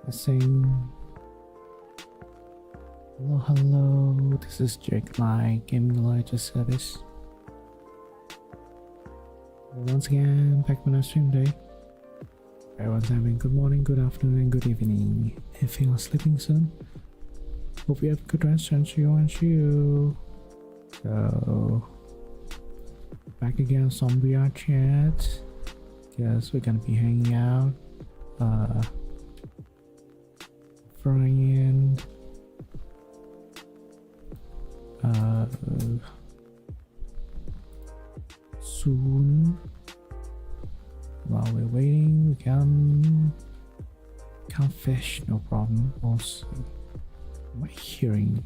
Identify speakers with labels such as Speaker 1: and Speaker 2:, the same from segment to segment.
Speaker 1: Testing. Hello, this is Jake Light Gaming Elijah Service. Once again, back on our stream day. Everyone's having good morning, good afternoon, and good evening. If you are sleeping soon, hope you have good rest and you. So, back again on some VR chat. Guess we're gonna be hanging out. Brian. Soon. While we're waiting, we can fish, no problem. Also, my hearing.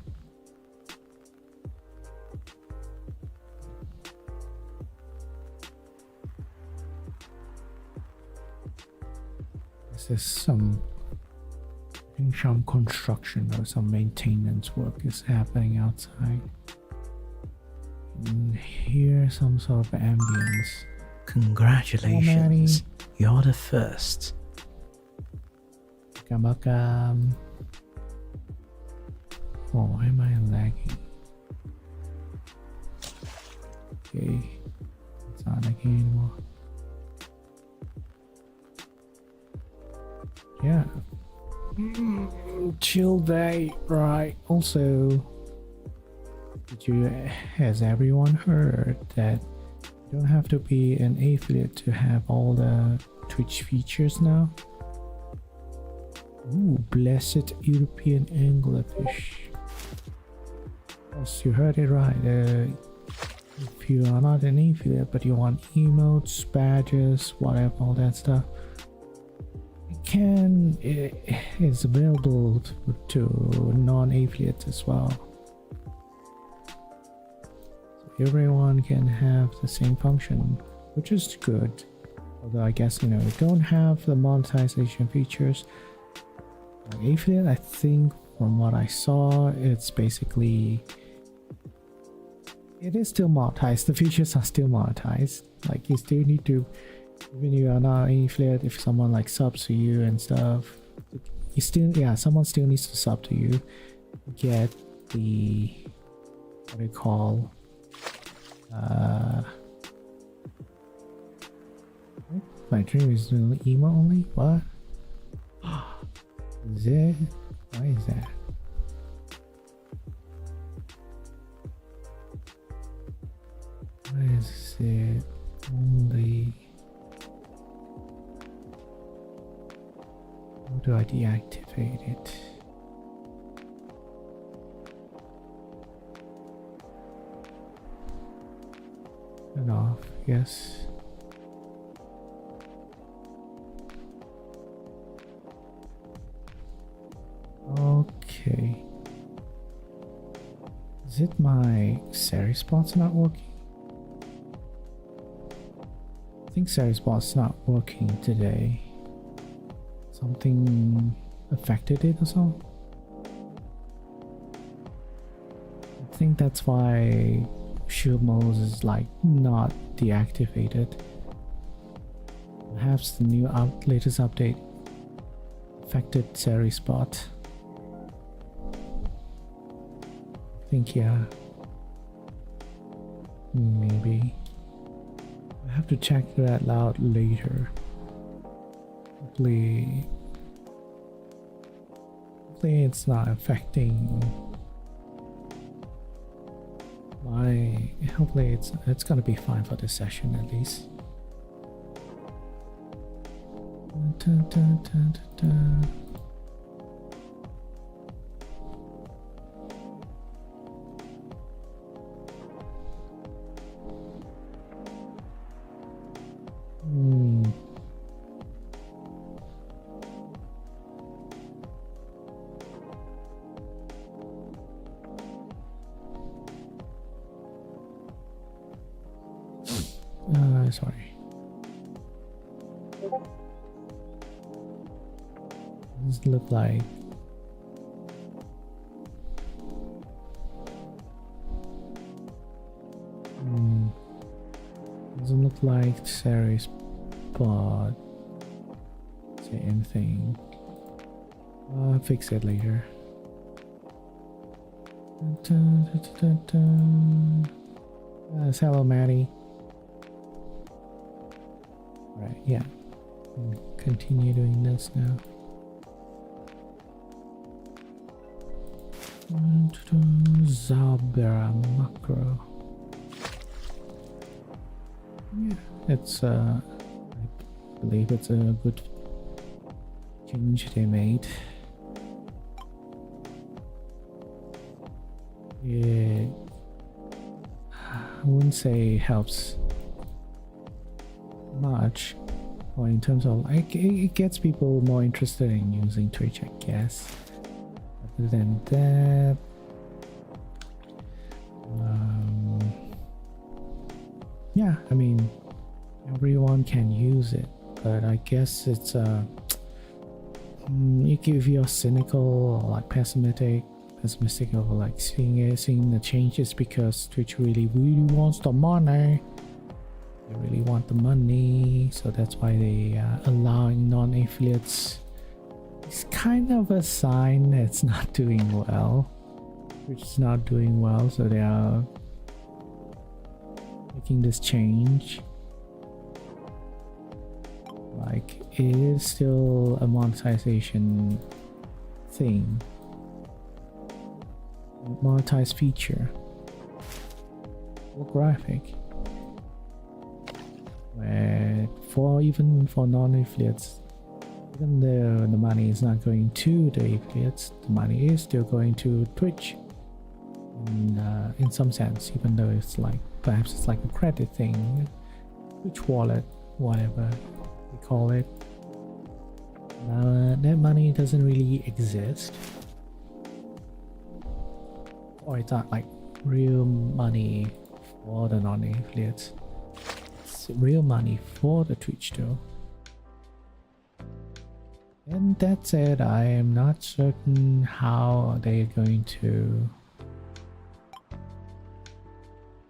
Speaker 1: This is some construction or some maintenance work is happening outside. And hear some sort of ambience.
Speaker 2: Congratulations, you're the first.
Speaker 1: Welcome. Oh, why am I lagging? Okay, it's not lagging anymore. Yeah. Chill day, right? Also, has everyone heard that you don't have to be an affiliate to have all the Twitch features now? Ooh, blessed European anglerfish. Yes, you heard it right. If you are not an affiliate but you want emotes, badges, whatever, all that stuff, it's available to non-affiliates as well. So everyone can have the same function, which is good. Although I guess you don't have the monetization features. Affiliate, I think from what I saw, it's basically it is still monetized. The features are still monetized. Like you still need to. Even if you are not an affiliate, if someone like subs to you and stuff, you still someone still needs to sub to you, get the what do you call my dream is doing emo only. What is it? Why is that? Why is it only? How do I deactivate it? Turn off, yes. Okay. Is it my series spot's not working? I think series spot's not working today. Something affected it or something? I think that's why shield mode is like not deactivated. Perhaps the new latest update affected series spot. I think maybe. I have to check that out later. Hopefully it's not affecting my. Hopefully it's gonna be fine for this session at least. Sorry. This look like doesn't look like series, but say anything. I'll fix it later. Hello, Maddie. Right, yeah. Continue doing this now. Zabera macro. Yeah, it's I believe it's a good change they made. Yeah, I wouldn't say helps much, or in terms of like it gets people more interested in using Twitch, I guess. Other than that, yeah, I mean, everyone can use it, but I guess it's if you're cynical or like pessimistic over like seeing the changes because Twitch really wants the money. They really want the money, so that's why they are allowing non-affiliates. It's kind of a sign that it's not doing well. Twitch is not doing well, so they are making this change. Like, it is still a monetization thing, monetized feature or graphic, where even for non-affiliates, even though the money is not going to the affiliates, the money is still going to Twitch in some sense, even though it's like perhaps it's like a credit thing, Twitch wallet, whatever we call it. That money doesn't really exist, or it's not like real money for the non-affiliates. It's real money for the Twitch though. And that said, I am not certain how they're going to,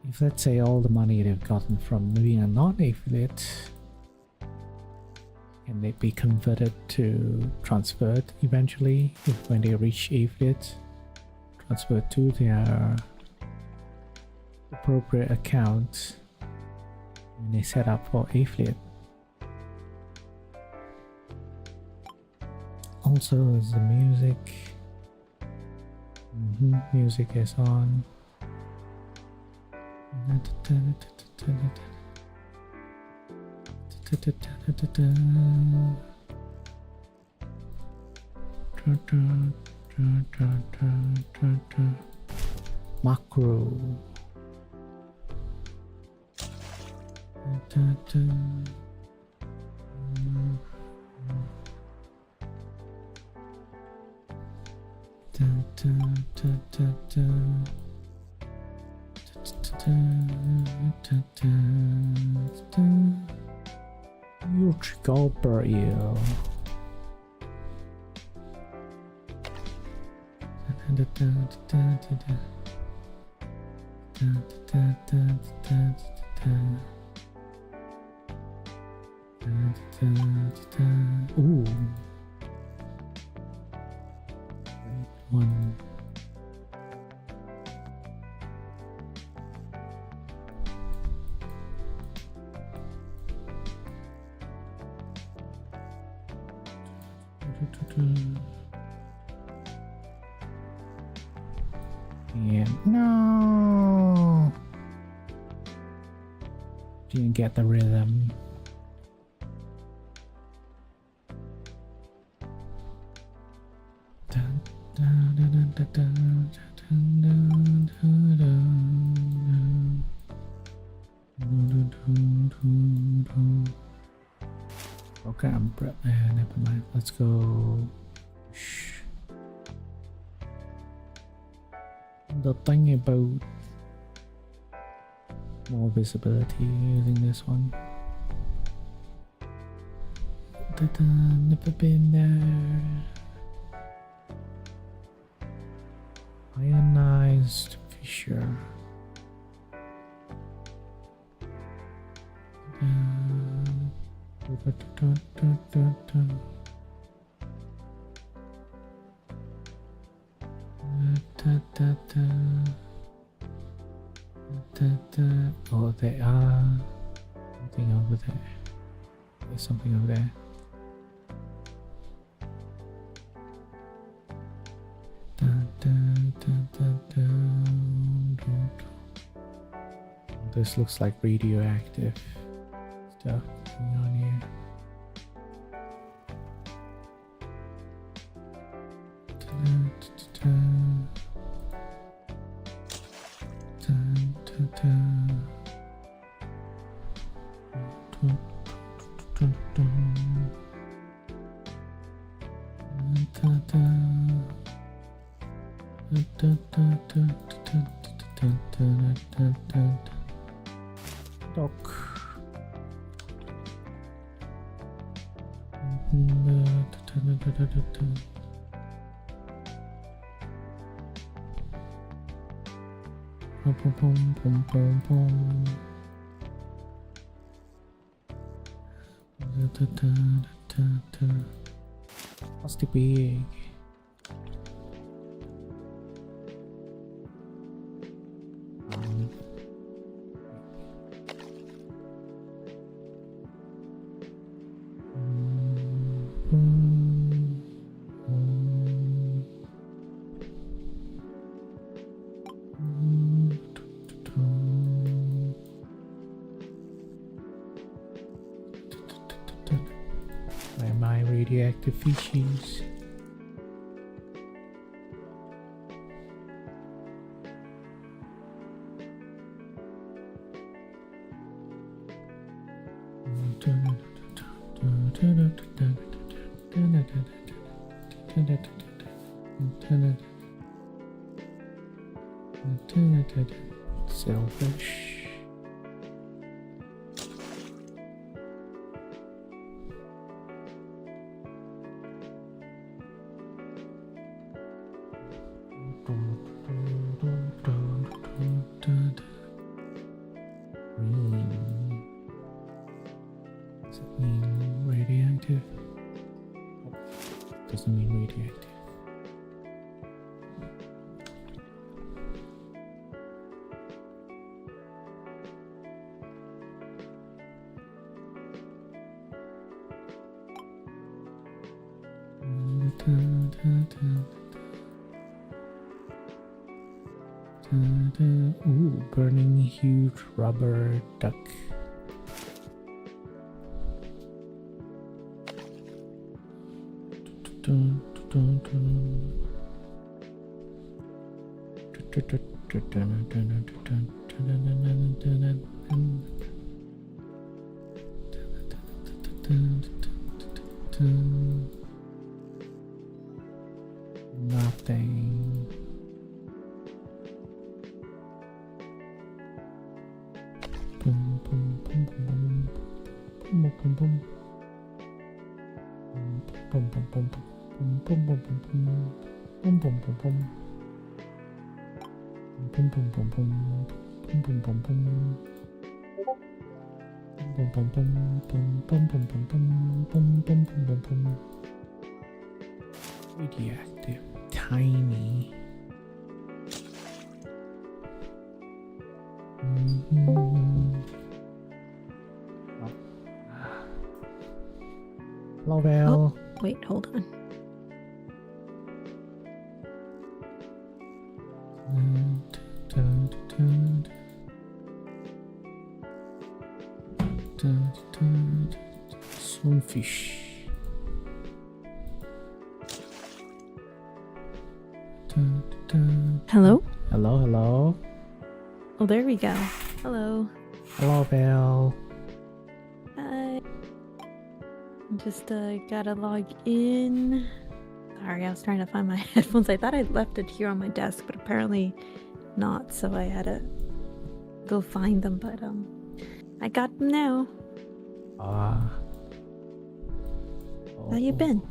Speaker 1: if let's say all the money they've gotten from being a non-affiliate, can they be converted to transferred eventually when they reach affiliate, transferred to their appropriate account when they set up for affiliate. Also, is the music. Music is on. Macro. You're Ooh. One. Yeah. No. Didn't get the rhythm. Okay, I'm never mind. Let's go. Shh. The thing about more visibility using this one. Never been there. Ionized fissure. Oh, there are something over there. There's something over there. This looks like radioactive stuff going on here. Dock. Must be big. Where are my radioactive fishies? Selfish. Does it mean radioactive? Doesn't mean radioactive. Ooh, burning huge rubber duck. Nothing. Boom, boom, boom, boom, boom, boom, boom, boom. Boom, boom, boom, boom, boom, boom, boom, boom, boom, boom, boom, boom, boom. Boom, boom, boom, boom, boom, boom, boom, boom. Boom, boom, boom, boom, boom, boom, boom, boom, boom, boom, boom, boom, boom. Radioactive, tiny. Hello, Val.
Speaker 3: Oh, wait, hold on.
Speaker 1: Swordfish.
Speaker 3: Hello?
Speaker 1: Hello, hello.
Speaker 3: Oh, there we go. Hello.
Speaker 1: Hello, Val.
Speaker 3: Hi. Just gotta log in. Sorry, I was trying to find my headphones. I thought I left it here on my desk, but apparently not, so I had to go find them, but I got them now. How you been?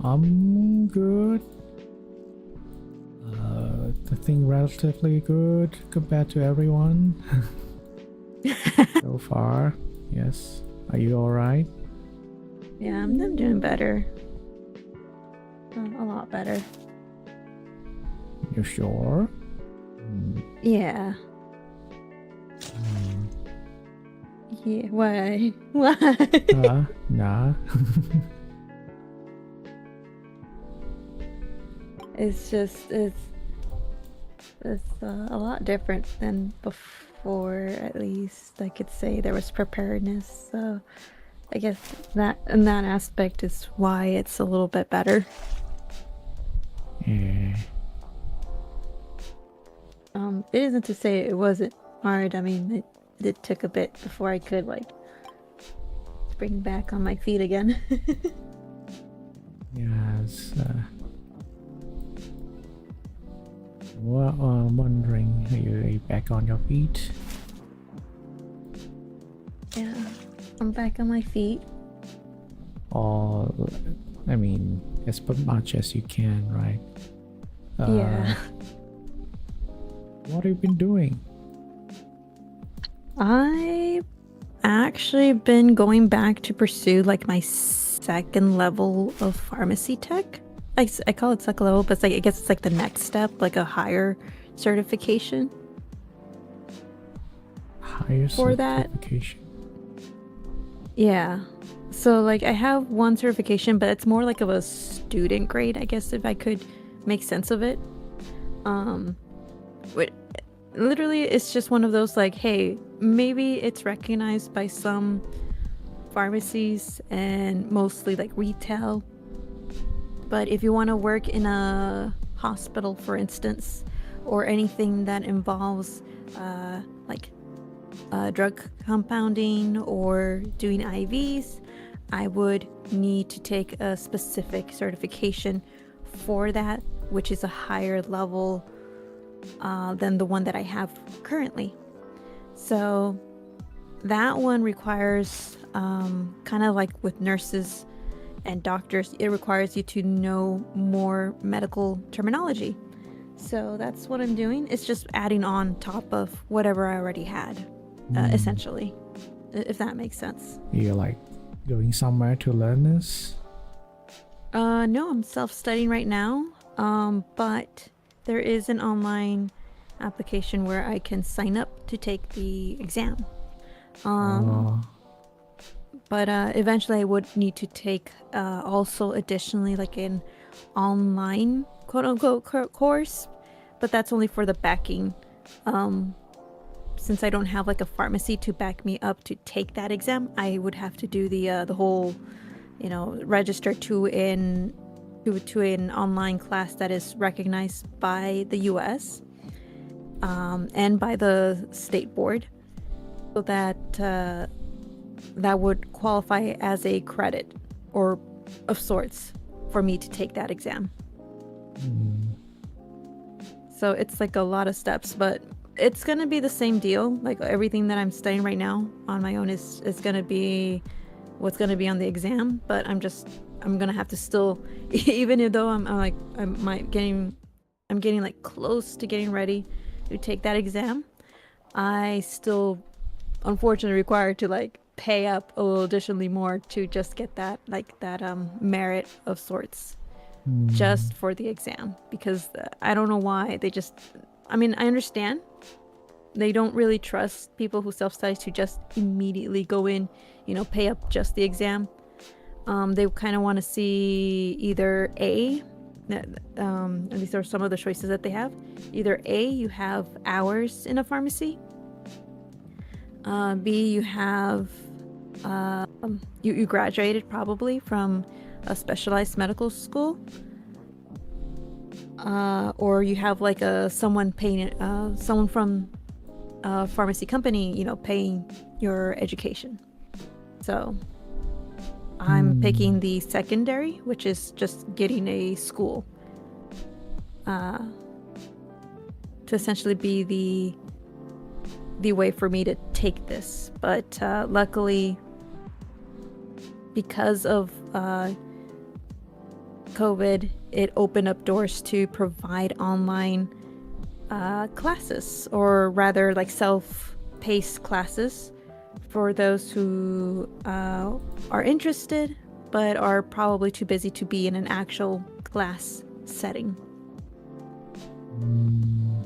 Speaker 1: I'm good. I think relatively good compared to everyone so far. Yes. Are you alright?
Speaker 3: Yeah, I'm doing better. A lot better.
Speaker 1: You sure?
Speaker 3: Yeah.
Speaker 1: Mm.
Speaker 3: Yeah. Why? Why?
Speaker 1: Nah.
Speaker 3: It's just it's a lot different than before. At least I could say there was preparedness. So I guess that in that aspect is why it's a little bit better.
Speaker 1: Yeah.
Speaker 3: It isn't to say it wasn't hard. I mean, it took a bit before I could like spring back on my feet again.
Speaker 1: Yes. Well, I'm wondering, are you back on your feet?
Speaker 3: Yeah, I'm back on my feet.
Speaker 1: Or, I mean, as much as you can, right?
Speaker 3: Yeah.
Speaker 1: What have you been doing?
Speaker 3: I've actually been going back to pursue like my second level of pharmacy tech. I call it second level, but it's like, I guess it's like the next step, like a higher certification.
Speaker 1: Higher
Speaker 3: For that?
Speaker 1: certification?
Speaker 3: Yeah. So like I have one certification, but it's more like of a student grade, I guess, if I could make sense of it. But literally it's just one of those like, hey, maybe it's recognized by some pharmacies and mostly like retail. But if you want to work in a hospital, for instance, or anything that involves drug compounding or doing IVs, I would need to take a specific certification for that, which is a higher level than the one that I have currently. So that one requires, kind of like with nurses and doctors, it requires you to know more medical terminology. So that's what I'm doing. It's just adding on top of whatever I already had, essentially, if that makes sense.
Speaker 1: You're like going somewhere to learn this?
Speaker 3: No, I'm self-studying right now, but there is an online application where I can sign up to take the exam. But eventually I would need to take also additionally like an online quote-unquote course, but that's only for the backing. Since I don't have like a pharmacy to back me up to take that exam, I would have to do the whole, register to an online class that is recognized by the US and by the state board, so that that would qualify as a credit or of sorts for me to take that exam. So it's like a lot of steps, but it's gonna be the same deal. Like everything that I'm studying right now on my own is gonna be what's gonna be on the exam. But I'm gonna have to still, even though I'm getting like close to getting ready to take that exam, I still unfortunately required to like pay up a little additionally more to just get that merit of sorts just for the exam, because I don't know why they just, I mean, I understand they don't really trust people who self-study to just immediately go in, pay up just the exam. They kind of want to see either A, at least are some of the choices that they have, either A, you have hours in a pharmacy, B, you have you graduated probably from a specialized medical school, or you have like someone paying someone from a pharmacy company, paying your education. So I'm picking the secondary, which is just getting a school to essentially be the way for me to take this. But luckily, because of COVID, it opened up doors to provide online classes, or rather like self-paced classes for those who are interested but are probably too busy to be in an actual class setting.
Speaker 1: Mm,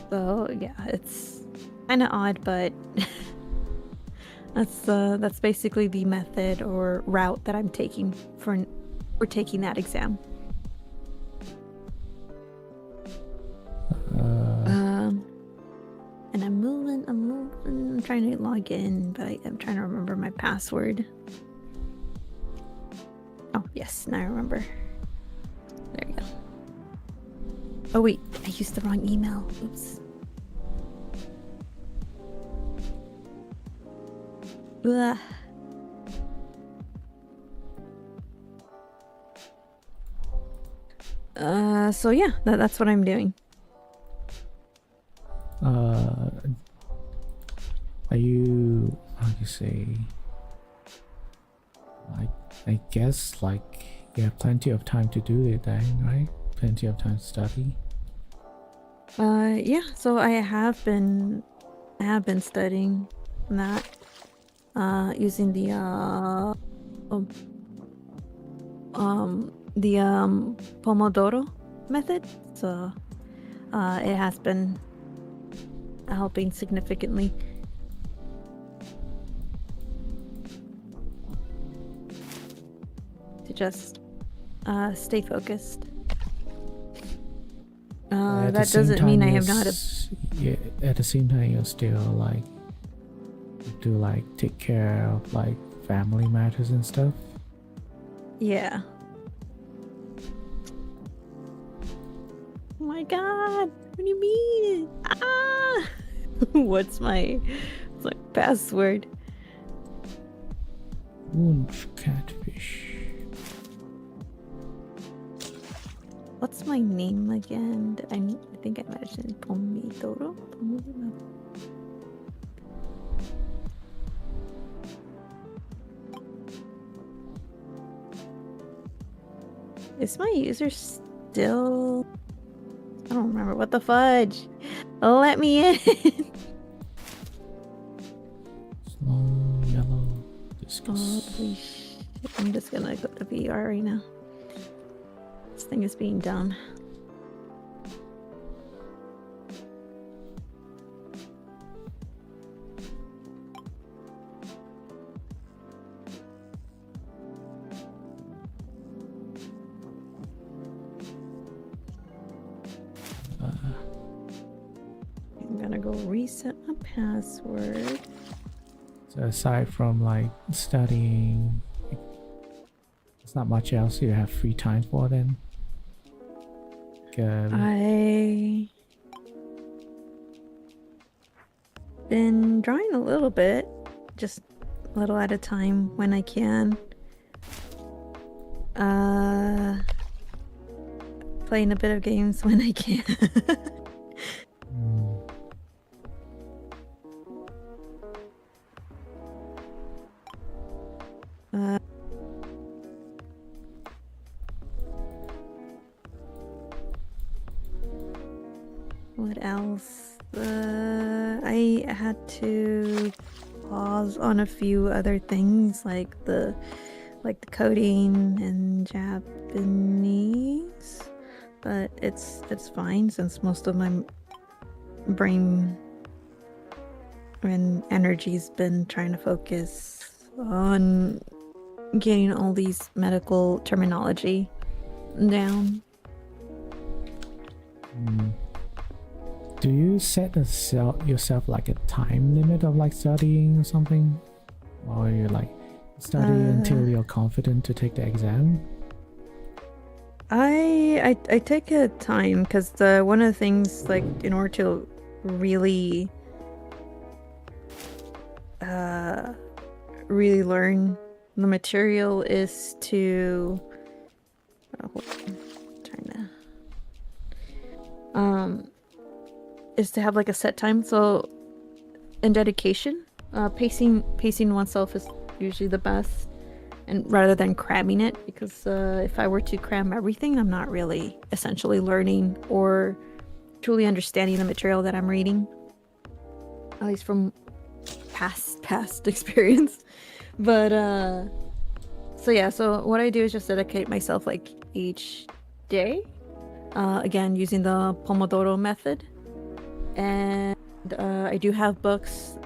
Speaker 3: So yeah, it's kind of odd, but that's basically the method or route that I'm taking for taking that exam.
Speaker 1: uh,
Speaker 3: And I'm moving. I'm trying to log in, but I'm trying to remember my password. Oh yes, now I remember. There you go. Oh wait, I used the wrong email. Oops. Ugh. So yeah, that's what I'm doing.
Speaker 1: are you, how do you say, like, I guess like you have plenty of time to do it then, right? Plenty of time to study.
Speaker 3: Yeah, so I have been studying that using the Pomodoro method. So it has been helping significantly. To just stay focused. That doesn't mean I have not.
Speaker 1: Yeah, at the same time, you're still like to like take care of like family matters and stuff.
Speaker 3: Yeah. Oh my god! What do you mean? Ah! What's my password?
Speaker 1: Wunsch catfish.
Speaker 3: What's my name again? I think I mentioned Pomidoro. Is my user still? I don't remember. What the fudge? Let me in.
Speaker 1: Small yellow discus.
Speaker 3: Holy shit. I'm just gonna go to VR right now. This thing is being done. I'm gonna go reset my password.
Speaker 1: So aside from like studying, there's not much else you have free time for then.
Speaker 3: I been drawing a little bit, just a little at a time when I can. Playing a bit of games when I can. What else? I had to pause on a few other things like the coding and Japanese, but it's fine since most of my brain and energy's been trying to focus on getting all these medical terminology down.
Speaker 1: Do you set yourself like a time limit of like studying or something? Or you like study until you're confident to take the exam?
Speaker 3: I take a time because one of the things, like, in order to really really learn the material is to is to have like a set time. So in dedication, pacing oneself is usually the best, and rather than cramming it, because if I were to cram everything, I'm not really essentially learning or truly understanding the material that I'm reading, at least from past experience. But so yeah, so what I do is just dedicate myself like each day again using the Pomodoro method. And I do have books,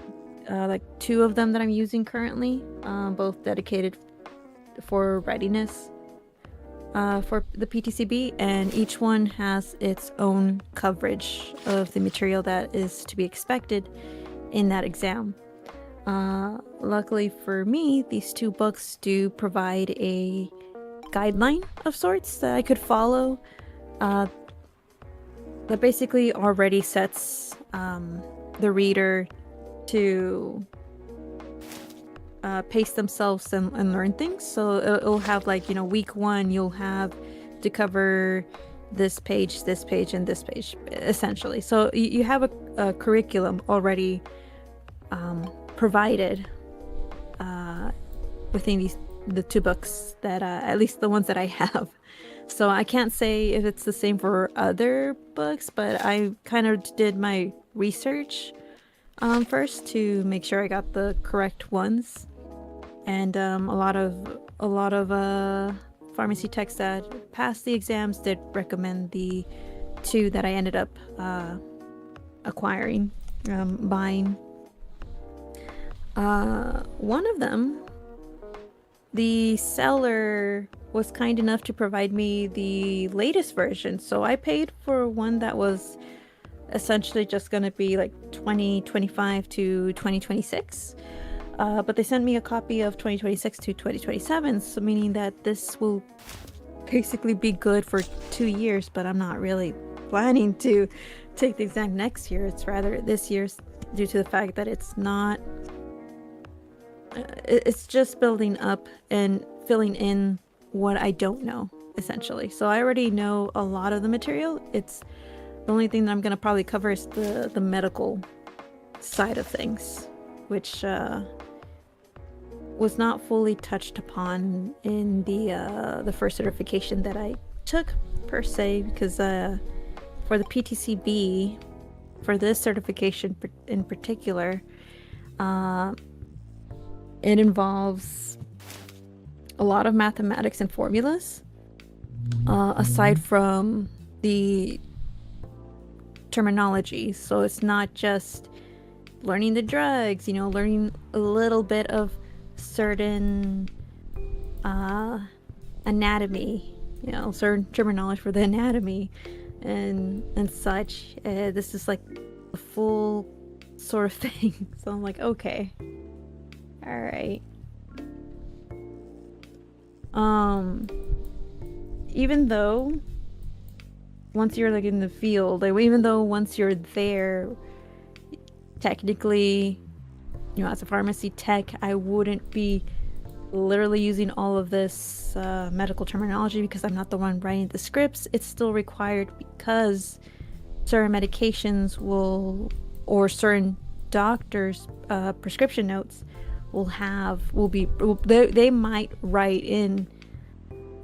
Speaker 3: like 2 of them that I'm using currently, both dedicated for readiness for the PTCB, and each one has its own coverage of the material that is to be expected in that exam. Luckily for me, these 2 books do provide a guideline of sorts that I could follow, that basically already sets the reader to pace themselves and learn things. So it'll have, like, you know, week 1 you'll have to cover this page, and this page, essentially. So you have a curriculum already provided within the 2 books that at least the ones that I have. So I can't say if it's the same for other books, but I kind of did my research first to make sure I got the correct ones. And a lot of pharmacy techs that passed the exams did recommend the 2 that I ended up buying. One of them, the seller was kind enough to provide me the latest version, so I paid for one that was essentially just going to be like 2025 to 2026, but they sent me a copy of 2026 to 2027, so meaning that this will basically be good for 2 years, but I'm not really planning to take the exam next year. It's rather this year's, due to the fact that it's not it's just building up and filling in what I don't know, essentially. So I already know a lot of the material. It's the only thing that I'm going to probably cover is the medical side of things, which was not fully touched upon in the first certification that I took, per se, because for the PTCB, for this certification in particular, it involves a lot of mathematics and formulas, aside from the terminology. So it's not just learning the drugs, you know, learning a little bit of certain anatomy, you know, certain terminology for the anatomy and such. This is like a full sort of thing. So I'm like, okay, all right. Even though once you're like in the field, like even though once you're there, technically, you know, as a pharmacy tech, I wouldn't be literally using all of this medical terminology because I'm not the one writing the scripts. It's still required because certain medications or certain doctors' prescription notes they might write in,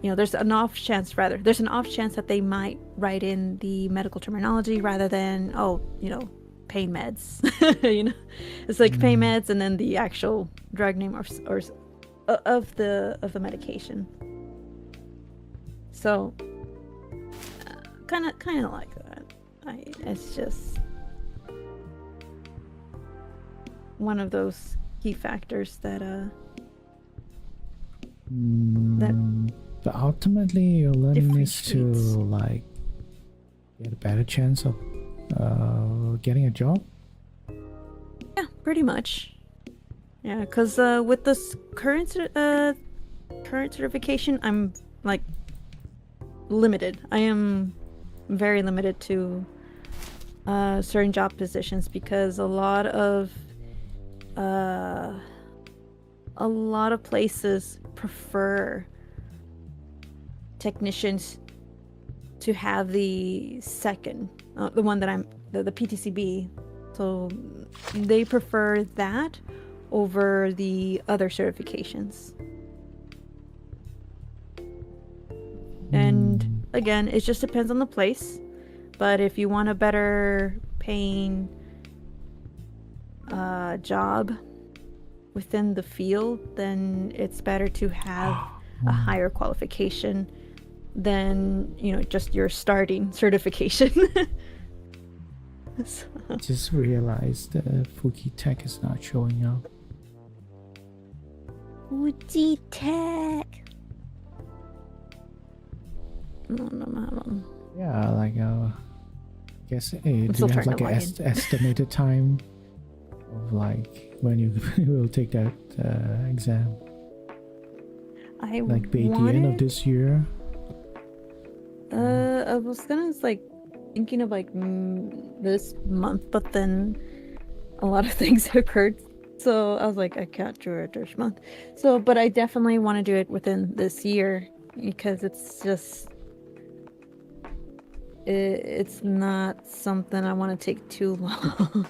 Speaker 3: you know, there's an off chance that they might write in the medical terminology rather than, oh, you know, pain meds. You know, it's like pain meds and then the actual drug name or of the medication. So kind of like that. It's just one of those key factors that
Speaker 1: but ultimately your learning is to
Speaker 3: differentiates.
Speaker 1: like get a better chance of getting a job.
Speaker 3: Yeah, pretty much. Yeah, because with this current certification, I'm like limited. I am very limited to certain job positions because a lot of places prefer technicians to have the second, the one that I'm the PTCB. So they prefer that over the other certifications. And again, it just depends on the place. But if you want a better paying job within the field, then it's better to have a higher qualification than, you know, just your starting certification. So,
Speaker 1: Just realized Fuki Tech is not showing up.
Speaker 3: Fuji Tech. No.
Speaker 1: Yeah, like guess do you
Speaker 3: still
Speaker 1: have
Speaker 3: trying
Speaker 1: like
Speaker 3: to
Speaker 1: an
Speaker 3: log in.
Speaker 1: estimated time of like when you will take that exam?
Speaker 3: I
Speaker 1: Like by the end of
Speaker 3: wanted.
Speaker 1: this year?
Speaker 3: I was gonna like thinking of like this month, but then a lot of things occurred, so I was like, I can't do it this month. So, but I definitely want to do it within this year because it's just it's not something I want to take too long.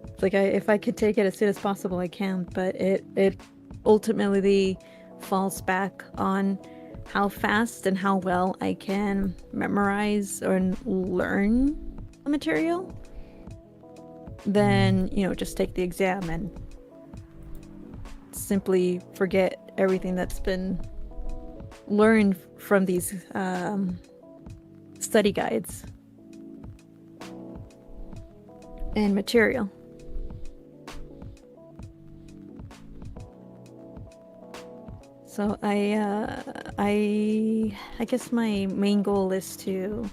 Speaker 3: It's like if I could take it as soon as possible, I can, but it ultimately falls back on how fast and how well I can memorize or learn the material. Then, you know, just take the exam and simply forget everything that's been learned from these study guides and material. So I guess my main goal is to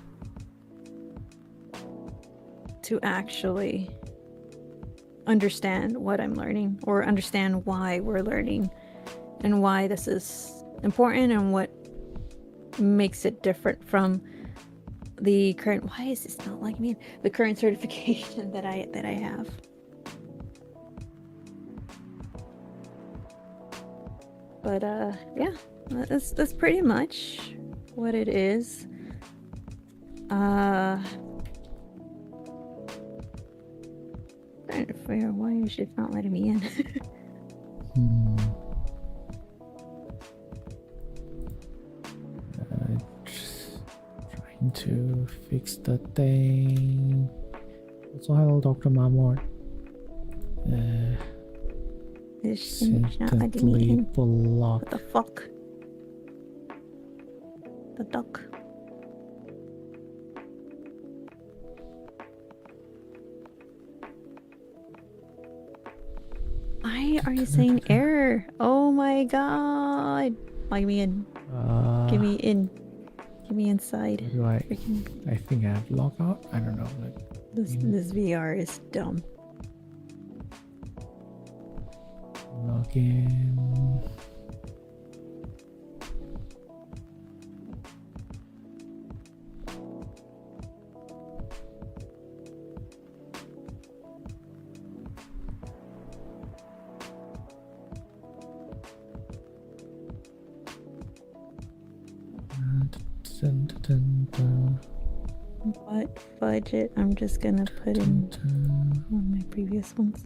Speaker 3: actually understand what I'm learning, or understand why we're learning and why this is important and what makes it different from the current. Why is this not like me? The current certification that I have. But yeah, that's pretty much what it is. Trying to figure out why it's not letting me in.
Speaker 1: Trying to fix the thing. Also, hello, Dr. Marmot.
Speaker 3: This thing's not letting me in. What
Speaker 1: Blocked.
Speaker 3: the fuck? The duck. Why are you saying error? Oh my god! Log me in. Get me in. Get me inside.
Speaker 1: Do I think I have log out. I don't know.
Speaker 3: This VR is dumb.
Speaker 1: Log in.
Speaker 3: What budget? I'm just gonna put in one of my previous ones.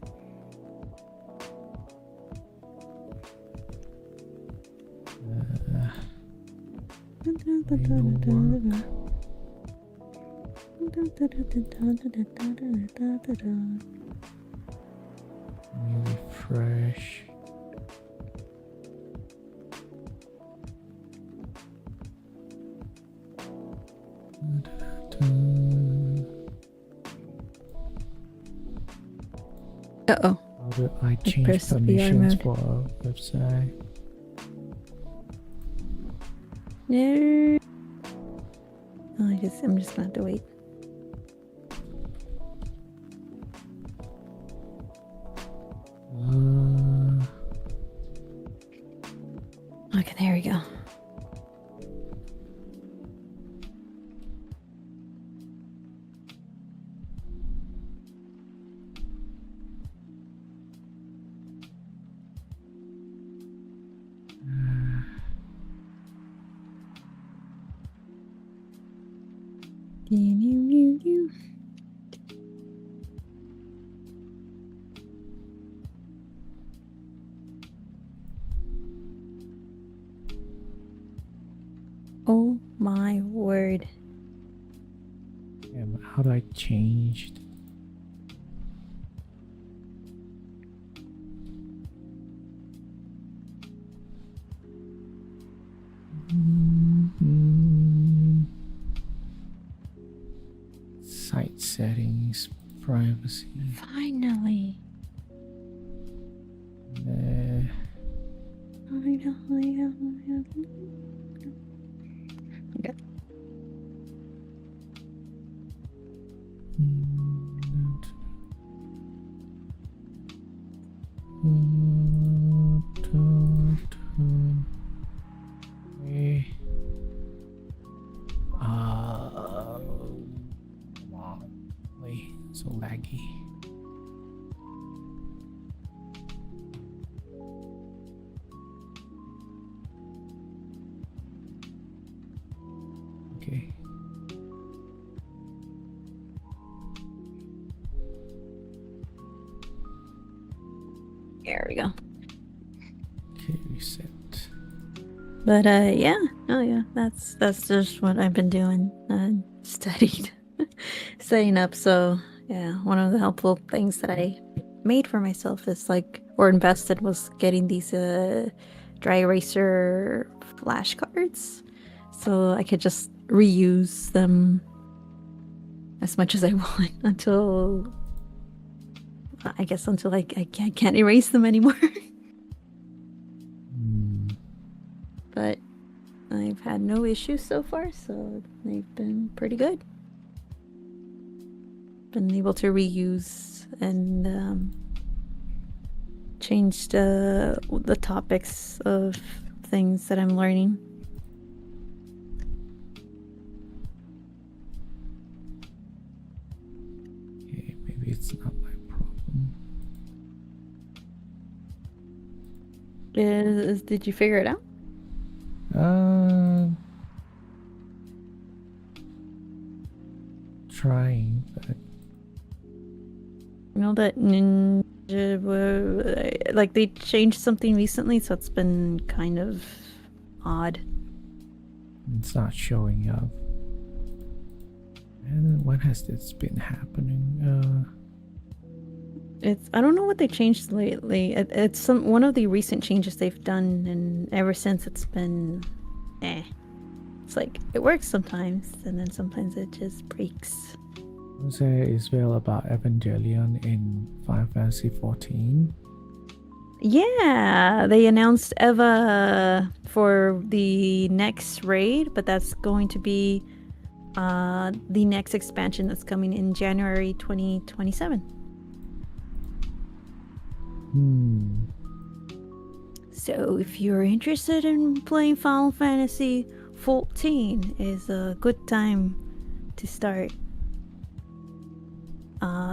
Speaker 1: Refresh.
Speaker 3: Uh-oh.
Speaker 1: How do I change
Speaker 3: pressed VR
Speaker 1: permissions
Speaker 3: mode.
Speaker 1: for a website?
Speaker 3: No. Oh, I'm just gonna have to wait. Okay, there we go. Oh my word.
Speaker 1: Yeah, but how do I change? settings, privacy.
Speaker 3: Finally. Okay.
Speaker 1: Wait, so laggy. Okay.
Speaker 3: There we go.
Speaker 1: Okay, reset.
Speaker 3: But yeah, oh yeah, that's just what I've been doing. Studied, setting up. So yeah, one of the helpful things that I made for myself is like, or invested, was getting these dry eraser flashcards, so I could just reuse them as much as I want until I guess until I can't erase them anymore. But I've had no issues so far, so they've been pretty good. Been able to reuse and change the topics of things that I'm learning.
Speaker 1: Okay, maybe it's not my problem.
Speaker 3: Did you figure it out?
Speaker 1: Trying, but
Speaker 3: You know that Ninja like they changed something recently, so it's been kind of odd.
Speaker 1: it's not showing up. And when has this been happening?
Speaker 3: I don't know what they changed lately. It's one of the recent changes they've done, and ever since it's been It's like it works sometimes, and then sometimes it just breaks.
Speaker 1: Was there Israel about Evangelion in Final Fantasy 14?
Speaker 3: Yeah, they announced Eva for the next raid, but that's going to be the next expansion that's coming in January 2027. So if you're interested in playing Final Fantasy 14, is a good time to start.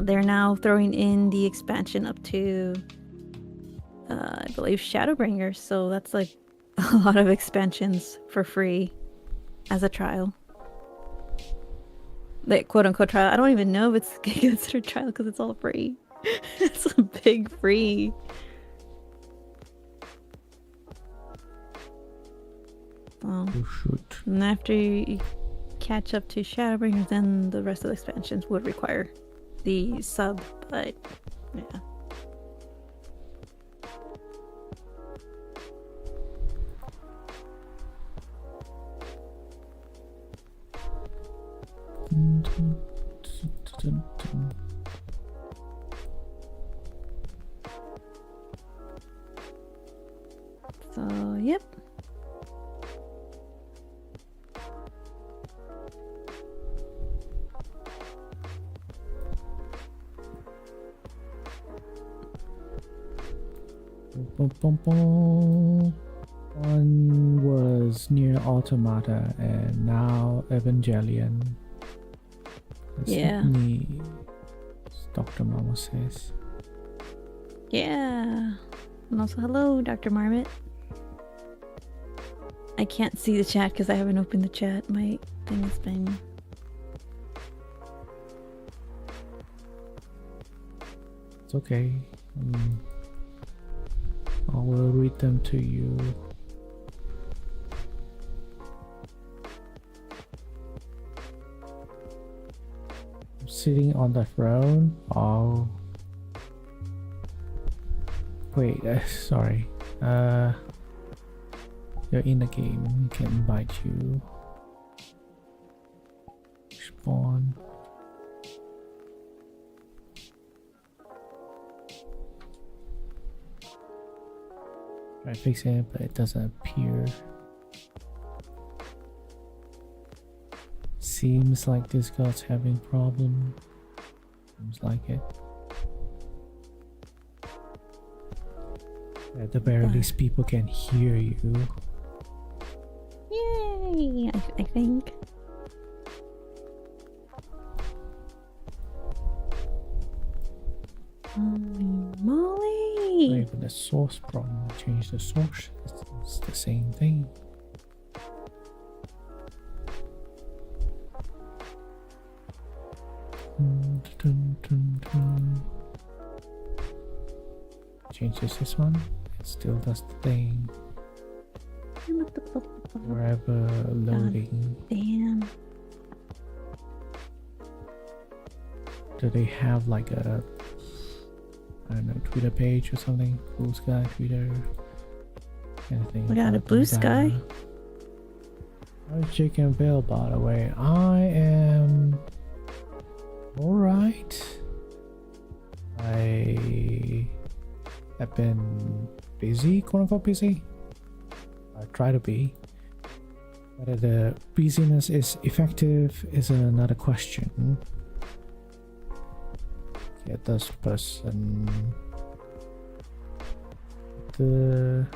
Speaker 3: They're now throwing in the expansion up to I believe Shadowbringers, so that's like a lot of expansions for free as a trial. Like quote unquote trial. I don't even know if it's considered trial because it's all free. It's a big free. Well,
Speaker 1: You should.
Speaker 3: and after you catch up to Shadowbringers, then the rest of the expansions would require the sub, but yeah. So, yep.
Speaker 1: One was near Automata and now Evangelion.
Speaker 3: Yeah.
Speaker 1: Dr. Mama says.
Speaker 3: Yeah. And also, hello, Dr. Marmot. I can't see the chat because I haven't opened the chat. My thing has been...
Speaker 1: It's okay. I will read them to you. I'm sitting on the throne. Oh. Wait, sorry. You're in the game. We can invite you. Spawn. Try fixing it, but it doesn't appear. Seems like Discord's having problem. Seems like it. At the very least, people can hear you.
Speaker 3: Yay! I think. Holy moly!
Speaker 1: Not even the source problem. Change the source. It's the same thing. Change this one. It still does the thing. Forever loading.
Speaker 3: Damn.
Speaker 1: Do they have like a, I don't know, Twitter page or something? Blue Sky, Twitter, anything?
Speaker 3: We got a Blue Sky.
Speaker 1: How's Chicken Bill, by the way? I am alright. I have been busy, quote unquote busy. I try to be. Whether the busyness is effective is another question. Get this person the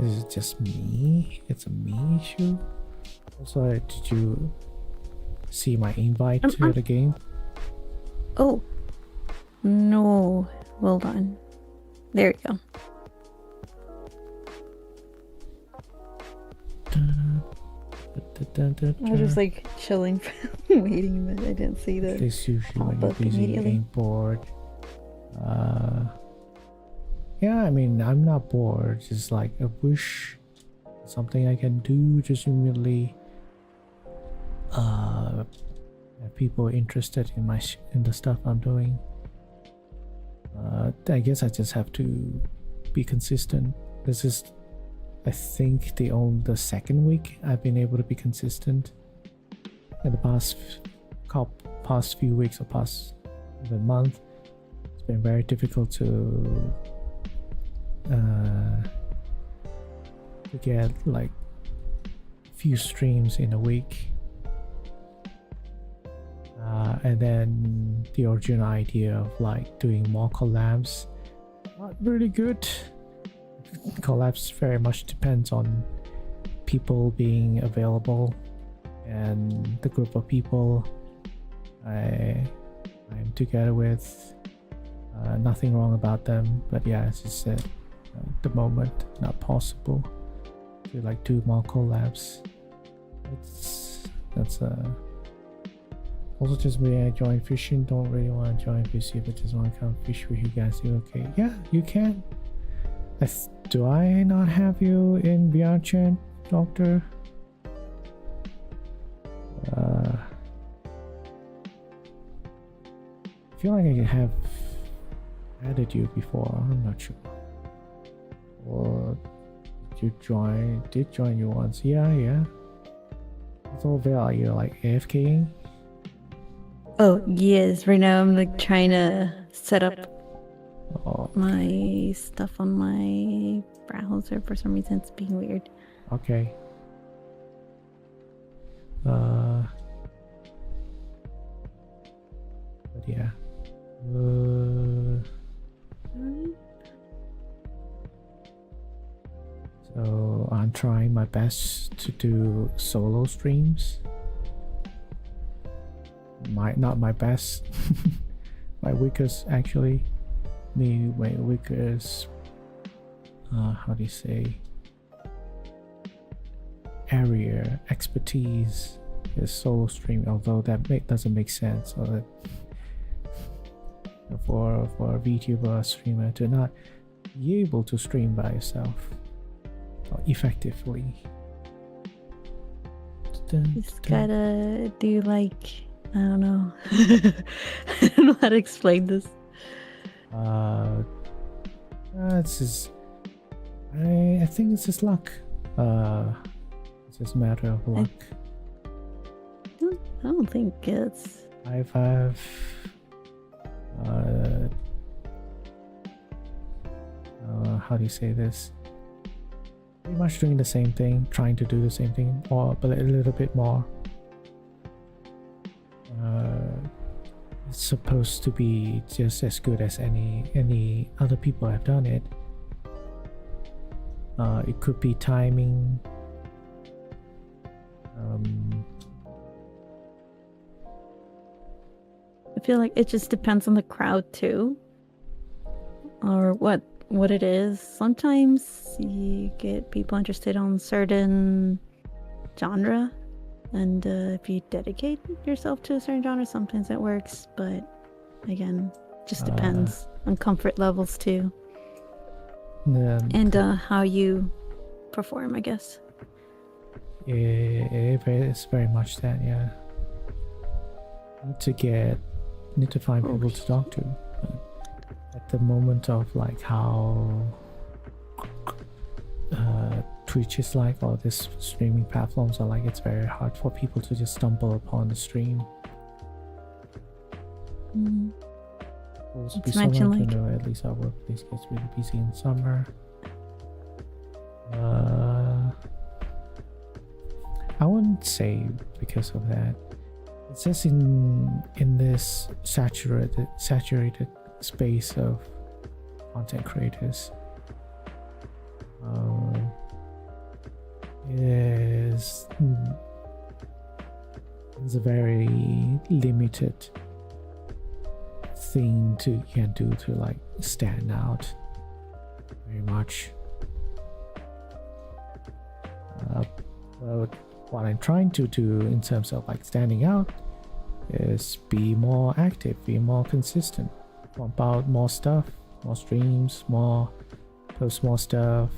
Speaker 1: Is it just me? It's a me issue. Also, did you see my invite to the game?
Speaker 3: Oh. No. Well done. There you go. I was just like chilling, waiting, but I didn't see the.
Speaker 1: This usually when you're busy, you ain't bored. Yeah, I mean, I'm not bored. Just like a wish, something I can do. Just immediately, have people interested in in the stuff I'm doing. I guess I just have to be consistent. This is, I think, the second week I've been able to be consistent. In the past few weeks or past even month, it's been very difficult to get like few streams in a week. And then the original idea of like doing more collabs, not really good. Collabs very much depends on people being available and the group of people I'm together with. Nothing wrong about them, but yeah, as I said, at the moment not possible to like do more collabs. That's also just me. I join fishing, don't really want to join fishing, but just want to come fish with you guys. You okay? Yeah, you can. Do I not have you in VR chat, Doctor? I feel like I have added you before. I'm not sure. Or did join you once? Yeah. It's all there. You're like AFKing.
Speaker 3: Oh yes, right now I'm like trying to set up
Speaker 1: Oh,
Speaker 3: my stuff on my browser. For some reason it's being weird.
Speaker 1: okay. But yeah. So I'm trying my best to do solo streams. Not my best. My weakest actually. My weakest how do you say, area expertise is solo streaming, although that doesn't make sense. So that for a VTuber streamer to not be able to stream by yourself effectively,
Speaker 3: Just gotta do like, I don't know. I don't know how to explain this.
Speaker 1: It's just I think it's just luck. It's just a matter of luck.
Speaker 3: I don't think it's.
Speaker 1: I've how do you say this? Pretty much doing the same thing, trying to do the same thing, or but a little bit more. It's supposed to be just as good as any other people have done it. It could be timing.
Speaker 3: I feel like it just depends on the crowd too, or what it is. Sometimes you get people interested on certain genre, and if you dedicate yourself to a certain genre, sometimes it works. But again, just depends on comfort levels too, and how you perform, I guess.
Speaker 1: It's very much that, yeah. Need to find people to talk to. At the moment of like how Twitch is like, or this streaming platforms are like, it's very hard for people to just stumble upon the stream. Also be someone like, to know at least our workplace gets really busy in summer. I wouldn't say because of that. It's just in this saturated space of content creators. It's a very limited thing you can do to like stand out very much. But what I'm trying to do in terms of like standing out is be more active, be more consistent, about more stuff, more streams, post more stuff,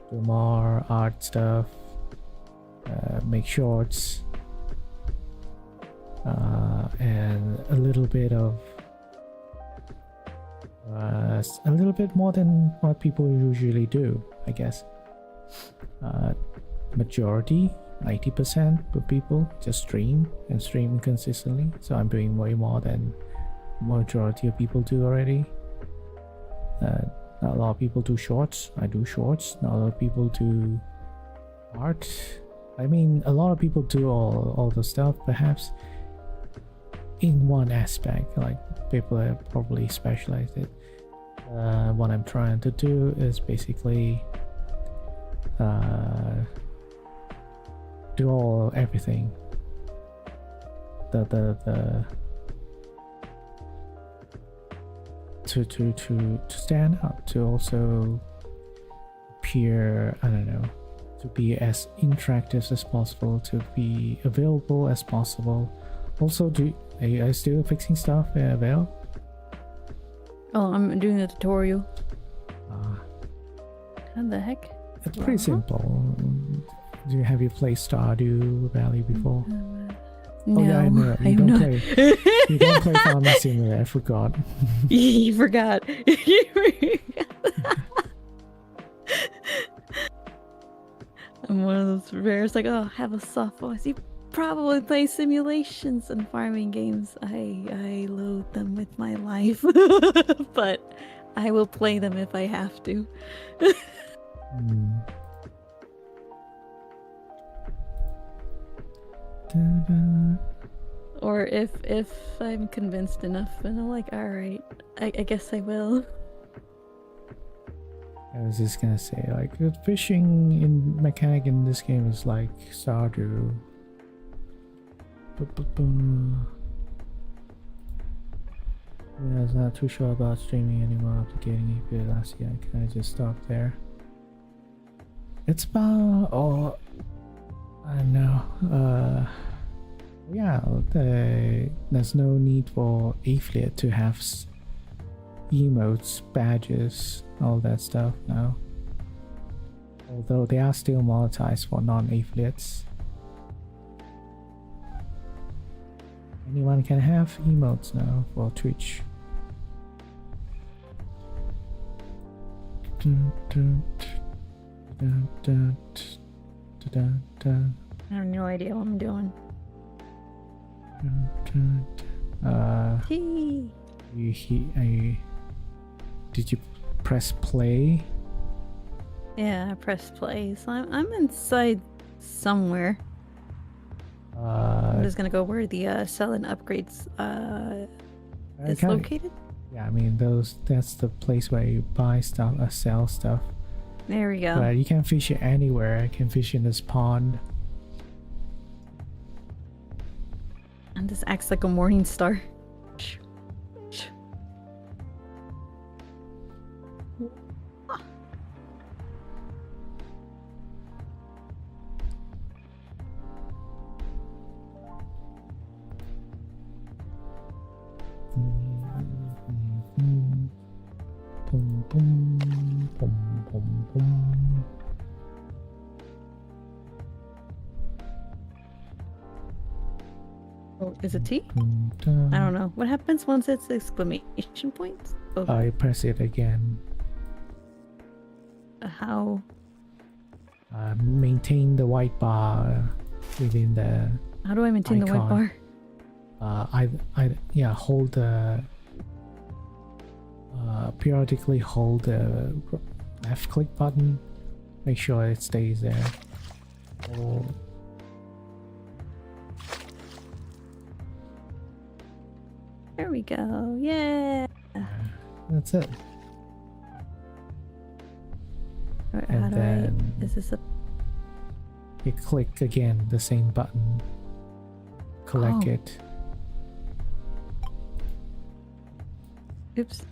Speaker 1: do more art stuff, make shorts, and a little bit more than what people usually do, I guess. Majority 90% of people just stream consistently, so I'm doing way more than majority of people do already. Not a lot of people do shorts. I do shorts. Not a lot of people do art. I mean, a lot of people do all the stuff, perhaps in one aspect, like people have probably specialized it. What I'm trying to do is basically do everything. To stand out, to also appear, I don't know, to be as interactive as possible, to be available as possible. Also, are you still fixing stuff, Val?
Speaker 3: Oh, I'm doing a tutorial. How the heck?
Speaker 1: It's pretty simple. Have you played Stardew Valley before?
Speaker 3: No,
Speaker 1: oh yeah, I know. You don't play. You don't play Farming Simulator. I forgot.
Speaker 3: You forgot. I'm one of those rares like, oh, have a soft voice. You probably play simulations and farming games. I loathe them with my life, but I will play them if I have to. Or if I'm convinced enough and I'm like, alright, I guess I will.
Speaker 1: I was just gonna say, like, the fishing in mechanic in this game is like Stardew. Yeah, I was not too sure about streaming anymore after getting EP last year. Can I just stop there? It's about, I don't know, yeah, there's no need for affiliate to have emotes, badges, all that stuff now. Although they are still monetized for non-affiliates. Anyone can have emotes now for Twitch.
Speaker 3: I have no idea what I'm doing. Gee.
Speaker 1: Did you press play?
Speaker 3: Yeah, I pressed play. So I'm inside somewhere. I'm just gonna go where the sell and upgrades is located.
Speaker 1: Yeah, I mean that's the place where you buy stuff or sell stuff.
Speaker 3: There we go.
Speaker 1: But you can fish it anywhere. You can fish in this pond.
Speaker 3: And this acts like a morning star.
Speaker 1: Boom, boom, boom, boom, boom.
Speaker 3: Oh, is it T? I don't know. What happens once it's exclamation points? Oh,
Speaker 1: I press it again.
Speaker 3: How?
Speaker 1: Maintain the white bar within the.
Speaker 3: How do I maintain the white
Speaker 1: icon.
Speaker 3: bar?
Speaker 1: Yeah, hold the. Periodically hold the left click button. Make sure it stays there. Or
Speaker 3: There we go. Yeah.
Speaker 1: that's it.
Speaker 3: Alright,
Speaker 1: And
Speaker 3: how do
Speaker 1: then-
Speaker 3: I? Is this a?
Speaker 1: You click again the same button. Collect
Speaker 3: Oh.
Speaker 1: it.
Speaker 3: Oops.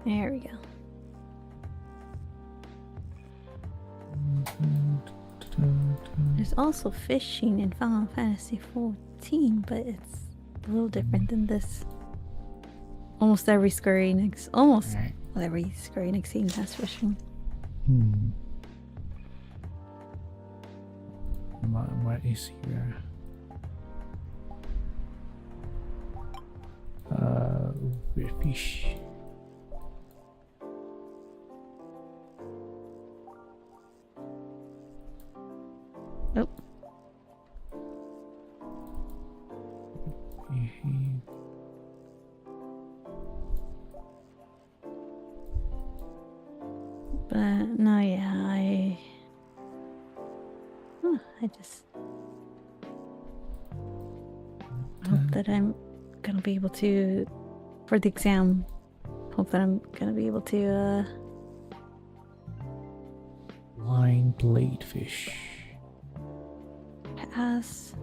Speaker 3: There we go. There's also fishing in Final Fantasy 14, but it's a little different than this. Almost every Square Enix, almost
Speaker 1: Right.
Speaker 3: every Square Enix game has fishing.
Speaker 1: What is here? Fish.
Speaker 3: Nope. But no, yeah, I just hope that I'm gonna be able to, for the exam, hope that I'm gonna be able to,
Speaker 1: Line bladefish.
Speaker 3: pass.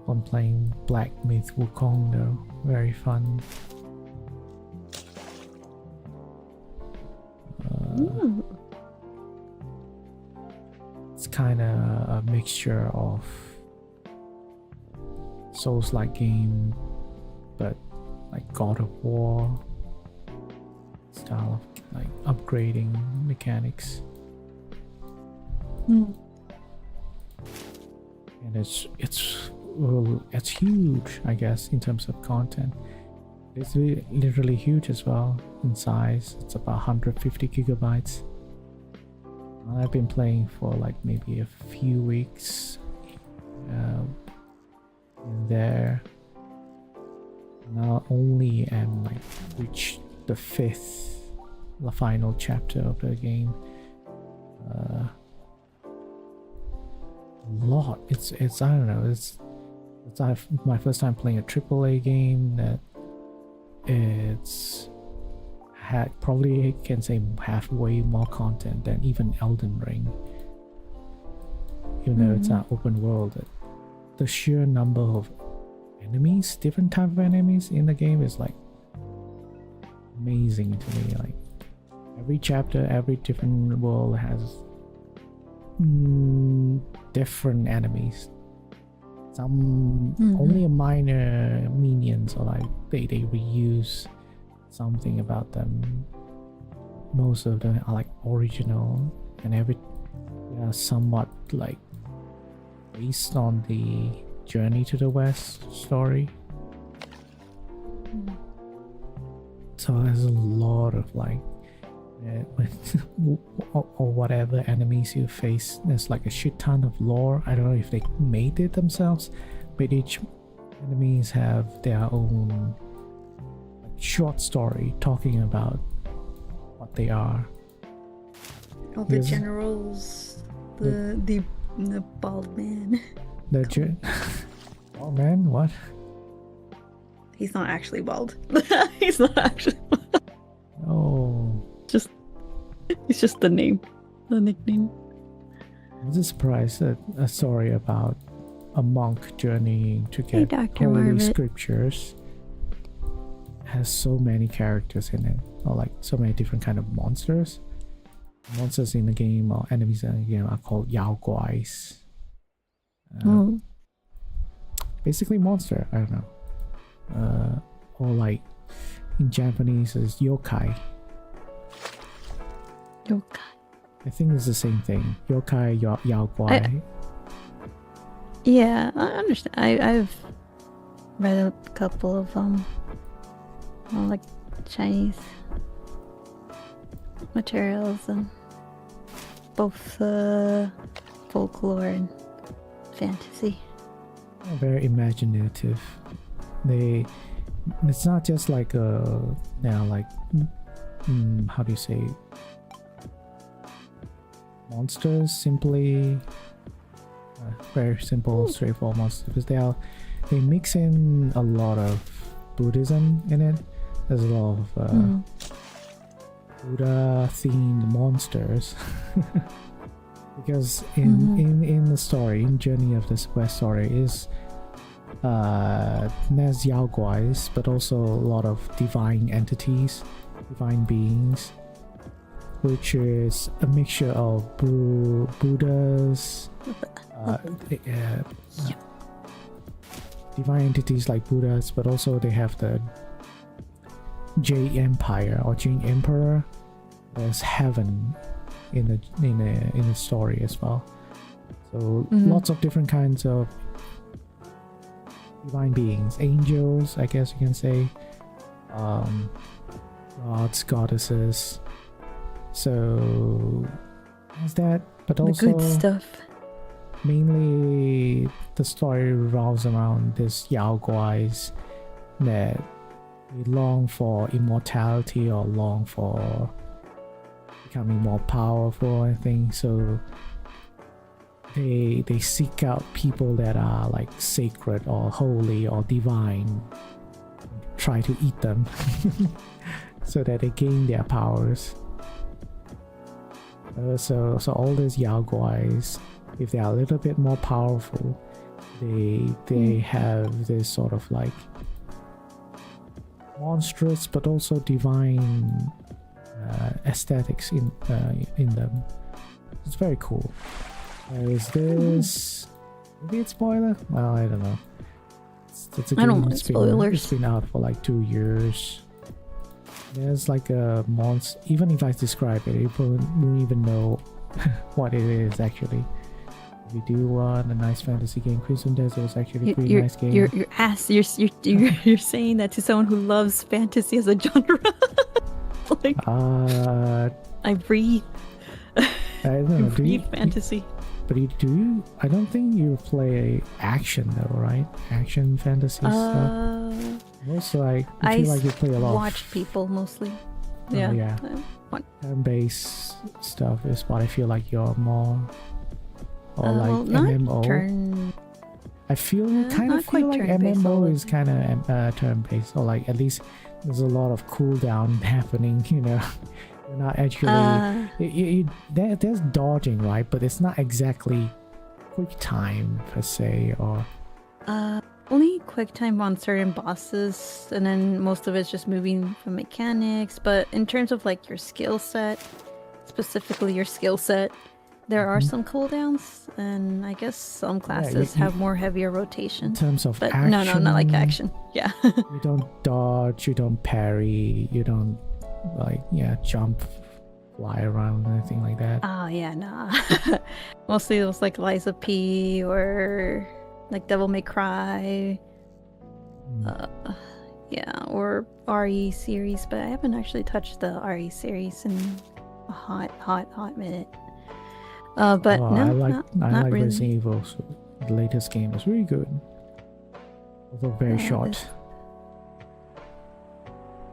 Speaker 1: I'm playing Black Myth Wukong though. Very fun.
Speaker 3: Ooh.
Speaker 1: It's kind of a mixture of Souls-like game, but like God of War style of like upgrading mechanics.
Speaker 3: Hmm.
Speaker 1: And it's huge, I guess, in terms of content. It's literally huge as well in size. It's about 150 gigabytes. I've been playing for like maybe a few weeks in there. Not only am like reached the final chapter of the game. A lot. It's I don't know. It's my first time playing a AAA game that it's had probably can say have way more content than even Elden Ring. Even though it's an open world, the sheer number of enemies, different type of enemies in the game is like amazing to me. Like every chapter, every different world has different enemies. Some only a minor minions, or like they reuse something about them. Most of them are like original, and they are somewhat like based on the Journey to the West story. So there's a lot of like or whatever enemies you face, there's like a shit ton of lore. I don't know if they made it themselves, but each enemies have their own like short story talking about what they are.
Speaker 3: Oh, the generals, the bald man.
Speaker 1: Oh man, what?
Speaker 3: He's not actually bald. He's not actually bald.
Speaker 1: Oh.
Speaker 3: It's just the name, the nickname.
Speaker 1: I'm just surprised that a story about a monk journeying to get
Speaker 3: Dr.
Speaker 1: holy
Speaker 3: Marmot.
Speaker 1: scriptures has so many characters in it, or like so many different kind of monsters. Monsters in the game or enemies in the game are called Yao Guais. Basically monster, I don't know. Or like in Japanese is yokai.
Speaker 3: Yokai.
Speaker 1: I think it's the same thing. Yokai, Yao Guai.
Speaker 3: Yeah, I understand. I've read a couple of like Chinese materials and both folklore and fantasy.
Speaker 1: Very imaginative. It's not just like like how do you say, monsters, simply very simple, straightforward monsters, because they mix in a lot of Buddhism in it. There's a lot of Buddha themed monsters. Because in the story, in Journey of the West story, is there's Yao Guais, but also a lot of divine entities, divine beings, which is a mixture of Buddhas, divine entities like Buddhas, but also they have the Jade Empire or Jade Emperor. There's heaven in the story as well. So lots of different kinds of divine beings, angels, I guess you can say, gods, goddesses. So there's that, but also
Speaker 3: the good stuff.
Speaker 1: Mainly the story revolves around this Yao Guais that we long for immortality or long for becoming more powerful, I think. So they seek out people that are like sacred or holy or divine, try to eat them so that they gain their powers. So all these Yao Guais, if they are a little bit more powerful, they have this sort of like monstrous but also divine aesthetics in them. It's very cool. Is this maybe it's spoiler? Well, I don't know. It's a game.
Speaker 3: I don't want spoilers.
Speaker 1: It's been out for like 2 years. There's like a monster. Even if I describe it, you won't even know what it is actually. If you do want a nice fantasy game, Crimson Desert is actually a pretty nice game.
Speaker 3: You're saying that to someone who loves fantasy as a genre. Like, I breathe.
Speaker 1: I don't know.
Speaker 3: Breathe fantasy.
Speaker 1: But I don't think you play action though, right? Action fantasy stuff. Most like I feel like you play a lot.
Speaker 3: Watch people mostly. Yeah.
Speaker 1: Yeah. Turn-based stuff is what I feel like you're more. Or like MMO. I kind of feel like MMO is kind of turn-based, or like at least there's a lot of cooldown happening. You know, you're not actually. There's dodging, right? But it's not exactly quick time per se, or.
Speaker 3: Only quick time on certain bosses, and then most of it's just moving from mechanics. But in terms of like your skill set, specifically your skill set, there are
Speaker 1: Mhm.
Speaker 3: some cooldowns, and I guess some
Speaker 1: you-
Speaker 3: classes
Speaker 1: you-
Speaker 3: have more heavier
Speaker 1: In
Speaker 3: rotation.
Speaker 1: terms of
Speaker 3: But
Speaker 1: action,
Speaker 3: no, not like action. Yeah.
Speaker 1: You don't dodge, you don't parry, you don't jump, fly around, anything like that.
Speaker 3: Oh yeah, nah. Mostly it was like Liza P or like Devil May Cry.
Speaker 1: Mm.
Speaker 3: Yeah, or RE series, but I haven't actually touched the RE series in a hot minute. But
Speaker 1: Oh,
Speaker 3: no,
Speaker 1: I like
Speaker 3: not really.
Speaker 1: Resident Evil. So the latest game is really good, although very short.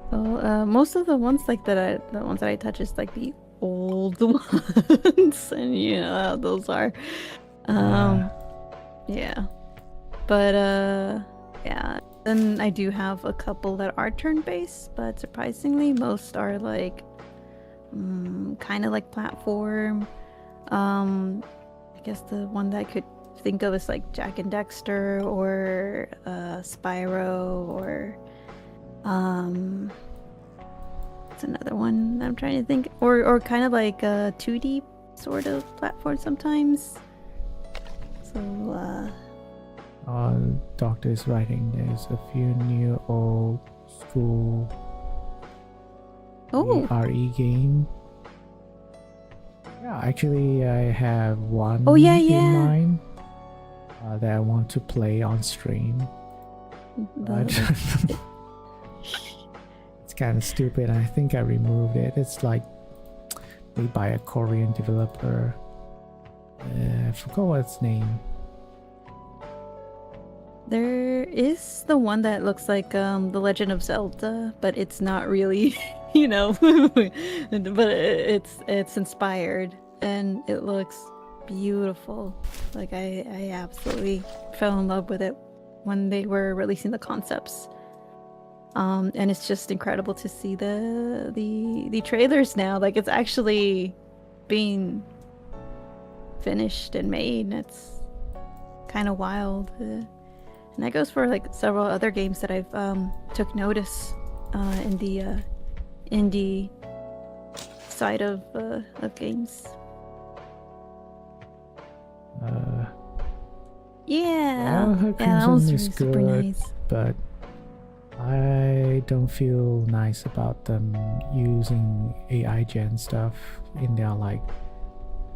Speaker 3: So most of the ones the ones that I touch is like the old ones, and you know how those are. Yeah, but yeah. Then I do have a couple that are turn-based, but surprisingly, most are like kind of like platform. I guess the one that I could think of is like Jack and Dexter or Spyro or it's another one that I'm trying to think, or kind of like a 2D sort of platform sometimes. So
Speaker 1: Doctor is writing. There's a few new old school RE game. Yeah, actually, I have one in mind that I want to play on stream. It's kind of stupid. I think I removed it. It's like made by a Korean developer. I forgot what its name.
Speaker 3: There is the one that looks like The Legend of Zelda, but it's not really, you know, but it's inspired and it looks beautiful. Like I absolutely fell in love with it when they were releasing the concepts. And it's just incredible to see the trailers now. Like it's actually being finished and made. And it's kind of wild. And that goes for like several other games that I've took notice in the indie side of games. Yeah, that was really super nice.
Speaker 1: But I don't feel nice about them using AI gen stuff in their like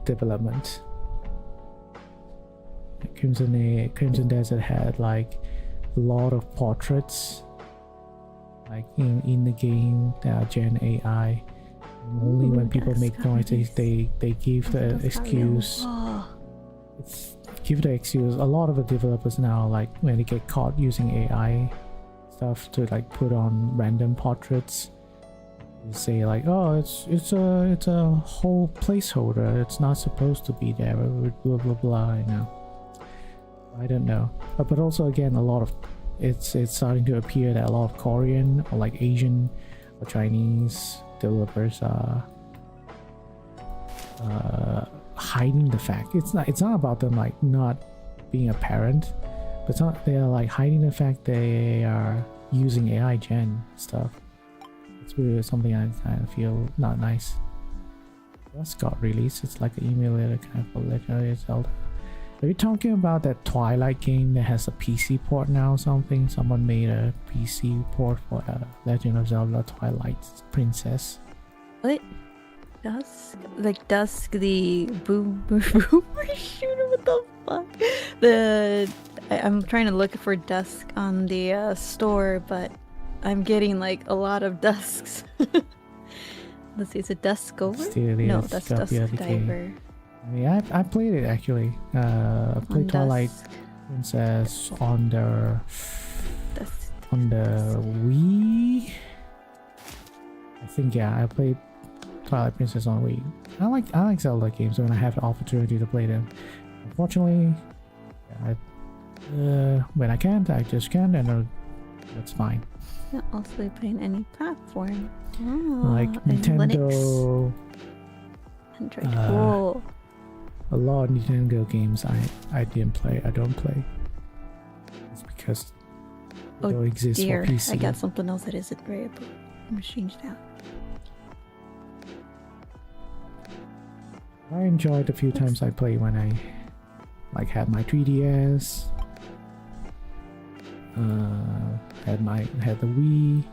Speaker 1: development. Crimson Desert had like a lot of portraits like in the game that are gen AI. And only when people make noises they give the excuse. Give the excuse. A lot of the developers now, like when they get caught using AI stuff to like put on random portraits, they say like, oh, it's a whole placeholder. It's not supposed to be there. Blah blah blah. You know. I don't know, but also again, a lot of it's starting to appear that a lot of Korean or like Asian or Chinese developers are hiding the fact. It's not about them like not being apparent, but they are like hiding the fact they are using AI gen stuff. It's really something I kind of feel not nice. Just got released. It's like an emulator kind of for Legend of Zelda. Are you talking about that Twilight game that has a PC port now or something? Someone made a PC port for Legend of Zelda Twilight Princess.
Speaker 3: What? Dusk? Like Dusk the boom shooter? What the fuck? I'm trying to look for Dusk on the store, but I'm getting like a lot of Dusks. Let's see, is it Dusk Over? No, that's Dusk Diver.
Speaker 1: Yeah, I played it actually. I played Twilight Princess on the Wii. I think I played Twilight Princess on Wii. I like Zelda games when I have the opportunity to play them. Unfortunately, when I can't, I just can't, and that's fine.
Speaker 3: Not also playing any platform.
Speaker 1: Like Nintendo.
Speaker 3: Android. Cool.
Speaker 1: A lot of Nintendo games I didn't play. I don't play. It's because they don't exist for PC.
Speaker 3: I got something else that isn't variable. I'm gonna change that.
Speaker 1: I enjoyed the few times I played when I like had my 3DS, had the Wii.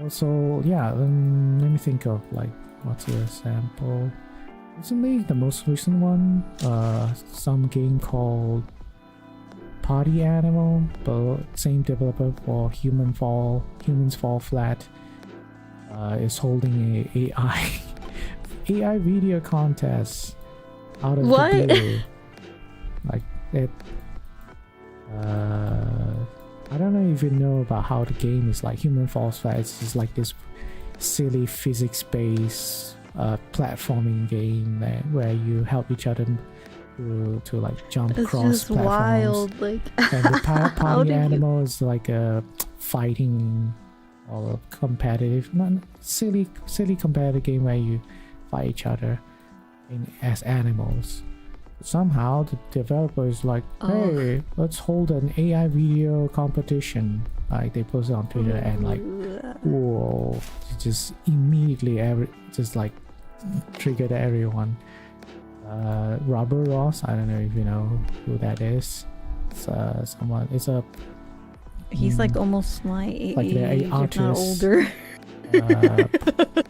Speaker 1: Also, yeah, let me think of like what's a sample. Recently, the most recent one, some game called Party Animal, but same developer for Humans Fall Flat, is holding a AI AI video contest out of
Speaker 3: What?
Speaker 1: the blue. Like it. I don't know if you know about how the game is like. Human Falls Flat. It's just like this silly physics-based platforming game where you help each other to like jump
Speaker 3: It's
Speaker 1: across
Speaker 3: just
Speaker 1: platforms.
Speaker 3: wild, like.
Speaker 1: And the
Speaker 3: How
Speaker 1: party
Speaker 3: did you-
Speaker 1: animal is like a fighting or competitive, not silly competitive game where you fight each other as animals. Somehow the developer is like, hey, let's hold an AI video competition. Like they post it on Twitter and like, whoa, just immediately just like triggered everyone. Robert Ross, I don't know if you know who that is. It's someone. It's a.
Speaker 3: He's like almost my age,
Speaker 1: like the
Speaker 3: if not
Speaker 1: artist.
Speaker 3: older.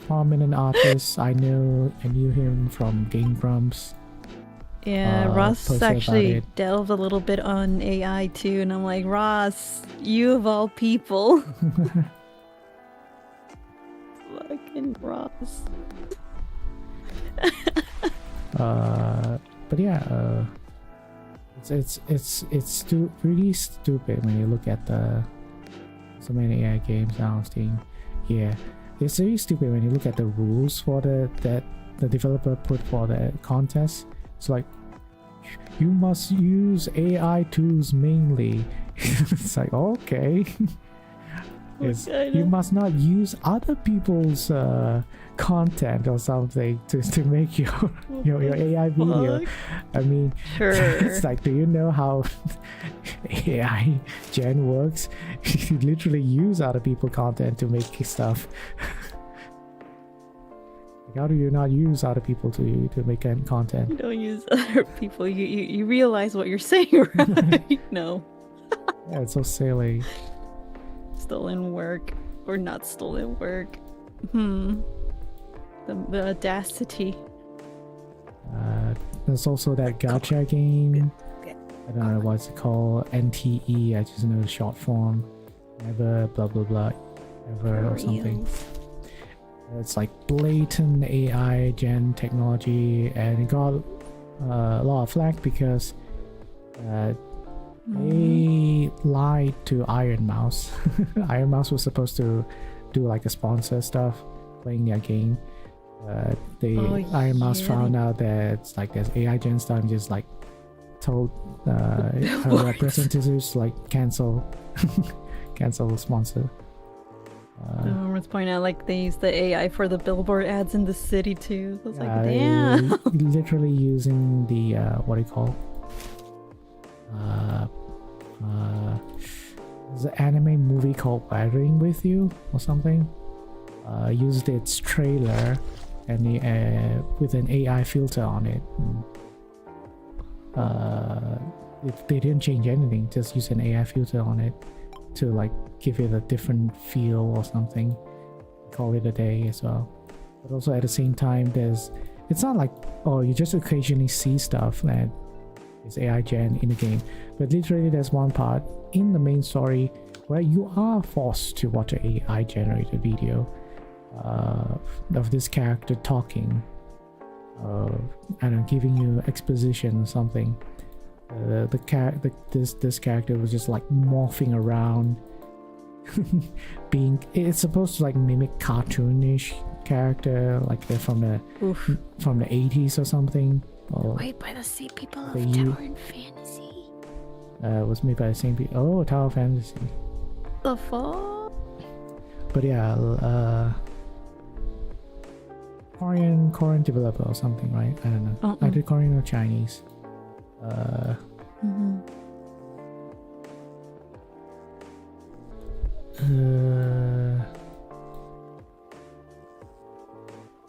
Speaker 1: Prominent artist. I knew him from Game Grumps.
Speaker 3: Yeah, Ross
Speaker 1: posted about
Speaker 3: actually
Speaker 1: it.
Speaker 3: delved a little bit on AI too, and I'm like, Ross, you of all people. Fucking Ross.
Speaker 1: But yeah, it's really stupid when you look at so many AI games now on Steam. Yeah, it's really stupid when you look at the rules for the developer put for the contest. It's like, you must use AI tools mainly. It's like, okay. You must not use other people's content or something to make your AI video. I mean,
Speaker 3: Sure.
Speaker 1: it's like, do you know how AI gen works? You literally use other people's content to make stuff. How do you not use other people to make content?
Speaker 3: You don't use other people. You realize what you're saying, right? No.
Speaker 1: Yeah, it's so silly.
Speaker 3: Stolen work or not stolen work. The audacity.
Speaker 1: There's also that gacha game. I don't know what's it called. NTE. I just know the short form. Never blah blah blah ever or something. It's like blatant AI gen technology, and it got a lot of flack because they lied to Iron Mouse. Iron Mouse was supposed to do like a sponsor stuff playing their game. Iron Mouse found out that it's like there's AI gen stuff and just like told her representatives like cancel the sponsor.
Speaker 3: Let's point out like they use the AI for the billboard ads in the city too. So it's like,
Speaker 1: damn.
Speaker 3: damn.
Speaker 1: Literally using the what do you call? There's an anime movie called Weathering with You or something. Used its trailer and with an AI filter on it. They didn't change anything, just use an AI filter on it to like give it a different feel or something. Call it a day as well. But also at the same time, it's not like, oh, you just occasionally see stuff that is AI gen in the game, but literally there's one part in the main story where you are forced to watch an AI generated video of this character talking, I don't know, giving you exposition or something. This character was just like morphing around, it's supposed to like mimic cartoonish character, like they're from the 80s or something.
Speaker 3: Made by the same people of
Speaker 1: They
Speaker 3: Tower and Fantasy.
Speaker 1: Was made by the same people. Oh, Tower of Fantasy.
Speaker 3: The fuck?
Speaker 1: But yeah, Korean developer or something, right? I don't know. Either Korean or Chinese.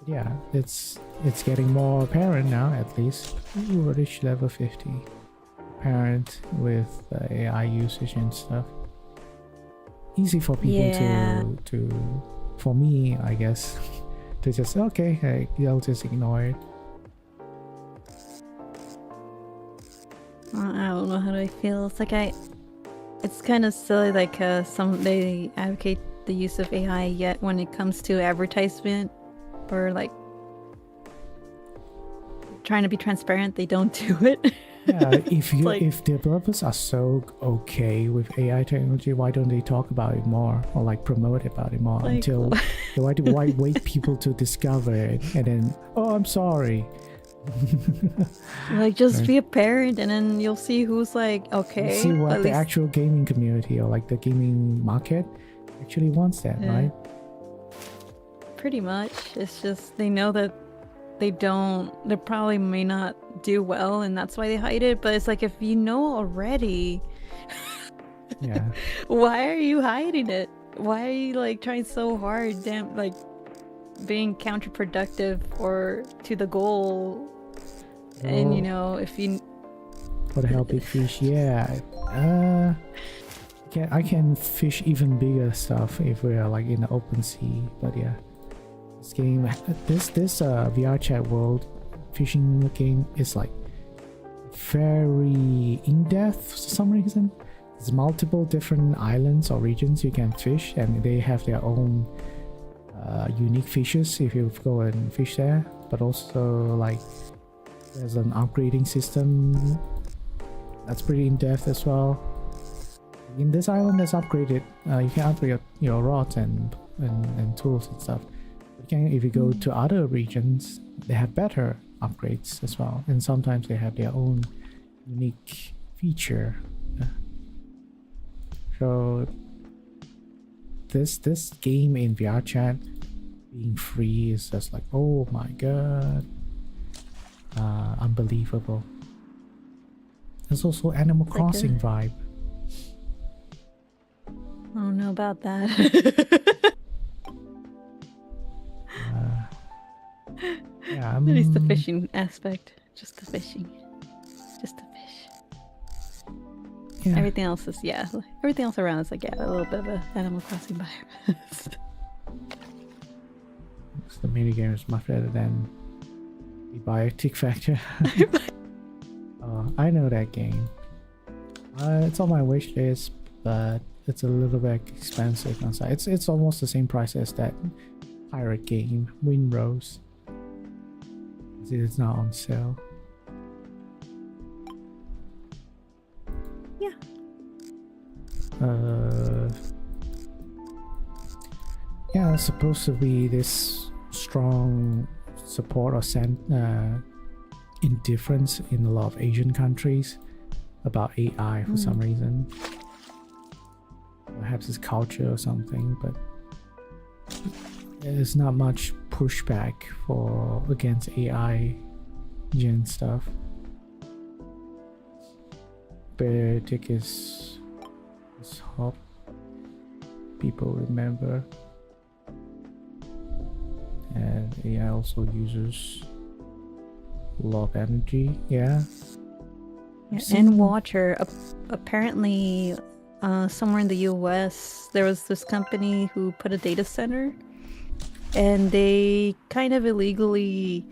Speaker 1: yeah, it's getting more apparent now. At least we reached level 50. Apparent with AI usage and stuff. Easy for people
Speaker 3: Yeah.
Speaker 1: to for me, I guess, to just okay, I'll just ignore it.
Speaker 3: I don't know how do I feel. It's like it's kind of silly. Like they advocate the use of AI, yet when it comes to advertisement or like trying to be transparent, they don't do it.
Speaker 1: Yeah,
Speaker 3: like-
Speaker 1: if developers are so okay with AI technology, why don't they talk about it more or like promote about it more
Speaker 3: Like-
Speaker 1: until why wait people to discover it and then I'm sorry.
Speaker 3: Like just
Speaker 1: Right.
Speaker 3: be a parent, and then you'll see who's like okay.
Speaker 1: See what
Speaker 3: at
Speaker 1: the
Speaker 3: least-
Speaker 1: actual gaming community or like the gaming market actually wants that,
Speaker 3: Yeah.
Speaker 1: right?
Speaker 3: Pretty much. It's just they know that they probably may not do well, and that's why they hide it. But it's like, if you know already,
Speaker 1: Yeah.
Speaker 3: why are you hiding it? Why are you like trying so hard? Damn, like being counterproductive or to the goal. And you know, if you
Speaker 1: For the hell, big fish, yeah. I can fish even bigger stuff if we are like in the open sea. But yeah, this game, this VR chat world fishing game is like very in depth for some reason. There's multiple different islands or regions you can fish, and they have their own unique fishes if you go and fish there. But also like there's an upgrading system that's pretty in depth as well. In this island that's upgraded, you can upgrade your rods and tools and stuff. If you go to other regions, they have better upgrades as well, and sometimes they have their own unique feature. So this game in VR chat being free is just like, oh my god, unbelievable. There's also Animal
Speaker 3: Like
Speaker 1: Crossing vibe.
Speaker 3: I don't know about that.
Speaker 1: Yeah,
Speaker 3: At least the fishing aspect. Just the fishing. Just the fish.
Speaker 1: Yeah.
Speaker 3: Everything else is everything else around is like a little bit of a Animal Crossing vibe.
Speaker 1: The minigame is much better than the Biotic Factor. I know that game. It's on my wish list, but it's a little bit expensive on site. It's almost the same price as that pirate game, Windrose. It's not on sale.
Speaker 3: Yeah.
Speaker 1: Yeah, it's supposed to be this strong support or indifference in a lot of Asian countries about AI for some reason. Perhaps it's culture or something, but there's not much pushback against AI gen stuff. Biotic is hot. People remember. And AI also uses a lot of energy. Yeah.
Speaker 3: And water. Apparently, somewhere in the US, there was this company who put a data center, and they kind of illegally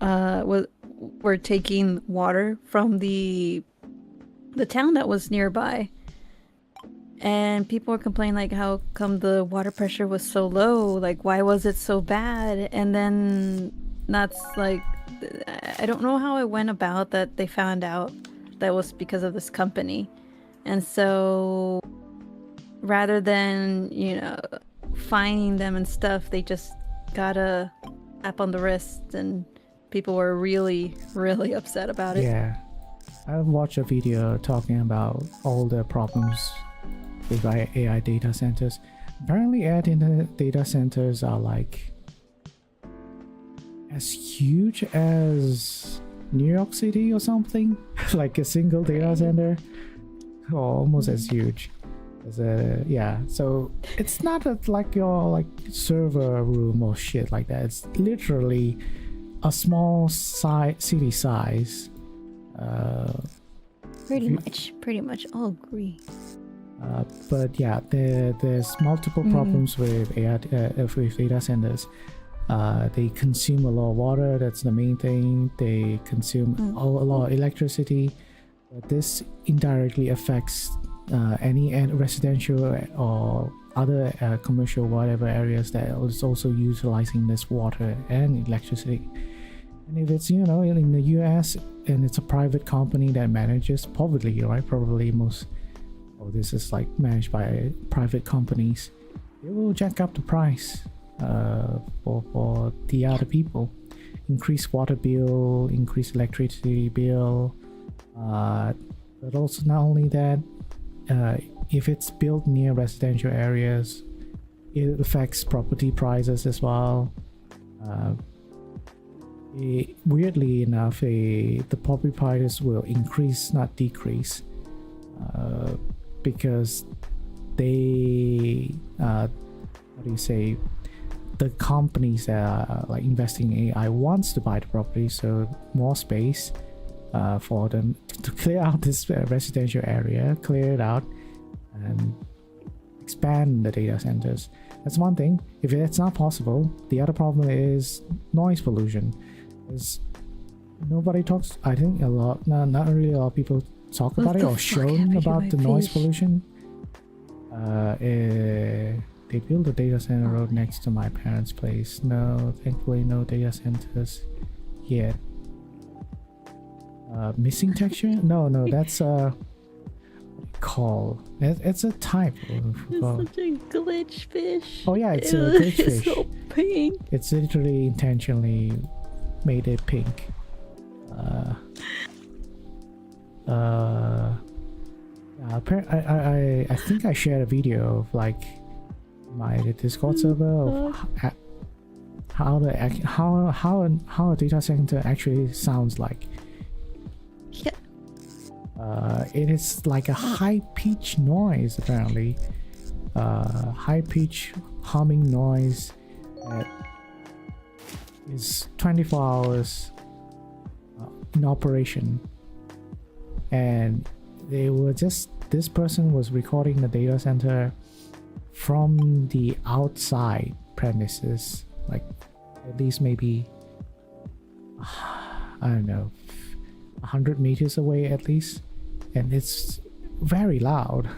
Speaker 3: were taking water from the town that was nearby. And people were complaining, like, how come the water pressure was so low? Like, why was it so bad? And then that's like, I don't know how it went about that they found out that was because of this company. And so rather than, fining them and stuff, they just got a slap on the wrist, and people were really, really upset about it.
Speaker 1: Yeah. I watched a video talking about all the problems with AI data centers. Apparently AI data centers are like as huge as New York City or something. Like a single data center. Or almost as huge. Yeah, so it's not like your like server room or shit like that. It's literally a small city size.
Speaker 3: Pretty
Speaker 1: you-
Speaker 3: much. I'll agree.
Speaker 1: But yeah, there's multiple problems with with data centers. They consume a lot of water. That's the main thing. They consume a lot of electricity. But this indirectly affects any residential or other commercial whatever areas that is also utilizing this water and electricity. And if it's in the US and it's a private company that manages, probably this is like managed by private companies, it will jack up the price for the other people, increase water bill, increase electricity bill, but also not only that, if it's built near residential areas, it affects property prices as well. Weirdly enough, the property prices will increase, not decrease, because they the companies that are like investing in AI wants to buy the property, so more space for them to clear out this residential area, clear it out, and expand the data centers. That's one thing. If it's not possible, the other problem is noise pollution. Because nobody talks, I think not really a lot of people talk about it or shown about the noise pollution. They built a data center road next to my parents' place. No, thankfully no data centers yet. Missing texture? No, that's what do you call it's a type of
Speaker 3: It's such a glitch fish.
Speaker 1: Oh yeah, it's a glitch
Speaker 3: It's
Speaker 1: fish.
Speaker 3: so pink.
Speaker 1: It's literally intentionally made it pink. I think I shared a video of like my Discord server of how a data center actually sounds like.
Speaker 3: Yeah.
Speaker 1: It is like a high-pitched noise apparently. High-pitched humming noise that is 24 hours in operation, and this person was recording the data center from the outside premises, like at least maybe I don't know 100 meters away at least, and it's very loud.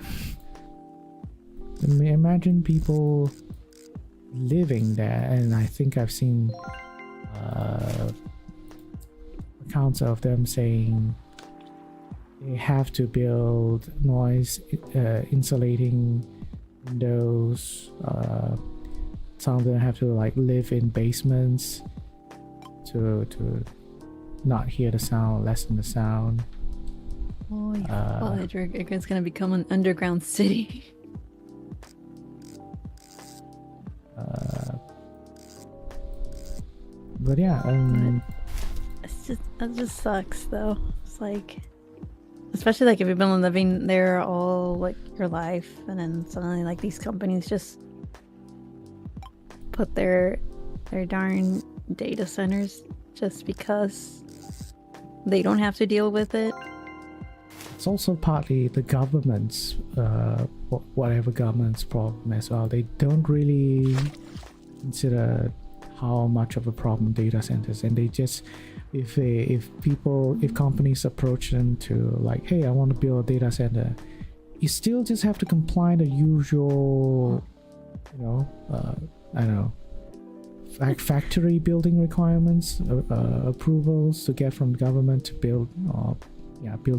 Speaker 1: I mean, imagine people living there, and I think I've seen accounts of them saying they have to build noise insulating windows. Some of them have to like live in basements to not hear the sound, lessen the sound.
Speaker 3: Oh, it's gonna become an underground city.
Speaker 1: But yeah,
Speaker 3: That just sucks though. It's like, especially like if you've been living there all like your life, and then suddenly like these companies just put their darn data centers just because they don't have to deal with it.
Speaker 1: it's also partly the government's whatever government's problem as well. They don't really consider how much of a problem data centers, and they just if companies approach them to like, hey, I want to build a data center, you still just have to comply the usual I don't know, factory building requirements, approvals to get from the government to build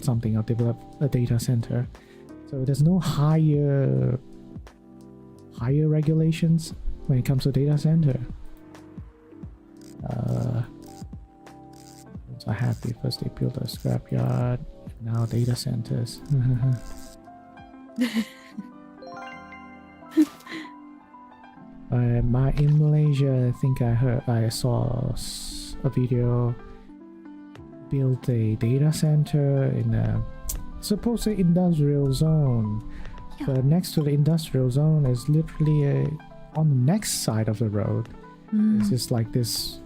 Speaker 1: something or develop a data center. So there's no higher regulations when it comes to data center. So happy first they built a scrapyard, now data centers. In Malaysia, I think I saw a video built a data center in a supposed industrial zone. But next to the industrial zone is literally on the next side of the road. It's just like this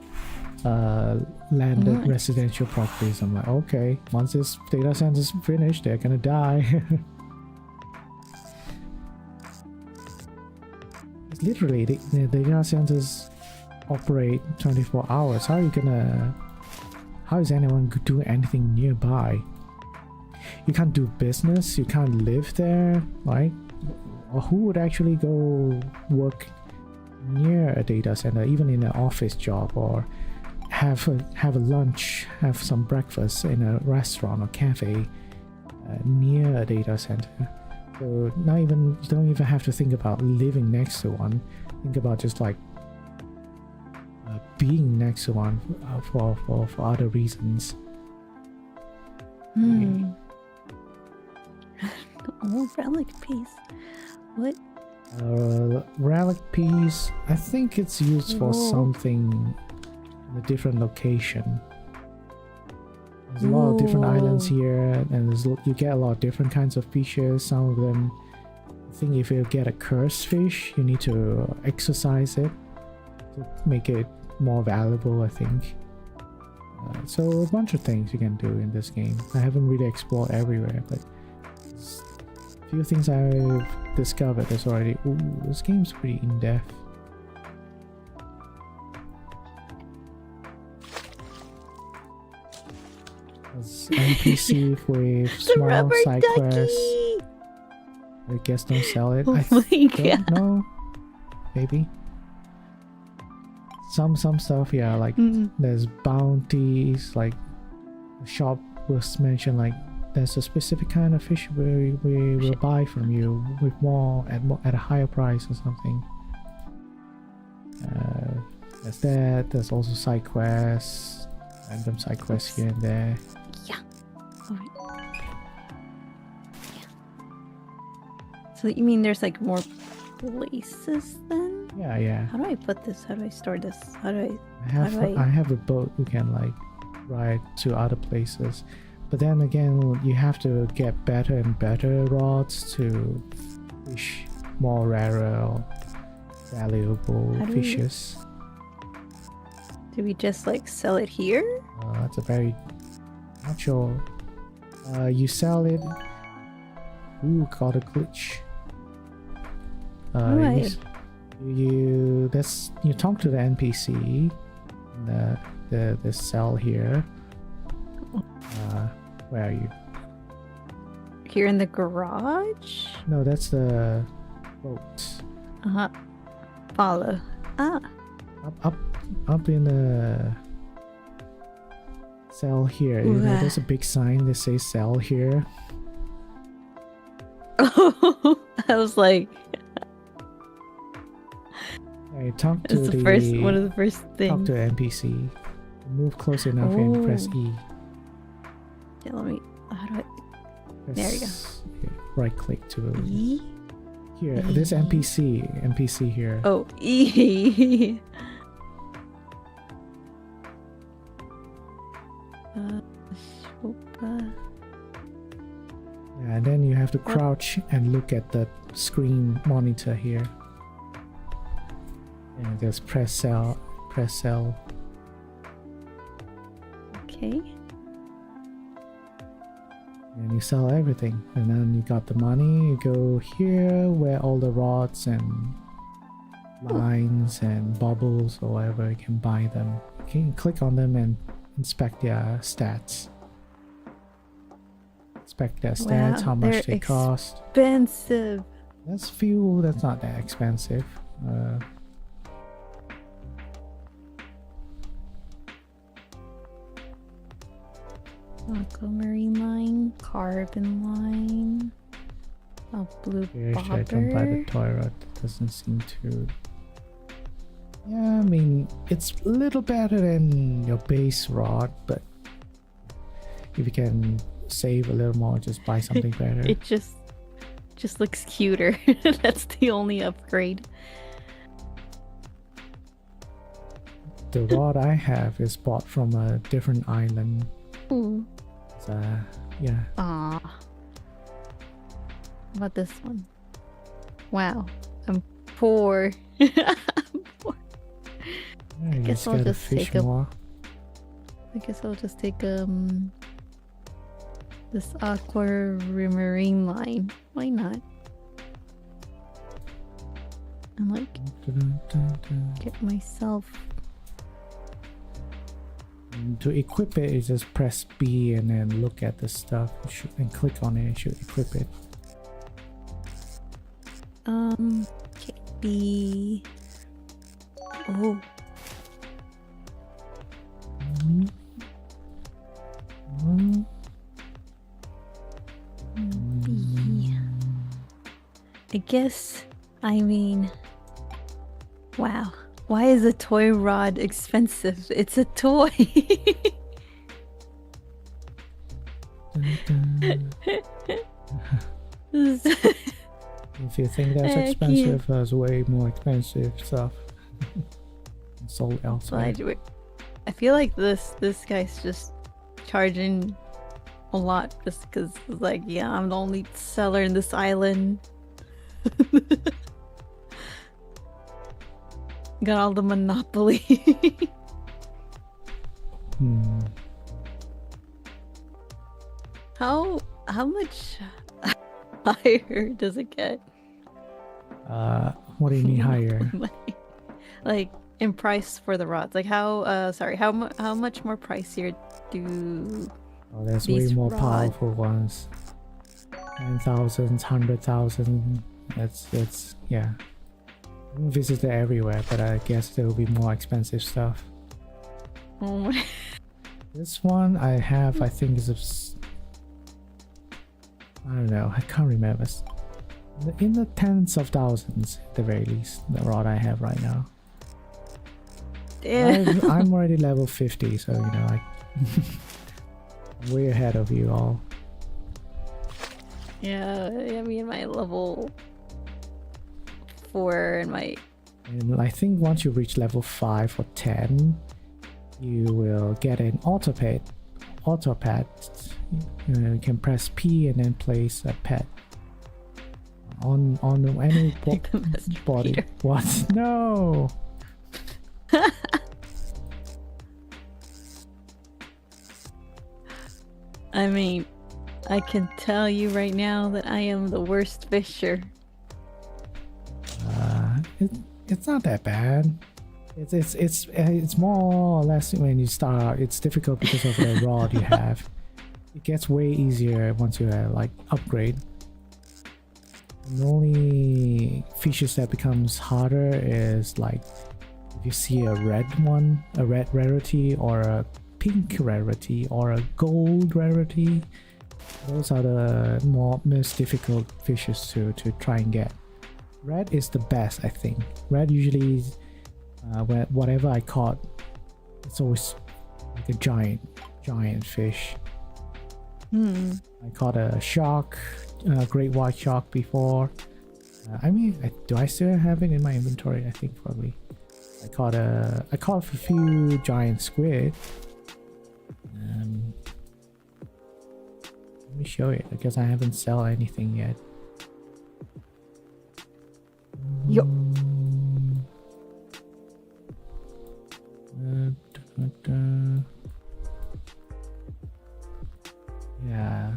Speaker 1: landed
Speaker 3: Nice.
Speaker 1: residential properties. I'm like, okay, once this data center's finished, they're gonna die. It's literally the data centers operate 24 hours. How is anyone doing anything nearby? You can't do business, you can't live there, right? Or who would actually go work near a data center, even in an office job, or have a lunch, have some breakfast in a restaurant or cafe near a data center? So you don't even have to think about living next to one. Think about just like being next to one for other reasons.
Speaker 3: Oh, relic piece. What?
Speaker 1: Relic piece, I think it's used for
Speaker 3: Whoa.
Speaker 1: something in a different location. There's a lot of different islands here, and you get a lot of different kinds of fishes. Some of them, I think if you get a cursed fish, you need to exercise it to make it more valuable, I think. So a bunch of things you can do in this game. I haven't really explored everywhere, but there's a few things I've discovered that's already... Ooh, this game's pretty in-depth. There's NPC with
Speaker 3: The
Speaker 1: small
Speaker 3: rubber
Speaker 1: side quests.
Speaker 3: ducky!
Speaker 1: I guess don't sell it.
Speaker 3: Oh
Speaker 1: I
Speaker 3: my
Speaker 1: don't
Speaker 3: god.
Speaker 1: know. Maybe. Some stuff, yeah, like there's bounties, like the shop was mentioned, like there's a specific kind of fish we will buy from you with more at a higher price or something. There's that. There's also side quests, random side quests here and there.
Speaker 3: Yeah. Alright. Yeah. So you mean there's like more places then?
Speaker 1: Yeah.
Speaker 3: How do I put this? How do I store this? How do
Speaker 1: I have a boat you can like ride to other places, but then again you have to get better and better rods to fish more rarer or valuable
Speaker 3: How do we-
Speaker 1: fishes.
Speaker 3: Do we just like sell it here?
Speaker 1: That's a very not sure. You sell it. Ooh, got a glitch.
Speaker 3: Right.
Speaker 1: You talk to the NPC, the cell here. Where are you?
Speaker 3: Here in the garage?
Speaker 1: No, that's the boat.
Speaker 3: Uh-huh. Follow. Ah.
Speaker 1: Up in the cell here. You know, there's a big sign that says "sell" here.
Speaker 3: I was like,
Speaker 1: Hey, talk to
Speaker 3: it's the first one of the first
Speaker 1: talk
Speaker 3: things.
Speaker 1: to an NPC. Move close enough and press E.
Speaker 3: Yeah, let me. How do I?
Speaker 1: Press,
Speaker 3: There you go.
Speaker 1: yeah, right click to
Speaker 3: E?
Speaker 1: here. This NPC here.
Speaker 3: Oh, E.
Speaker 1: Yeah, and then you have to crouch and look at the screen monitor here. And just press cell.
Speaker 3: Okay.
Speaker 1: And you sell everything. And then you got the money, you go here where all the rods and lines and bubbles or whatever, you can buy them. You can click on them and inspect their stats. Inspect their stats,
Speaker 3: Wow,
Speaker 1: how much
Speaker 3: they're
Speaker 1: they cost.
Speaker 3: Expensive.
Speaker 1: That's fuel, that's not that expensive.
Speaker 3: Aquamarine line, carbon line, a blue
Speaker 1: Here, should I jump by the
Speaker 3: bobber.
Speaker 1: toy rod? That doesn't seem to... Yeah, I mean, it's a little better than your base rod, but if you can save a little more, just buy something better.
Speaker 3: It just looks cuter. That's the only upgrade.
Speaker 1: The rod I have is bought from a different island.
Speaker 3: Ooh.
Speaker 1: Yeah.
Speaker 3: Ah. How about this one? Wow, I'm poor. I'm poor.
Speaker 1: Yeah, you
Speaker 3: guess
Speaker 1: just
Speaker 3: I'll
Speaker 1: gotta
Speaker 3: just
Speaker 1: fish
Speaker 3: take a-
Speaker 1: more.
Speaker 3: I guess I'll just take this aquamarine line. Why not? And like get myself.
Speaker 1: To equip it, you just press B and then look at the stuff and click on it. It should equip it.
Speaker 3: Okay, B. Oh. B. I guess. I mean. Wow. Why is a toy rod expensive? It's a toy.
Speaker 1: If you think that's expensive, there's way more expensive stuff sold elsewhere.
Speaker 3: I feel like this guy's just charging a lot just because, like, yeah, I'm the only seller in this island. Got all the monopoly. How much higher does it get?
Speaker 1: What do you mean higher?
Speaker 3: Like in price for the rods? Like how much more pricier do?
Speaker 1: Oh, there's way
Speaker 3: these
Speaker 1: more
Speaker 3: rods.
Speaker 1: powerful ones. 10,000, 100,000. It's yeah. I don't visit it everywhere, but I guess there will be more expensive stuff.
Speaker 3: Oh my.
Speaker 1: This one I have, I think is I don't know, I can't remember. In the tens of thousands, at the very least, the rod I have right now.
Speaker 3: Damn.
Speaker 1: I'm already level 50, so you know, I'm way ahead of you all.
Speaker 3: Yeah, me and my level 4 and my.
Speaker 1: And I think once you reach level 5 or 10, you will get an autopad. You can press P and then place a pet on any body.
Speaker 3: Peter.
Speaker 1: What? No.
Speaker 3: I mean, I can tell you right now that I am the worst fisher.
Speaker 1: It's not that bad. It's more or less when you start out. It's difficult because of the rod you have. It gets way easier once you like upgrade. The only features that becomes harder is like if you see a red one, a red rarity, or a pink rarity, or a gold rarity. Those are the most difficult fishes to try and get. Red is the best, I think. Red usually, whatever I caught, it's always like a giant fish. I caught a shark, a great white shark before. Do I still have it in my inventory? I think probably. I caught a few giant squid. Let me show it because I haven't sold anything yet.
Speaker 3: Yup.
Speaker 1: Yeah.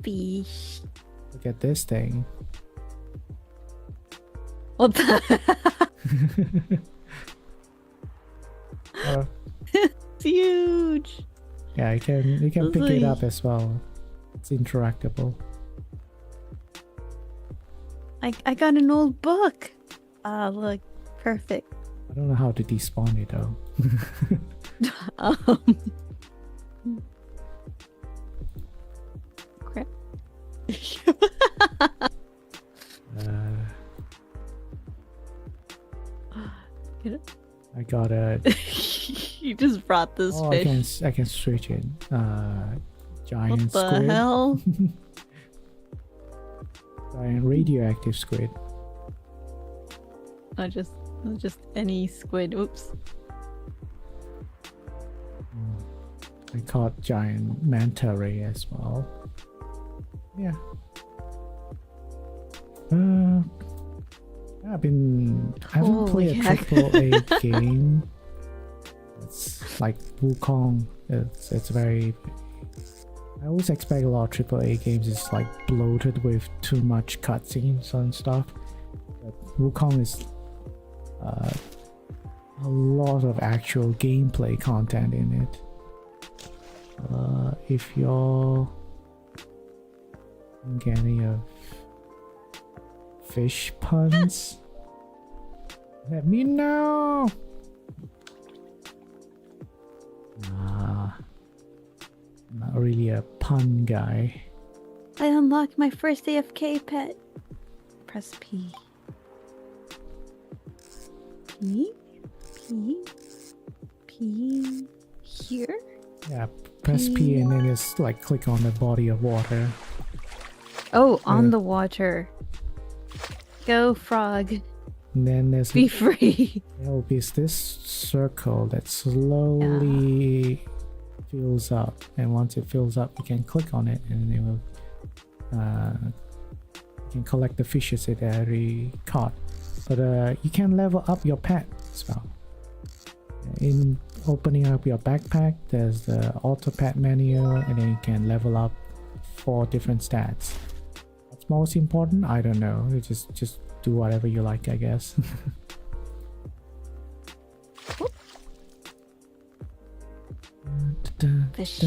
Speaker 3: Fish.
Speaker 1: Look at this thing.
Speaker 3: What the? It's huge.
Speaker 1: Yeah, you can pick it up as well. It's interactable.
Speaker 3: I got an old book. Look, perfect.
Speaker 1: I don't know how to despawn it though.
Speaker 3: Crap.
Speaker 1: I got a.
Speaker 3: You just brought this fish.
Speaker 1: I can switch it. Giant
Speaker 3: What the
Speaker 1: squid.
Speaker 3: hell?
Speaker 1: Giant radioactive squid.
Speaker 3: Not just any squid. Oops.
Speaker 1: I caught giant manta ray as well. Yeah. I haven't played a
Speaker 3: Holy heck.
Speaker 1: AAA game. It's like Wukong. It's very. I always expect a lot of AAA games is like bloated with too much cutscenes and stuff. But Wukong is a lot of actual gameplay content in it. If you're getting a fish puns, let me know. Nah, I'm not really a pun guy.
Speaker 3: I unlocked my first AFK pet. Press P. P? P? P? Here?
Speaker 1: Yeah, press P and then it's like click on the body of water.
Speaker 3: Oh, on
Speaker 1: Yeah.
Speaker 3: the water. Go, frog.
Speaker 1: And then there's
Speaker 3: Be free.
Speaker 1: there will be this circle that slowly fills up, and once it fills up, you can click on it, and it will. You can collect the fishes that are already caught, but you can level up your pet as well. In opening up your backpack, there's the auto pet menu, and then you can level up 4 different stats. What's most important? I don't know. You just do whatever you like, I guess.
Speaker 3: Fish.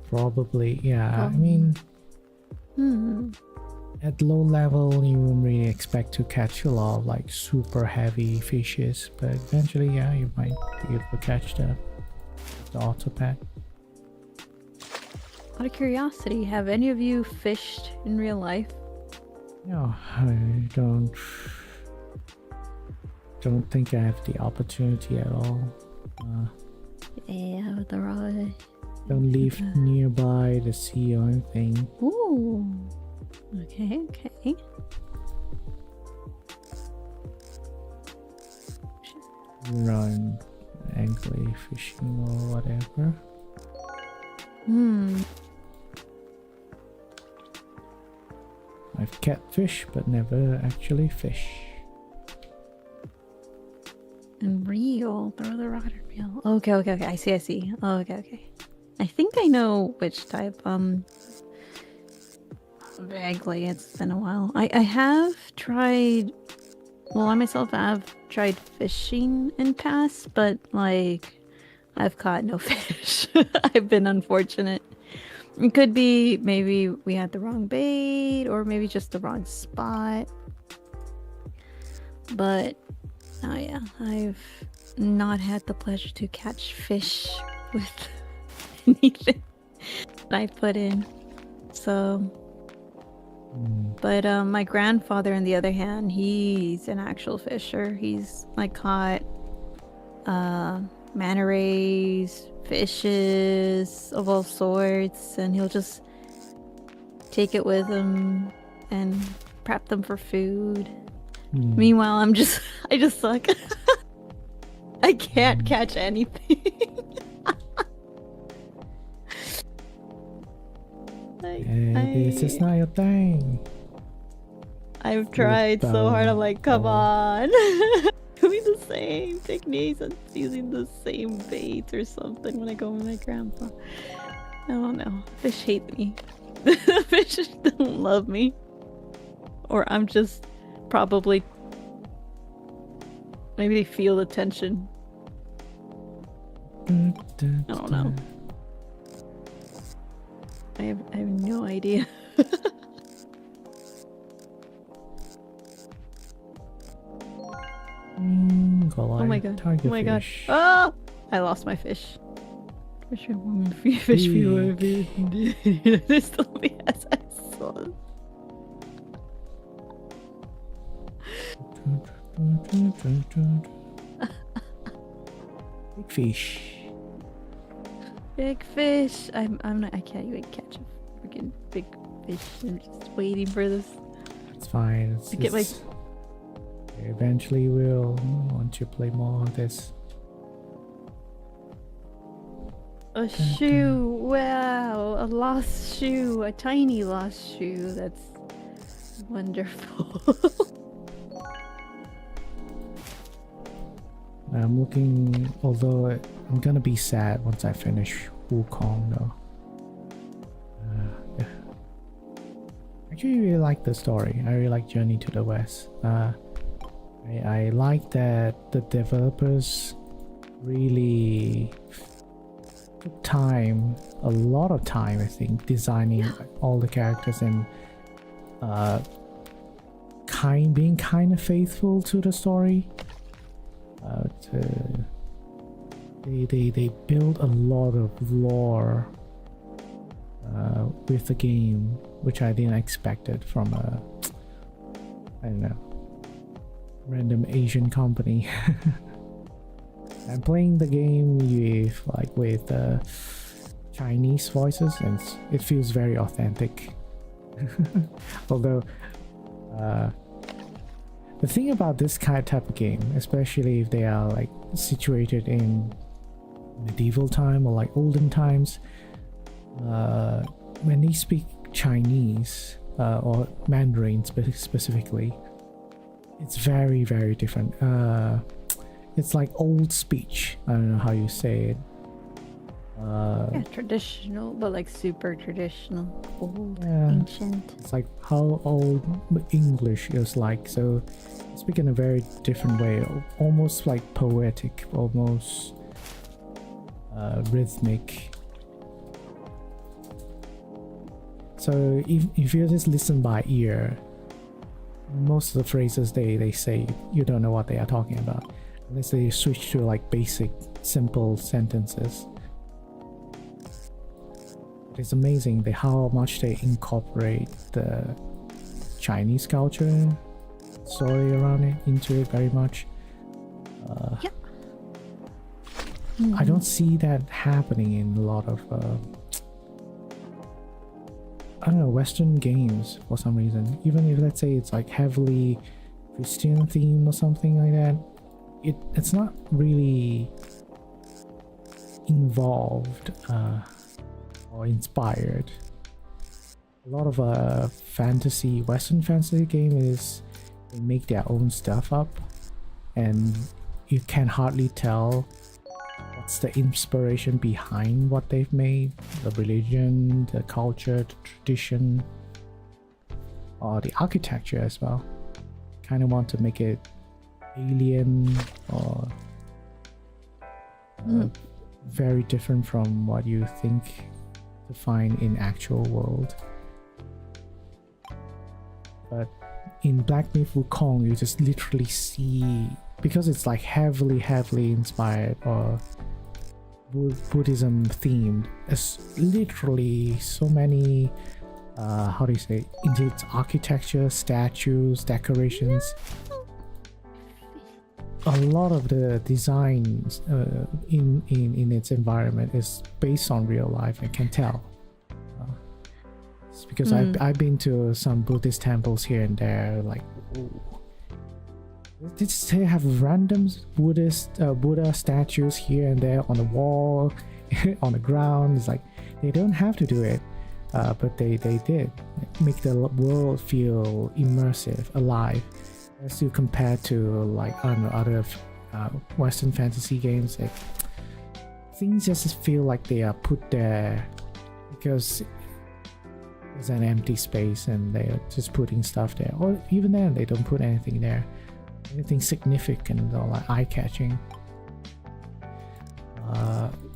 Speaker 1: Probably, yeah. I mean, at low level, you wouldn't really expect to catch a lot of like super heavy fishes, but eventually, yeah, you might be able to catch the auto pet.
Speaker 3: Out of curiosity, have any of you fished in real life?
Speaker 1: No, I don't think I have the opportunity at all.
Speaker 3: Yeah, with the rod.
Speaker 1: Don't live nearby the sea or anything.
Speaker 3: Ooh. Okay, okay.
Speaker 1: Run angry fishing or whatever. I've catfish but never actually fish.
Speaker 3: And reel. Throw the rod and reel. Okay, okay, okay. I see. Oh, okay, okay. I think I know which type. Vaguely. It's been a while. I have tried. Well, I myself have tried fishing in past, but like, I've caught no fish. I've been unfortunate. It could be maybe we had the wrong bait, or maybe just the wrong spot. But oh yeah, I've not had the pleasure to catch fish with anything that I put in. So, but my grandfather, on the other hand, he's an actual fisher. He's like caught manta rays, fishes of all sorts, and he'll just take it with him and prep them for food. Meanwhile, I just suck. I can't catch anything.
Speaker 1: This is not your thing.
Speaker 3: I've tried so hard. I'm like, come on. Doing the same techniques and using the same baits or something when I go with my grandpa. I don't know. Fish hate me. Fish don't love me. Or I'm just probably... Maybe they feel the tension. I don't know. I have no idea. Oh my god. Oh my god. Oh! I lost my fish. Fish viewer. This still be as I saw.
Speaker 1: Big fish.
Speaker 3: Big fish. I can't even catch a freaking big fish. I'm just waiting for this.
Speaker 1: It's fine. Eventually we'll want to play more of this.
Speaker 3: A shoe. Wow, a lost shoe, a tiny lost shoe. That's wonderful.
Speaker 1: I'm looking, although I'm gonna be sad once I finish Wukong though. Yeah. Actually, really like the story. I really like Journey to the West. I like that the developers really took time, a lot of time, I think, designing all the characters and being kind of faithful to the story. They build a lot of lore with the game, which I didn't expect it from a, I don't know, random Asian company. I'm playing the game with Chinese voices, and it feels very authentic. Although the thing about this type of game, especially if they are like situated in medieval time or like olden times, when they speak Chinese or Mandarin specifically, it's very, very different. It's like old speech. I don't know how you say it.
Speaker 3: Yeah, traditional, but like super traditional, old,
Speaker 1: Yeah.
Speaker 3: ancient.
Speaker 1: It's like how old English is like. So speak in a very different way, almost like poetic, almost rhythmic. So if you just listen by ear, most of the phrases they say, you don't know what they are talking about unless they switch to like basic simple sentences. It's amazing how much they incorporate the Chinese culture story around it into it very much. I don't see that happening in a lot of I don't know, Western games for some reason. Even if, let's say, it's like heavily Christian theme or something like that, it's not really involved or inspired. A lot of Western fantasy game is they make their own stuff up, and you can hardly tell what's the inspiration behind what they've made, the religion, the culture, the tradition, or the architecture as well. Kind of want to make it alien or very different from what you think to find in actual world. But in Black Myth Wukong, you just literally see, because it's like heavily inspired or Buddhism themed, there's literally so many how do you say, into its architecture, statues, decorations. A lot of the designs in its environment is based on real life. I can tell. It's because I've been to some Buddhist temples here and there. Like, ooh, they have random Buddha statues here and there on the wall, on the ground. It's like they don't have to do it, but they did make the world feel immersive, alive. As you compare to, like, I don't know, other Western fantasy games, like, things just feel like they are put there because there's an empty space and they're just putting stuff there. Or even then, they don't put anything there, anything significant or like eye-catching.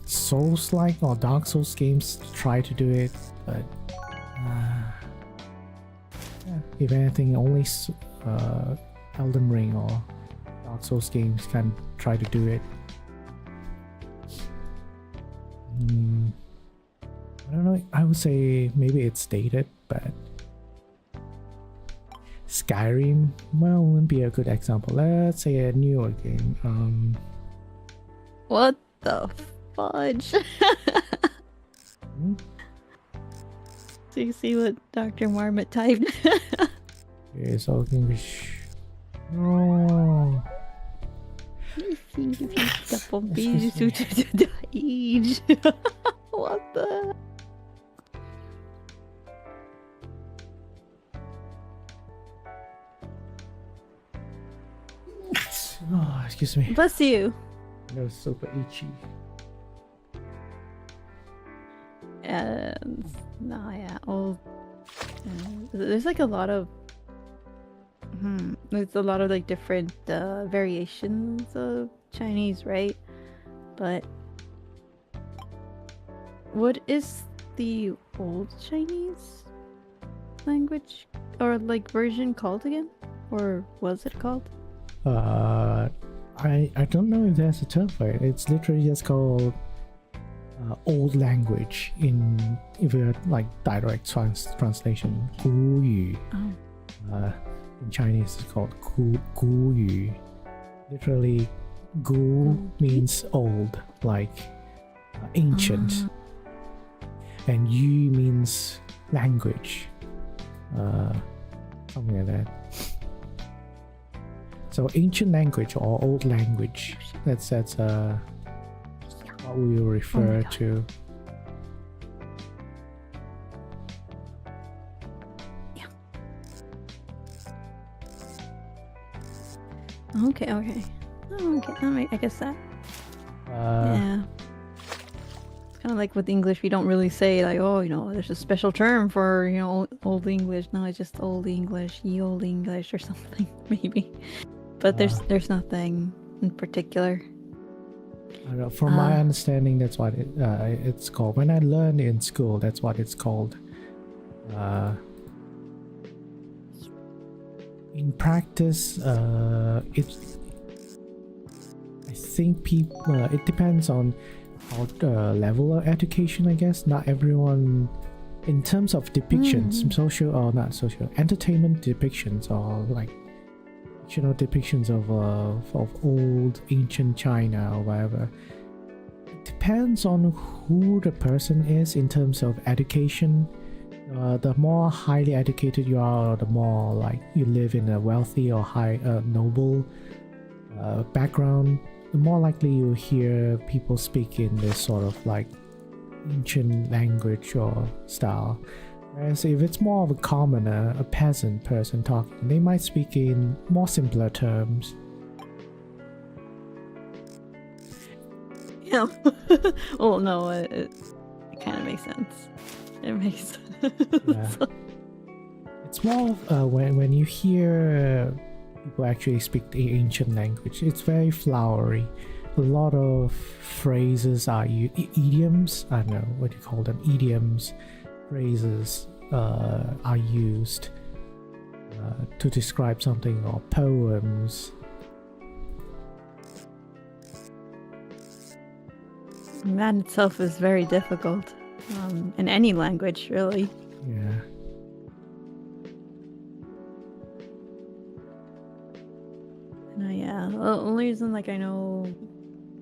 Speaker 1: Souls-like or Dark Souls games try to do it, but yeah, if anything, only Elden Ring or Dark Souls games can try to do it. I don't know, I would say maybe it's dated, but Skyrim, well, wouldn't be a good example. Let's say a newer game.
Speaker 3: What the fudge? So you see what Dr. Marmot typed?
Speaker 1: Okay, so English. Oh.
Speaker 3: What the?
Speaker 1: Oh, excuse me.
Speaker 3: Bless you.
Speaker 1: That was super itchy.
Speaker 3: No, yeah. Old. There's like a lot of. There's a lot of like different variations of Chinese, right? But what is the old Chinese language or like version called again? Or was it called?
Speaker 1: I don't know if there's a term for it. It's literally just called old language if we're like direct translation. 古语.
Speaker 3: Oh.
Speaker 1: In Chinese, it's called 古语. Literally, 古 means old, like ancient, and 语 means language, something like that. So ancient language or old language. That's what we refer to.
Speaker 3: Okay. Oh, okay. I guess that. Yeah. It's kind of like with English, we don't really say like, oh, there's a special term for old English. No, it's just old English, ye old English, or something maybe. But there's nothing in particular.
Speaker 1: I don't know, from my understanding, that's what it's called. When I learned in school, that's what it's called. In practice, I think people. It depends on how level of education, I guess. Not everyone, in terms of depictions, entertainment depictions, or like depictions of old ancient China or whatever. It depends on who the person is in terms of education. The more highly educated you are, the more like you live in a wealthy or high noble background, the more likely you hear people speak in this sort of like ancient language or style. Whereas if it's more of a commoner, a peasant person talking, they might speak in more simpler terms.
Speaker 3: Yeah. Well, no, it kind of makes sense. It makes sense.
Speaker 1: Yeah. It's more of when you hear people actually speak the ancient language, it's very flowery. A lot of phrases are idioms. I don't know what you call them. Idioms, phrases are used to describe something, or poems.
Speaker 3: That itself is very difficult. In any language, really.
Speaker 1: Yeah.
Speaker 3: No, yeah. The only reason, like, I know,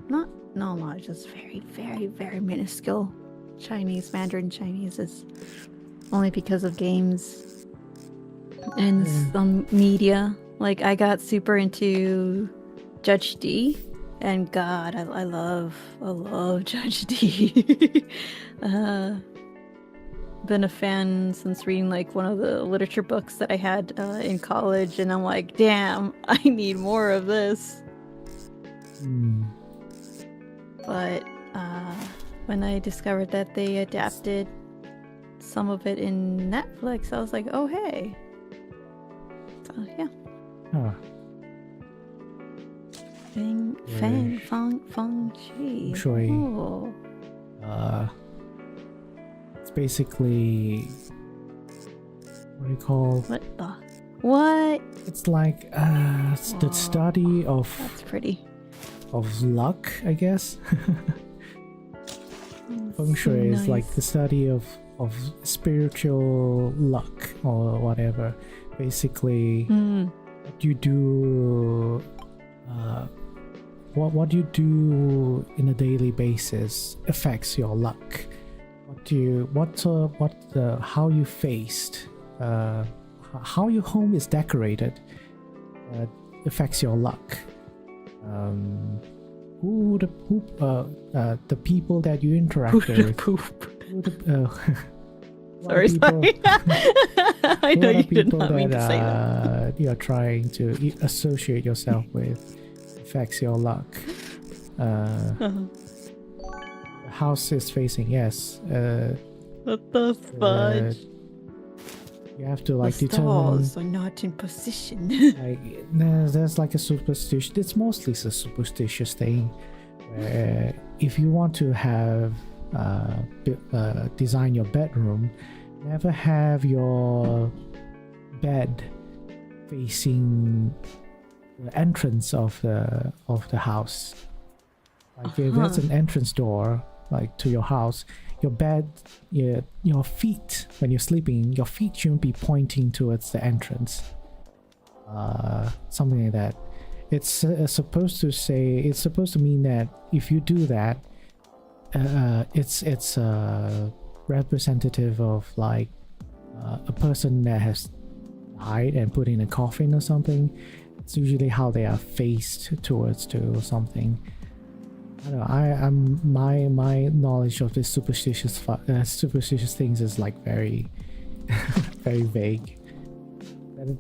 Speaker 3: not a lot, just very, very, very minuscule Chinese, Mandarin Chinese is only because of games and some media. Like, I got super into Judge D. And God, I love Judge D. Been a fan since reading like one of the literature books that I had in college, and I'm like, damn, I need more of this. But when I discovered that they adapted some of it in Netflix, I was like, oh hey. So yeah.
Speaker 1: Huh.
Speaker 3: Feng Chi.
Speaker 1: I'm sure it's basically what do you call?
Speaker 3: What?
Speaker 1: It's like it's the study of.
Speaker 3: That's pretty.
Speaker 1: Of luck, I guess. Feng Shui is like the study of spiritual luck or whatever. Basically, what you do. What you do in a daily basis affects your luck. How you faced, how your home is decorated, affects your luck. the people that you interact with.
Speaker 3: Poop.
Speaker 1: Who the,
Speaker 3: Sorry, sorry. I know you did not mean to say that.
Speaker 1: You're trying to associate yourself with affects your luck. The house is facing, yes.
Speaker 3: What the fudge?
Speaker 1: You have to like
Speaker 3: The
Speaker 1: determine.
Speaker 3: stars are not in position.
Speaker 1: Like, there's like a superstition. It's mostly a superstitious thing. Where if you want to have design your bedroom, never have your bed facing the entrance of the house. Like if there's an entrance door like to your house, your bed, your feet, when you're sleeping, your feet shouldn't be pointing towards the entrance. Something like that. It's supposed to mean that if you do that, it's representative of like a person that has died and put in a coffin or something. It's usually how they are faced towards to something. I don't know. My knowledge of this superstitious things is like very very vague.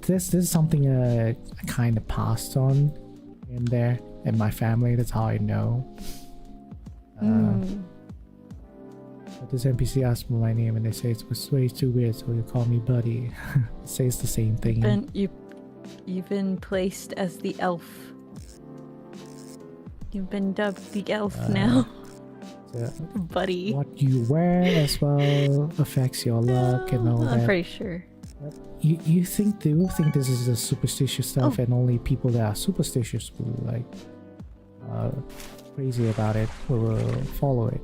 Speaker 1: This is something I kind of passed on in there in my family. That's how I know. But this NPC asked for my name and they say it's way too weird, so you call me buddy. It says the same thing.
Speaker 3: You've been placed as the elf. You've been dubbed the elf now.
Speaker 1: So
Speaker 3: buddy.
Speaker 1: What you wear as well affects your luck and all that.
Speaker 3: I'm pretty sure.
Speaker 1: You think they will think this is a superstitious stuff, and only people that are superstitious will like crazy about it will follow it.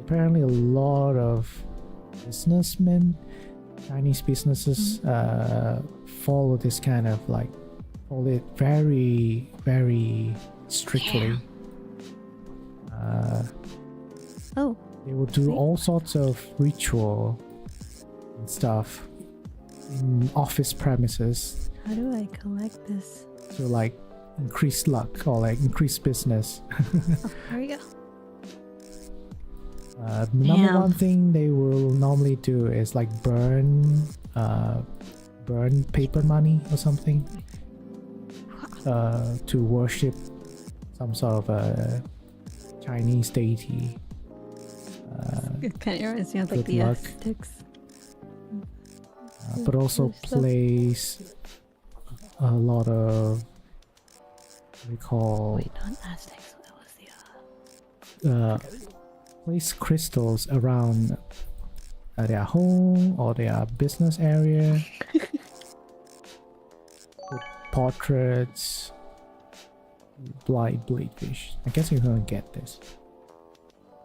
Speaker 1: Apparently, a lot of businessmen, Chinese businesses, follow this kind of like follow it very, very strictly. They will do all sorts of ritual and stuff in office premises.
Speaker 3: How do I collect this?
Speaker 1: To like increase luck or like increase business.
Speaker 3: There we go.
Speaker 1: The number one thing they will normally do is like burn paper money or something to worship some sort of a Chinese deity.
Speaker 3: It kind of reminds me of like the
Speaker 1: luck.
Speaker 3: Aztecs.
Speaker 1: But also place a lot of what we call
Speaker 3: Wait, not Aztecs. What was the
Speaker 1: place crystals around their home or their business area. With portraits, bleedfish. I guess you're gonna get this.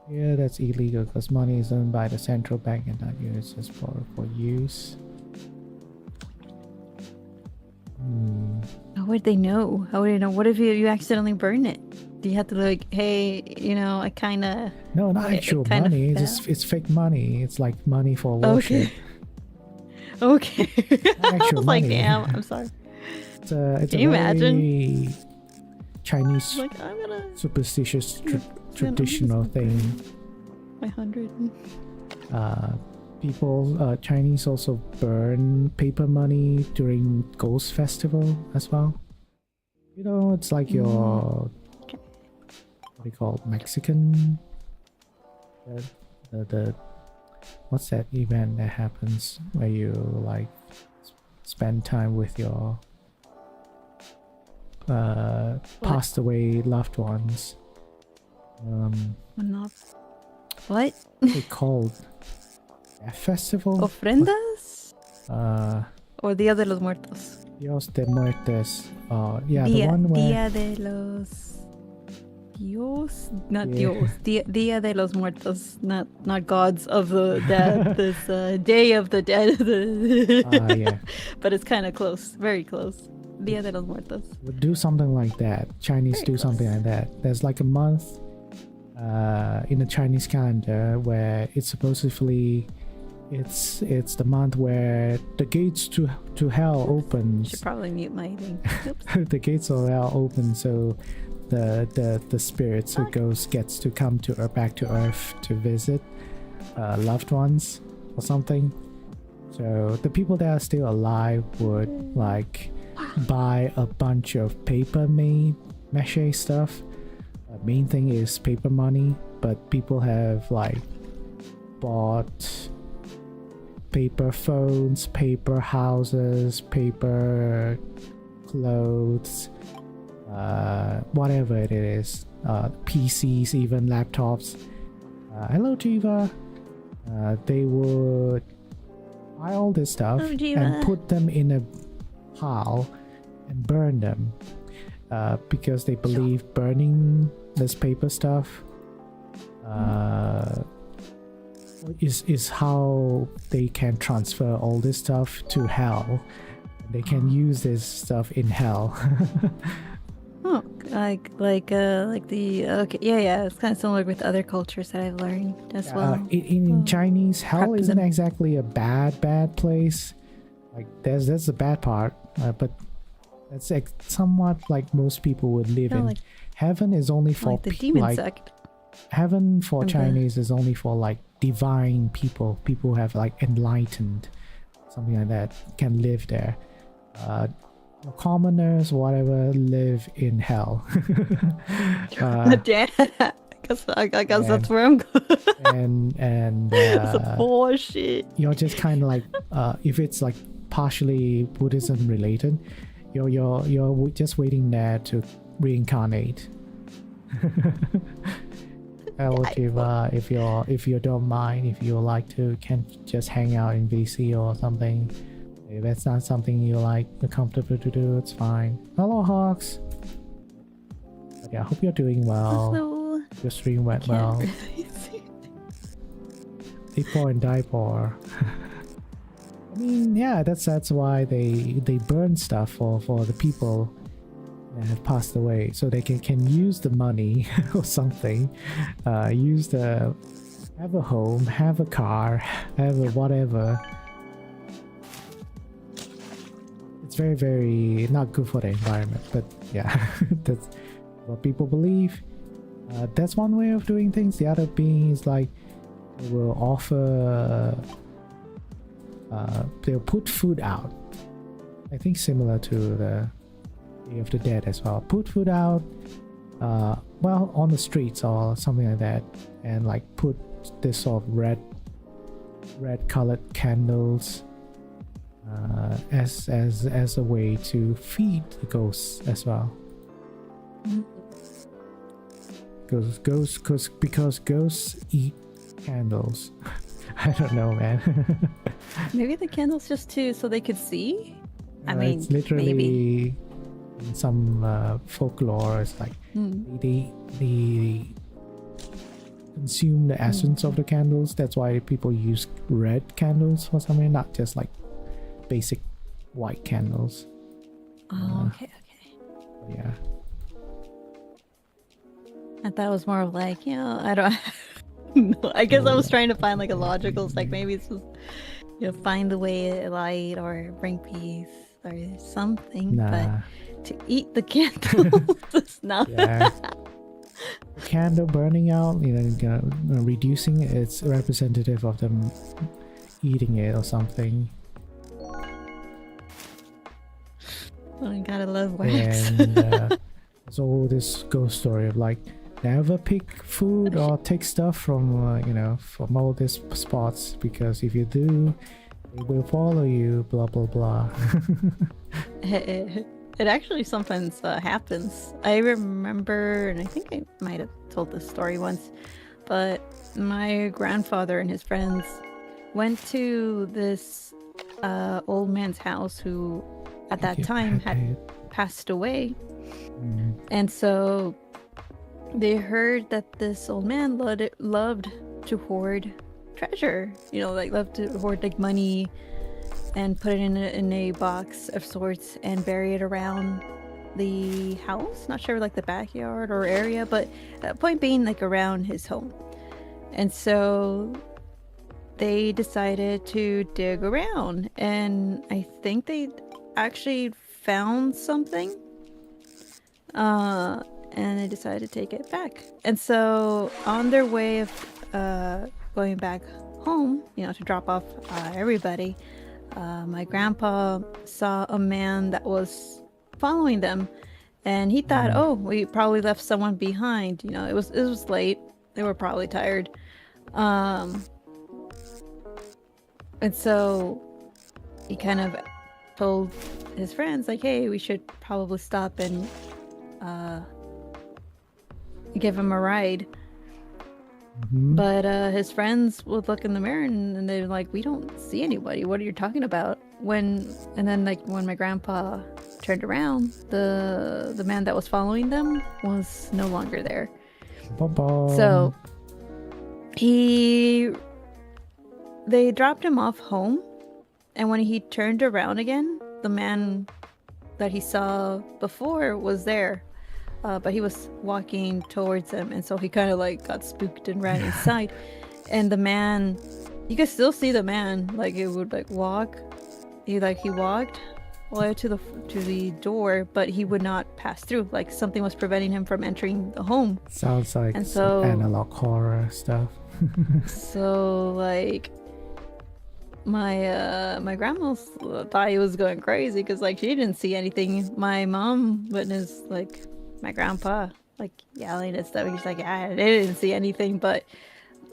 Speaker 1: Yeah, that's illegal because money is owned by the central bank and not used just for use.
Speaker 3: How would they know? How would they know? What if you accidentally burn it? Do you have to like, hey, I kind of...
Speaker 1: No, not actual money. It's fake money. It's like money for worship.
Speaker 3: Okay.
Speaker 1: Not actual
Speaker 3: I was
Speaker 1: money.
Speaker 3: like, damn, I'm sorry.
Speaker 1: It's
Speaker 3: Can you imagine?
Speaker 1: Chinese
Speaker 3: Like, I'm gonna...
Speaker 1: superstitious traditional thing.
Speaker 3: 500.
Speaker 1: People, Chinese also burn paper money during Ghost Festival as well. It's like your what do you call it? Mexican. The what's that event that happens where you like spend time with your passed away loved ones?
Speaker 3: What?
Speaker 1: What's it called? A festival?
Speaker 3: ¿Ofrendas? Or Dia de los Muertos?
Speaker 1: Dios de Muertos. The one where...
Speaker 3: Dia de los... Dios? Not Dios. Dia de los Muertos. Not gods of the dead. This Day of the Dead.
Speaker 1: Yeah.
Speaker 3: But it's kind of close. Very close. Dia de los Muertos.
Speaker 1: Would do something like that. Chinese do something like that. There's like a month in the Chinese calendar where it's supposedly it's the month where the gates to hell opens.
Speaker 3: Should probably mute my thing.
Speaker 1: The gates of hell open, so the spirits who gets to come to back to Earth to visit loved ones or something. So the people that are still alive would like buy a bunch of paper mache stuff. Main thing is paper money, but people have like bought paper phones, paper houses, paper clothes, whatever it is, PCs, even laptops. Hello Jiva. They would buy all this stuff and put them in a pile and burn them, because they believe burning this paper stuff is how they can transfer all this stuff to hell. They can use this stuff in hell.
Speaker 3: Oh, like the okay, yeah, it's kind of similar with other cultures that I've learned as well.
Speaker 1: In Chinese, hell isn't exactly a bad place. Like there's a bad part, but it's like somewhat like most people would live in.
Speaker 3: Like,
Speaker 1: heaven is only for
Speaker 3: like the demon sect.
Speaker 1: Heaven for Chinese is only for like divine people who have like enlightened, something like that, can live there. Commoners, whatever, live in hell.
Speaker 3: I guess that's where I'm going.
Speaker 1: and
Speaker 3: It's bullshit.
Speaker 1: You're just kind of like if it's like partially Buddhism related, you're just waiting there to reincarnate. If you don't mind, if you like to, can just hang out in VC or something. If that's not something you like, you're comfortable to do, it's fine. Hello Hawks. But yeah, I hope you're doing well.
Speaker 3: Hello.
Speaker 1: Your stream went well. Dipo and Dipo. I mean, yeah, that's why they burn stuff for the people that have passed away, so they can use the money or something. Have a home, have a car, have a whatever. It's very, very not good for the environment, but yeah, that's what people believe. That's one way of doing things. The other being is like they will offer, they'll put food out. I think similar to the Day of the Dead as well. Put food out, well, on the streets or something like that, and like put this sort of red colored candles. As a way to feed the ghosts as well. Because ghosts eat candles. I don't know, man.
Speaker 3: Maybe the candles just so they could see. I mean,
Speaker 1: it's literally
Speaker 3: maybe.
Speaker 1: In some folklore, it's like they consume the essence of the candles. That's why people use red candles for something, not just like basic white candles.
Speaker 3: Oh, okay.
Speaker 1: Yeah.
Speaker 3: I thought it was more of like, I don't know. I guess I was trying to find like a logical, like maybe it's just, find the way light or bring peace or something.
Speaker 1: Nah.
Speaker 3: But to eat the candle, it's not.
Speaker 1: Yeah. The candle burning out, reducing it's representative of them eating it or something.
Speaker 3: I gotta love wax.
Speaker 1: And so this ghost story of like never pick food or take stuff from from all these spots, because if you do, it will follow you. Blah blah blah.
Speaker 3: It actually sometimes happens. I remember, and I think I might have told this story once, but my grandfather and his friends went to this old man's house who at that time had passed away. And so they heard that this old man loved to hoard treasure, like loved to hoard like money and put it in a box of sorts and bury it around the house. Not sure like the backyard or area, but point being like around his home. And so they decided to dig around, and I think they actually found something. and they decided to take it back. And so on their way of going back home, to drop off everybody, my grandpa saw a man that was following them, and he thought, oh, we probably left someone behind. It was late. They were probably tired. And so he kind of told his friends, like, hey, we should probably stop and give him a ride. But his friends would look in the mirror and they're like, we don't see anybody. What are you talking about? And then when my grandpa turned around, the man that was following them was no longer there. So they dropped him off home, and when he turned around again, the man that he saw before was there. But he was walking towards him, and so he kind of got spooked and ran inside. And the man, you could still see the man, it would walk. He walked all the way to the door, but he would not pass through. Something was preventing him from entering the home.
Speaker 1: Sounds like some analog horror stuff.
Speaker 3: So my grandma thought he was going crazy because she didn't see anything. My mom witnessed my grandpa yelling and stuff. He's like, I didn't see anything, but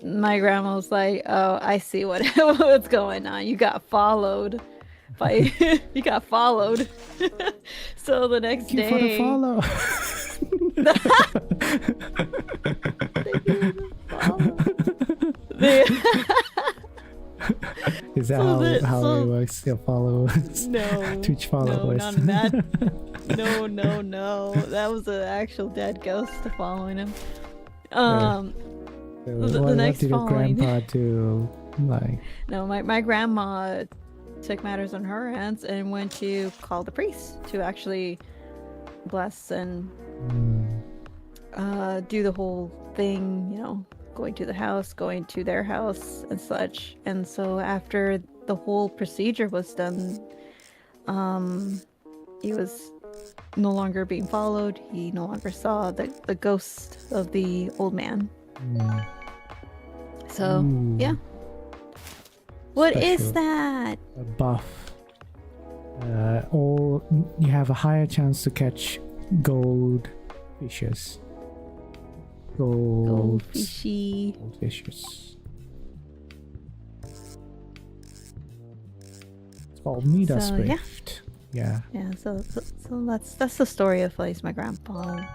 Speaker 3: my grandma was like, oh, I see what's going on. You got followed by you got followed. So the next
Speaker 1: Thank
Speaker 3: day
Speaker 1: you for the follow.
Speaker 3: Thank you for the follow.
Speaker 1: Is that how it works? Your followers?
Speaker 3: No.
Speaker 1: Twitch followers.
Speaker 3: No, not that. No. That was an actual dead ghost following him.
Speaker 1: So
Speaker 3: the next
Speaker 1: what did your
Speaker 3: following.
Speaker 1: grandpa do?
Speaker 3: No, my grandma took matters on her hands and went to call the priest to actually bless and do the whole thing, going to the house, going to their house and such. And so after the whole procedure was done, he was no longer being followed. He no longer saw the ghost of the old man. So yeah. What is
Speaker 1: Special.
Speaker 3: that?
Speaker 1: A buff. Or you have a higher chance to catch gold fishes.
Speaker 3: Goldfishy.
Speaker 1: Goldfishes. It's called Midas
Speaker 3: So,
Speaker 1: Rift. Yeah.
Speaker 3: Yeah, so that's the story of my grandpa.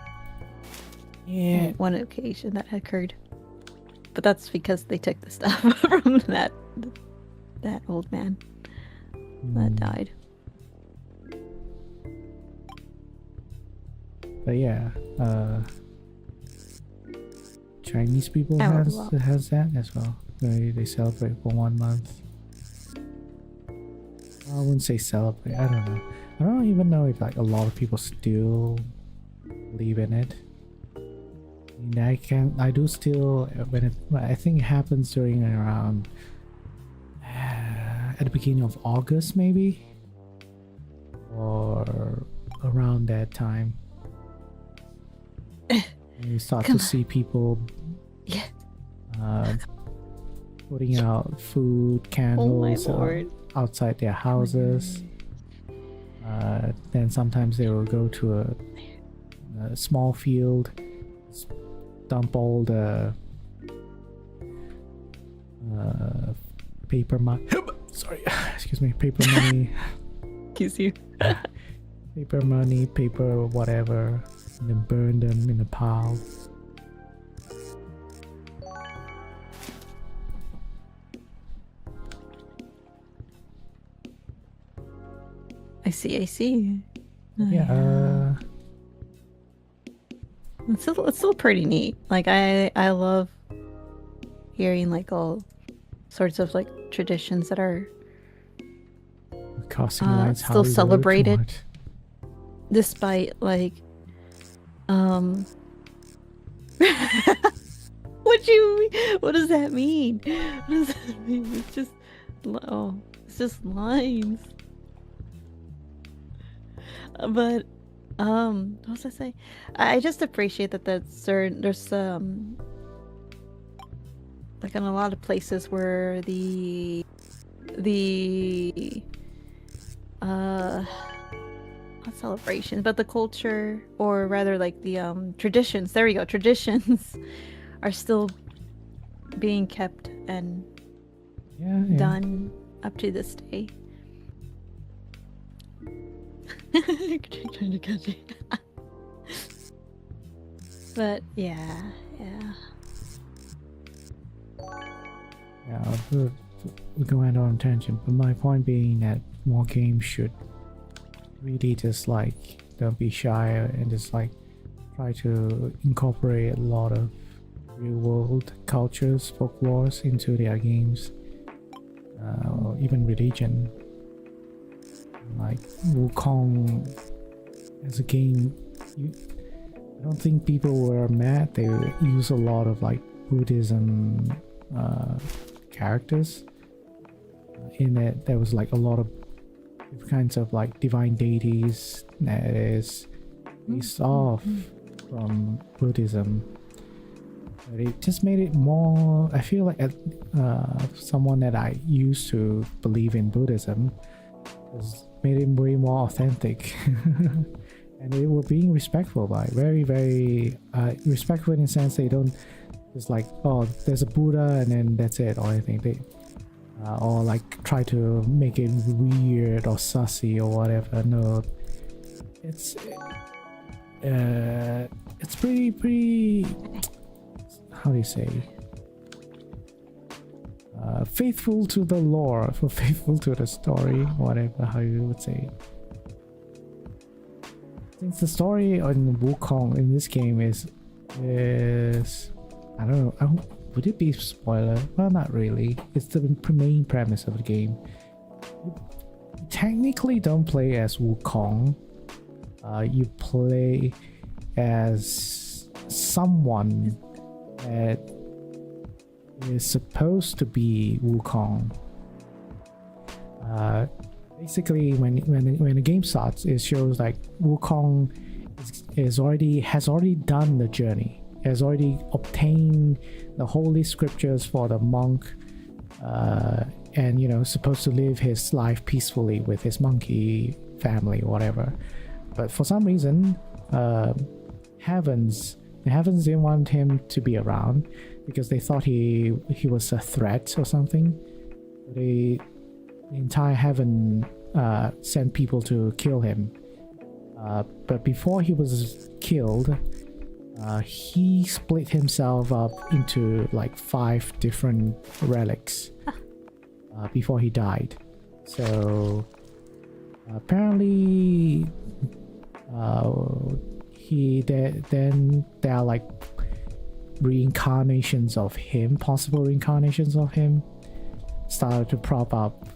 Speaker 1: Yeah.
Speaker 3: One occasion that occurred. But that's because they took the stuff from that old man that died.
Speaker 1: But yeah, Chinese people
Speaker 3: I would
Speaker 1: has that as well. They celebrate for 1 month. I wouldn't say celebrate. I don't know. I don't even know if a lot of people still believe in it. I do still I think it happens during around at the beginning of August maybe, or around that time. And you start to see people putting out food, candles outside their houses. Then sometimes they will go to a small field, dump all the paper money. Sorry, excuse me, paper money.
Speaker 3: Excuse you.
Speaker 1: Paper money, paper whatever, and then burn them in a pile.
Speaker 3: I see.
Speaker 1: Yeah.
Speaker 3: It's still pretty neat. I love hearing all sorts of traditions that are
Speaker 1: Crossing lines,
Speaker 3: still
Speaker 1: Hollywood,
Speaker 3: celebrated.
Speaker 1: what?
Speaker 3: Despite what does that mean? What does that mean? It's just lines. But What was I say? I just appreciate that there's like in a lot of places where the not celebrations, but the culture, or rather like the traditions, there we go, traditions are still being kept and
Speaker 1: Yeah, yeah.
Speaker 3: done up to this day. Trying to catch it. But yeah.
Speaker 1: Yeah, we're going on a tangent, but my point being that more games should really just like don't be shy and just like try to incorporate a lot of real world cultures, folklores into their games, or even religion. Like Wukong as a game, I don't think people were mad. They use a lot of like Buddhism characters in it. There was like a lot of different kinds of like divine deities that is based off from Buddhism. But it just made it more, I feel like someone that I used to believe in Buddhism has made it way more authentic. And they were being respectful, like very respectful in the sense they don't just like, oh, there's a Buddha and then that's it or anything. They or like try to make it weird or sussy or whatever. No, it's pretty how do you say, faithful to the lore, for faithful to the story, whatever how you would say. Since the story on Wukong in this game is I don't know, would it be spoiler? Well, not really. It's the main premise of the game. You technically don't play as Wukong. You play as someone that is supposed to be Wukong. Basically, when the game starts, it shows like Wukong has already done the journey, has already obtained the holy scriptures for the monk, and supposed to live his life peacefully with his monkey family or whatever. But for some reason, the heavens didn't want him to be around because they thought he was a threat or something. The entire heaven sent people to kill him. But before he was killed, he split himself up into like 5 different relics before he died. So apparently then there are like reincarnations of him, possible reincarnations of him, started to prop up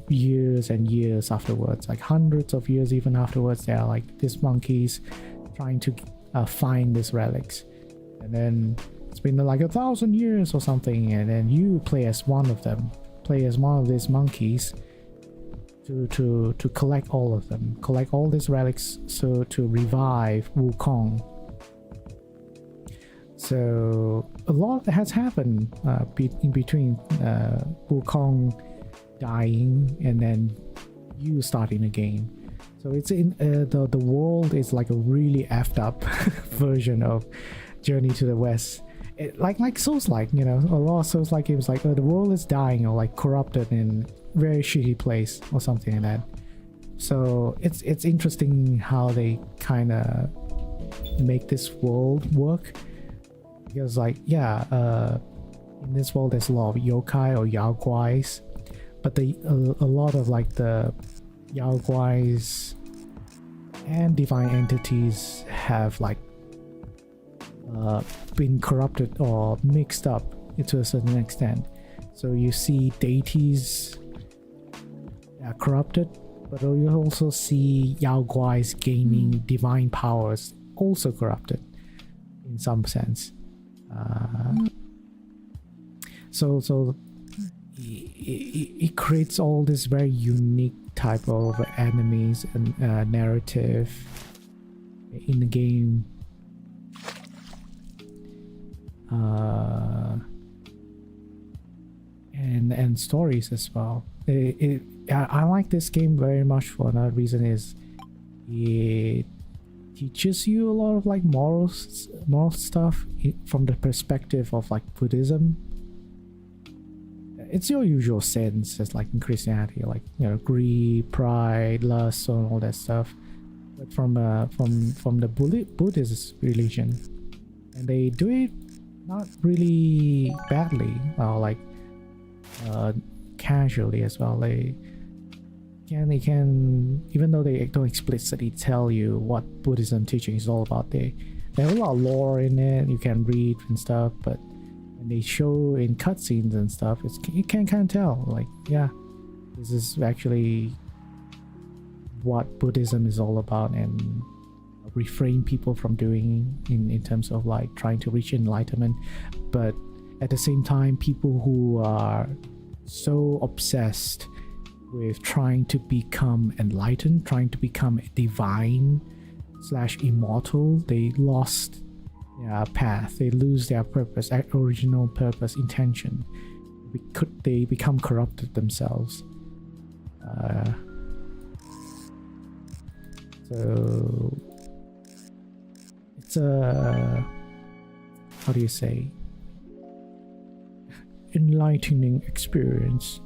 Speaker 1: years and years afterwards, like hundreds of years even afterwards. There are like these monkeys trying to find these relics, and then it's been like 1,000 years or something, and then you play as one of them, play as one of these monkeys to collect all of them, collect all these relics, so to revive Wukong. So a lot has happened in between Wukong dying and then you starting again. So it's in the world is like a really effed up version of Journey to the West. Like Souls-like, a lot of Souls-like games like the world is dying or like corrupted in very shitty place or something like that. So it's interesting how they kind of make this world work, because like in this world there's a lot of yokai or yaoguais, but a lot of like the yaoguais and divine entities have like been corrupted or mixed up to a certain extent. So you see deities are corrupted, but you also see yaoguais gaining divine powers, also corrupted in some sense. So it creates all this very unique type of enemies and narrative in the game. And stories as well. I like this game very much for another reason is it teaches you a lot of like moral stuff from the perspective of like Buddhism. It's your usual sins, just like in Christianity, like, you know, greed, pride, lust, and all that stuff. But from the Buddhist religion, and they do it not really badly, or like casually as well. They can, even though they don't explicitly tell you what Buddhism teaching is all about, they have a lot of lore in it. You can read and stuff, but when they show in cutscenes and stuff, you can kind of tell, like, yeah, this is actually what Buddhism is all about, and refrain people from doing in terms of like trying to reach enlightenment. But at the same time, people who are so obsessed with trying to become enlightened, trying to become divine / immortal, they lost their path. They lose their purpose, original purpose, intention. They become corrupted themselves. So it's a, how do you say, enlightening experience,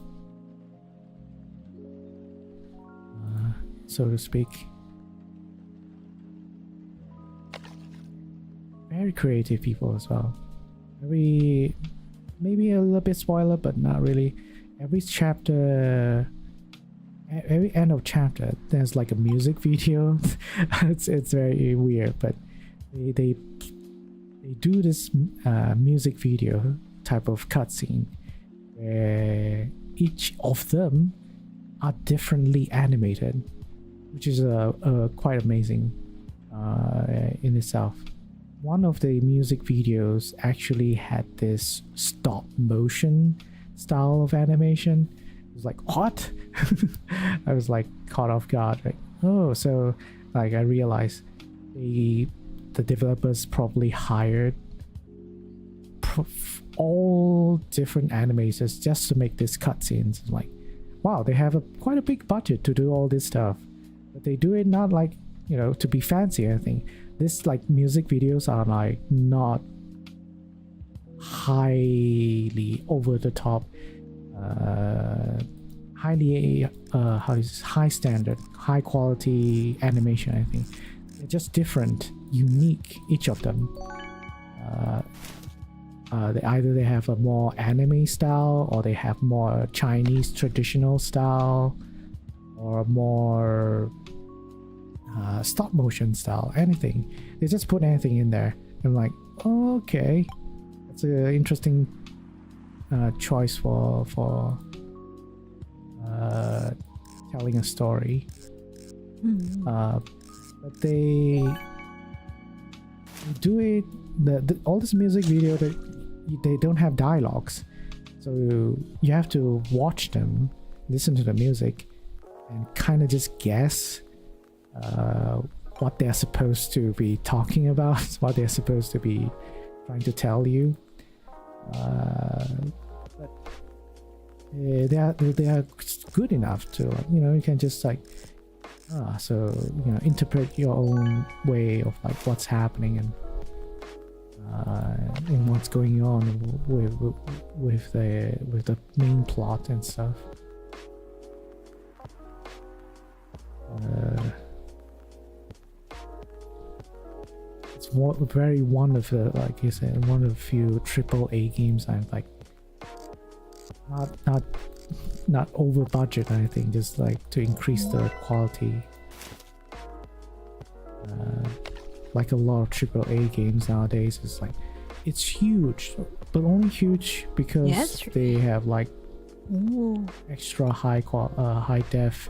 Speaker 1: so to speak. Very creative people as well. Maybe a little bit spoiler, but not really. Every chapter, every end of chapter, there's like a music video. it's very weird, but they do this music video type of cutscene where each of them are differently animated, which is quite amazing in itself. One of the music videos actually had this stop motion style of animation. It was like, what? I was like caught off guard, like, oh, so like I realized the developers probably hired all different animators just to make this cutscenes. Like, wow, they have quite a big budget to do all this stuff, but they do it not like, you know, to be fancy or anything. This like music videos are like not highly over the top, highly high standard, high quality animation. I think they're just different, unique, each of them. They have a more anime style, or they have more Chinese traditional style, or more stop motion style. Anything, they just put anything in there. I'm like, oh, okay, that's an interesting choice for telling a story. But they do it. All this music video, they don't have dialogues, so you have to watch them, listen to the music, and kind of just guess what they're supposed to be talking about, what they're supposed to be trying to tell you. But they are good enough to, you know, you can just like, so, you know, interpret your own way of like what's happening and what's going on with the main plot and stuff. It's very one of the, like you said, one of the few AAA games I'm like not over budget or anything, just like to increase the quality. Like a lot of AAA games nowadays, is like, it's huge, but only huge because they have like extra high def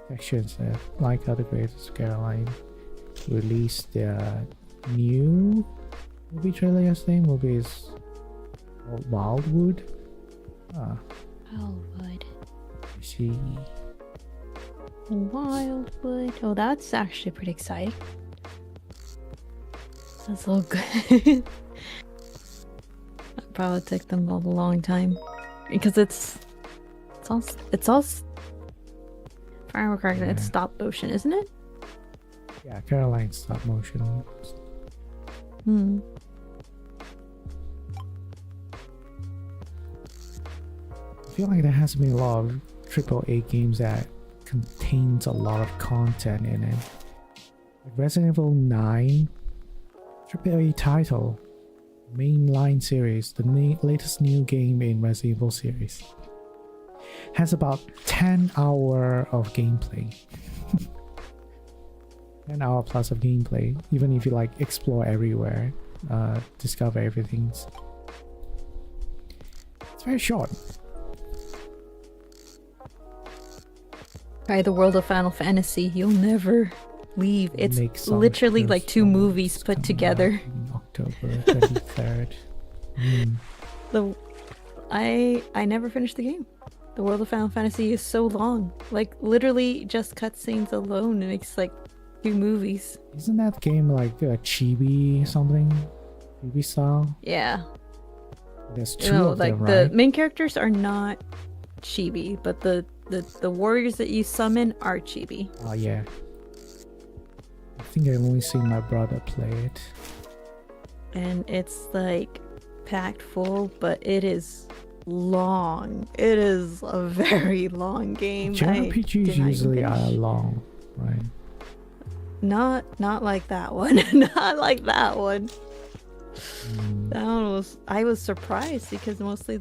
Speaker 1: sections. Like how the Greatest Caroline released their new movie trailer yesterday. Movie is called Wildwood.
Speaker 3: Wildwood.
Speaker 1: You see,
Speaker 3: Wildwood. Oh, that's actually pretty exciting. That's so good. That probably took them a long time because it's all if I remember correctly, it's stop motion, isn't it?
Speaker 1: Yeah, Caroline stop motion.
Speaker 3: Hmm.
Speaker 1: I feel like there has been a lot of AAA games that contains a lot of content in it. Like Resident Evil 9, AAA title, mainline series, the latest new game in Resident Evil series, has about 10 hours of gameplay. 10 hour plus of gameplay, even if you like explore everywhere, discover everything. It's very short.
Speaker 3: Try the world of Final Fantasy. You'll never leave. It's literally like 2 movies put together.
Speaker 1: October 23rd.
Speaker 3: I never finished the game. The world of Final Fantasy is so long. Like literally just cutscenes alone makes like 2 movies.
Speaker 1: Isn't that game like chibi something? Chibi style?
Speaker 3: Yeah.
Speaker 1: There's 2 of
Speaker 3: like
Speaker 1: them, right?
Speaker 3: The main characters are not chibi, but the warriors that you summon are chibi.
Speaker 1: Oh yeah. I think I've only seen my brother play it.
Speaker 3: And it's like packed full, but it is long. It is a very long game.
Speaker 1: JRPGs usually are long, right?
Speaker 3: Not like that one. Not like that one. That one was, I was surprised because mostly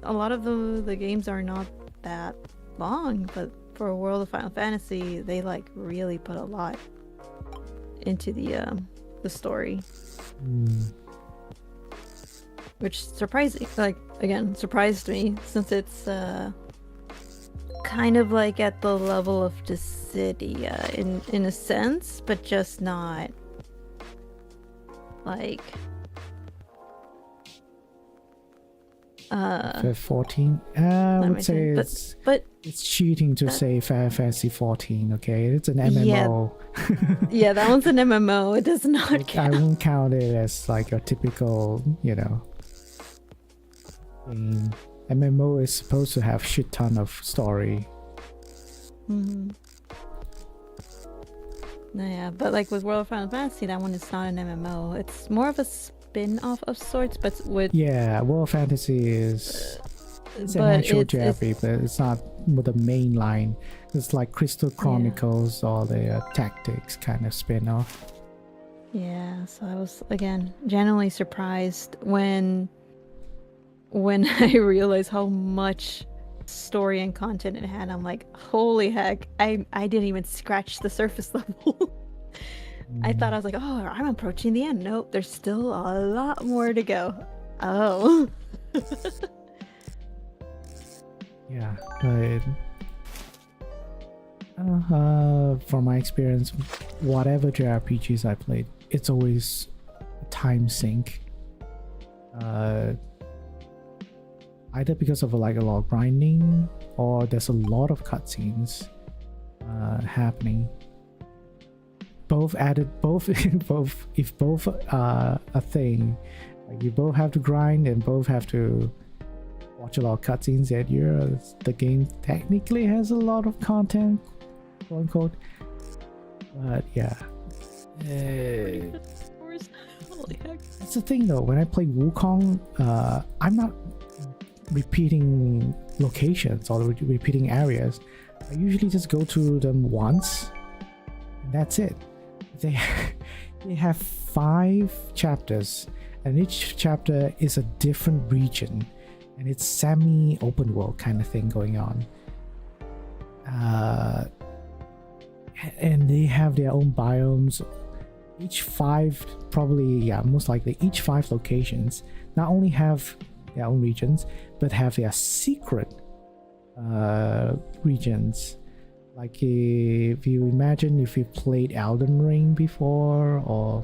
Speaker 3: a lot of the games are not that long, but for a World of Final Fantasy they like really put a lot into the story, which surprised me since it's kind of like at the level of Dissidia in a sense, but just not like
Speaker 1: 14. I would say it's cheating to say Final Fantasy 14. Okay, it's an MMO.
Speaker 3: Yeah, that one's an MMO. It does not
Speaker 1: like,
Speaker 3: count.
Speaker 1: I won't count it as like a typical, game. MMO is supposed to have shit ton of story.
Speaker 3: Yeah, but like with World of Final Fantasy, that one is not an MMO. It's more of a spin-off of sorts, but with
Speaker 1: World of Fantasy is it's an actual JRPG, but it's not with the main line. It's like Crystal Chronicles or the Tactics kind of spin-off.
Speaker 3: Yeah, so I was again genuinely surprised when I realized how much story and content it had. I'm like, holy heck, I didn't even scratch the surface level. I thought I was like, oh, I'm approaching the end. Nope, there's still a lot more to go. Oh.
Speaker 1: Yeah, but from my experience, whatever JRPGs I played, it's always a time sink. Either because of like a lot of grinding, or there's a lot of cutscenes happening. Both if both are a thing, like you both have to grind and both have to watch a lot of cutscenes, and the game technically has a lot of content, quote unquote. But yeah, that's the thing though. When I play Wukong, I'm not repeating locations or repeating areas. I usually just go to them once, and that's it. They have 5 chapters, and each chapter is a different region, and it's semi-open world kind of thing going on. And they have their own biomes. Each 5, most likely each 5 locations not only have their own regions, but have their secret regions. Like if you imagine if you played Elden Ring before, or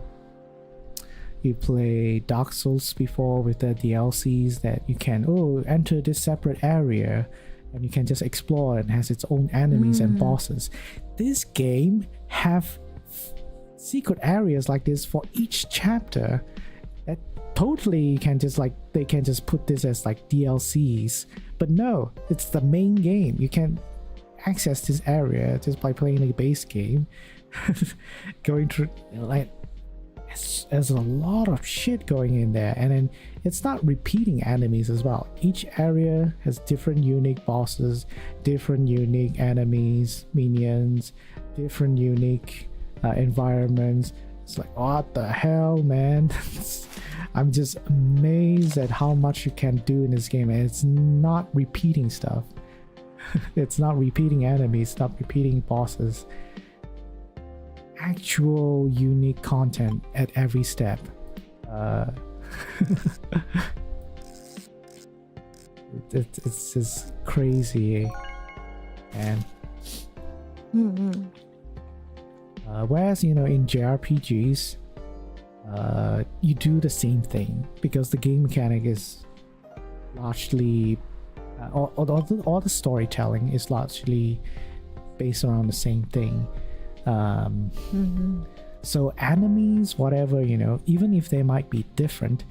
Speaker 1: you play Dark Souls before with the DLCs that you can enter this separate area and you can just explore and has its own enemies and bosses. This game have secret areas like this for each chapter that totally can just like, they can just put this as like DLCs, but no, it's the main game. You can access this area just by playing the base game. Going through, like, there's a lot of shit going in there, and then it's not repeating enemies as well. Each area has different unique bosses, different unique enemies, minions, different unique environments. It's like, what the hell, man? I'm just amazed at how much you can do in this game, and it's not repeating stuff. It's not repeating enemies, not repeating bosses. Actual unique content at every step. It's just crazy, and whereas, you know, in JRPGs, you do the same thing because the game mechanic is largely all the storytelling is largely based around the same thing. So enemies, whatever, you know, even if they might be different,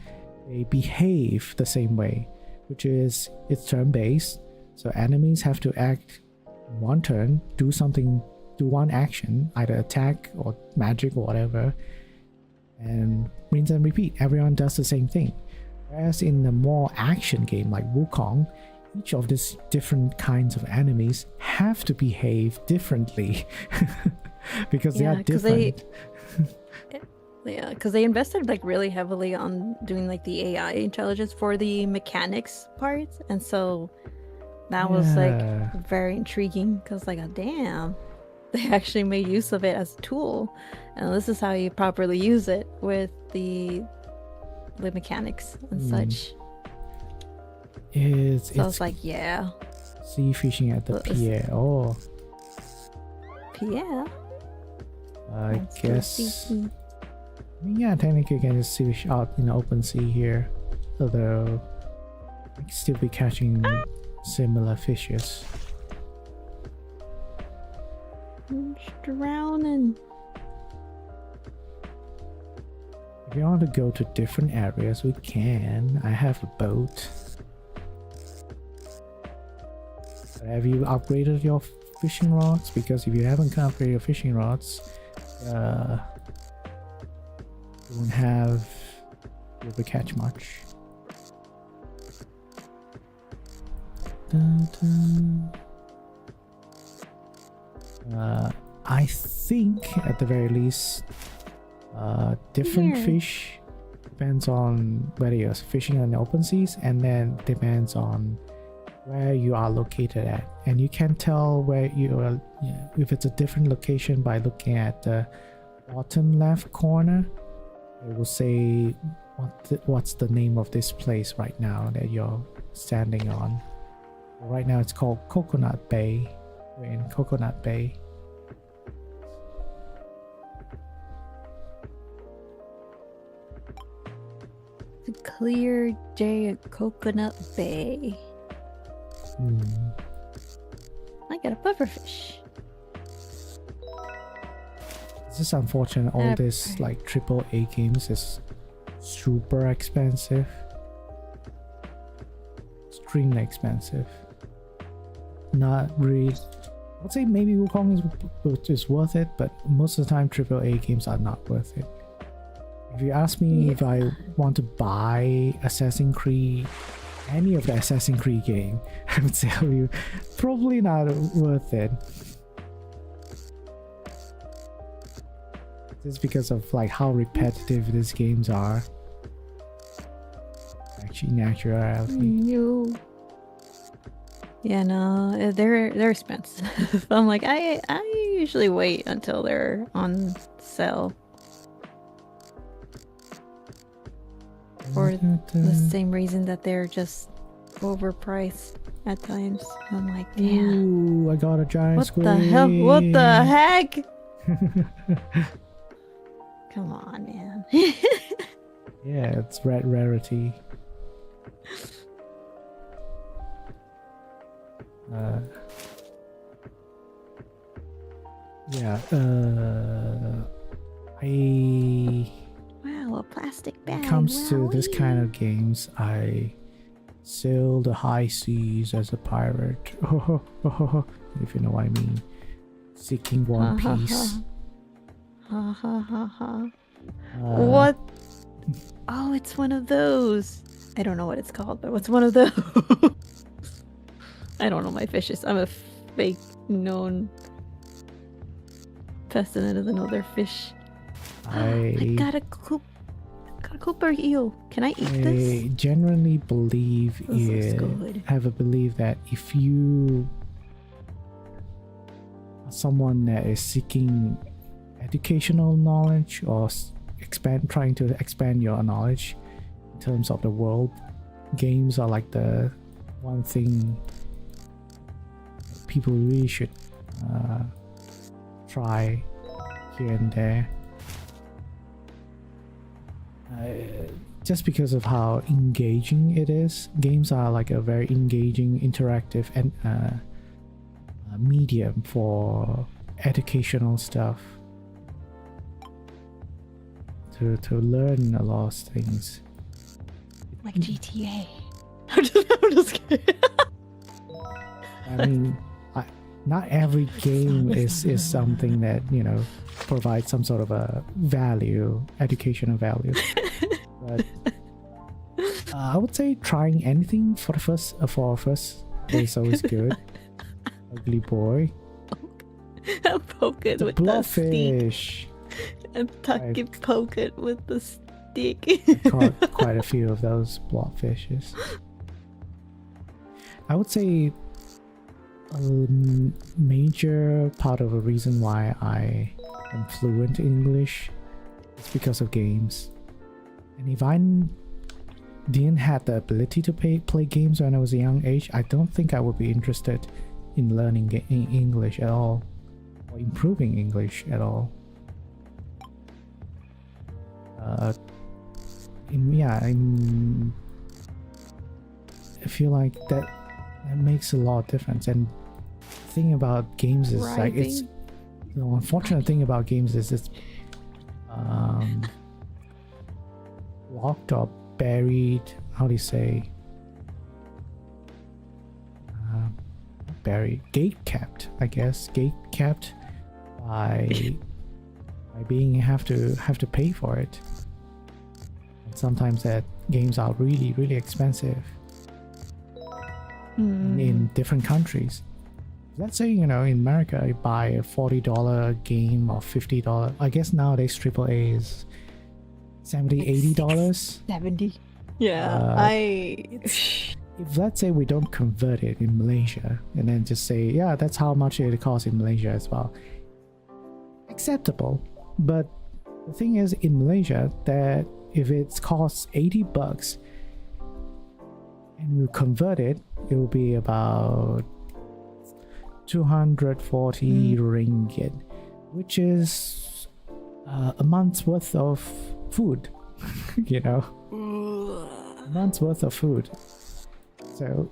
Speaker 1: they behave the same way, which is it's turn-based. So enemies have to act one turn, do one action, either attack or magic or whatever, and rinse and repeat. Everyone does the same thing. Whereas in a more action game like Wukong, each of these different kinds of enemies have to behave differently. Because they are different.
Speaker 3: Because they invested like really heavily on doing like the AI intelligence for the mechanics parts, and so that was like very intriguing. Because like, oh, damn, they actually made use of it as a tool, and this is how you properly use it with the mechanics and such.
Speaker 1: It's
Speaker 3: I was like, yeah.
Speaker 1: Sea fishing at the pier. Oh,
Speaker 3: pier.
Speaker 1: I guess. I mean, yeah, technically you can just fish out in the open sea here, although I can still be catching similar fishes.
Speaker 3: I'm just drowning.
Speaker 1: If you want to go to different areas, we can. I have a boat. But have you upgraded your fishing rods? Because if you haven't upgraded your fishing rods, you won't have be able to catch much. I think at the very least, different fish depends on whether you're fishing on the open seas, and then depends on where you are located at, and you can tell where you are, if it's a different location by looking at the bottom left corner. It will say what's the name of this place right now that you're standing on. Right now it's called Coconut Bay. We're in Coconut Bay.
Speaker 3: The clear day at Coconut Bay. I got a pufferfish.
Speaker 1: This is unfortunate. All this like AAA games is super expensive. Extremely expensive. Not really. I'd say maybe Wukong is worth it, but most of the time AAA games are not worth it. If you ask me if I want to buy Assassin's Creed, any of the Assassin's Creed game, I would tell you probably not worth it. Just because of like how repetitive these games are. Actually, in actuality.
Speaker 3: Yeah, no, they're expensive. I'm like, I usually wait until they're on sale. For the same reason that they're just overpriced at times. I'm like, damn.
Speaker 1: Ooh, I got a giant squid.
Speaker 3: What the hell? What the heck? Come on, man.
Speaker 1: Yeah, it's rarity. Uh, yeah.
Speaker 3: Wow, a plastic
Speaker 1: When
Speaker 3: bag.
Speaker 1: it comes to this
Speaker 3: wowee.
Speaker 1: kind of games, I sail the high seas as a pirate. If you know what I mean. Seeking One
Speaker 3: Ha, ha,
Speaker 1: Piece.
Speaker 3: Ha ha ha ha.
Speaker 1: Uh,
Speaker 3: What? Oh, it's one of those. I don't know what it's called, but what's one of those? I don't know my fishes. I'm a fake known person that doesn't know their fish. I got a Cooper eel. Can I eat
Speaker 1: I
Speaker 3: this?
Speaker 1: generally believe
Speaker 3: This looks good.
Speaker 1: have a belief that if you are someone that is seeking educational knowledge or trying to expand your knowledge in terms of the world, games are like the one thing people really should try here and there. Just because of how engaging it is. Games are like a very engaging, interactive and medium for educational stuff. To learn a lot of things.
Speaker 3: Like GTA. I'm just kidding.
Speaker 1: I mean, not every game is something that, you know, provides some sort of a value, educational value. But I would say trying anything for our first is always good. Ugly boy.
Speaker 3: Poke it
Speaker 1: The
Speaker 3: with the stick.
Speaker 1: blowfish.
Speaker 3: And poke it with the stick.
Speaker 1: I caught quite a few of those blobfishes. I would say a major part of the reason why I am fluent in English is because of games. And if I didn't have the ability to play games when I was a young age, I don't think I would be interested in learning English at all, or improving English at all. I feel like that makes a lot of difference. And the thing about games is like it's the unfortunate thing about games is it's locked or buried. How do you say? Buried, gate kept. I guess gate kept by being have to pay for it. And sometimes that games are really expensive in different countries. Let's say, you know, in America you buy a $40 game or $50. I guess nowadays AAA is $70-$80.
Speaker 3: 70. Yeah.
Speaker 1: If let's say we don't convert it in Malaysia and then just say, yeah, that's how much it costs in Malaysia as well, acceptable. But the thing is, in Malaysia, that if it costs $80 and you convert it, it will be about 240 ringgit, which is a month's worth of food. You know, a month's worth of food. So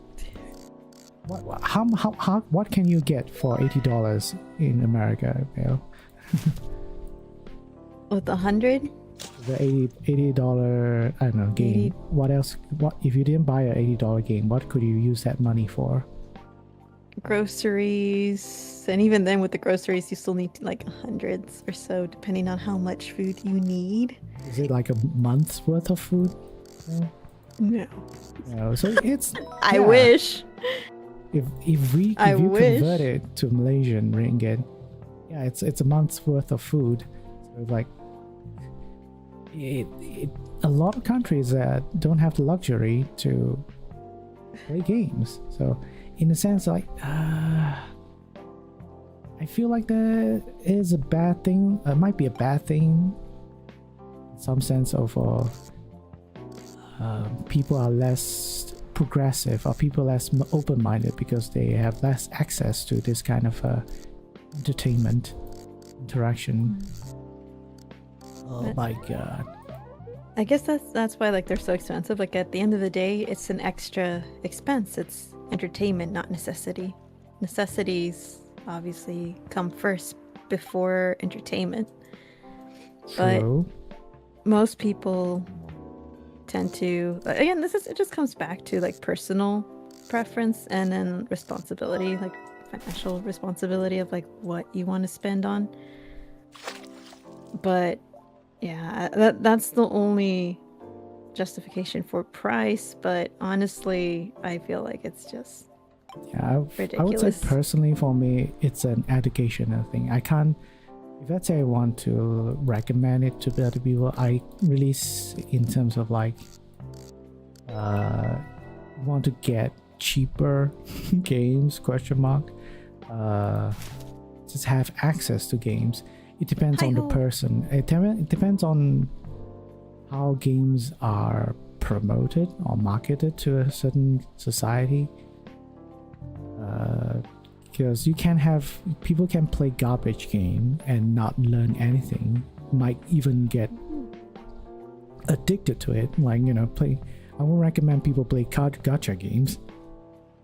Speaker 1: what can you get for $80 in America, Bill?
Speaker 3: With 100?
Speaker 1: The $80 I don't know game.
Speaker 3: 80.
Speaker 1: What else? What if you didn't buy a $80 game? What could you use that money for?
Speaker 3: Groceries, and even then with the groceries you still need like hundreds or so depending on how much food you need.
Speaker 1: Is it like a month's worth of food?
Speaker 3: No.
Speaker 1: No, so it's
Speaker 3: I wish.
Speaker 1: If you convert it to Malaysian ringgit, yeah, it's a month's worth of food. So like a lot of countries that don't have the luxury to play games. So in a sense, like I feel like that is a bad thing. It might be a bad thing in some sense of people are less progressive or people less open-minded because they have less access to this kind of entertainment interaction. Oh my god.
Speaker 3: I guess that's why like they're so expensive. Like at the end of the day, it's an extra expense. It's entertainment, not necessity. necessities obviously come first before entertainment. But
Speaker 1: True.
Speaker 3: most people tend to, again, it just comes back to like personal preference and then responsibility, like financial responsibility of like what you want to spend on. But yeah, that's the only justification for price. But honestly, I feel like it's just
Speaker 1: Yeah, I would say
Speaker 3: ridiculous.
Speaker 1: personally for me, it's an educational thing. I can't, if let's say I want to recommend it to the other people, I really, in terms of like, want to get cheaper games, question mark, just have access to games. It depends on the person. It depends on how games are promoted or marketed to a certain society. Because you can have people can play garbage game and not learn anything, might even get addicted to it, like, you know, play. I won't recommend people play gacha games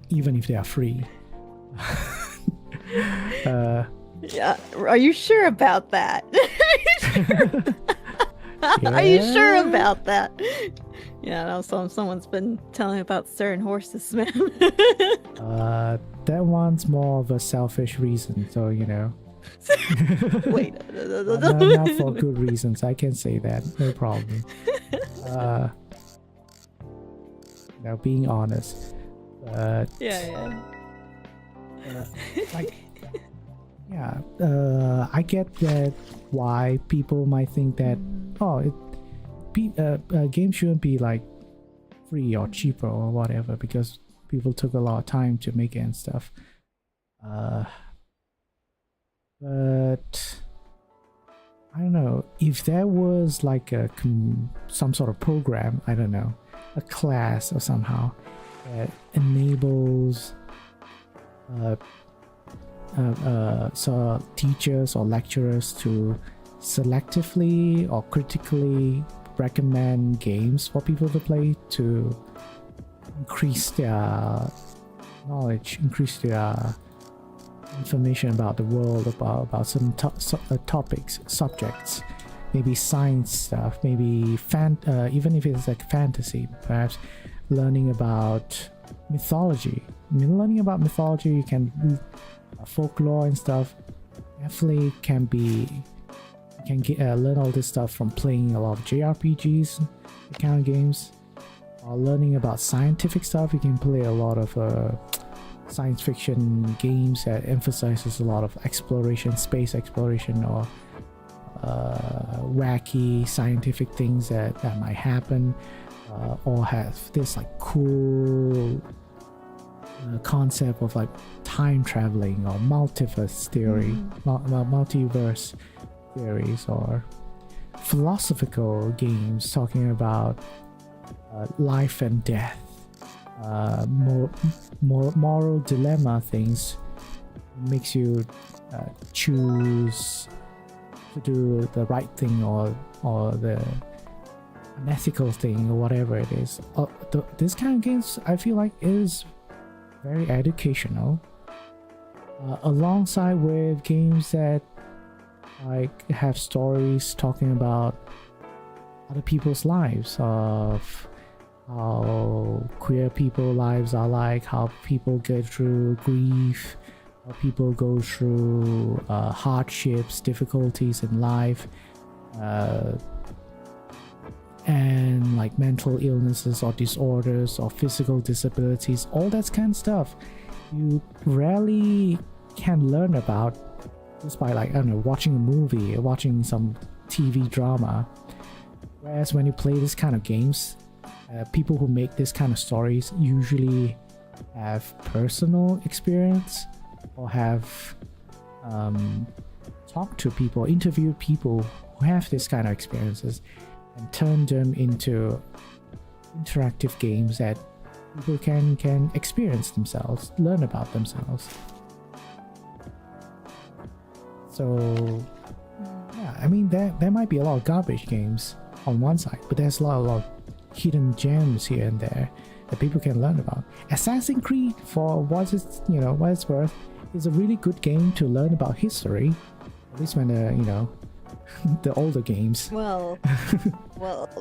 Speaker 1: even if they are free.
Speaker 3: Yeah, are you sure about that? Are you sure about that? Yeah, no, someone's been telling me about certain horses, man.
Speaker 1: That one's more of a selfish reason, so you know.
Speaker 3: Wait,
Speaker 1: not for good reasons. I can say that, no problem. Now, being honest, but
Speaker 3: yeah.
Speaker 1: like, yeah, I get that why people might think that game shouldn't be like free or cheaper or whatever because people took a lot of time to make it and stuff. But I don't know if there was like some sort of program, I don't know, a class or somehow that enables so teachers or lecturers to selectively or critically recommend games for people to play to increase their knowledge, increase their information about the world, about certain topics, subjects, maybe science stuff, maybe even if it's like fantasy, perhaps learning about mythology. I mean, learning about mythology, you can folklore and stuff. Definitely can learn all this stuff from playing a lot of JRPGs, kind of games. Or learning about scientific stuff, you can play a lot of science fiction games that emphasizes a lot of exploration, space exploration, or wacky scientific things that might happen, or have this like cool concept of like time traveling or multiverse theory, multiverse theories, or philosophical games talking about life and death, moral dilemma things, makes you choose to do the right thing or the unethical thing or whatever it is. This kind of games I feel like is very educational, alongside with games that like have stories talking about other people's lives, of how queer people lives are like, how people get through grief, how people go through hardships, difficulties in life, and like mental illnesses or disorders or physical disabilities, all that kind of stuff you rarely can learn about just by, like, I don't know, watching a movie or watching some TV drama. Whereas when you play this kind of games, people who make this kind of stories usually have personal experience or have talked to people, interviewed people who have this kind of experiences, and turned them into interactive games that people can experience themselves, learn about themselves. So yeah, I mean, there might be a lot of garbage games on one side, but there's a lot of hidden gems here and there that people can learn about. Assassin's Creed, for what it's worth, is a really good game to learn about history. At least when the older games.
Speaker 3: Well,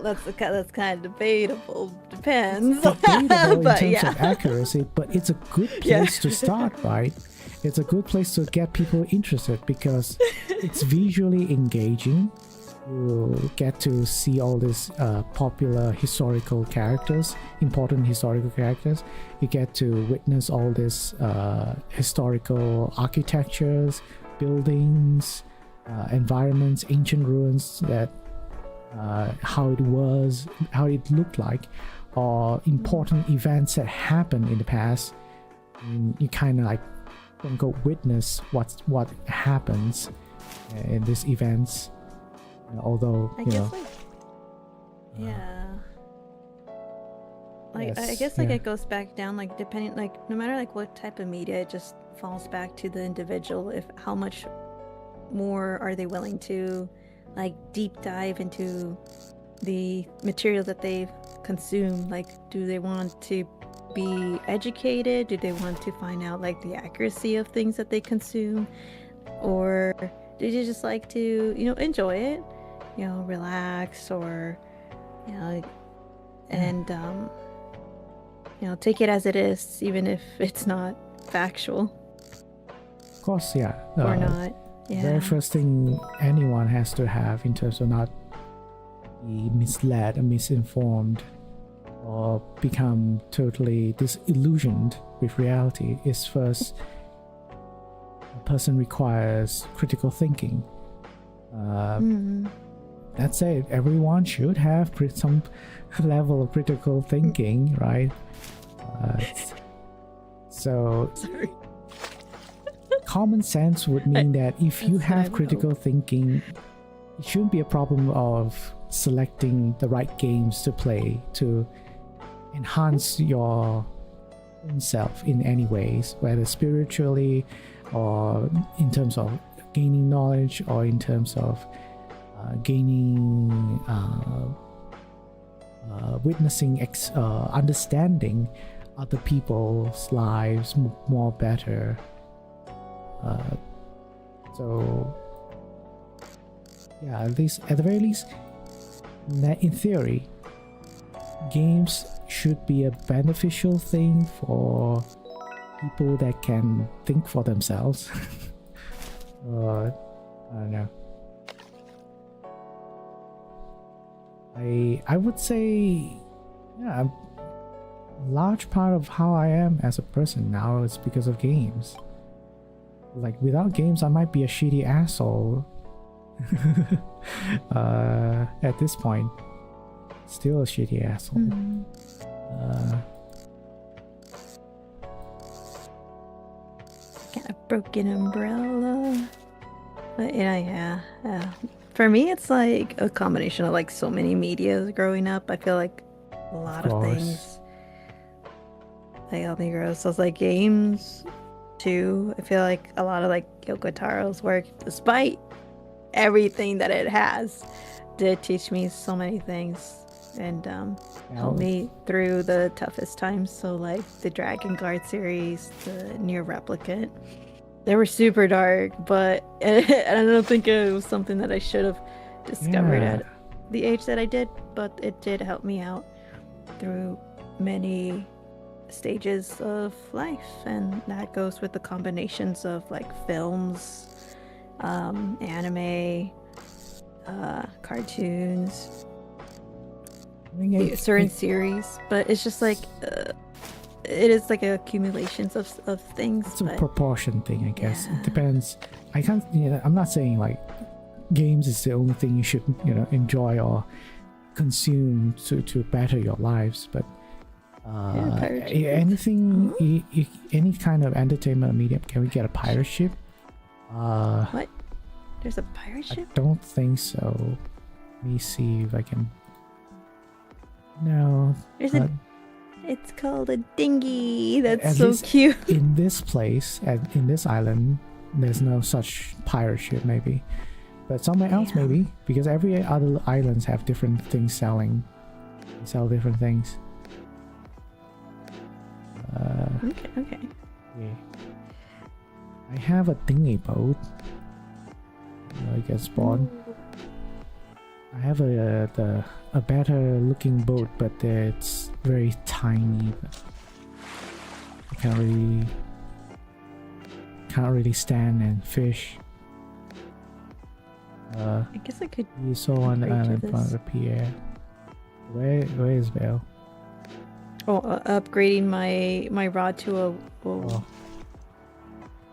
Speaker 3: that's kind of debatable. Depends.
Speaker 1: Debatable
Speaker 3: But
Speaker 1: in terms
Speaker 3: yeah.
Speaker 1: of accuracy, but it's a good place to start, right? It's a good place to get people interested because it's visually engaging. You get to see all these popular historical characters, important historical characters. You get to witness all these historical architectures, buildings, environments, ancient ruins, that how it was, how it looked like, or important events that happened in the past. And you kind of like go witness what happens in these events. Although
Speaker 3: I guess yeah. Like I guess
Speaker 1: yeah.
Speaker 3: it goes back down depending no matter what type of media, it just falls back to the individual. If how much more are they willing to deep dive into the material that they've consumed? Do they want to be educated? Do they want to find out the accuracy of things that they consume? Or do you just like to enjoy it, relax, or and take it as it is, even if it's not factual?
Speaker 1: Of course, yeah.
Speaker 3: Or not. Yeah.
Speaker 1: The very first thing anyone has to have in terms of not be misled and misinformed or become totally disillusioned with reality is first, a person requires critical thinking. That's it. Everyone should have some level of critical thinking, right? So
Speaker 3: Sorry.
Speaker 1: common sense would mean that if you
Speaker 3: That's what I
Speaker 1: have critical thinking, it shouldn't be a problem of selecting the right games to play to enhance your own self in any ways, whether spiritually or in terms of gaining knowledge or in terms of gaining witnessing understanding other people's lives more better. So yeah, at the very least, in theory, games should be a beneficial thing for people that can think for themselves. I don't know. I would say, yeah, a large part of how I am as a person now is because of games. Without games, I might be a shitty asshole. At this point, still a shitty asshole.
Speaker 3: Got a broken umbrella. But yeah. For me, it's a combination of so many medias growing up. I feel like a lot of things helped me grow. So it's games too. I feel like a lot of Yoko Taro's work, despite everything that it has, did teach me so many things and helped me through the toughest times. So the Dragon Guard series, the Near Replicant, they were super dark, but I don't think it was something that I should have discovered at the age that I did, but it did help me out through many stages of life, and that goes with the combinations of films, anime, cartoons, certain series, but it's just it is accumulations of things.
Speaker 1: It's a proportion thing, I guess.
Speaker 3: Yeah.
Speaker 1: It depends. I can't. I'm not saying games is the only thing you should enjoy or consume to better your lives, but anything, any kind of entertainment medium. Can we get a pirate ship?
Speaker 3: What? There's a pirate ship?
Speaker 1: I don't think so. Let me see if I can. No.
Speaker 3: It's called a dinghy. That's so cute.
Speaker 1: In this place, in this island, there's no such pirate ship, maybe. But somewhere else, maybe. Because every other islands have different things selling. They sell different things.
Speaker 3: Okay.
Speaker 1: Yeah. I have a thingy boat. I get spawned. I have a better looking boat, but it's very tiny. But I can't really stand and fish.
Speaker 3: I guess I could.
Speaker 1: You saw on the
Speaker 3: upgrade to
Speaker 1: island front of the pier. Where is Belle?
Speaker 3: Oh, upgrading my rod to a.
Speaker 1: Oh,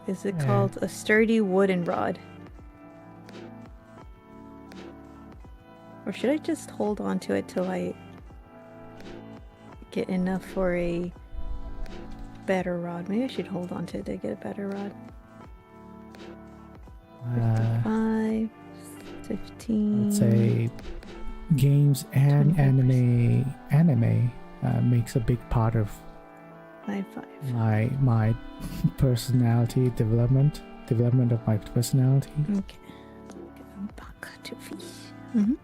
Speaker 3: Is it
Speaker 1: yeah.
Speaker 3: called a sturdy wooden rod? Or should I just hold on to it till I get enough for a better rod? Maybe I should hold on to it to get a better rod. 55, 15.
Speaker 1: I'd say games and
Speaker 3: 25%.
Speaker 1: anime makes a big part of
Speaker 3: 55.
Speaker 1: my personality development of my personality.
Speaker 3: Okay. Back to fish. Mm-hmm.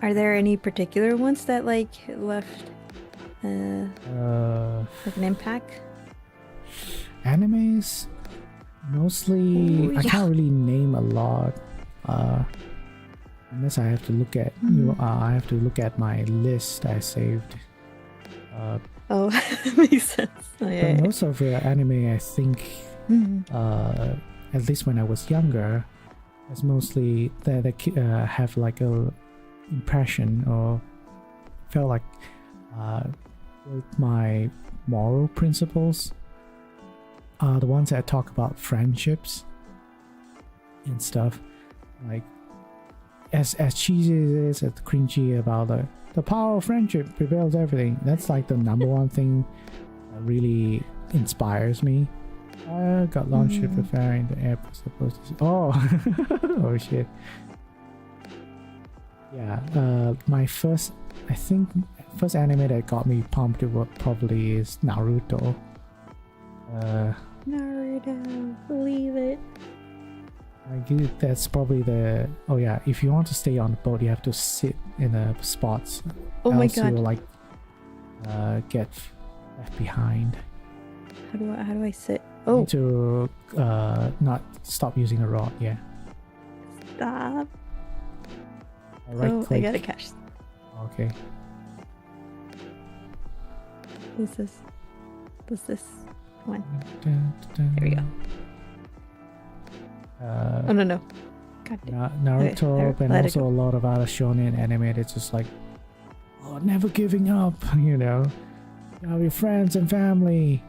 Speaker 3: Are there any particular ones that like left like an impact?
Speaker 1: Animes mostly.
Speaker 3: Ooh,
Speaker 1: I
Speaker 3: yeah.
Speaker 1: can't really name a lot unless I have to look at I have to look at my list I saved.
Speaker 3: Oh, that makes sense. Oh, yeah,
Speaker 1: But
Speaker 3: yeah.
Speaker 1: most of the anime I think at least when I was younger, it's mostly that have like a impression or felt like my moral principles are the ones that talk about friendships and stuff. Like as cheesy as it is, as cringy about the power of friendship prevails everything. That's like the number one thing that really inspires me. I got launched with a fire in the air. Supposed to. Oh, oh shit. Yeah. My first anime that got me pumped probably is Naruto.
Speaker 3: Naruto, believe it.
Speaker 1: That's probably the. Oh yeah. If you want to stay on the boat, you have to sit in the spots.
Speaker 3: Oh my
Speaker 1: else
Speaker 3: god.
Speaker 1: you'll like get left behind.
Speaker 3: How do I sit?
Speaker 1: You
Speaker 3: Oh,
Speaker 1: need to not stop using the rod. Yeah.
Speaker 3: stop.
Speaker 1: Right
Speaker 3: Oh, I
Speaker 1: click.
Speaker 3: gotta catch.
Speaker 1: Okay.
Speaker 3: What's this one?
Speaker 1: Dun, dun,
Speaker 3: There we go. Oh no. God damn.
Speaker 1: Naruto,
Speaker 3: Okay,
Speaker 1: and
Speaker 3: let it
Speaker 1: also a lot of other shonen anime that's just like, oh, never giving up, you know. You have your friends and family.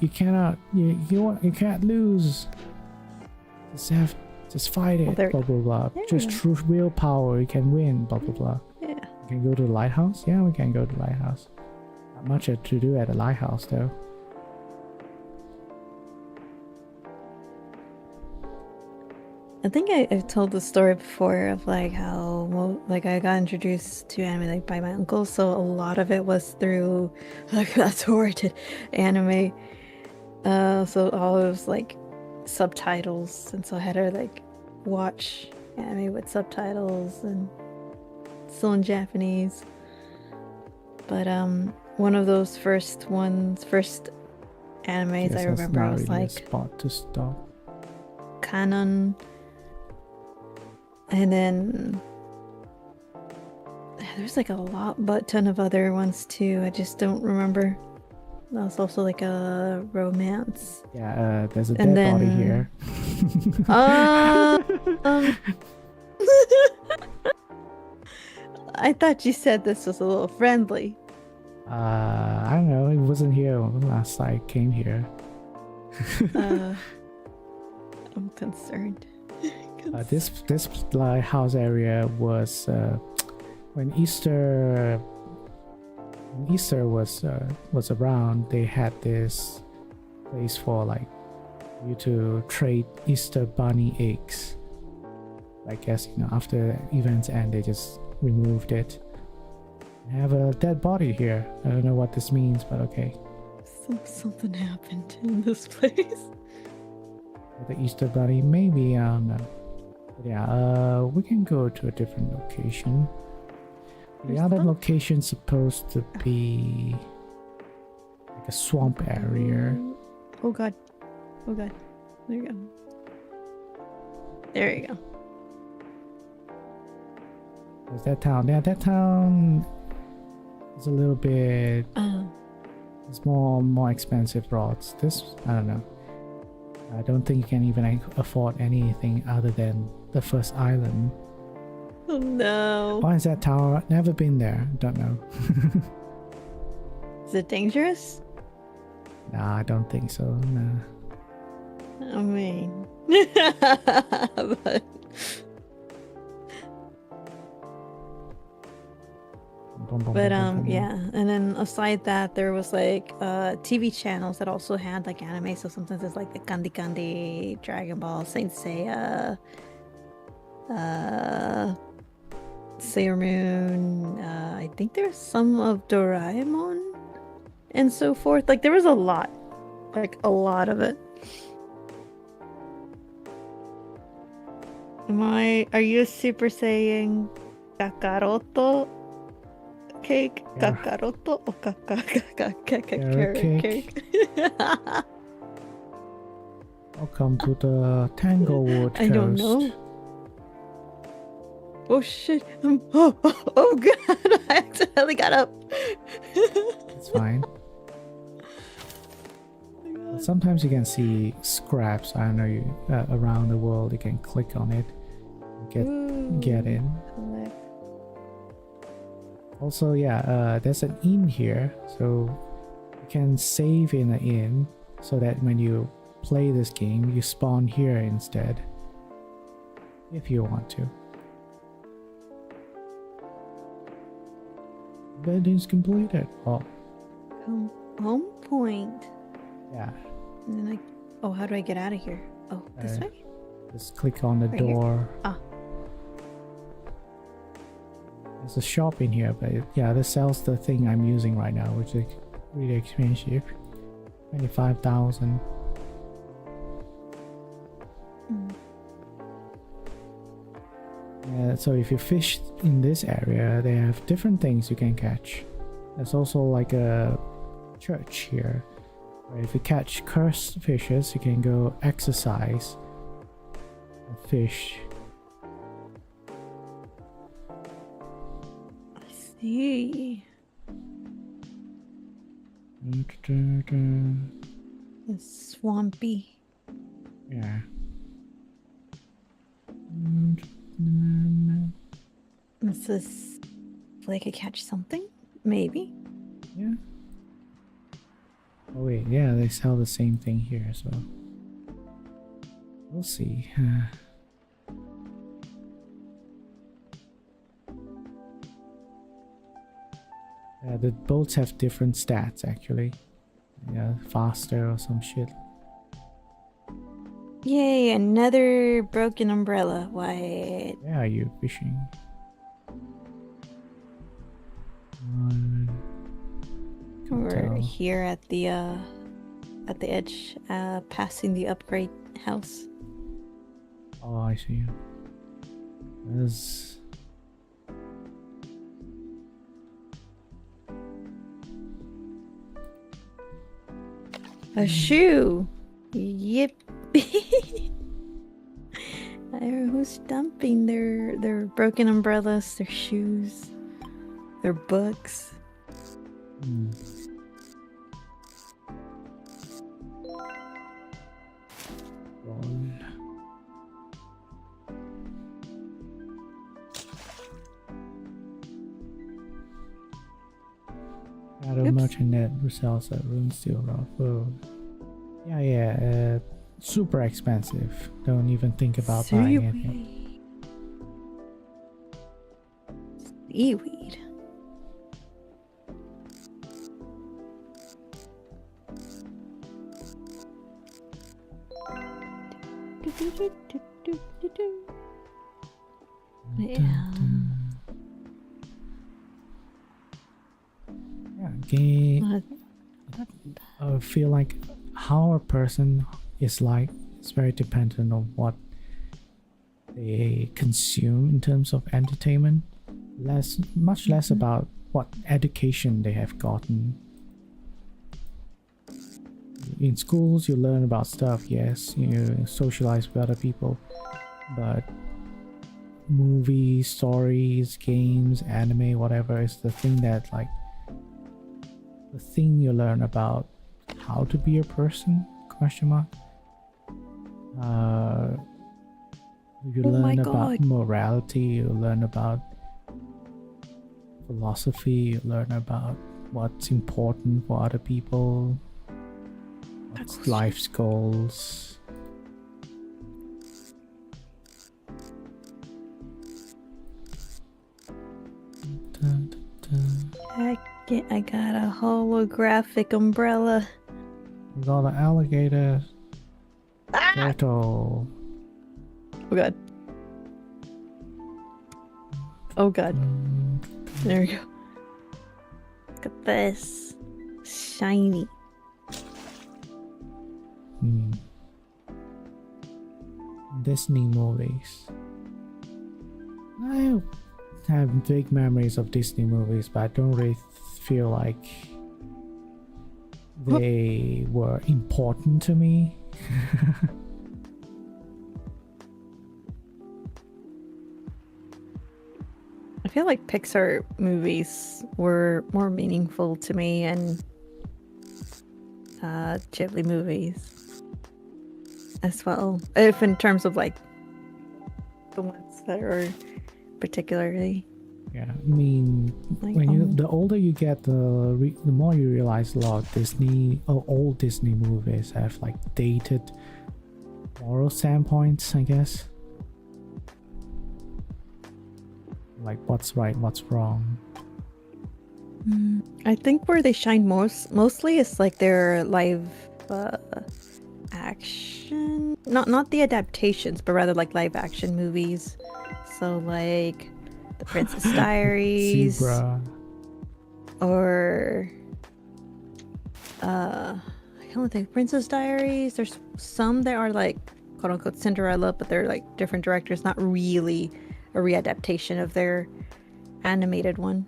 Speaker 1: You cannot, you can't lose. Just fight it,
Speaker 3: there we
Speaker 1: blah blah blah.
Speaker 3: There we
Speaker 1: Just
Speaker 3: go.
Speaker 1: through willpower, you can win, blah blah blah.
Speaker 3: Yeah.
Speaker 1: You can go to the lighthouse. Yeah, we can go to the lighthouse. Not much to do at the lighthouse though.
Speaker 3: I think I've told the story before of like how like I got introduced to anime like by my uncle, so a lot of it was through like that's horrid anime. So all it was like subtitles, and so I had to like watch anime with subtitles and still in Japanese. But one of those first animes
Speaker 1: Guess
Speaker 3: I
Speaker 1: that's
Speaker 3: remember
Speaker 1: not
Speaker 3: I was
Speaker 1: really a
Speaker 3: like
Speaker 1: spot to stop.
Speaker 3: Canon, and then there's like a ton of other ones too. I just don't remember. That was also like a romance.
Speaker 1: Yeah, there's a
Speaker 3: And
Speaker 1: dead body
Speaker 3: then-
Speaker 1: here.
Speaker 3: I thought you said this was a little friendly.
Speaker 1: I don't know. It wasn't here last I came here.
Speaker 3: I'm concerned.
Speaker 1: This lighthouse area was when Easter was around. They had this place for like you to trade Easter bunny eggs. I guess after events end, they just removed it. I have a dead body here. I don't know what this means, but okay.
Speaker 3: Something happened in this place.
Speaker 1: The Easter bunny, maybe, I don't know. But yeah, we can go to a different location. The
Speaker 3: There's
Speaker 1: other
Speaker 3: some-
Speaker 1: location's supposed to be like a swamp area.
Speaker 3: Oh god. Oh god. There you go. There you go.
Speaker 1: There's that town. Yeah, that town is a little bit. It's more expensive roads. This, I don't know. I don't think you can even afford anything other than the first island.
Speaker 3: Oh no.
Speaker 1: Why is that tower? Never been there. Don't know.
Speaker 3: Is it dangerous?
Speaker 1: Nah, I don't think so. Nah.
Speaker 3: I mean. But yeah, and then aside that, there was like TV channels that also had like anime. So sometimes it's like the Candy Candy, Dragon Ball, Saint Seiya, Sailor Moon. I think there's some of Doraemon and so forth. Like there was a lot, like a lot of it. Are you Super Saiyan Kakaroto cake?
Speaker 1: Yeah.
Speaker 3: Kakaroto or
Speaker 1: Carrot
Speaker 3: cake?
Speaker 1: Welcome to the Tanglewood Coast.
Speaker 3: I don't know. Oh shit. Oh god, I accidentally got up.
Speaker 1: It's fine. Sometimes you can see scraps. I don't know, you around the world. You can click on it, get in.
Speaker 3: Collect.
Speaker 1: Also, yeah, there's an inn here, so you can save in the inn, so that when you play this game, you spawn here instead, if you want to. Building's completed. Oh,
Speaker 3: Home point.
Speaker 1: yeah.
Speaker 3: And then oh, how do I get out of here? Oh, this way?
Speaker 1: Just click on the
Speaker 3: Right here?
Speaker 1: door.
Speaker 3: Ah.
Speaker 1: There's a shop in here, but yeah, this sells the thing I'm using right now, which is really expensive. 25,000. So if you fish in this area, they have different things you can catch. There's also like a church here, where if you catch cursed fishes, you can go exercise and fish.
Speaker 3: I see. It's swampy.
Speaker 1: Yeah.
Speaker 3: Is this like I could catch something? Maybe.
Speaker 1: Yeah. Oh wait, yeah, they sell the same thing here, so we'll see. Yeah, the boats have different stats actually. Yeah, faster or some shit.
Speaker 3: Yay, another broken umbrella. What?
Speaker 1: Where are you fishing? Can't
Speaker 3: We're
Speaker 1: tell.
Speaker 3: here at the edge, passing the upgrade house.
Speaker 1: Oh, I see. There's
Speaker 3: A shoe. Yippee. Who's dumping their broken umbrellas, their shoes, their books?
Speaker 1: Got a
Speaker 3: Oops.
Speaker 1: merchant that resells a rune steel raw food. Yeah, super expensive. Don't even think about buying anything.
Speaker 3: Seaweed. Yeah.
Speaker 1: Yeah, game. I feel like how a person is like is very dependent on what they consume in terms of entertainment. much less about what education they have gotten. In schools, you learn about stuff, yes, you socialize with other people, but movies, stories, games, anime, whatever is the thing that like the thing you learn about how to be a person, question mark. You learn about morality, you learn about philosophy, you learn about what's important for other people, what's life's goals.
Speaker 3: I got a holographic umbrella.
Speaker 1: We got an alligator. Turtle.
Speaker 3: Oh god. Oh god. There we go. Look at this. Shiny.
Speaker 1: Disney movies. I have vague memories of Disney movies, but I don't really feel like they were important to me.
Speaker 3: I feel like Pixar movies were more meaningful to me, and Ghibli movies as well. If in terms of like the ones that are particularly.
Speaker 1: Yeah, I mean,
Speaker 3: like,
Speaker 1: when the older you get, the more you realize a lot of Disney or old Disney movies have like dated moral standpoints, I guess. Like what's right, what's wrong.
Speaker 3: I think where they shine mostly is like their live action, not the adaptations, but rather like live action movies. So like The Princess Diaries,
Speaker 1: Zebra.
Speaker 3: or I can only think Princess Diaries. There's some that are like quote unquote Cinderella, but they're like different directors, not really a readaptation of their animated one.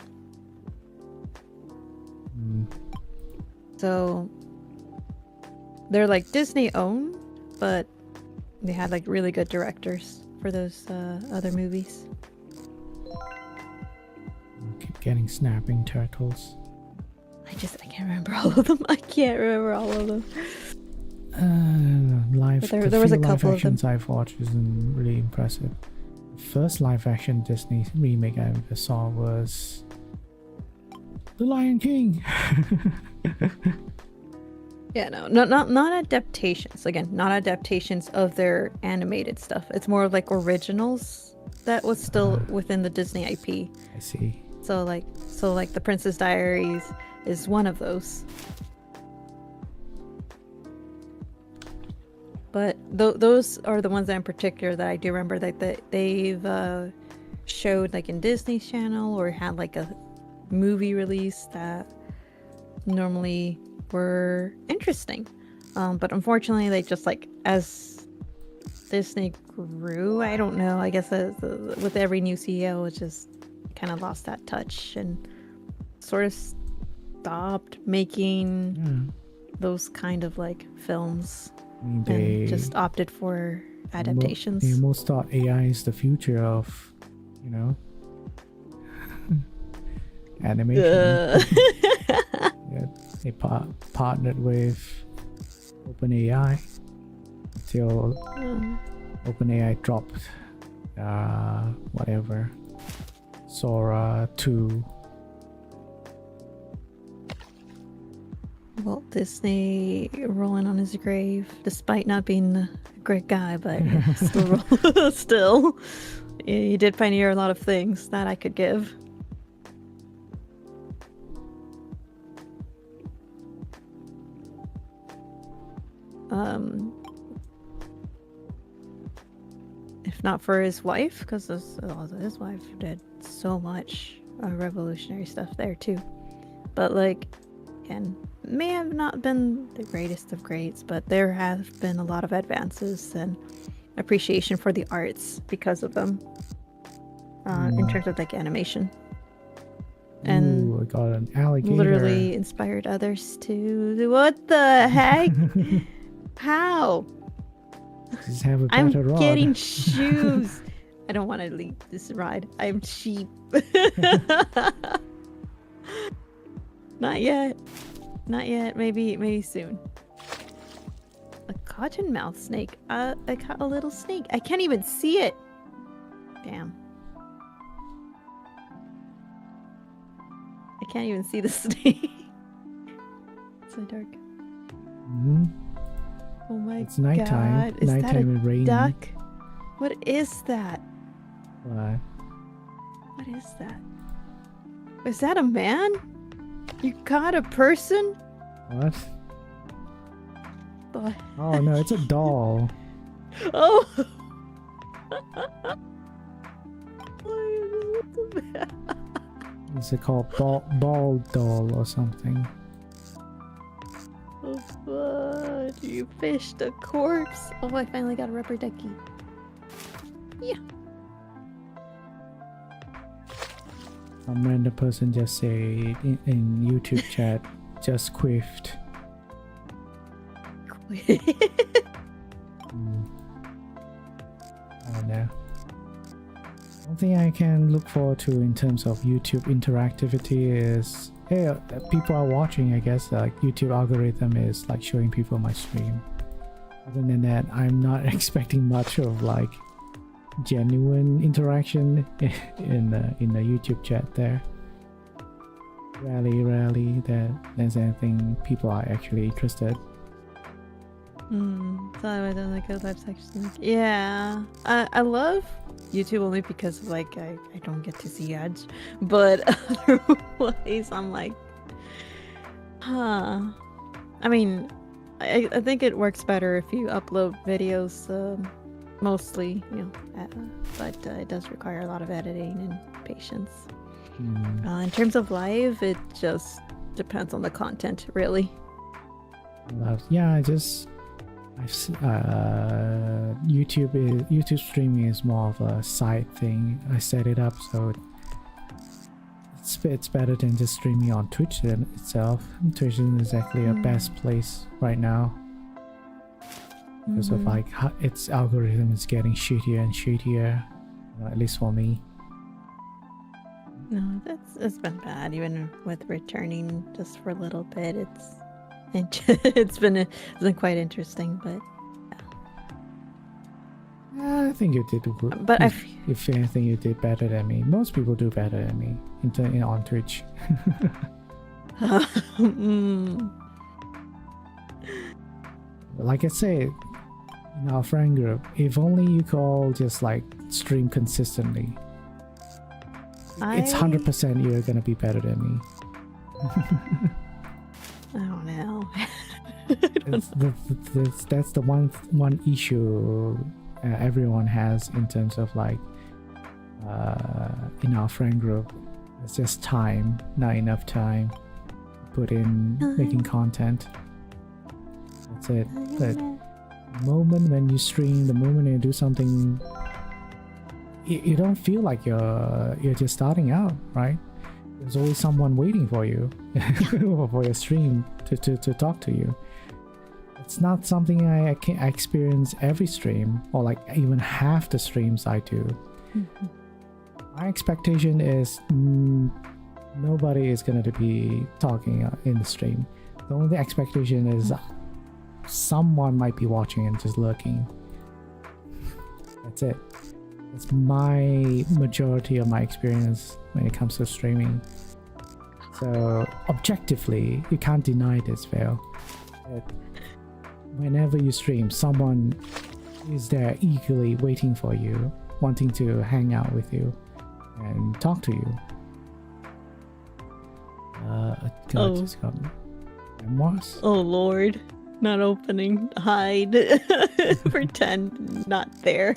Speaker 3: So they're like Disney owned, but they had like really good directors for those other movies.
Speaker 1: Keep getting snapping turtles.
Speaker 3: I can't remember all of them. I can't remember all of them.
Speaker 1: There
Speaker 3: was a
Speaker 1: live
Speaker 3: couple of them.
Speaker 1: actions I've watched isn't really impressive. The first live action Disney remake I ever saw was The Lion King.
Speaker 3: Yeah, no, not adaptations. Again, not adaptations of their animated stuff. It's more of like originals that was still within the Disney IP.
Speaker 1: I see.
Speaker 3: So like The Princess Diaries is one of those. But those are the ones that in particular that I do remember that they've showed like in Disney's channel or had like a movie release that normally were interesting. But unfortunately they just like as Disney grew, I don't know, I guess with every new CEO it just kind of lost that touch and sort of stopped making those kind of like films.
Speaker 1: They
Speaker 3: and just opted for adaptations.
Speaker 1: They almost thought AI is the future of, animation. Yeah, they partnered with OpenAI until OpenAI dropped whatever Sora 2.
Speaker 3: Walt Disney rolling on his grave, despite not being a great guy, but still, he did pioneer a lot of things that I could give. If not for his wife, because his wife did so much revolutionary stuff there too. But like, again, may have not been the greatest of greats, but there have been a lot of advances and appreciation for the arts because of them in terms of like animation. And
Speaker 1: Ooh, I got an alligator.
Speaker 3: literally inspired others to. What the heck? How?
Speaker 1: Just have a
Speaker 3: I'm
Speaker 1: better rod.
Speaker 3: getting shoes. I don't want to leave this ride. I'm cheap. Not yet. Not yet. Maybe soon. A cottonmouth snake. I caught a little snake. I can't even see it. Damn. I can't even see the snake. It's so dark.
Speaker 1: Mhm.
Speaker 3: Oh my
Speaker 1: It's nighttime.
Speaker 3: god. Is that
Speaker 1: Nighttime and
Speaker 3: a
Speaker 1: rainy.
Speaker 3: duck? What is that?
Speaker 1: What?
Speaker 3: What is that? Is that a man? You caught a person?
Speaker 1: What?
Speaker 3: The-
Speaker 1: Oh no, it's a doll.
Speaker 3: Oh! Why is it a man?
Speaker 1: Is it called ball doll or something?
Speaker 3: Oh, what? You fished a corpse? Oh, I finally got a rubber ducky. Yeah.
Speaker 1: Some random person just say in YouTube chat, just quiffed. I don't know. One thing I can look forward to in terms of YouTube interactivity is, hey, people are watching, I guess, like YouTube algorithm is like showing people my stream. Other than that, I'm not expecting much of like genuine interaction in the YouTube chat there. Rarely there's anything people are actually interested.
Speaker 3: So I don't like a live section. Yeah, I love YouTube only because like I don't get to see ads, but otherwise I'm like, huh. I mean, I think it works better if you upload videos, mostly, you know, but it does require a lot of editing and patience. In terms of live, it just depends on the content, really.
Speaker 1: Yeah, YouTube streaming is more of a side thing. I set it up so it's better than just streaming on Twitch itself. Twitch isn't exactly a best place right now because of like its algorithm is getting shittier and shittier, at least for me.
Speaker 3: No, it's been bad. Even with returning just for a little bit, it's been quite interesting, but
Speaker 1: I think you did good.
Speaker 3: But
Speaker 1: if anything, you did better than me. Most people do better than me on Twitch. Like I said, in our friend group, if only you could all just like stream consistently, it's 100% you're gonna be better than me.
Speaker 3: I don't know.
Speaker 1: That's the one issue everyone has in terms of like in our friend group. It's just time, not enough time to put in making content. That's it. But the moment when you stream, the moment you do something, you don't feel like you're just starting out, right? There's always someone waiting for you for your stream to talk to you. It's not something I experience every stream, or like even half the streams I do. My expectation is nobody is going to be talking in the stream. The only expectation is someone might be watching and just lurking. That's it. It's my majority of my experience when it comes to streaming. So objectively, you can't deny this, Vale. Whenever you stream, someone is there eagerly waiting for you, wanting to hang out with you and talk to you. Just got memoirs.
Speaker 3: Oh Lord, not opening. Hide. Pretend not there.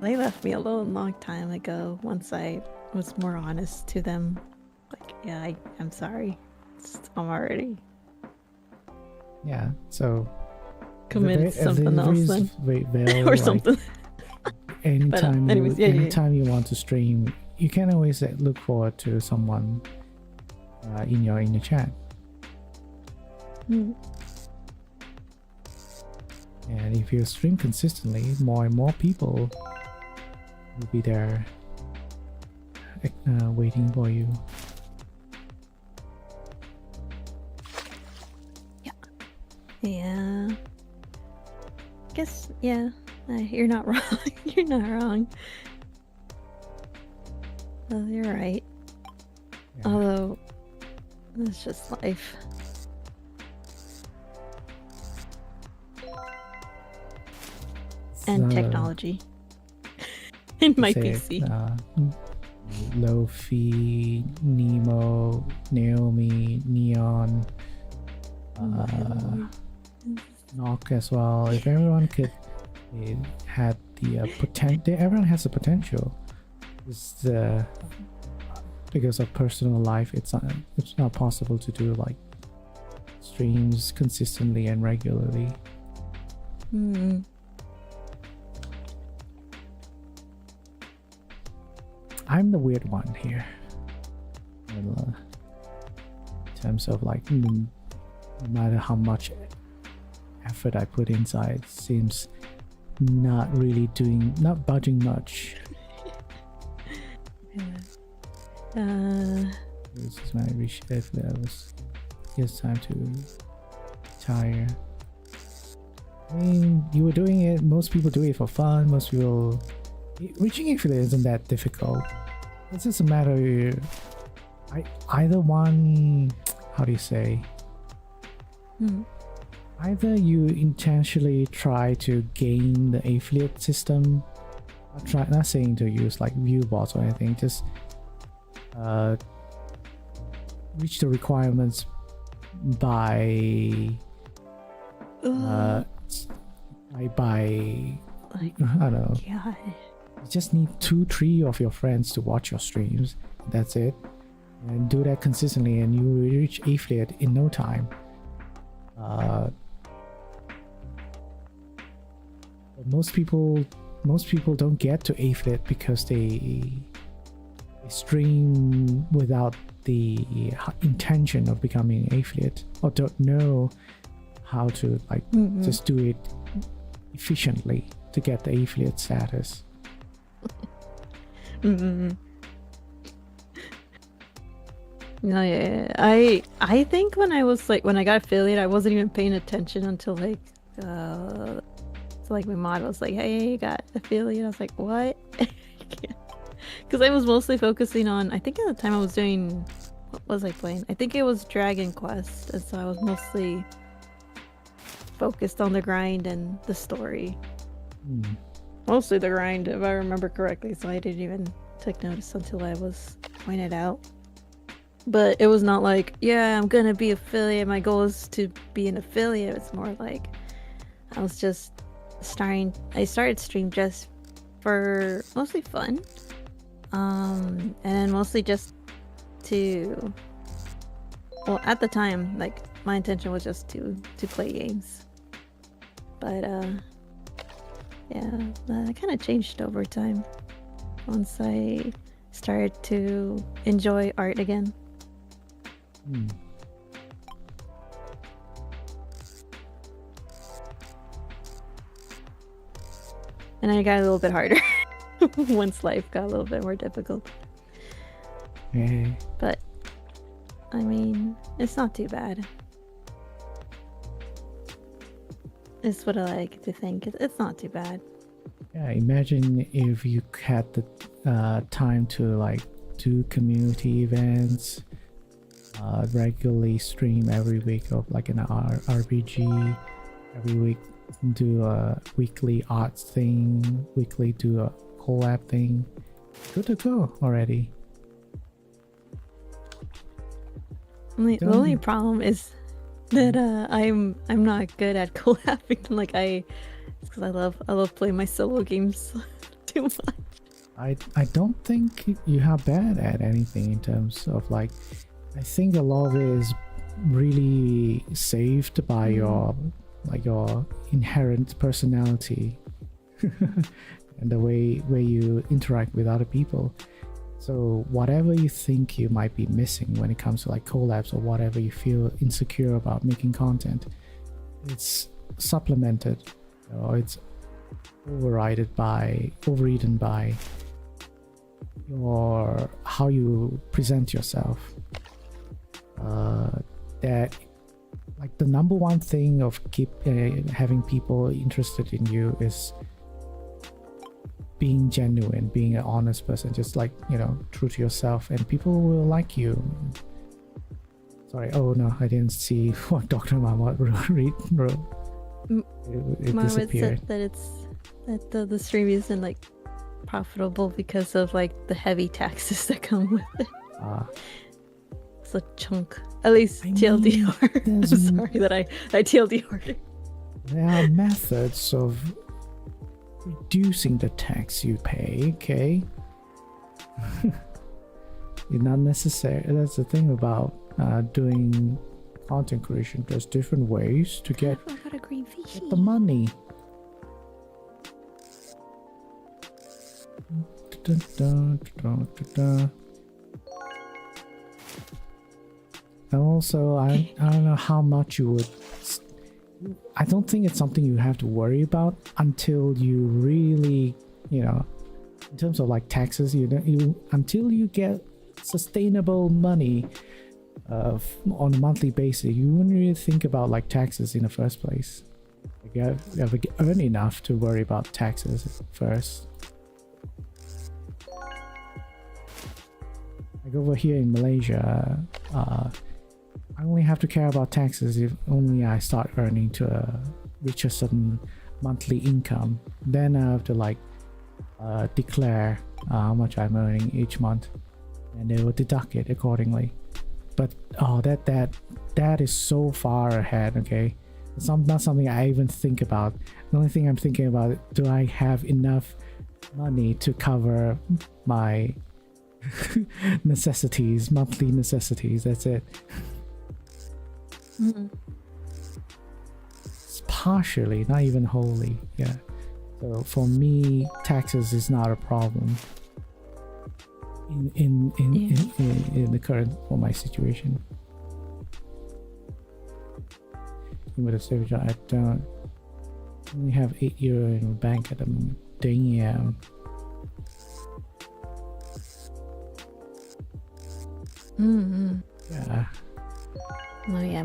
Speaker 3: They left me alone a long time ago. Once I was more honest to them, like, yeah, I'm sorry. I'm already
Speaker 1: Yeah, so
Speaker 3: committed something else then.
Speaker 1: Vale,
Speaker 3: Or
Speaker 1: like,
Speaker 3: something.
Speaker 1: anytime
Speaker 3: anyways, yeah.
Speaker 1: anytime you want to stream, you can always look forward to someone in your chat.
Speaker 3: Mm.
Speaker 1: And if you stream consistently, more and more people will be there waiting for you.
Speaker 3: Yeah. Guess, yeah. You're not wrong. You're not wrong. Oh, you're right.
Speaker 1: Yeah.
Speaker 3: Although, that's just life. And
Speaker 1: So,
Speaker 3: technology. In my
Speaker 1: say,
Speaker 3: PC.
Speaker 1: Lofi, Nemo, Naomi, Neon, Knock as well. If everyone could had the potential, everyone has the potential. It's because of personal life, it's not possible to do like streams consistently and regularly. I'm the weird one here. In terms of like, no matter how much effort I put inside, seems not budging much. This is my wish if there was just time to retire. I mean, you were doing it, most people do it for fun, most people reaching affiliate isn't that difficult. It's just a matter of either one, how do you say? Either you intentionally try to gain the affiliate system, not saying to use like view bots or anything, just reach the requirements by I don't know.
Speaker 3: God.
Speaker 1: You just need 2-3 of your friends to watch your streams. That's it. And do that consistently and you will reach affiliate in no time. Most people don't get to affiliate because they stream without the intention of becoming an affiliate, or don't know how to like just do it efficiently to get the affiliate status.
Speaker 3: No, yeah. I think when I got affiliate, I wasn't even paying attention until like so like my mod was like, hey, you got affiliate. I was like, what? Because I was mostly focusing on, I think at the time I was doing, what was I playing? I think it was Dragon Quest, and so I was mostly focused on the grind and the story. Mostly the grind, if I remember correctly, so I didn't even take notice until I was pointed out. But it was not like, yeah, I'm gonna be affiliate, my goal is to be an affiliate. It's more like I was just I started stream just for mostly fun, and mostly just to, well, at the time, like my intention was just to play games, but yeah, that kind of changed over time once I started to enjoy art again. And then it got a little bit harder once life got a little bit more difficult. But I mean, it's not too bad. It's what I like to think. It's not too bad.
Speaker 1: Yeah, imagine if you had the time to like do community events, regularly stream every week of like an RPG, every week do a weekly arts thing, weekly do a collab thing. Good to go already.
Speaker 3: The only problem is that I'm not good at collabing. Like it's because I love playing my solo games too much.
Speaker 1: I don't think you are bad at anything in terms of like, I think a lot of it is really saved by your inherent personality. and the way you interact with other people. So whatever you think you might be missing when it comes to like collabs or whatever you feel insecure about making content, it's supplemented or it's overridden by your how you present yourself. That like the number one thing of having people interested in you is being genuine, being an honest person, just like, you know, true to yourself, and people will like you. Sorry, oh no, I didn't see what Dr. Mahmoud wrote. It disappeared.
Speaker 3: Said that the stream isn't like profitable because of like the heavy taxes that come with it. It's a chunk, at least TLDR. I'm sorry that I TLDR'd.
Speaker 1: There are methods of reducing the tax you pay, okay? You're not necessary. That's the thing about doing content creation. There's different ways to get the money. And also, I don't know how much you would. I don't think it's something you have to worry about until you really, you know, in terms of like taxes, until you get sustainable money on a monthly basis, you wouldn't really think about like taxes in the first place. Like you have to earn enough to worry about taxes first. Like over here in Malaysia, I only have to care about taxes if only I start earning to reach a certain monthly income. Then I have to like declare how much I'm earning each month, and they will deduct it accordingly. But that is so far ahead. Okay, it's not something I even think about. The only thing I'm thinking about, do I have enough money to cover my necessities, monthly necessities? That's it.
Speaker 3: Mm-hmm.
Speaker 1: It's partially, not even wholly. Yeah. So for me, taxes is not a problem in the current for my situation. With a savings, I don't only have €8 in the bank at the moment. Damn.
Speaker 3: Mm-hmm.
Speaker 1: Yeah.
Speaker 3: Oh yeah,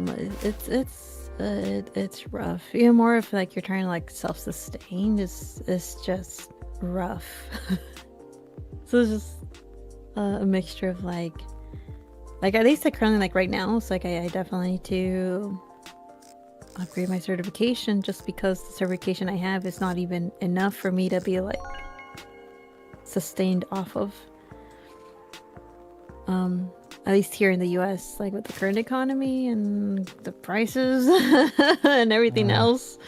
Speaker 3: it's rough. You know, more if like you're trying to like self-sustain, it's just rough. So it's just a mixture of like at least like currently like right now, it's like I definitely need to upgrade my certification, just because the certification I have is not even enough for me to be like sustained off of. At least here in the US, like with the current economy and the prices and everything else,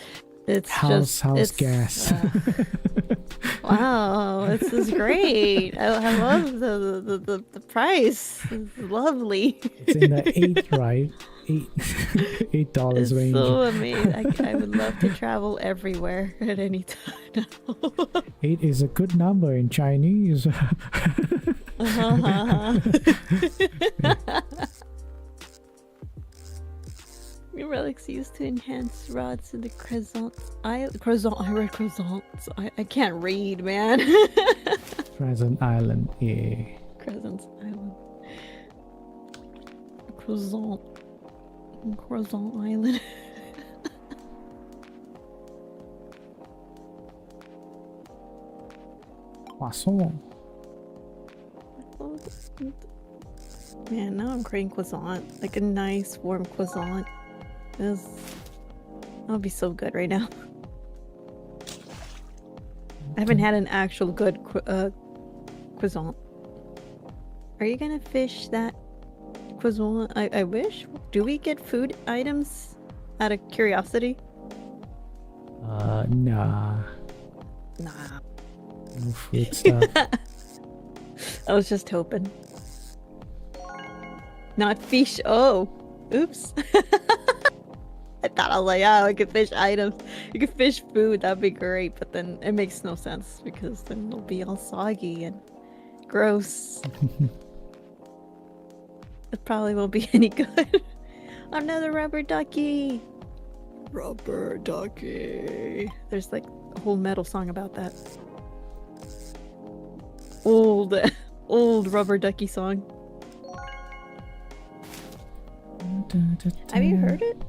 Speaker 3: it's
Speaker 1: house gas.
Speaker 3: Wow, this is great. I love the price. It's lovely.
Speaker 1: It's in the $8, right? $8 range.
Speaker 3: So amazing. I would love to travel everywhere at any time.
Speaker 1: 8 is a good number in Chinese.
Speaker 3: Relics used to enhance rods in the croissants. I read croissants. I can't read, man.
Speaker 1: Crescent Island, yeah.
Speaker 3: Crescent Island. Croissant Island.
Speaker 1: Croissant.
Speaker 3: Man, now I'm craving croissant. Like a nice warm croissant. That would be so good right now. I haven't had an actual good croissant. Are you gonna fish that croissant? I wish. Do we get food items out of curiosity?
Speaker 1: Nah.
Speaker 3: Nah.
Speaker 1: No food stuff.
Speaker 3: I was just hoping. Not fish. Oh, oops. I that. I was like, oh, I could fish items. You could fish food. That'd be great. But then it makes no sense because then it'll be all soggy and gross. It probably won't be any good. Another rubber ducky. Rubber ducky. There's like a whole metal song about that. Old rubber ducky song. Have you heard it?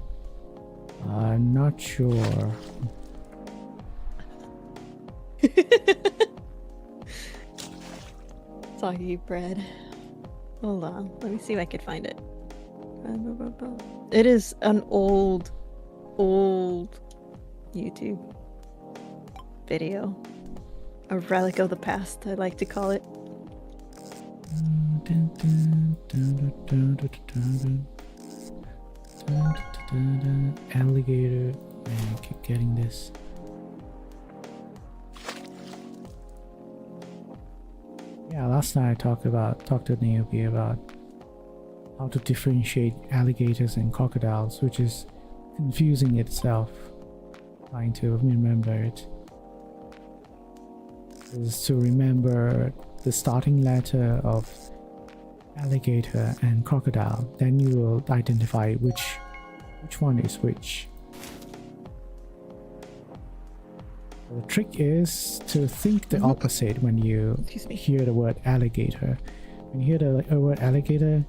Speaker 1: I'm not sure.
Speaker 3: Soggy bread. Hold on. Let me see if I can find it. It is an old YouTube video. A relic of the past, I like to call it.
Speaker 1: Alligator. Man, I keep getting this. Yeah, last night I talked to Naomi about how to differentiate alligators and crocodiles, which is confusing itself. Trying to remember it. Is to remember the starting letter of alligator and crocodile, then you will identify which one is which. The trick is to think the opposite when you hear the word alligator. When you hear the word alligator,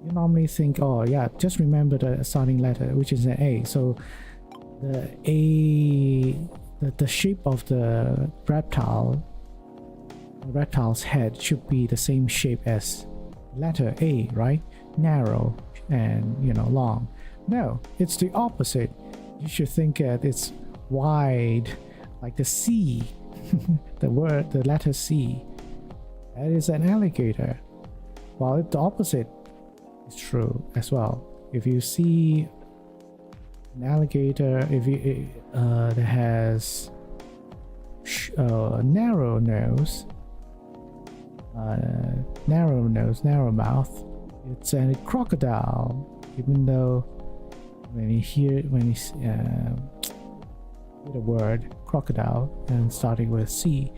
Speaker 1: you normally think, oh yeah, just remember the starting letter, which is an A. So the A, the shape of the reptile's head should be the same shape as letter A, right? Narrow and, you know, long. No, it's the opposite. You should think that it's wide, like the C. the letter C. That is an alligator. While the opposite is true as well. If you see an alligator, that has narrow nose, narrow mouth, it's a crocodile. Even though when you hear the word crocodile and starting with C,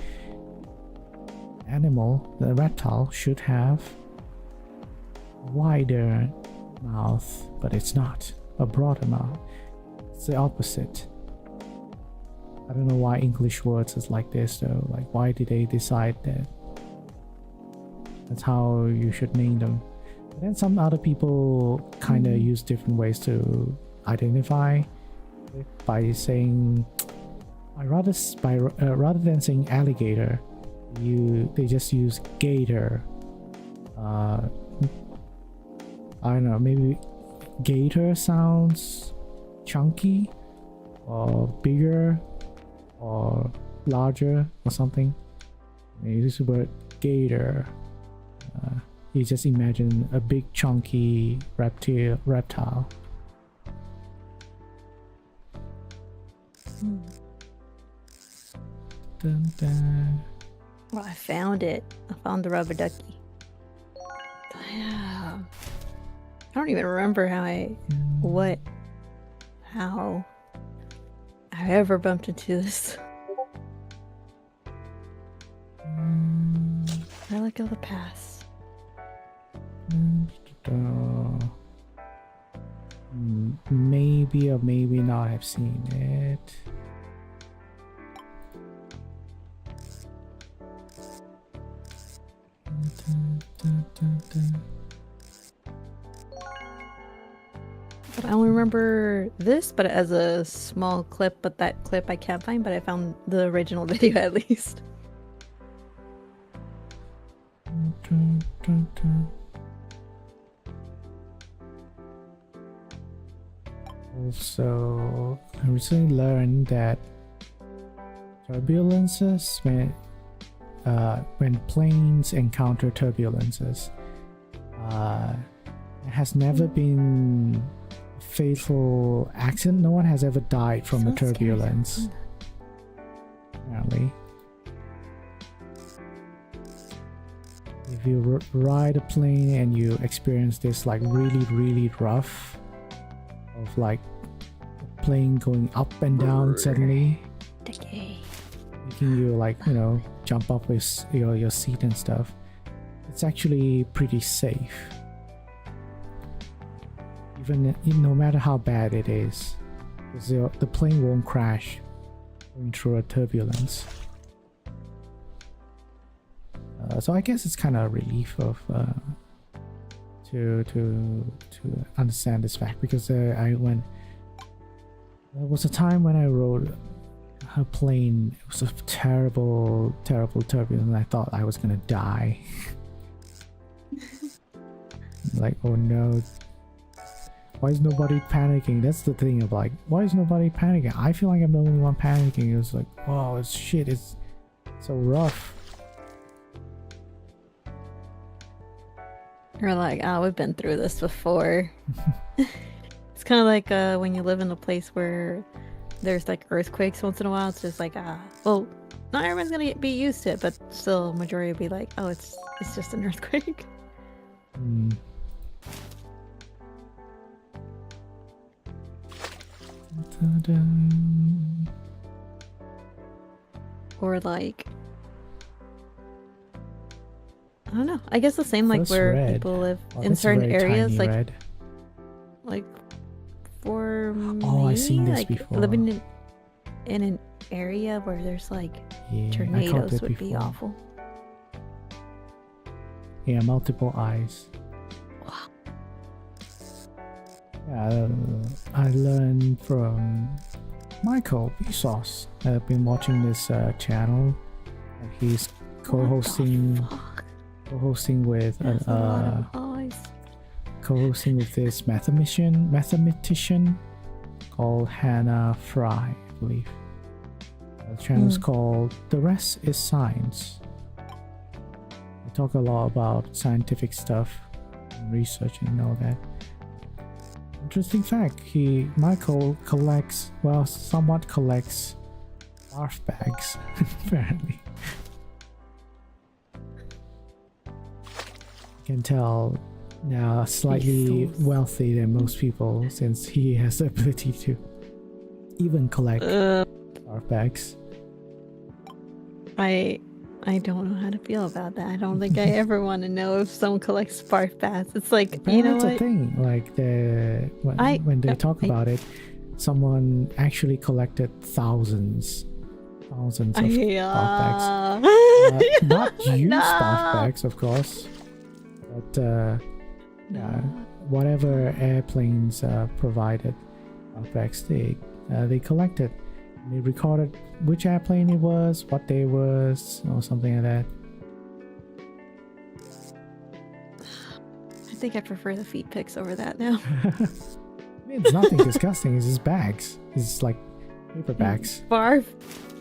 Speaker 1: the reptile should have a wider mouth, but it's not a broader mouth. It's the opposite. I don't know why English words is like this though. Like, why did they decide that that's how you should name them? But then some other people kind of use different ways to identify it by saying, rather than saying alligator, they just use gator. I don't know, maybe gator sounds chunky or bigger or larger or something. They use the word gator. You just imagine a big chunky reptile. Dun, dun.
Speaker 3: Well, I found it. I found the rubber ducky. I don't even remember how I ever bumped into this. Relic of the past.
Speaker 1: Maybe or maybe not have seen it.
Speaker 3: But I only remember this, but as a small clip, but that clip I can't find, but I found the original video at least.
Speaker 1: Also, I recently learned that turbulences, when planes encounter turbulences, it has never been a fatal accident. No one has ever died from a turbulence. Apparently. If you ride a plane and you experience this like really rough of like plane going up and down suddenly,
Speaker 3: Decay.
Speaker 1: making you like, you know, jump up with your seat and stuff. It's actually pretty safe. Even no matter how bad it is, because the plane won't crash going through a turbulence. So I guess it's kind of a relief of to understand this fact, because there was a time when I rode a plane. It was a terrible turbulence, and I thought I was gonna die. Like, oh no, why is nobody panicking? That's the thing of like, why is nobody panicking? I feel like I'm the only one panicking. It was like, wow, it's shit, it's so rough.
Speaker 3: Or like, oh, we've been through this before. It's kind of like when you live in a place where there's like earthquakes once in a while. It's just like, well, not everyone's gonna be used to it, but still, majority will be like, oh, it's just an earthquake. Or like, I don't know. I guess the same like
Speaker 1: First
Speaker 3: where
Speaker 1: red.
Speaker 3: people live
Speaker 1: Oh,
Speaker 3: in
Speaker 1: that's
Speaker 3: certain
Speaker 1: very
Speaker 3: areas,
Speaker 1: tiny
Speaker 3: like
Speaker 1: red.
Speaker 3: like for
Speaker 1: Oh,
Speaker 3: me,
Speaker 1: I've seen this
Speaker 3: like
Speaker 1: before.
Speaker 3: living in an area where there's like
Speaker 1: Yeah, I caught
Speaker 3: tornadoes
Speaker 1: that
Speaker 3: would be
Speaker 1: before.
Speaker 3: awful.
Speaker 1: Yeah, multiple eyes.
Speaker 3: Wow.
Speaker 1: Yeah, I learned from Michael Vsauce. I've been watching this channel. He's co-hosting with
Speaker 3: That's a lot of eyes.
Speaker 1: co-hosting with this mathematician called Hannah Fry, I believe. The channel's called The Rest is Science. They talk a lot about scientific stuff and research and all that. Interesting fact, Michael collects, well, somewhat collects barf bags, apparently. You can tell now slightly wealthy than most people, since he has the ability to even collect barf bags.
Speaker 3: I don't know how to feel about that. I don't think I ever want to know if someone collects barf baths. It's like,
Speaker 1: Apparently
Speaker 3: you know
Speaker 1: it's
Speaker 3: what?
Speaker 1: a thing. Like when they talk about it, someone actually collected thousands of barf bags. Not used barf bags, of course, but yeah, whatever airplanes provided barf bags, they collected. They recorded which airplane it was, what day it was, or something like that.
Speaker 3: I think I prefer the feet pics over that now.
Speaker 1: I mean, it's nothing disgusting. It's just bags. It's like paper bags.
Speaker 3: Barf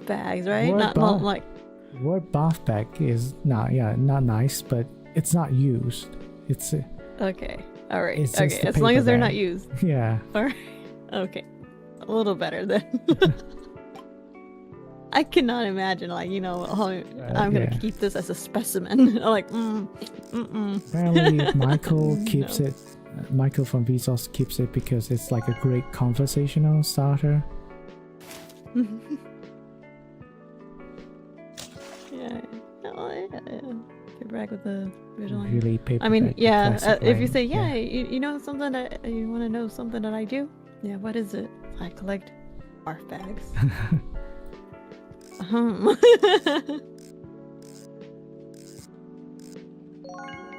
Speaker 3: bags, right?
Speaker 1: Word
Speaker 3: Not
Speaker 1: barf-
Speaker 3: like.
Speaker 1: Word bath bag is not nice, but it's not used. It's
Speaker 3: Okay. All right.
Speaker 1: It's just
Speaker 3: Okay.
Speaker 1: the
Speaker 3: As long
Speaker 1: paper
Speaker 3: as they're
Speaker 1: bag.
Speaker 3: not used.
Speaker 1: yeah.
Speaker 3: All right. Okay. A little better then. I cannot imagine, like, you know, I'm gonna
Speaker 1: yeah.
Speaker 3: keep this as a specimen. Like,
Speaker 1: Apparently, Michael keeps it. Michael from Vsauce keeps it because it's like a great conversational starter.
Speaker 3: Yeah. Paper bag with the visual.
Speaker 1: Really paper
Speaker 3: I mean,
Speaker 1: bag, the
Speaker 3: yeah.
Speaker 1: classic
Speaker 3: If you
Speaker 1: line.
Speaker 3: say, yeah, you know something that you want to know something that I do. Yeah. What is it? I collect barf bags.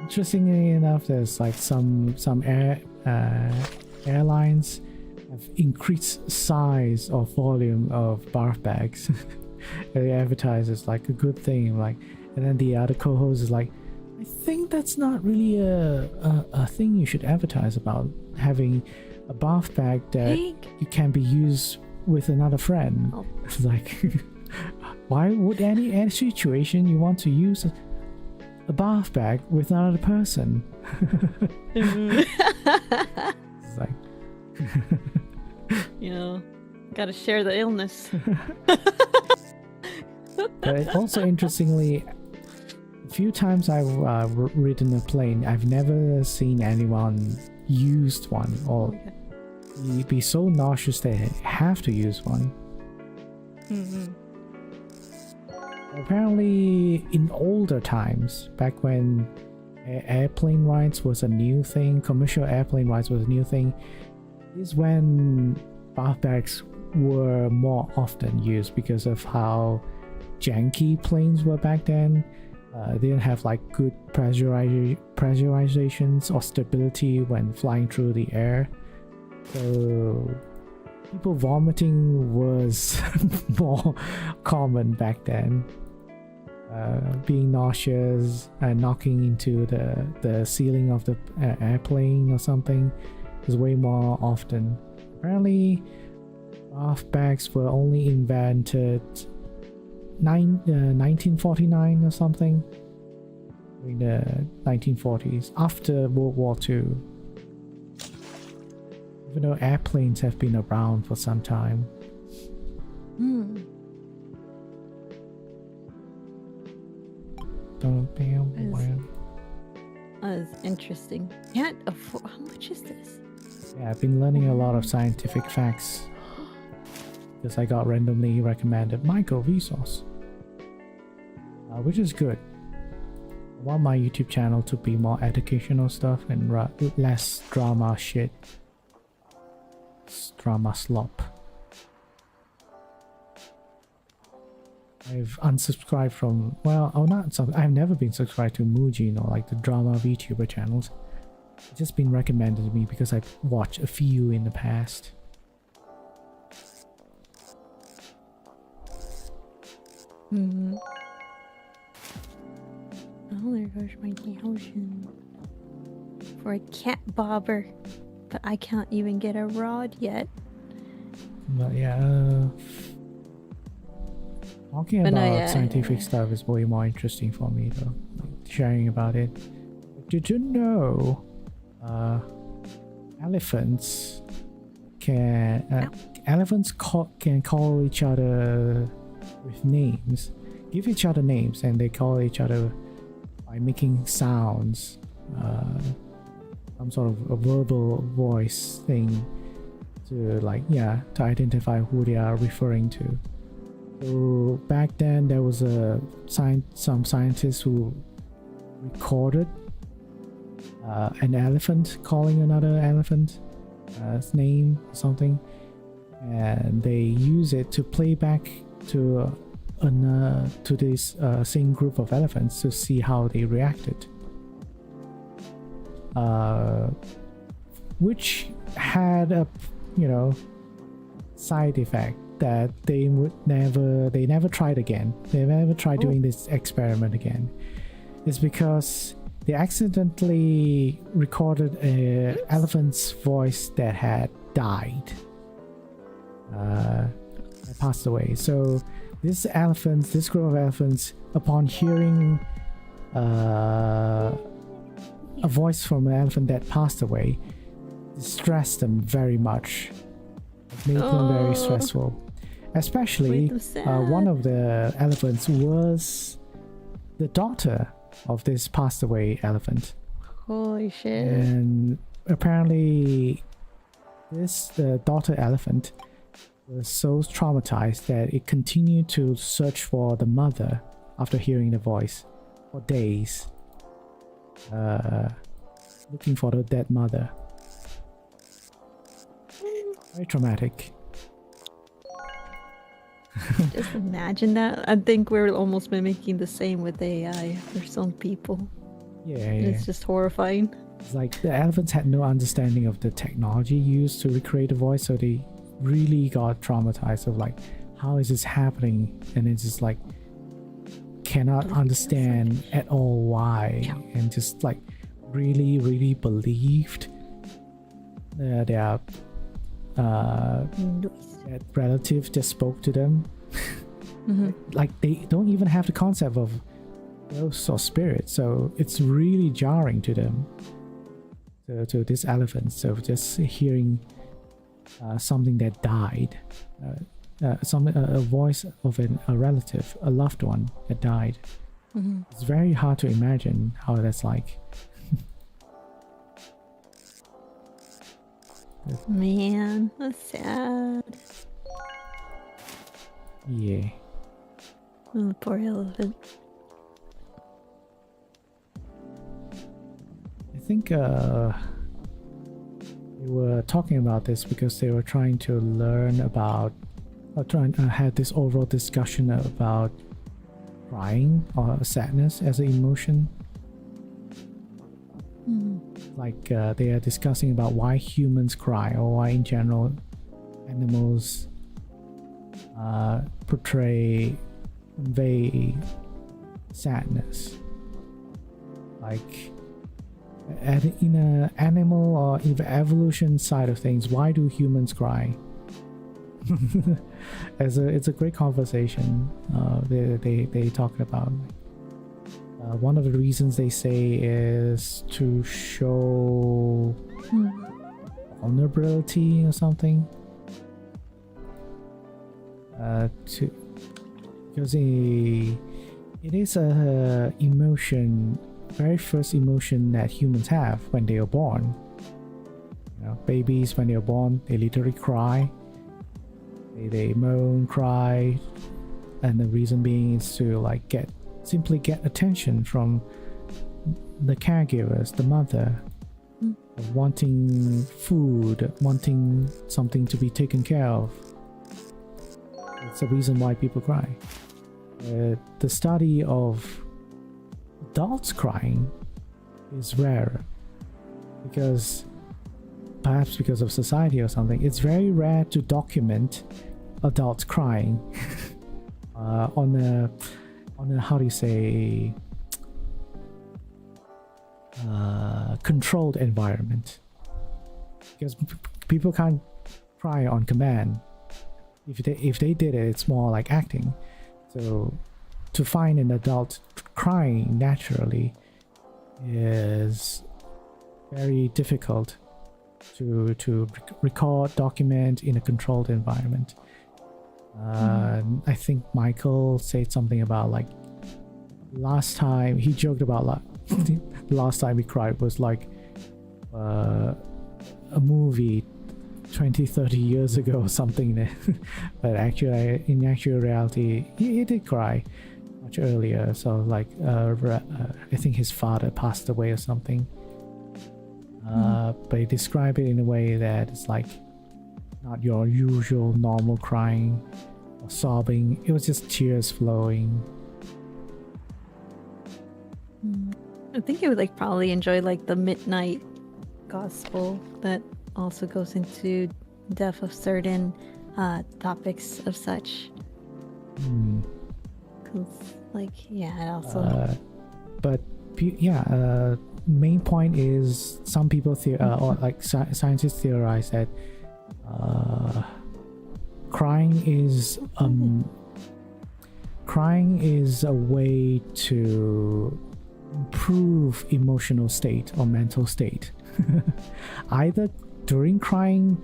Speaker 1: Interestingly enough, there's like some airlines have increased size or volume of barf bags. They advertise as like a good thing, like, and then the other co-host is like, I think that's not really a thing you should advertise about, having a bath bag that you can be used with another friend.
Speaker 3: Oh.
Speaker 1: It's like, why would any situation you want to use a bath bag with another person? It's like,
Speaker 3: you know, gotta share the illness.
Speaker 1: but also interestingly, a few times I've ridden a plane, I've never seen anyone used one or be so nauseous they have to use one.
Speaker 3: Mm-hmm.
Speaker 1: Apparently, in older times, back when airplane rides was a new thing, commercial airplane rides was a new thing, is when bath bags were more often used because of how janky planes were back then. They didn't have like good pressurizations or stability when flying through the air. So people vomiting was more common back then. Being nauseous and knocking into the ceiling of the airplane or something is way more often. Apparently, bath bags were only invented 1949 or something, in the 1940s, after World War II. Even though airplanes have been around for some time.
Speaker 3: Hmm. That's interesting. Can't afford. How much is this?
Speaker 1: Yeah, I've been learning a lot of scientific facts because I got randomly recommended Michael Vsauce, which is good. I want my YouTube channel to be more educational stuff and less drama shit. Drama slop. I've unsubscribed from, well, I've never been subscribed to Muji or like the drama VTuber channels. It's just been recommended to me because I've watched a few in the past.
Speaker 3: Hmm. Oh, there goes my ocean for a cat bobber, but I can't even get a rod yet.
Speaker 1: But yeah, talking about scientific stuff is way more interesting for me though. Like, sharing about it. Did you know elephants can call each other with names, give each other names, and they call each other by making sounds, some sort of a verbal voice thing to to identify who they are referring to. So back then there was some scientists who recorded an elephant calling another elephant name or something, and they use it to play back to this same group of elephants to see how they reacted, which had a side effect that they never tried again. They never tried doing this experiment again. It's because they accidentally recorded an elephant's voice that had died, passed away. So this group of elephants, upon hearing a voice from an elephant that passed away, distressed them very much. It made them very stressful. Especially one of the elephants was the daughter of this passed away elephant.
Speaker 3: Holy shit.
Speaker 1: And apparently the daughter elephant was so traumatized that it continued to search for the mother after hearing the voice for days, looking for the dead mother. Very traumatic.
Speaker 3: Just imagine that. I think we're almost mimicking the same with AI for some people.
Speaker 1: Yeah.
Speaker 3: It's just horrifying.
Speaker 1: It's like the elephants had no understanding of the technology used to recreate a voice, so they really got traumatized of like, how is this happening? And it's just like cannot understand at all why, and just like really believed their that relative just spoke to them. Like they don't even have the concept of ghosts or spirits, so it's really jarring to them, to this elephant. So just hearing something that died, a voice of a relative, a loved one that died. It's very hard to imagine how that's like.
Speaker 3: Man, that's sad.
Speaker 1: Yeah.
Speaker 3: Oh, the poor elephant.
Speaker 1: I think they were talking about this because they were trying to learn about, or trying to have this overall discussion about crying or sadness as an emotion. Like they are discussing about why humans cry, or why in general animals convey sadness. Like in an animal or even evolution side of things, why do humans cry? It's a great conversation. They talk about. One of the reasons they say is to show vulnerability or something. Because it is a emotion, very first emotion that humans have when they are born. You know, babies when they are born, they literally cry. They moan, cry, and the reason being is to like simply get attention from the caregivers, the mother, wanting food, wanting something to be taken care of. It's the reason why people cry. The study of adults crying is rare because perhaps because of society or something. It's very rare to document adults crying on a how do you say controlled environment, because people can't cry on command. If they did it, it's more like acting. So to find an adult crying naturally is very difficult to record, document in a controlled environment. I think Michael said something about like last time he joked about last time he cried was like a movie 20-30 years ago or something. But actually in actual reality he did cry much earlier. So like I think his father passed away or something. But he described it in a way that it's like not your usual normal crying or sobbing. It was just tears flowing.
Speaker 3: I think you would like probably enjoy like the midnight gospel that also goes into depth of certain topics of such. Cause like yeah, it also.
Speaker 1: But yeah, main point is some people or like scientists theorize that crying is a way to improve emotional state or mental state. Either during crying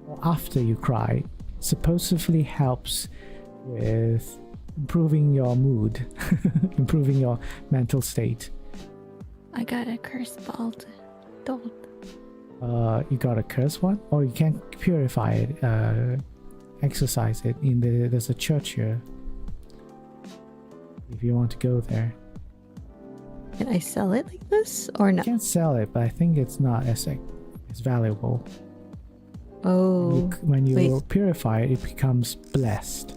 Speaker 1: or after you cry, supposedly helps with improving your mood, improving your mental state.
Speaker 3: I got a curse bald dog.
Speaker 1: You got a curse one? Or you can purify it, exercise it. There's a church here if you want to go there.
Speaker 3: Can I sell it like this or no?
Speaker 1: You can sell it, but I think it's not as valuable.
Speaker 3: Oh,
Speaker 1: when you purify it, it becomes blessed.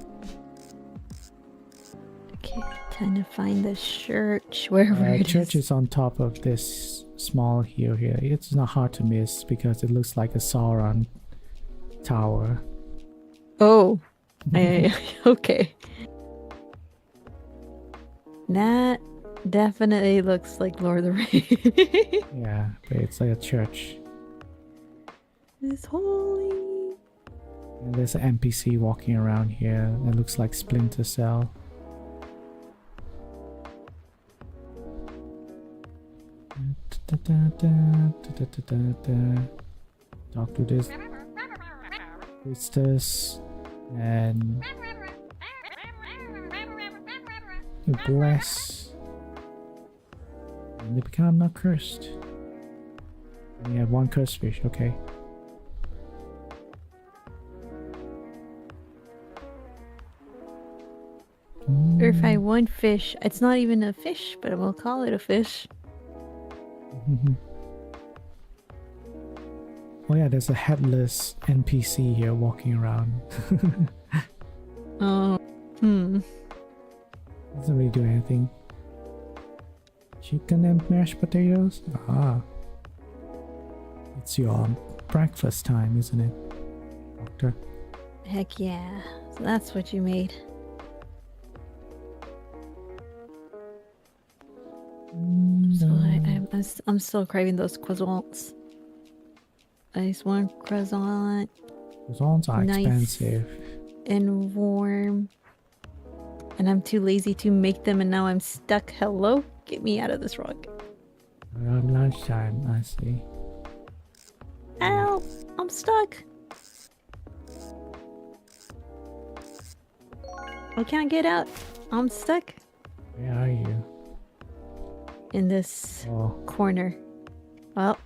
Speaker 3: Okay, trying to find the church wherever it is.
Speaker 1: The church is on top of this small hill here. It's not hard to miss because it looks like a Sauron tower.
Speaker 3: Oh, okay. That definitely looks like Lord of the Rings.
Speaker 1: Yeah, but it's like a church.
Speaker 3: It's holy.
Speaker 1: And there's an NPC walking around here. It looks like Splinter Cell. Talk to this priestess and you bless and they become not cursed. And you have one cursed fish, okay.
Speaker 3: Or if I want fish, it's not even a fish, but we'll call it a fish.
Speaker 1: Oh yeah, there's a headless NPC here walking around.
Speaker 3: Oh,
Speaker 1: Doesn't really do anything. Chicken and mashed potatoes? Ah. It's your breakfast time, isn't it, Doctor?
Speaker 3: Heck yeah. So that's what you made. So I'm still craving those croissants. I just want croissant.
Speaker 1: Croissants are
Speaker 3: Nice.
Speaker 1: expensive.
Speaker 3: And warm. And I'm too lazy to make them, and now I'm stuck. Hello? Get me out of this rock.
Speaker 1: Around lunchtime, I see.
Speaker 3: Ow! I'm stuck. I can't get out. I'm stuck
Speaker 1: Where are you?
Speaker 3: in this
Speaker 1: Oh,
Speaker 3: corner. Well,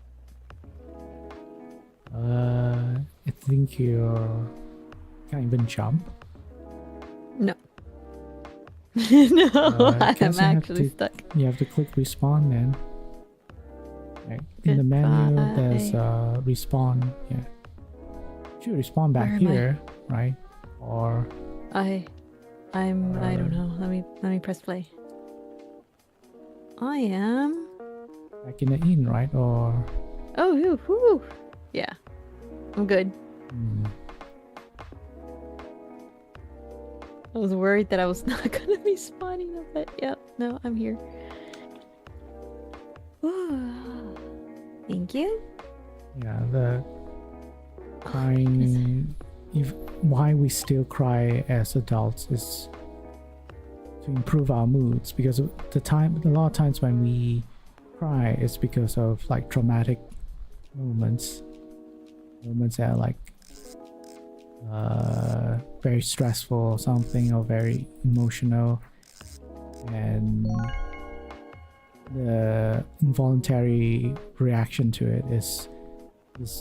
Speaker 1: I think you can't even jump.
Speaker 3: no. No,
Speaker 1: I
Speaker 3: I'm
Speaker 1: guess I have
Speaker 3: actually
Speaker 1: to-
Speaker 3: stuck.
Speaker 1: You have to click respawn then. Right. In the menu, there's respawn. Yeah. Should respawn back
Speaker 3: Where am I?
Speaker 1: here, right? Or
Speaker 3: I don't know. Let me press play. I am.
Speaker 1: back in the inn, right? Or
Speaker 3: Oh, whoo. Yeah, I'm good. I was worried that I was not gonna be spawning up, but yep, no, I'm here. Thank you.
Speaker 1: yeah, the crying. Why we still cry as adults is to improve our moods, because of a lot of times when we cry it's because of like traumatic moments that are like very stressful or something, or very emotional, and the involuntary reaction to it is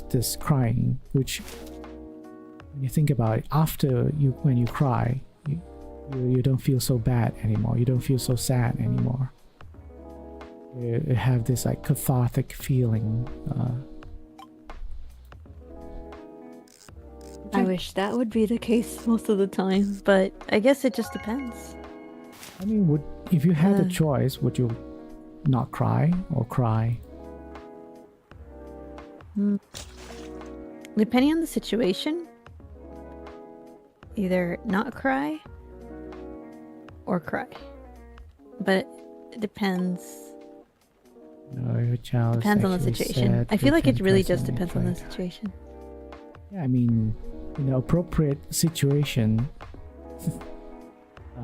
Speaker 1: this crying, which when you think about it, when you cry, you don't feel so bad anymore, you don't feel so sad anymore, you have this like cathartic feeling.
Speaker 3: I wish that would be the case most of the time, but I guess it just depends.
Speaker 1: I mean, if you had a choice, would you not cry or cry?
Speaker 3: Depending on the situation, either not cry or cry. But it depends.
Speaker 1: No, your child is
Speaker 3: Depends on the
Speaker 1: actually
Speaker 3: situation.
Speaker 1: sad,
Speaker 3: I feel
Speaker 1: you
Speaker 3: like it
Speaker 1: can
Speaker 3: really
Speaker 1: press
Speaker 3: just
Speaker 1: on
Speaker 3: depends on the
Speaker 1: try.
Speaker 3: situation.
Speaker 1: Yeah, I mean, in an appropriate situation,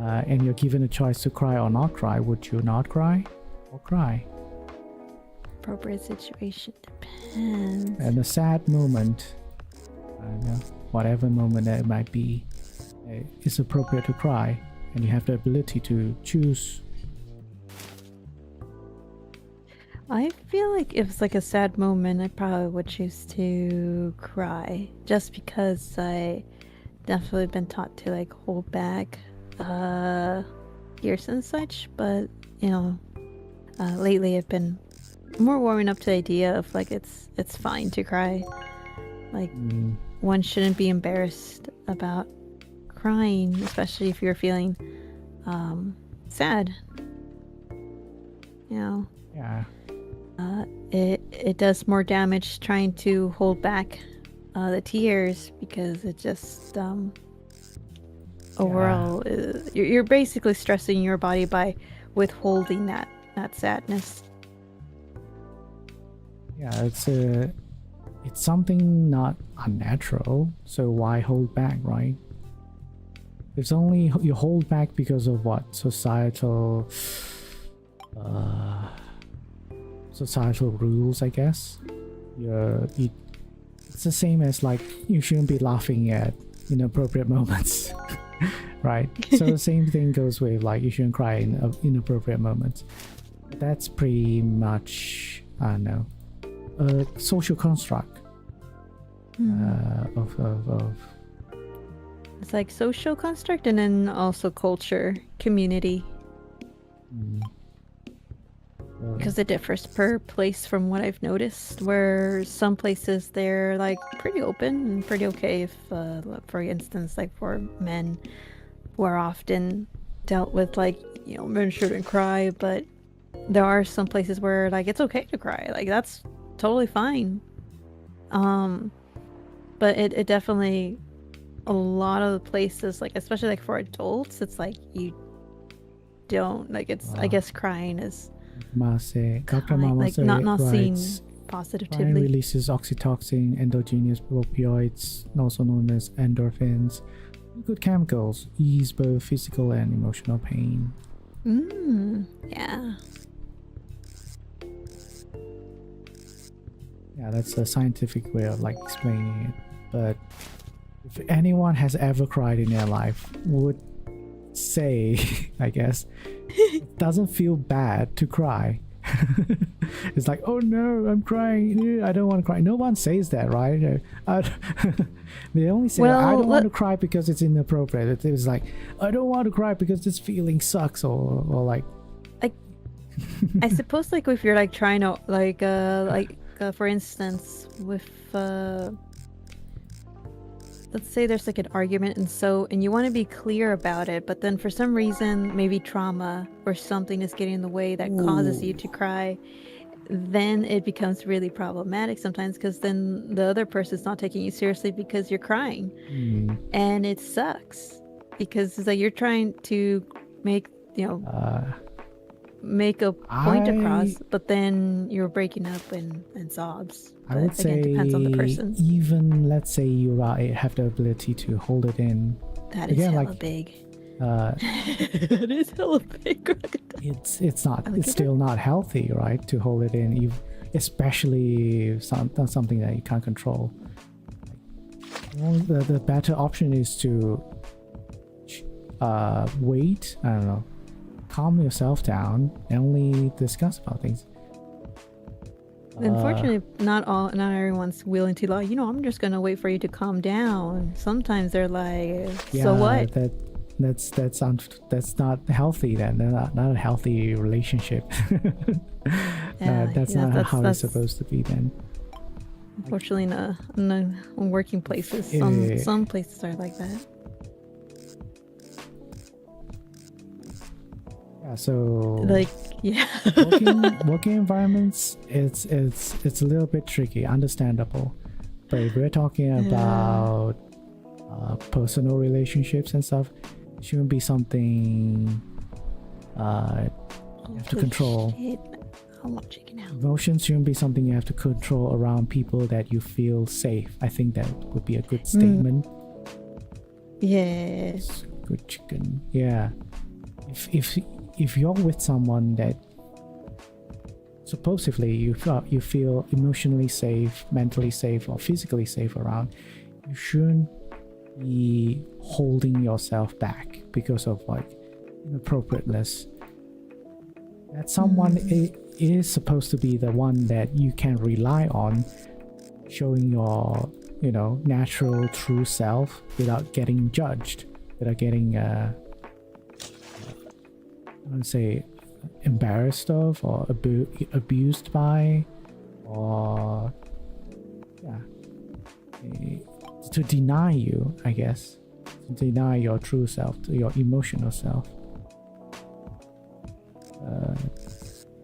Speaker 1: and you're given a choice to cry or not cry, would you not cry or cry?
Speaker 3: Appropriate situation depends.
Speaker 1: And a sad moment, I don't know, whatever moment that it might be, it's appropriate to cry, and you have the ability to choose.
Speaker 3: I feel like if it's like a sad moment, I probably would choose to cry, just because I definitely been taught to like hold back tears and such. But you know, lately I've been more warming up to the idea of like it's fine to cry. Like one shouldn't be embarrassed about crying, especially if you're feeling sad. You know.
Speaker 1: Yeah.
Speaker 3: It does more damage trying to hold back the tears, because it just overall you're basically stressing your body by withholding that sadness.
Speaker 1: Yeah, it's something not unnatural, so why hold back, right? It's only you hold back because of what? Societal rules, I guess. It's the same as like you shouldn't be laughing at inappropriate moments, right? So the same thing goes with like you shouldn't cry in inappropriate moments. That's pretty much, I don't know, a social construct of
Speaker 3: It's like social construct and then also culture, community, because it differs per place from what I've noticed. Where some places they're like pretty open and pretty okay if, for instance, like for men who are often dealt with like, you know, men shouldn't cry, but there are some places where like it's okay to cry, like that's totally fine. But it definitely, a lot of the places, like especially like for adults, it's like you don't like, it's I guess crying is
Speaker 1: Dr. Mama
Speaker 3: like not seen
Speaker 1: writes, crying
Speaker 3: positively.
Speaker 1: releases oxytocin, endogenous opioids, also known as endorphins. Good chemicals ease both physical and emotional pain.
Speaker 3: Yeah.
Speaker 1: Yeah, that's a scientific way of like explaining it. But if anyone has ever cried in their life, would say, I guess, it doesn't feel bad to cry. It's like, oh no, I'm crying. I don't want to cry. No one says that, right? They only say,
Speaker 3: Well,
Speaker 1: I don't want to cry because it's inappropriate. It's like, I don't want to cry because this feeling sucks, or like.
Speaker 3: I suppose like if you're like trying to like for instance with let's say there's like an argument and you want to be clear about it, but then for some reason maybe trauma or something is getting in the way that causes you to cry, then it becomes really problematic sometimes, because then the other person's not taking you seriously because you're crying. And it sucks because it's like you're trying to make, you know, make a point across, but then you're breaking up and sobs.
Speaker 1: I would say,
Speaker 3: again, depends on the person.
Speaker 1: Even let's say you have the ability to hold it in.
Speaker 3: That is
Speaker 1: again,
Speaker 3: hella
Speaker 1: like,
Speaker 3: big. That is hella big.
Speaker 1: It's not. It's still not healthy, right? To hold it in, especially something that you can't control. The better option is to wait. I don't know. Calm yourself down and only discuss about things.
Speaker 3: Unfortunately, not everyone's willing to, like, you know, I'm just gonna wait for you to calm down. Sometimes they're like, so what?
Speaker 1: That's not healthy. Then not a healthy relationship. That's not how it's supposed to be. Then
Speaker 3: unfortunately, in working places, some places are like that.
Speaker 1: Yeah, so
Speaker 3: like, yeah.
Speaker 1: working environments, it's a little bit tricky, understandable. But if we're talking about personal relationships and stuff, it shouldn't be something you have to control.
Speaker 3: Shit. I'm checking out.
Speaker 1: Emotions shouldn't be something you have to control around people that you feel safe. I think that would be a good statement.
Speaker 3: Yes.
Speaker 1: Good chicken. Yeah. If you're with someone that supposedly you feel emotionally safe, mentally safe, or physically safe around, you shouldn't be holding yourself back because of like inappropriateness. That someone is supposed to be the one that you can rely on, showing your, you know, natural true self without getting judged, without getting I would say embarrassed of or abused by, or to deny you, I guess, to deny your true self, your emotional self.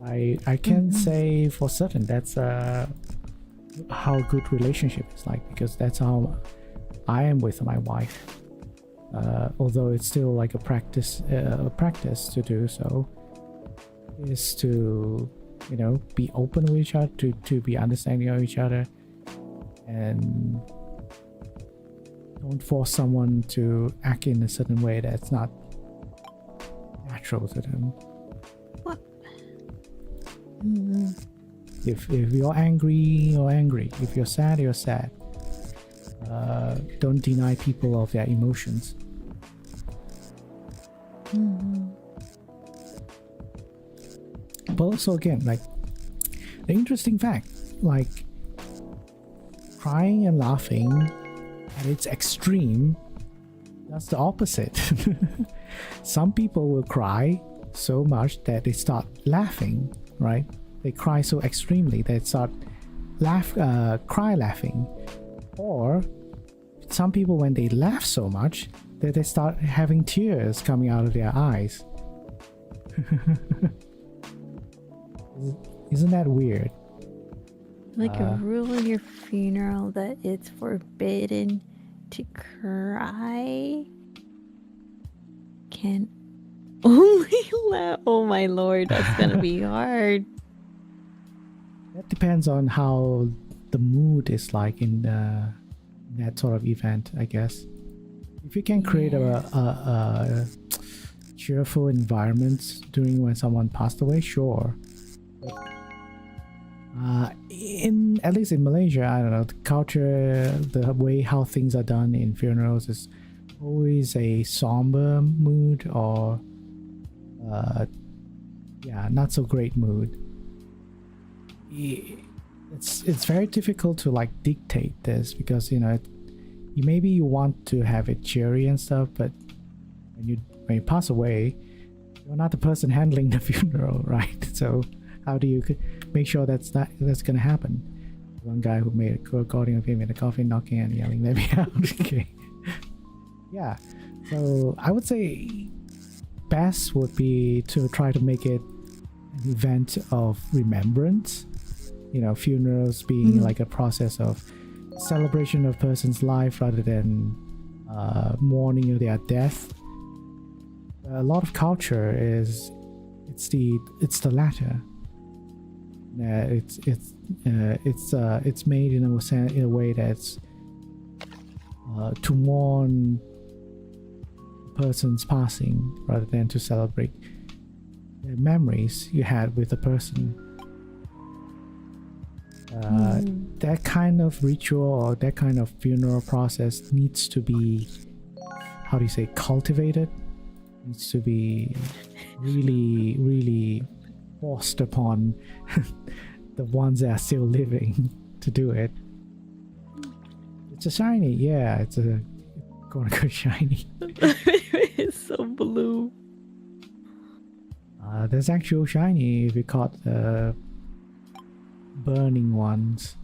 Speaker 1: I can say for certain that's how good relationship is like, because that's how I am with my wife. Although it's still like a practice to do so, is to, you know, be open with each other, to be understanding of each other, and don't force someone to act in a certain way that's not natural to them.
Speaker 3: What?
Speaker 1: If you're angry, you're angry. If you're sad, you're sad. Don't deny people of their emotions. But also, again, like, the interesting fact, like, crying and laughing at its extreme That's the opposite. Some people will cry so much that they start laughing, right? They cry so extremely that they start cry laughing. Or some people, when they laugh so much that they start having tears coming out of their eyes. Isn't that weird?
Speaker 3: Like a rule in your funeral that it's forbidden to cry. Can only laugh. Oh my lord, that's gonna be hard.
Speaker 1: That depends on how the mood is like in that sort of event, I guess. If you can create a cheerful environment during when someone passed away, sure. In at least in Malaysia, I don't know, the culture, the way how things are done in funerals is always a somber mood or not so great mood. It's very difficult to like dictate this because you maybe you want to have it cheery and stuff, but when you pass away, you're not the person handling the funeral, right? So how do you make sure that's gonna happen? One guy who made a recording of him in the coffin knocking and yelling, "Let me out!" Okay, yeah. So I would say best would be to try to make it an event of remembrance. Funerals being like a process of celebration of person's life rather than mourning of their death. A lot of culture it's the latter. It's made in a way that's to mourn a person's passing rather than to celebrate the memories you had with the person. That kind of ritual or that kind of funeral process needs to be, how do you say, cultivated. Needs to be really, really forced upon the ones that are still living to do it. It's a shiny, yeah, it's a quote-unquote shiny.
Speaker 3: It's so blue.
Speaker 1: There's actual shiny if you caught the burning ones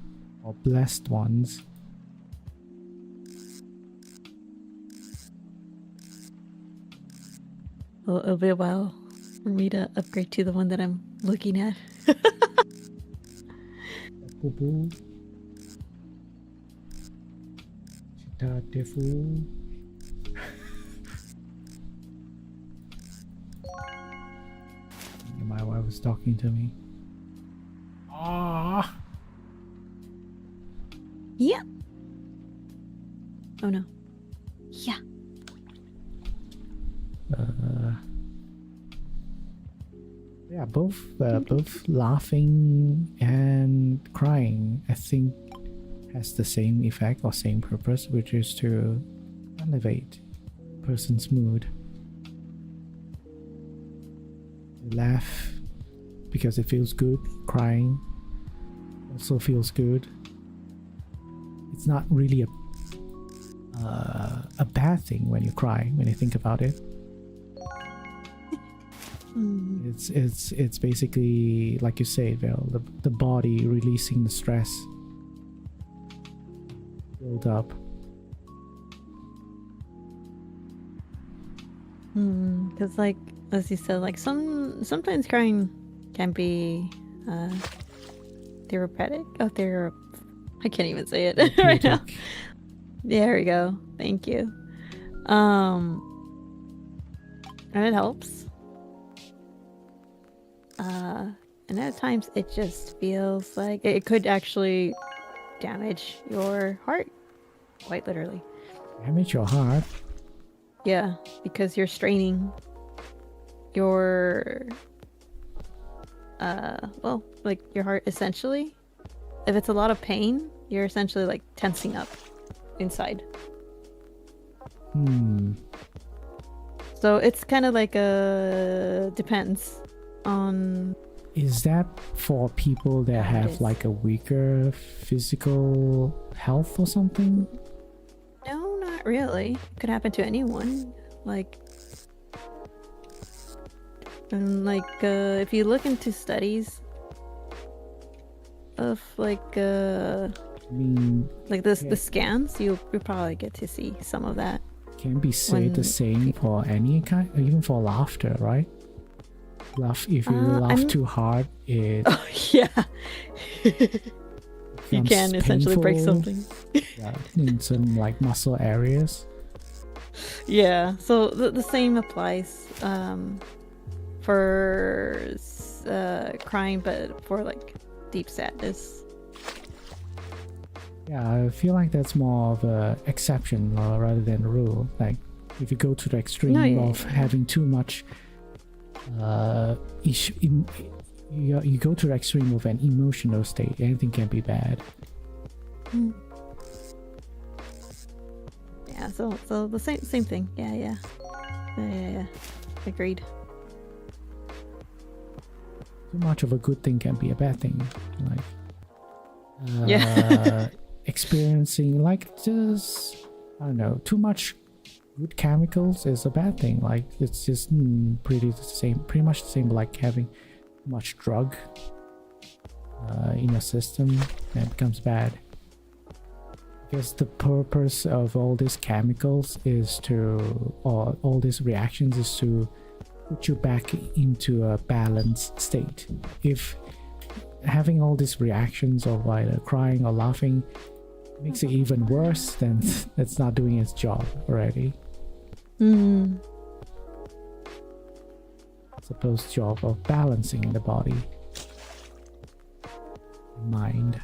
Speaker 1: or blessed ones.
Speaker 3: Well, it'll be a while for me to upgrade to the one that I'm looking at.
Speaker 1: Boo-boo. Defu. My wife was talking to me. Ah.
Speaker 3: Yeah. Oh no. Yeah.
Speaker 1: Yeah, both laughing and crying, I think, has the same effect or same purpose, which is to elevate a person's mood. You laugh because it feels good. Crying also feels good. It's not really a bad thing when you cry, when you think about it. It's basically, like you say, Vel, the body releasing the stress build up.
Speaker 3: Because like as you said, like sometimes crying can be therapeutic. I can't even say it right now. There we go. Thank you. And it helps. And at times it just feels like it could actually damage your heart, quite literally.
Speaker 1: Damage your heart?
Speaker 3: Yeah, because you're straining your like your heart essentially. If it's a lot of pain, you're essentially like tensing up inside. So it's kind of like depends on.
Speaker 1: Is that for people that have like a weaker physical health or something?
Speaker 3: No, not not really. It could happen to anyone. Like, and like, if you look into studies of like
Speaker 1: I mean,
Speaker 3: the scans, you'll probably get to see some of that.
Speaker 1: can be said the same for any kind, even for laughter, right? Laugh, if you laugh too hard, it
Speaker 3: Oh yeah, you
Speaker 1: becomes
Speaker 3: can essentially break
Speaker 1: painful,
Speaker 3: something.
Speaker 1: yeah, in some like muscle areas.
Speaker 3: Yeah, so the same applies for crying, but for like deep sadness.
Speaker 1: Yeah, I feel like that's more of a exception rather than a rule. Like, if you go to the extreme of having too much, you go to the extreme of an emotional state, anything can be bad.
Speaker 3: Yeah, so the same thing. Yeah. Agreed.
Speaker 1: Too much of a good thing can be a bad thing. Like,
Speaker 3: Yeah.
Speaker 1: experiencing like just, I don't know, too much good chemicals is a bad thing. Like, it's just pretty much the same like having too much drug in your system, and it becomes bad. Because the purpose of all these chemicals is to, or all these reactions is to put you back into a balanced state. If having all these reactions of either crying or laughing makes it even worse, then it's not doing its job already. Supposed job of balancing the body, mind.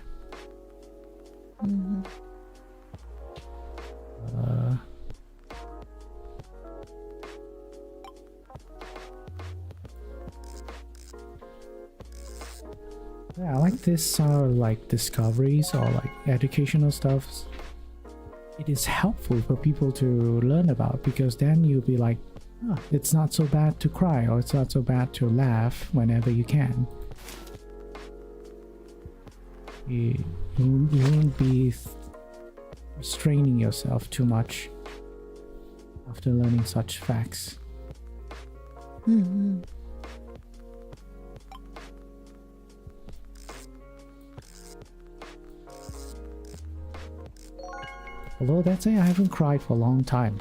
Speaker 1: Yeah, I like this like discoveries or like educational stuff. It is helpful for people to learn about, because then you'll be like, oh, it's not so bad to cry, or it's not so bad to laugh whenever you can. You won't be restraining yourself too much after learning such facts. Although that's it, I haven't cried for a long time.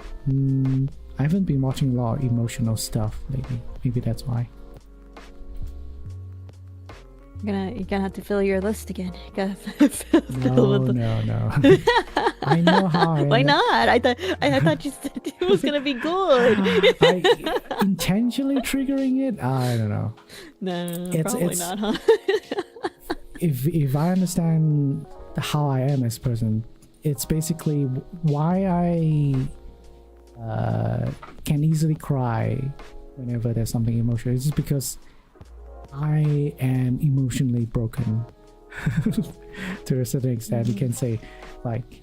Speaker 1: I haven't been watching a lot of emotional stuff lately. Maybe that's why.
Speaker 3: You're gonna have to fill your list again. You gotta fill with
Speaker 1: No. I know how I
Speaker 3: Why not? I thought you said it was gonna be good.
Speaker 1: Intentionally triggering it? I don't know.
Speaker 3: No, probably not, huh?
Speaker 1: If I understand how I am as a person, it's basically why I can easily cry whenever there's something emotional. It's just because I am emotionally broken to a certain extent. You can say, like,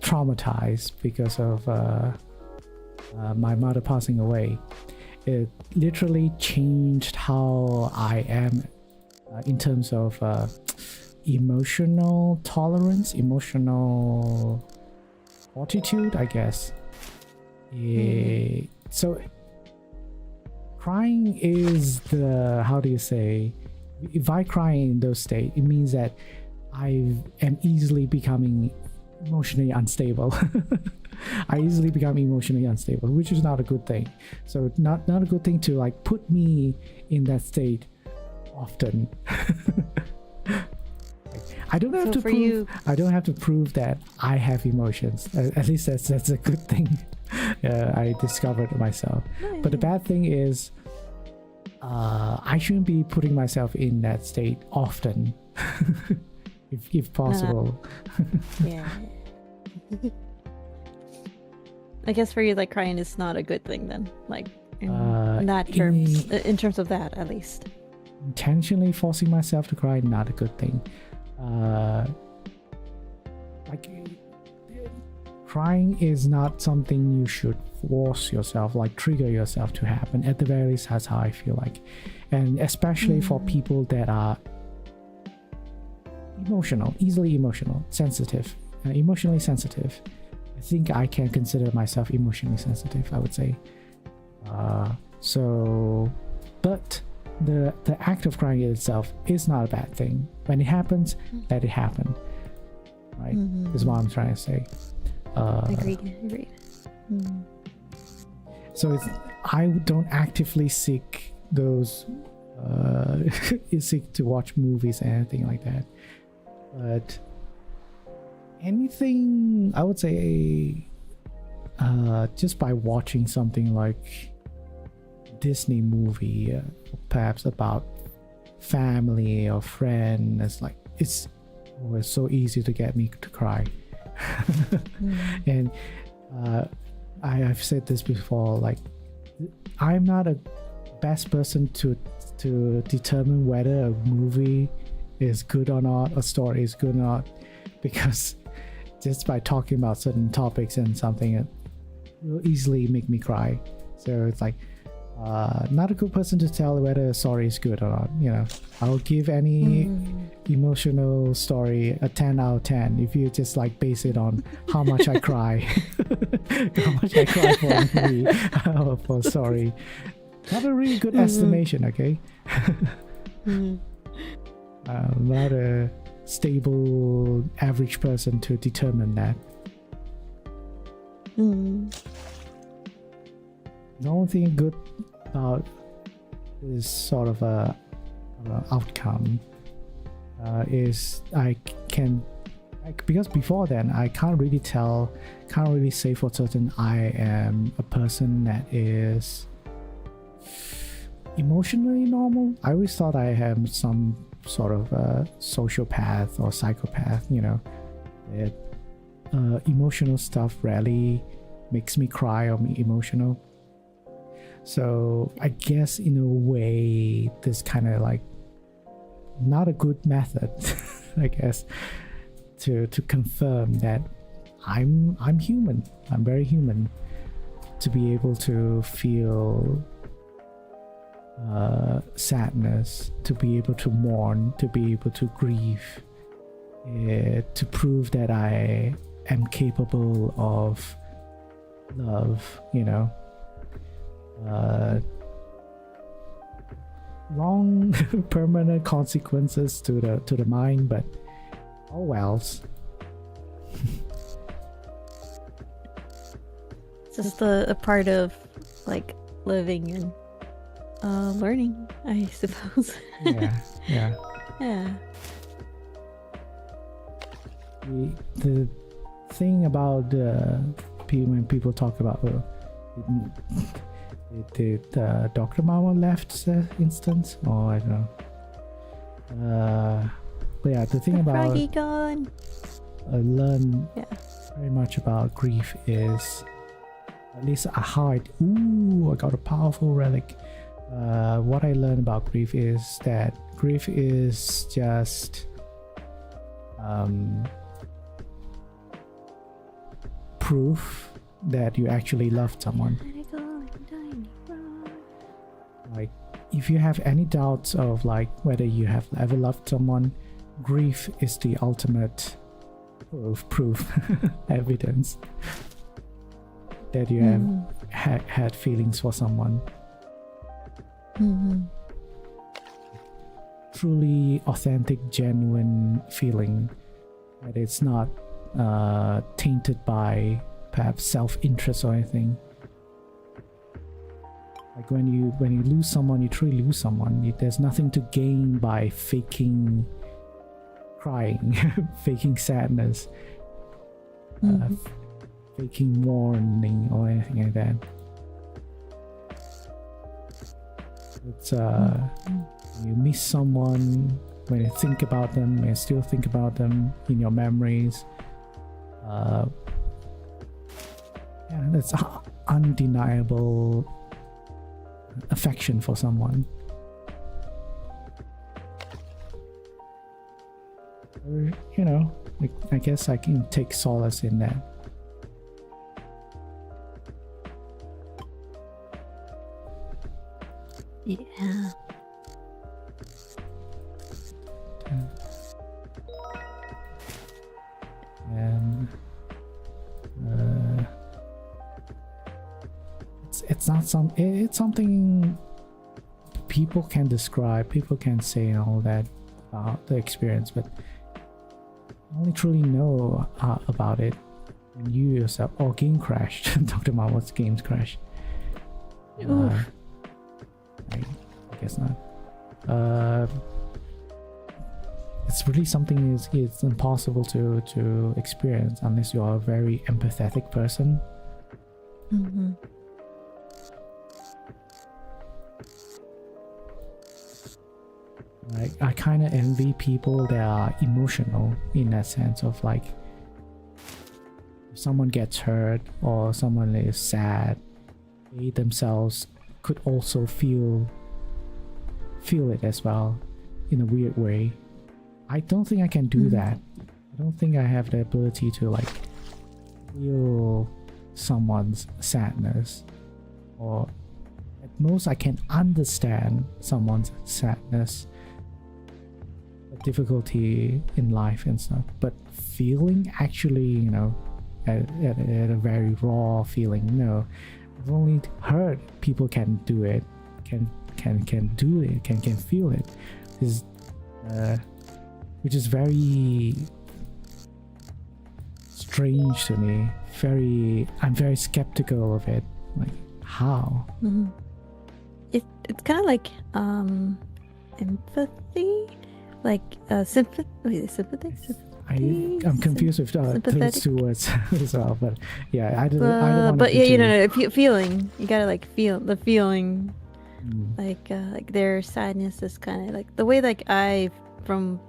Speaker 1: traumatized because of my mother passing away. It literally changed how I am in terms of emotional tolerance, emotional fortitude, I guess. So crying is the, how do you say, if I cry in those states, it means that I am easily becoming emotionally unstable. I easily become emotionally unstable, which is not a good thing. So not a good thing to like put me in that state often. I don't have to prove that I have emotions. At least that's a good thing. I discovered myself. But the bad thing is, I shouldn't be putting myself in that state often, if possible.
Speaker 3: Yeah. I guess for you, like, crying is not a good thing then, like in that terms, in terms of that at least.
Speaker 1: Intentionally forcing myself to cry, not a good thing. Like, crying is not something you should force yourself, like trigger yourself to happen. At the very least, that's how I feel like. And especially for people that are emotional, easily emotional, sensitive, emotionally sensitive. I think I can consider myself emotionally sensitive, I would say. But the act of crying itself is not a bad thing. When it happens, let it happen. Right? Is what I'm trying to say.
Speaker 3: Agreed.
Speaker 1: So I don't actively seek those seek to watch movies and anything like that. But anything, I would say, just by watching something like Disney movie, perhaps about family or friend, it's so easy to get me to cry. And I've said this before, like, I'm not a best person to determine whether a movie is good or not, a story is good or not, because just by talking about certain topics and something, it will easily make me cry. So it's like, not a good person to tell whether a story is good or not. You know, I'll give any emotional story a 10 out of 10 if you just like base it on how much I cry, how much I cry for a movie or for a story. Not a really good estimation, okay? Not a stable average person to determine that. The only thing good about this sort of a outcome is I can, because before then I can't really say for certain I am a person that is emotionally normal. I always thought I am some sort of a sociopath or psychopath, you know, that emotional stuff rarely makes me cry or me emotional. So I guess in a way this kind of like not a good method I guess to confirm that I'm human. I'm very human, to be able to feel sadness, to be able to mourn, to be able to grieve, to prove that I am capable of love, you know. Long permanent consequences to the mind, but oh wells.
Speaker 3: It's just a part of like living and learning, I suppose.
Speaker 1: Yeah. The thing about when people talk about did Dr. Mama left instance, or I don't know. But yeah, the thing about
Speaker 3: Froggy gone.
Speaker 1: I learned very much about grief is, at least how I got a powerful relic. What I learned about grief is that grief is just proof that you actually loved someone. Like, if you have any doubts of like whether you have ever loved someone, grief is the ultimate proof evidence that you have had feelings for someone. Truly authentic, genuine feeling, that it's not tainted by perhaps self-interest or anything. Like when you lose someone, you truly lose someone. There's nothing to gain by faking crying, faking sadness, faking mourning or anything like that. It's you miss someone, when you think about them, when you still think about them in your memories. That's undeniable affection for someone. You know, like, I guess I can take solace in that.
Speaker 3: Yeah.
Speaker 1: And it's something people can describe, people can say all that about the experience, but you only truly know about it when you yourself or game crashed. Talked about what's games crash. I guess not. It's really something it's impossible to experience unless you are a very empathetic person.
Speaker 3: Mm-hmm.
Speaker 1: Like, I kind of envy people that are emotional in that sense of like, if someone gets hurt or someone is sad, they themselves could also feel it as well in a weird way. I don't think I can do that. I don't think I have the ability to like feel someone's sadness, or at most I can understand someone's sadness, difficulty in life and stuff, but feeling actually, you know, at a very raw feeling, no. I've only heard people can do it, can do it, can feel it, is which is very strange to me. I'm very skeptical of it. Like, how?
Speaker 3: It's kind of like empathy, like sympathy. Wait, sympathy?
Speaker 1: I'm confused with those two words as well, but yeah, I don't want
Speaker 3: but
Speaker 1: to
Speaker 3: yeah, you know, feeling. You gotta like feel the feeling, like their sadness is kind of like the way like I, from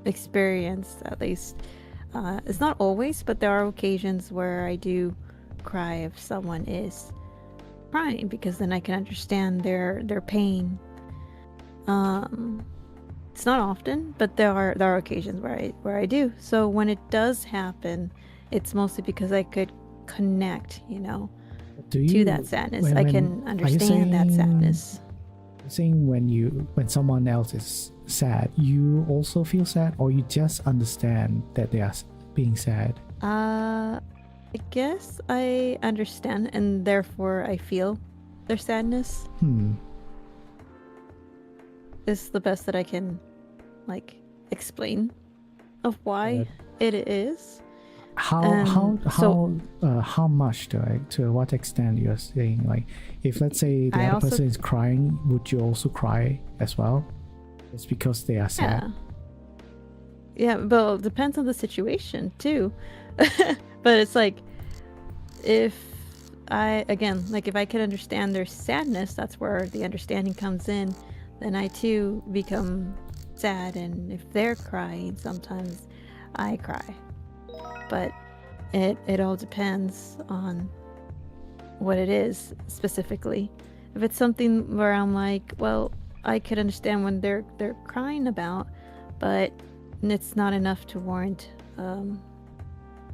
Speaker 3: experience at least, it's not always, but there are occasions where I do cry if someone is crying, because then I can understand their pain. It's not often, but there are occasions where I do. So when it does happen, it's mostly because I could connect, you know, to that sadness. I can understand that sadness.
Speaker 1: You're saying when someone else is sad, you also feel sad, or you just understand that they are being sad?
Speaker 3: I guess I understand, and therefore I feel their sadness. Is the best that I can like explain of why it is.
Speaker 1: How much to what extent you're saying, like, if let's say the other person is crying, would you also cry as well? It's because they are sad.
Speaker 3: Yeah, but it depends on the situation too. But it's like, if I can understand their sadness, that's where the understanding comes in, then I too become sad. And if they're crying, sometimes I cry. But it all depends on what it is specifically. If it's something where I'm like, well, I could understand when they're crying about, but it's not enough to warrant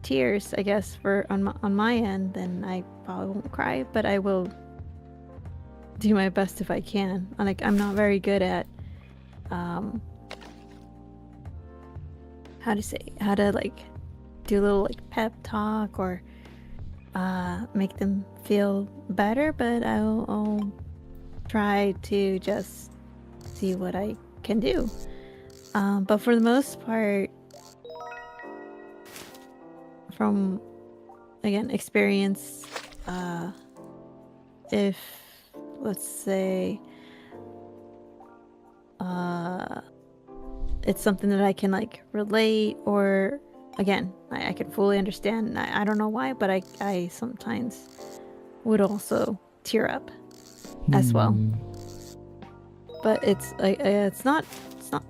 Speaker 3: tears, I guess, for on my end, then I probably won't cry, but I will do my best if I can. I'm not very good at how to like do a little like pep talk or make them feel better, but I'll try to just see what I can do. But for the most part, from again experience, if let's say it's something that I can like relate, or again I can fully understand, I don't know why, but I sometimes would also tear up as well. But it's like it's not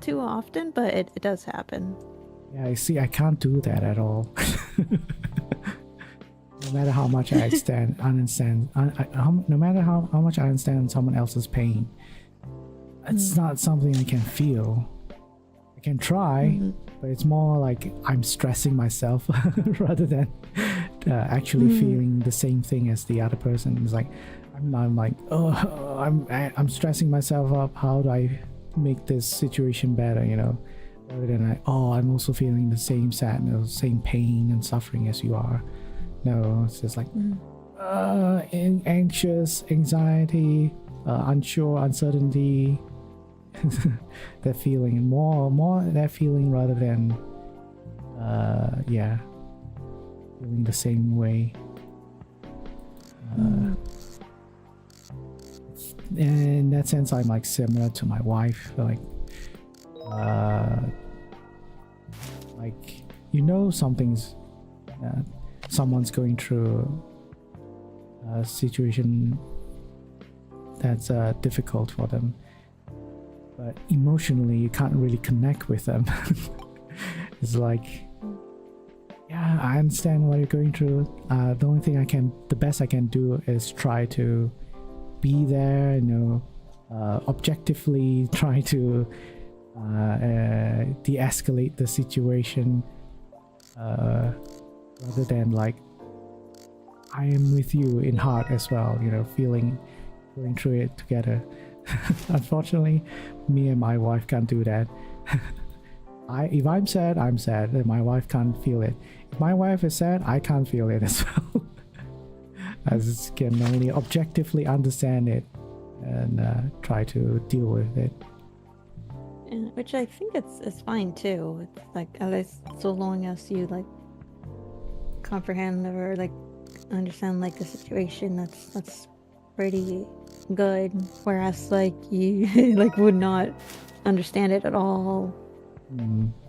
Speaker 3: too often, but it does happen.
Speaker 1: Yeah, I see. I can't do that at all. No matter how much I understand, no matter how much I understand someone else's pain, it's not something I can feel. I can try, but it's more like I'm stressing myself rather than actually feeling the same thing as the other person. It's like I'm like, oh, I'm stressing myself up. How do I make this situation better? You know, rather than I'm also feeling the same sadness, same pain and suffering as you are. No, it's just like Anxious, anxiety, unsure, uncertainty. That feeling, more that feeling rather than yeah, feeling the same way. In that sense, I'm like similar to my wife. Like you know, someone's going through a situation that's difficult for them, but emotionally you can't really connect with them. It's like, yeah, I understand what you're going through. The best I can do is try to be there, objectively try to de-escalate the situation, rather than like I am with you in heart as well, going through it together. Unfortunately, me and my wife can't do that. If I'm sad, I'm sad, and my wife can't feel it. If my wife is sad, I can't feel it as well. I just can only objectively understand it and try to deal with it.
Speaker 3: And which I think it's fine too. It's like at least so long as you like comprehend or like understand like the situation, that's pretty good. Whereas like you like would not understand it at all.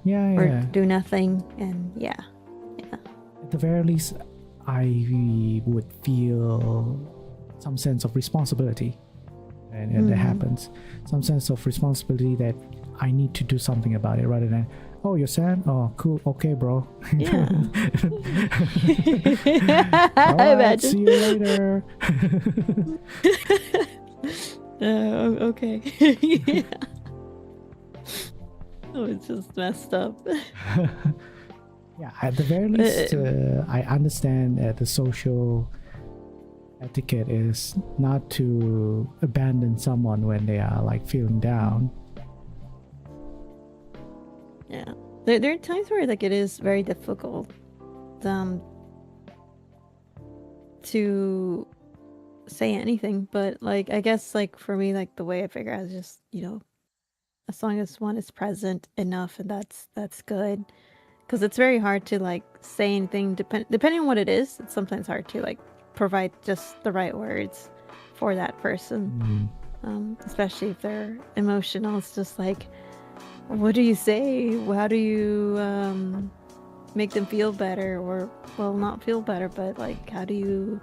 Speaker 1: Yeah.
Speaker 3: Or do nothing, and yeah.
Speaker 1: At the very least, I would feel some sense of responsibility, and that happens. Some sense of responsibility that I need to do something about it, rather than, oh, you're sad? Oh, cool. Okay, bro.
Speaker 3: Yeah.
Speaker 1: All right,
Speaker 3: Imagine.
Speaker 1: see you later.
Speaker 3: Okay. Yeah. Oh, it's just messed up.
Speaker 1: Yeah, at the very least, I understand that the social etiquette is not to abandon someone when they are like feeling down.
Speaker 3: Yeah, there are times where like it is very difficult to say anything, but like I guess like for me, like the way I figure out is just as long as one is present enough, and that's good, because it's very hard to like say anything depending on what it is. It's sometimes hard to like provide just the right words for that person, especially if they're emotional. It's just like, what do you say? How do you make them feel better, or well, not feel better, but like how do you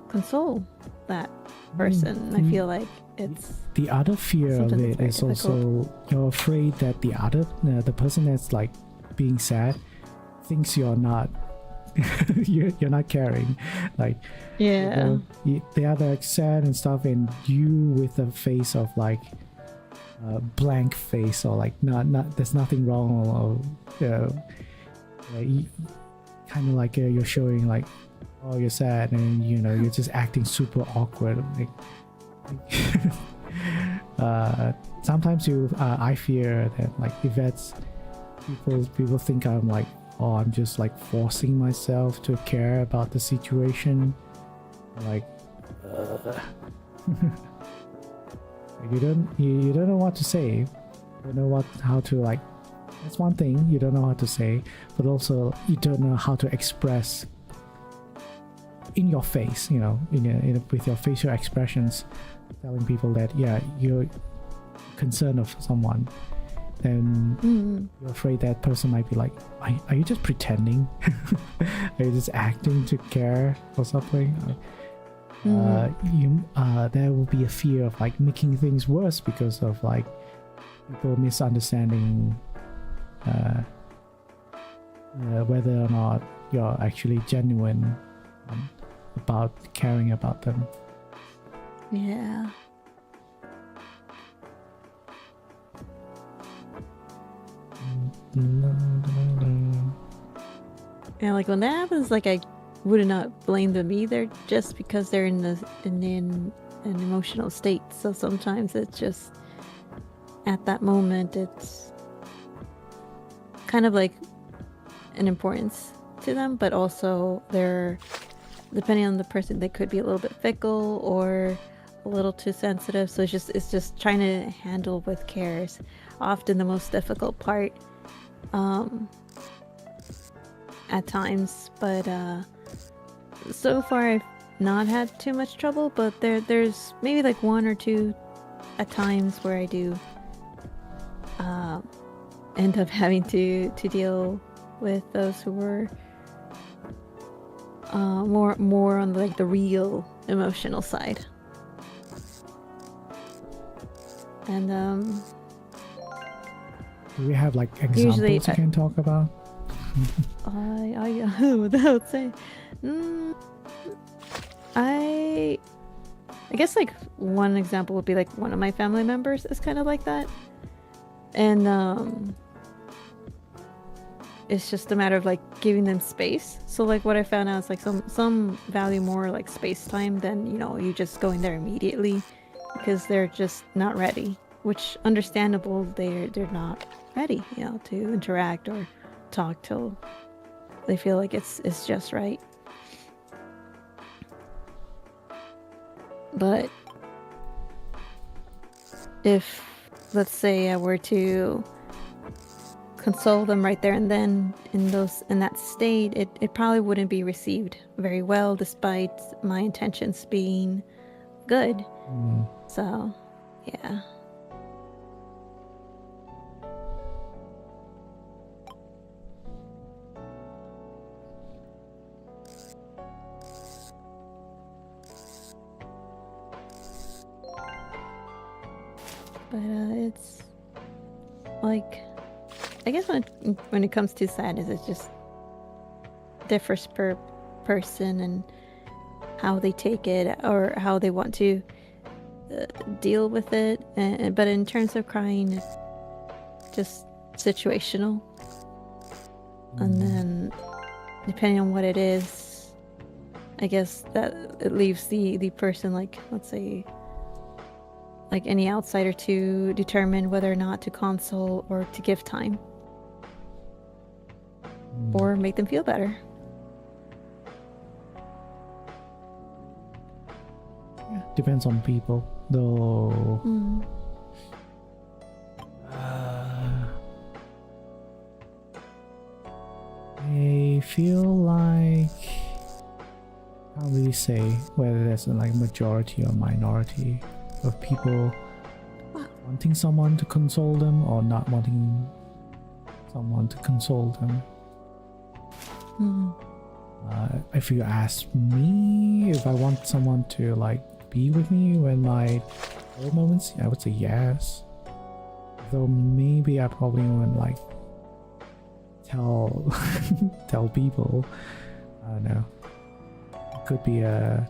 Speaker 3: console that person? I feel like it's
Speaker 1: the other fear of it is also you're afraid that the person that's like being sad thinks you're not you're not caring, like
Speaker 3: yeah,
Speaker 1: they are like sad and stuff, and you with a face of like blank face, or like not there's nothing wrong, or kind of like you're showing like, oh, you're sad, and you're just acting super awkward, like sometimes I fear that like if that's people think I'm like, oh, I'm just like forcing myself to care about the situation, like you don't know what to say, you don't know how to like, that's one thing, you don't know how to say, but also you don't know how to express in your face, with your facial expressions, telling people that you're concerned of someone, then you're afraid that person might be like, are you just pretending? Are you just acting to care or something? There will be a fear of like making things worse because of like people misunderstanding whether or not you're actually genuine about caring about them.
Speaker 3: yeah. Yeah, like when that happens, like I would not blame them either, just because they're in an emotional state. So sometimes it's just at that moment, it's kind of like an importance to them, but also they're depending on the person, they could be a little bit fickle or a little too sensitive. So it's just trying to handle with care is often the most difficult part at times. But so far I've not had too much trouble, but there's maybe like one or two at times where I do end up having to deal with those who were more on like the real emotional side. And
Speaker 1: Do we have like examples
Speaker 3: usually
Speaker 1: you can talk about?
Speaker 3: without saying, I guess like one example would be like one of my family members is kind of like that, and it's just a matter of like giving them space. So like what I found out is like some value more like space time than, you know, you just going there immediately, because they're just not ready, which understandable. They're not ready, you know, to interact or talk till they feel like it's just right. But if, let's say, I were to console them right there and then in that state, it probably wouldn't be received very well, despite my intentions being good. So yeah. But it's like, I guess when it comes to sadness, it just differs per person and how they take it or how they want to deal with it. But in terms of crying, it's just situational. And then depending on what it is, I guess that it leaves the person, like, let's say, like any outsider, to determine whether or not to console or to give time or make them feel better.
Speaker 1: Yeah, depends on people, though. I feel like, how do you say whether there's a like majority or minority of people wanting someone to console them or not wanting someone to console them. If you ask me if I want someone to like be with me when my low moments, I would say yes. Though maybe I probably wouldn't like tell tell people. I don't know. It could be a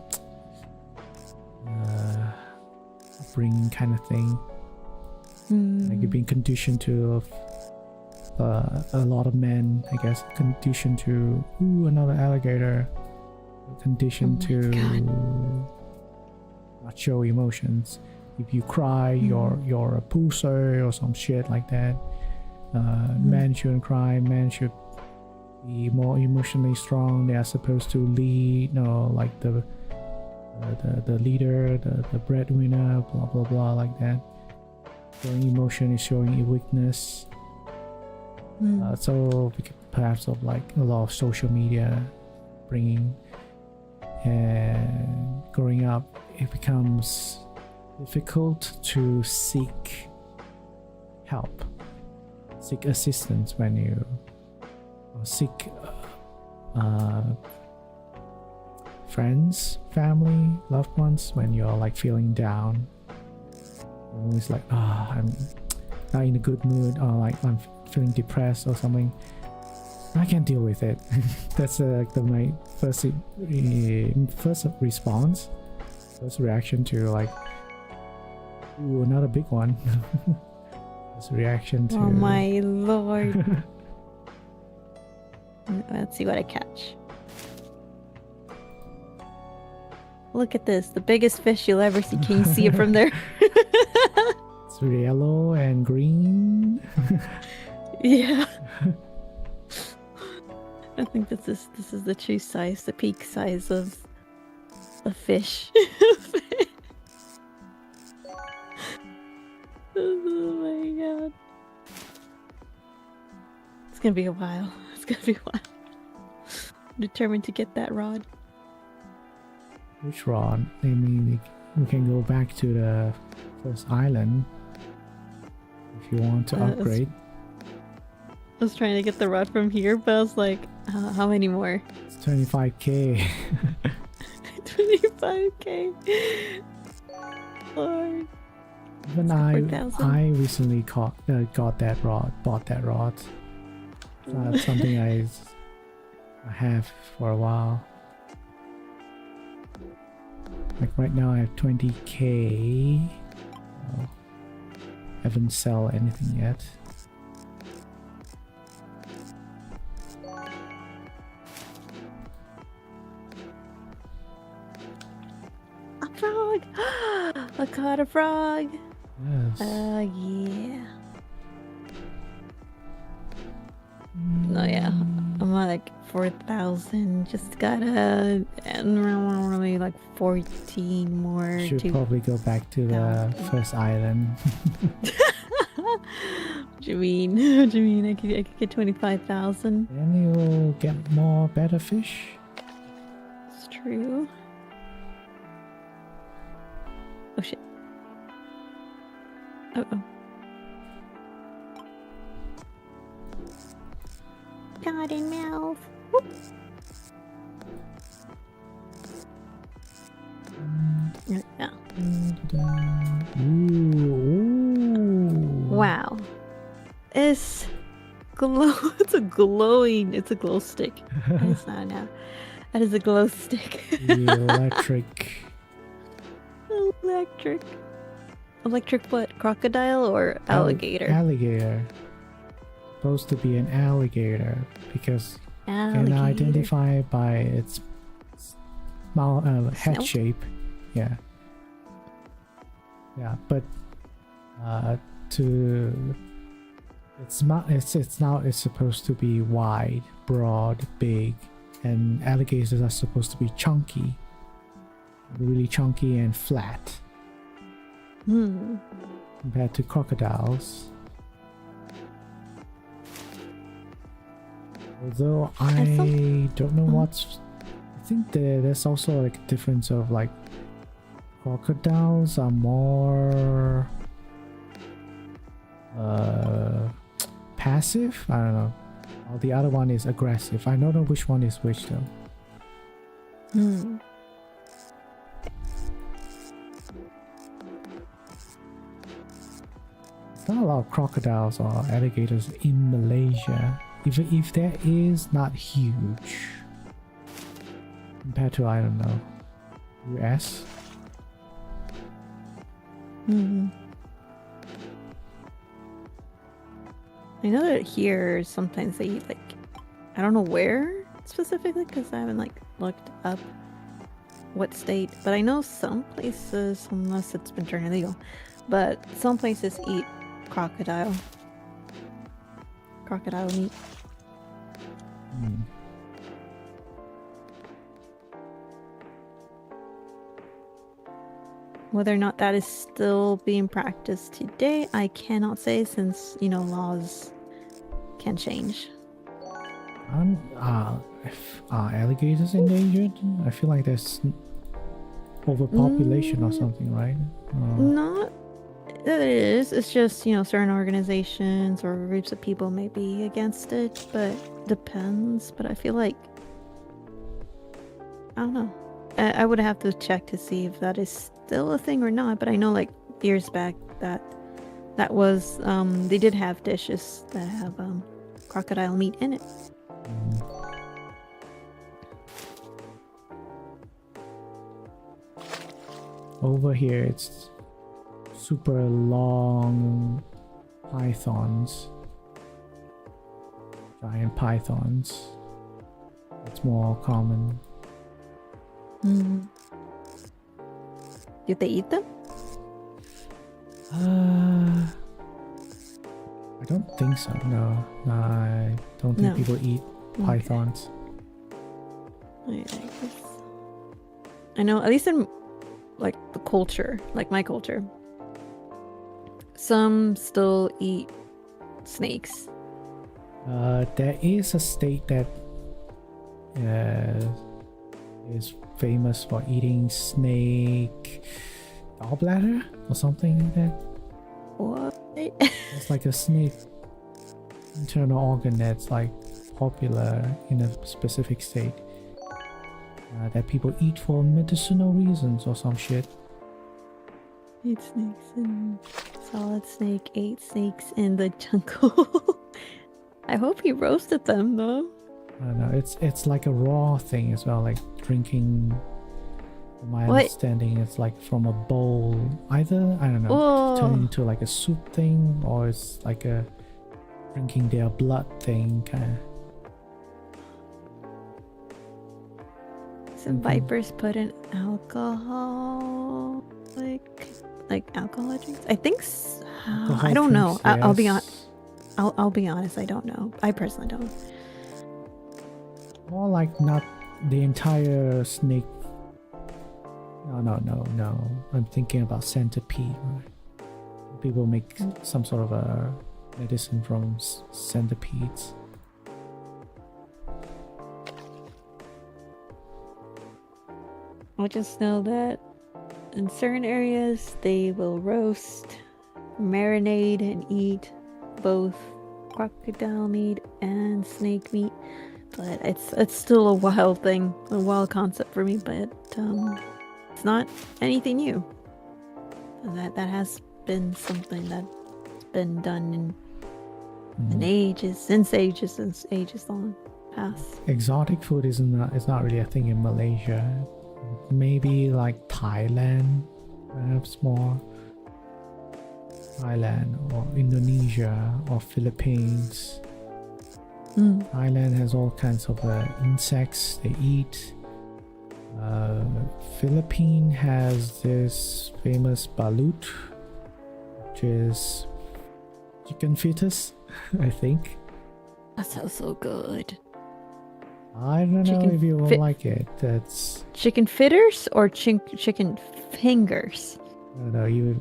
Speaker 1: upbringing kind of thing. Like you've been conditioned to a lot of men, I guess, conditioned to another alligator, conditioned to not show emotions. If you cry, you're a pusher or some shit like that. Men shouldn't cry. Men should be more emotionally strong. They are supposed to lead, like the leader, the breadwinner, blah blah blah, like that. Showing emotion is showing weakness. So perhaps of like a lot of social media bringing, and growing up, it becomes difficult to seek help, seek assistance when you seek friends, family, loved ones when you're like feeling down. Always like, I'm not in a good mood, or like I'm feeling depressed or something. I can't deal with it. That's my first response, first reaction to like, another big one. First reaction to.
Speaker 3: Oh my lord! Let's see what I catch. Look at this, the biggest fish you'll ever see. Can you see it from there?
Speaker 1: It's yellow and green.
Speaker 3: Yeah. I think this is the true size, the peak size of A fish. Oh my god. It's gonna be a while. It's gonna be a while. I'm determined to get that rod.
Speaker 1: Which rod? I mean, we can go back to the first island if you want to upgrade.
Speaker 3: I was trying to get the rod from here, but I was like, how many more?
Speaker 1: It's 25k.
Speaker 3: 25k. Lord.
Speaker 1: Even I recently got that rod, bought that rod. It's not something I have for a while. Like right now I have 20k. Oh, haven't sell anything yet.
Speaker 3: A frog! I caught a frog!
Speaker 1: Yes.
Speaker 3: Yeah. No, yeah. I'm like 4,000. Just gotta maybe like 14 more.
Speaker 1: Should probably go back to the first island.
Speaker 3: What do you mean? What do you mean? I could get 25,000.
Speaker 1: Then you'll get more better fish.
Speaker 3: It's true. Oh shit. Uh-oh. Garden mouth. Whoop. Yeah.
Speaker 1: Ooh.
Speaker 3: Wow. It's glow. It's a glowing. It's a glow stick. It's not now. That is a glow stick.
Speaker 1: Electric.
Speaker 3: Electric. Electric what? Crocodile or alligator?
Speaker 1: Alligator. Supposed to be an alligator because
Speaker 3: Alligator.
Speaker 1: can identify it by its head
Speaker 3: Snout?
Speaker 1: shape. Yeah. Yeah, but it's supposed to be wide, broad, big, and alligators are supposed to be chunky, really chunky and flat compared to crocodiles. Although I don't know what's, I think there's also like a difference of like crocodiles are more passive. I don't know. While the other one is aggressive. I don't know which one is which though. There's not a lot of crocodiles or alligators in Malaysia. If there is, not huge. Compared to, I don't know, US.
Speaker 3: I know that here sometimes they eat like, I don't know where specifically because I haven't like looked up what state, but I know some places, unless it's been turned illegal, but some places eat crocodile meat. Whether or not that is still being practiced today, I cannot say since, you know, laws can change.
Speaker 1: Are alligators endangered? I feel like there's overpopulation or something, right?
Speaker 3: Not that it is. It's just, you know, certain organizations or groups of people may be against it, but depends. But I feel like, I don't know. I would have to check to see if that is still a thing or not, but I know like years back that was they did have dishes that have crocodile meat in it.
Speaker 1: Over here it's super long pythons, giant pythons. It's more common.
Speaker 3: Did they eat them?
Speaker 1: I don't think so. No, I don't think people eat pythons.
Speaker 3: I guess. I know, at least in like the culture, like my culture, some still eat snakes.
Speaker 1: There is a state that is famous for eating snake gallbladder or something like that.
Speaker 3: What?
Speaker 1: It's like a snake internal organ that's like popular in a specific state that people eat for medicinal reasons or some shit.
Speaker 3: 8 snakes in solid snake, 8 snakes in the jungle. I hope he roasted them though.
Speaker 1: I don't know. It's like a raw thing as well, like drinking. From my
Speaker 3: What?
Speaker 1: understanding, it's like from a bowl. Either I don't know,
Speaker 3: Whoa.
Speaker 1: turn into like a soup thing, or it's like a drinking their blood thing, kind of.
Speaker 3: Some vipers put in alcohol, like alcohol drinks. I think. I don't know. I'll be on. I'll be honest. I don't know. I personally don't.
Speaker 1: More like not the entire snake. No. I'm thinking about centipede. Right? People make some sort of a medicine from centipedes.
Speaker 3: I just know that in certain areas they will roast, marinate, and eat both crocodile meat and snake meat. But it's still a wild thing, a wild concept for me. But it's not anything new. That has been something that's been done in ages, since ages long past.
Speaker 1: Exotic food is not really a thing in Malaysia. Maybe like Thailand, perhaps more. Thailand or Indonesia or Philippines. Thailand has all kinds of insects they eat. Philippines has this famous balut, which is chicken fetus, I think.
Speaker 3: That sounds so good.
Speaker 1: I don't know if you will like it. That's
Speaker 3: chicken fitters or chicken fingers.
Speaker 1: No, you're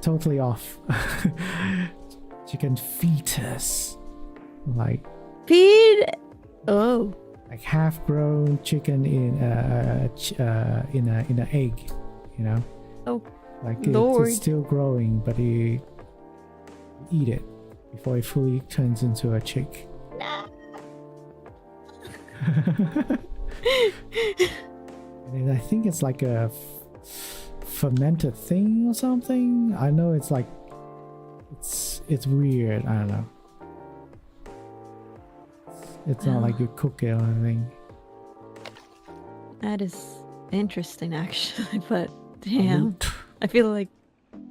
Speaker 1: totally off. Chicken fetus, like
Speaker 3: feed. Oh,
Speaker 1: like half-grown chicken in an egg, you know.
Speaker 3: Oh,
Speaker 1: like
Speaker 3: Lord.
Speaker 1: it's still growing, but you eat it before it fully turns into a chick. And I think it's like a fermented thing or something. I know it's like it's weird. I don't know. It's not like you cook it or anything.
Speaker 3: That is interesting, actually. But damn, I feel like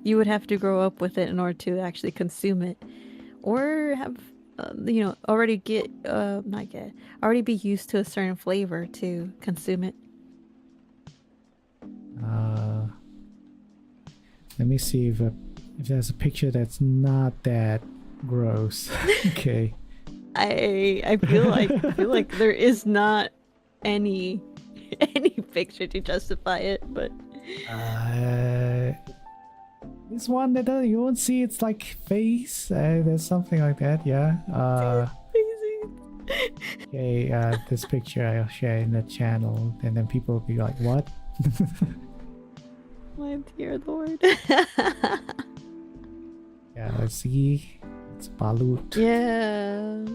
Speaker 3: you would have to grow up with it in order to actually consume it, or have already already be used to a certain flavor to consume it.
Speaker 1: Let me see if there's a picture that's not that gross. Okay.
Speaker 3: I feel like there is not any picture to justify it, but
Speaker 1: this one that you won't see its like face. There's something like that, yeah. Okay, this picture I'll share in the channel, and then people will be like, "What?"
Speaker 3: My dear Lord.
Speaker 1: Yeah, let's see. It's balut.
Speaker 3: Yeah.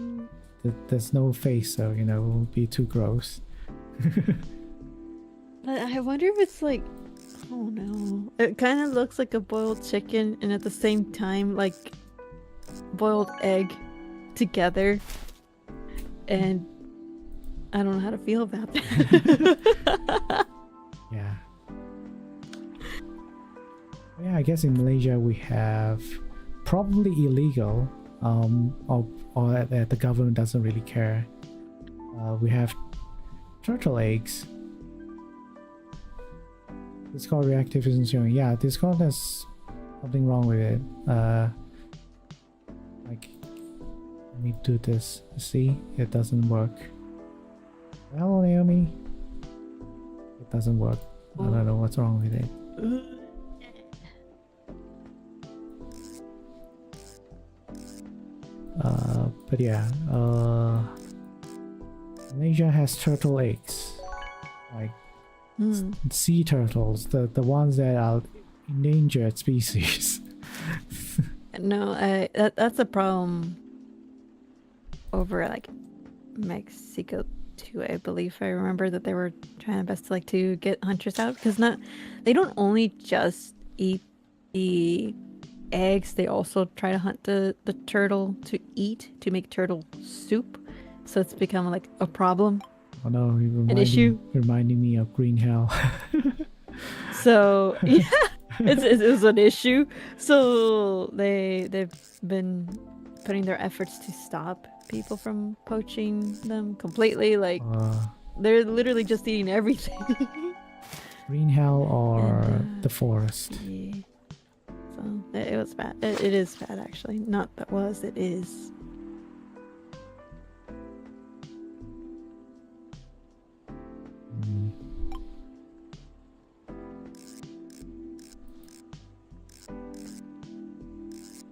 Speaker 1: There's no face, so it won't be too gross.
Speaker 3: But I wonder if it's like, oh no, it kind of looks like a boiled chicken, and at the same time like boiled egg together, and I don't know how to feel about that.
Speaker 1: Yeah. Yeah, I guess in Malaysia we have probably illegal, or that the government doesn't really care. We have turtle eggs. Discord reactive isn't showing. Yeah, Discord has something wrong with it. Like, let me do this. See, it doesn't work. Hello, Naomi. It doesn't work. I don't know what's wrong with it. But yeah, Malaysia has turtle eggs, like sea turtles, the ones that are endangered species.
Speaker 3: No, that's a problem over like Mexico too. I believe I remember that they were trying their best to like to get hunters out because they don't only just eat the eggs, they also try to hunt the turtle to eat to make turtle soup. So it's become like a problem.
Speaker 1: Oh no,
Speaker 3: An issue.
Speaker 1: Reminding me of Green Hell.
Speaker 3: So yeah, it was an issue. So they've been putting their efforts to stop people from poaching them completely. Like they're literally just eating everything.
Speaker 1: Green Hell or the forest.
Speaker 3: Yeah. So it was bad. It is bad actually. Not that was. It is.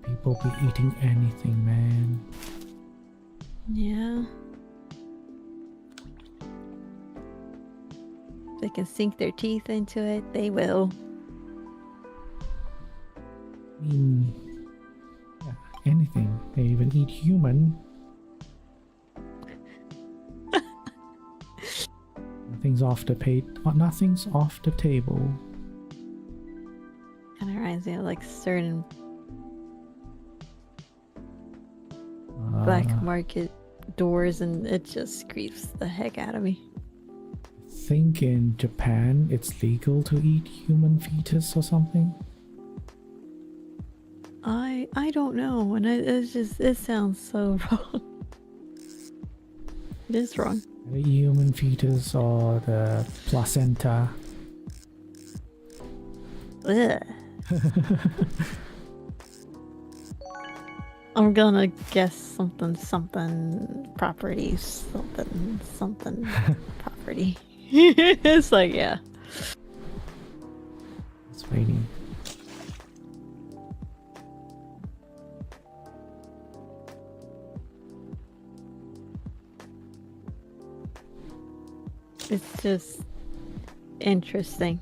Speaker 1: People be eating anything, man.
Speaker 3: Yeah. If they can sink their teeth into it, they will.
Speaker 1: I mean, yeah, anything. They even eat human. Nothing's off the nothing's off the table.
Speaker 3: Kind of reminds me of like certain black market doors, and it just creeps the heck out of me.
Speaker 1: I think in Japan it's legal to eat human fetus or something.
Speaker 3: I don't know, and it sounds so wrong. It is wrong.
Speaker 1: The human fetus or the placenta.
Speaker 3: Ugh. I'm gonna guess something property, something property. It's like, yeah.
Speaker 1: It's waiting.
Speaker 3: It's just interesting.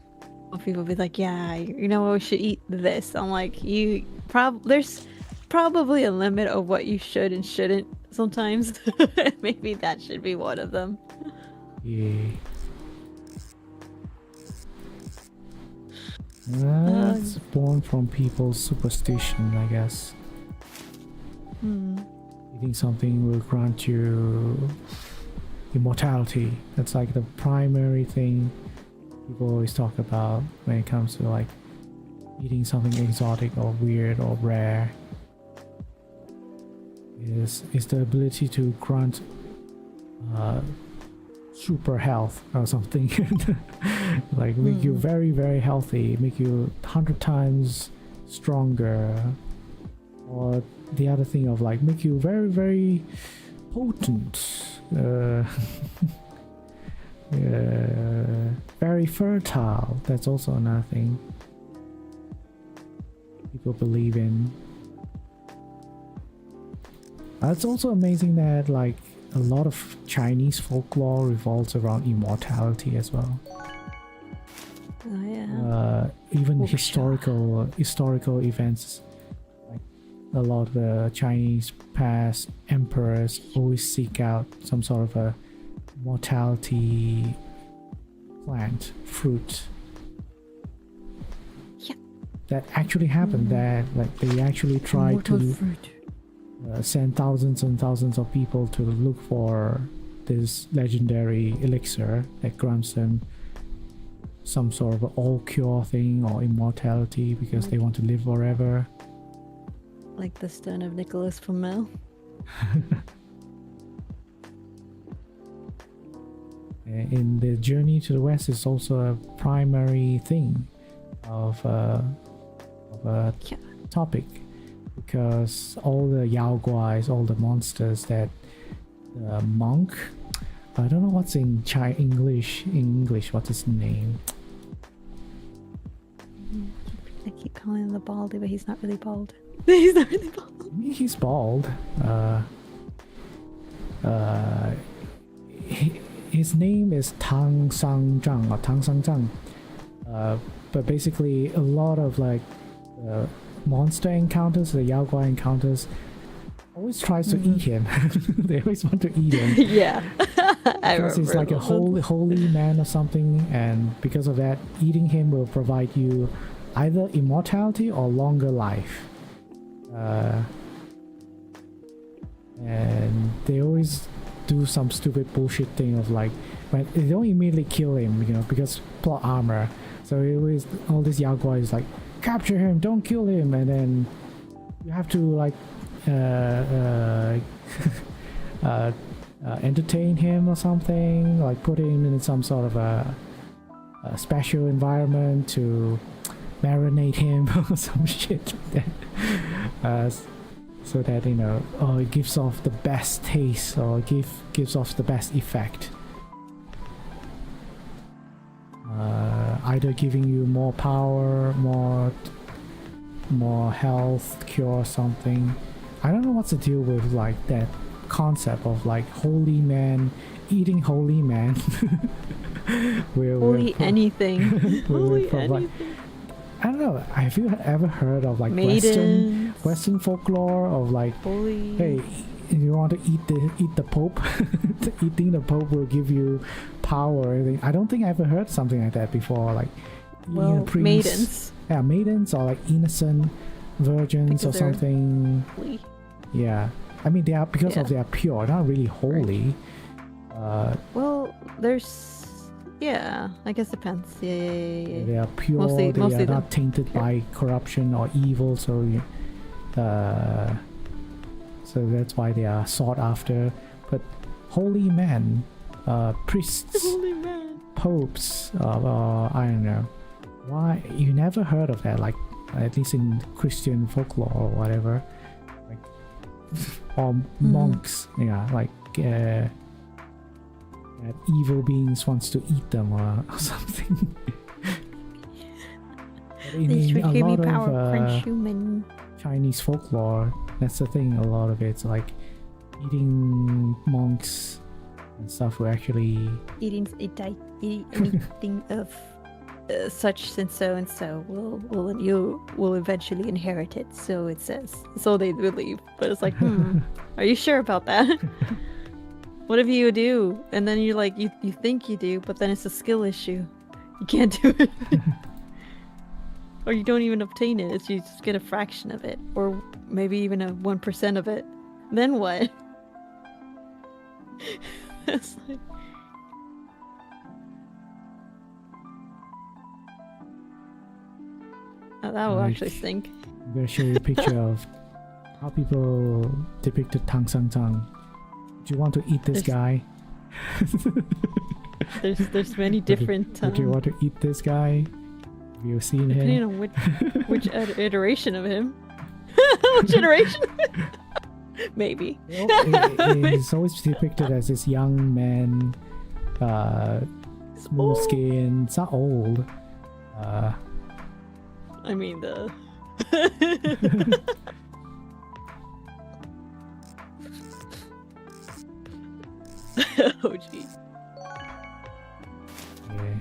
Speaker 3: People be like, yeah, you know, we should eat this. I'm like, there's probably a limit of what you should and shouldn't sometimes. Maybe that should be one of them.
Speaker 1: Yeah. That's born from people's superstition, I guess. Eating something will grant you immortality. That's like the primary thing people always talk about when it comes to like eating something exotic or weird or rare. Is the ability to grant super health or something. Like make you very, very healthy, make you 100 times stronger, or the other thing of like make you very, very potent, very fertile. That's also another thing people believe in. It's also amazing that like a lot of Chinese folklore revolves around immortality as well.
Speaker 3: Oh yeah.
Speaker 1: Even historical events, like a lot of the Chinese past emperors always seek out some sort of a mortality plant, fruit.
Speaker 3: Yeah.
Speaker 1: That actually happened. That like they actually tried to send thousands and thousands of people to look for this legendary elixir that grants them some sort of all-cure thing or immortality because they want to live forever.
Speaker 3: Like the stone of Nicholas Flamel.
Speaker 1: In the journey to the west is also a primary thing of a topic, because all the Yao Guais, all the monsters that the monk, I don't know what's in English, what's his name?
Speaker 3: calling him the baldy, but he's not really bald. He's not really bald.
Speaker 1: He's bald. His name is Tang Sang Zhang or Tang Sang Zhang. But basically, a lot of like monster encounters, the Yao Guai encounters, always tries to eat him. They always want to eat him.
Speaker 3: Yeah.
Speaker 1: Because he's like a holy man or something, and because of that, eating him will provide you either immortality or longer life. And they always do some stupid bullshit thing of like, when they don't immediately kill him, you know, because plot armor. So it always, all this Yao Guai is like, capture him, don't kill him, and then you have to like entertain him or something, like put him in some sort of a special environment to marinate him or some shit like that. So that, you know, it gives off the best taste or gives off the best effect. Either giving you more power, more health, cure something. I don't know what's the deal with like that concept of like holy man eating holy man.
Speaker 3: Holy anything. Holy anything.
Speaker 1: I don't know. Have you ever heard of like Western folklore of like,
Speaker 3: holy,
Speaker 1: hey, if you want to eat the Pope, eating the Pope will give you power. I don't think I ever heard something like that before. Like,
Speaker 3: maidens.
Speaker 1: Yeah, maidens or like innocent virgins or something.
Speaker 3: Holy.
Speaker 1: Yeah, I mean they are because of they are pure, not really holy.
Speaker 3: Right. Well, there's. Yeah, I guess it depends. Yeah.
Speaker 1: They are pure. Mostly are not tainted by corruption or evil. So that's why they are sought after. But holy men, priests,
Speaker 3: holy men,
Speaker 1: popes, I don't know. Why you never heard of that? Like at least in Christian folklore or whatever, like or monks. Yeah, like. That evil beings wants to eat them or something. in a lot of Chinese folklore, that's the thing. A lot of it's like eating monks and stuff. Were actually
Speaker 3: eating anything of such and so will eventually inherit it. So it says. So they believe, but it's like, are you sure about that? What if you do, and then you're like, you think you do, but then it's a skill issue. You can't do it. Or you don't even obtain it, you just get a fraction of it. Or maybe even a 1% of it. Then what? It's like... Oh, that will actually stink.
Speaker 1: I'm gonna show you a picture of how people depicted Tang Sang Tang. Do you want to eat this guy?
Speaker 3: There's many different.
Speaker 1: Would you want to eat this guy? Have you seen him?
Speaker 3: Depending on which iteration of him. Which iteration? Maybe.
Speaker 1: He's always depicted as this young man, smooth skin. It's not old.
Speaker 3: I mean the. Oh jeez.
Speaker 1: Yeah.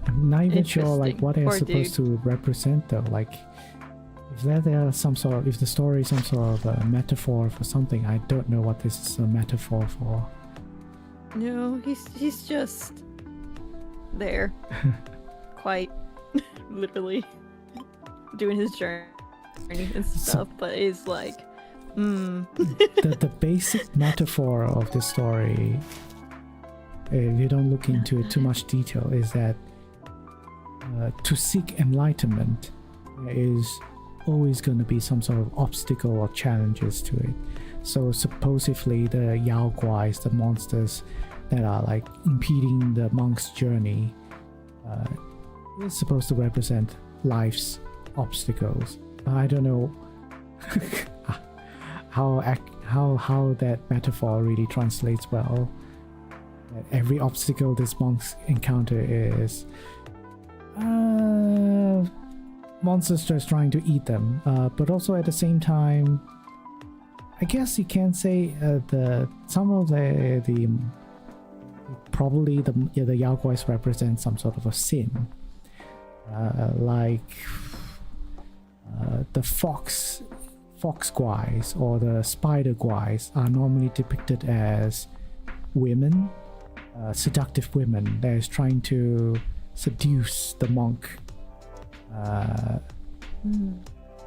Speaker 1: I'm not even sure like what they're supposed to represent though. Like if there some sort of, if the story is some sort of a metaphor for something, I don't know what this is a metaphor for.
Speaker 3: No, he's just there. Quite literally doing his journey and stuff, but it's like
Speaker 1: the basic metaphor of the story, if you don't look into it too much detail, is that to seek enlightenment there is always going to be some sort of obstacle or challenges to it. So supposedly the Yao Guais, the monsters that are like impeding the monk's journey, is supposed to represent life's obstacles. I don't know how that metaphor really translates well. that every obstacle these monks encounter is monsters just trying to eat them. But also at the same time, I guess you can say some of the probably the Yaoguais represent some sort of a sin, like the fox guys or the spider guys are normally depicted as women, seductive women that is trying to seduce the monk.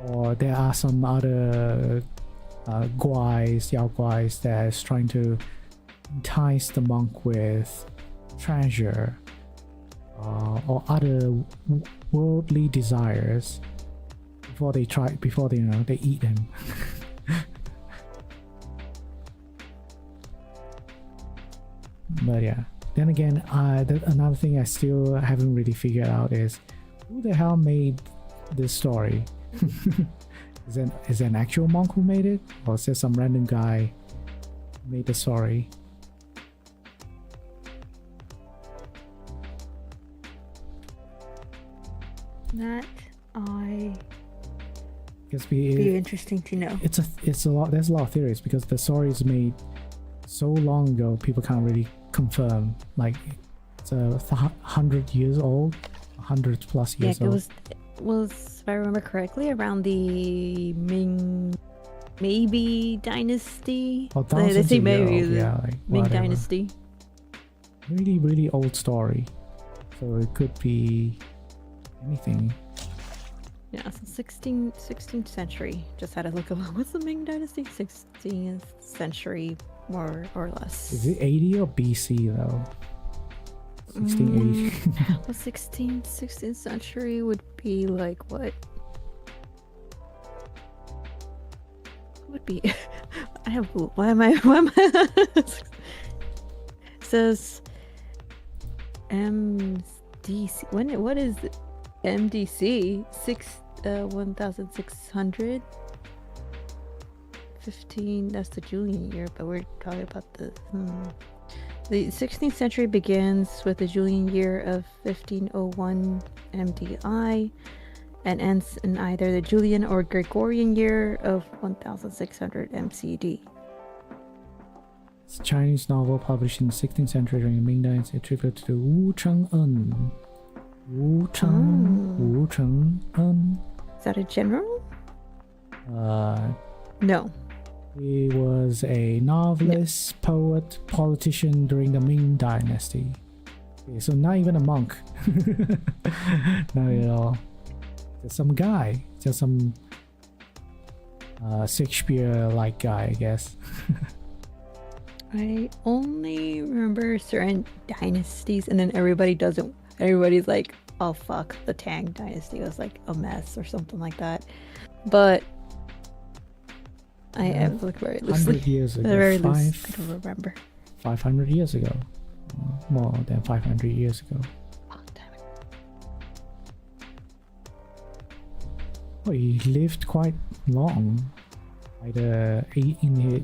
Speaker 1: Or there are some other Yao guys that is trying to entice the monk with treasure or other worldly desires before they they eat him. But yeah, then again, another thing I still haven't really figured out is who the hell made this story. Is it an actual monk who made it, or is there some random guy who made the story?
Speaker 3: That I
Speaker 1: Because
Speaker 3: be interesting to know.
Speaker 1: It's a lot. There's a lot of theories because the story is made so long ago. People can't really confirm. Like it's 100 years old, 100 plus years old.
Speaker 3: It was, if I remember correctly, around the Ming maybe dynasty.
Speaker 1: Oh,
Speaker 3: They say maybe the
Speaker 1: like
Speaker 3: Ming
Speaker 1: whatever.
Speaker 3: dynasty.
Speaker 1: Really, really old story. So it could be anything.
Speaker 3: Yeah, so 16th century. Just had to look up what's the Ming dynasty? 16th century, more or less.
Speaker 1: Is it 80 or BC though? 1680.
Speaker 3: Well, 16th century would be like what? Would be? Why am I? It says MDC. What is it? MDC 1600 15. That's the Julian year, but we're talking about the 16th century begins with the Julian year of 1501 MDI and ends in either the Julian or Gregorian year of 1600 MCD.
Speaker 1: It's a Chinese novel published in the 16th century during the Ming Dynasty, attributed to Wu Cheng'en. Wu Cheng'en.
Speaker 3: Is that a general? No.
Speaker 1: He was a novelist, poet, politician during the Ming Dynasty. Okay, so not even a monk. Not at all. Just some guy. Just some Shakespeare-like guy, I guess.
Speaker 3: I only remember certain dynasties, and then everybody's like, oh fuck, the Tang dynasty was like a mess or something like that. But I have looked very loosely.
Speaker 1: 100 years ago.
Speaker 3: Very loose. I don't remember.
Speaker 1: 500 years ago. More than 500 years ago.
Speaker 3: Oh, damn it.
Speaker 1: Oh, he lived quite long. Either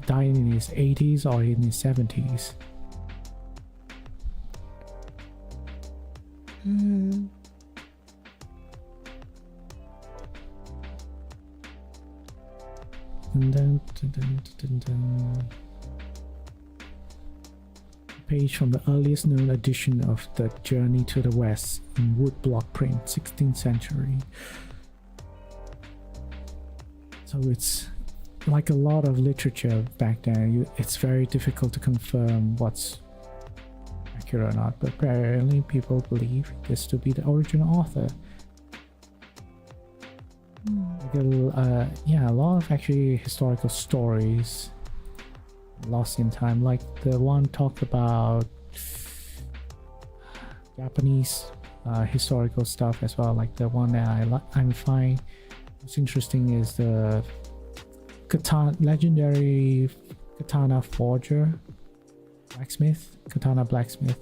Speaker 1: dying in his 80s or in his 70s. Page from the earliest known edition of the Journey to the West in woodblock print, 16th century. So it's like a lot of literature back then. It's very difficult to confirm what's accurate or not, but apparently people believe this to be the original author. A lot of actually historical stories lost in time, like the one talked about Japanese historical stuff as well. Like the one that I find most interesting is the legendary katana forger, katana blacksmith.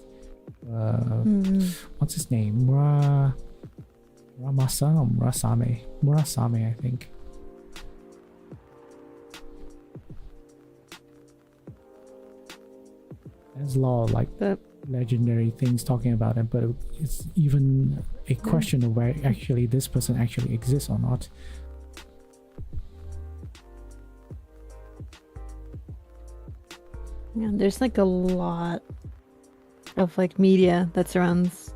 Speaker 1: What's his name? Murasame, I think. There's there's a lot of like
Speaker 3: But
Speaker 1: legendary things talking about it, but it's even a question of where actually this person actually exists or not.
Speaker 3: yeah, there's like a lot of like media that surrounds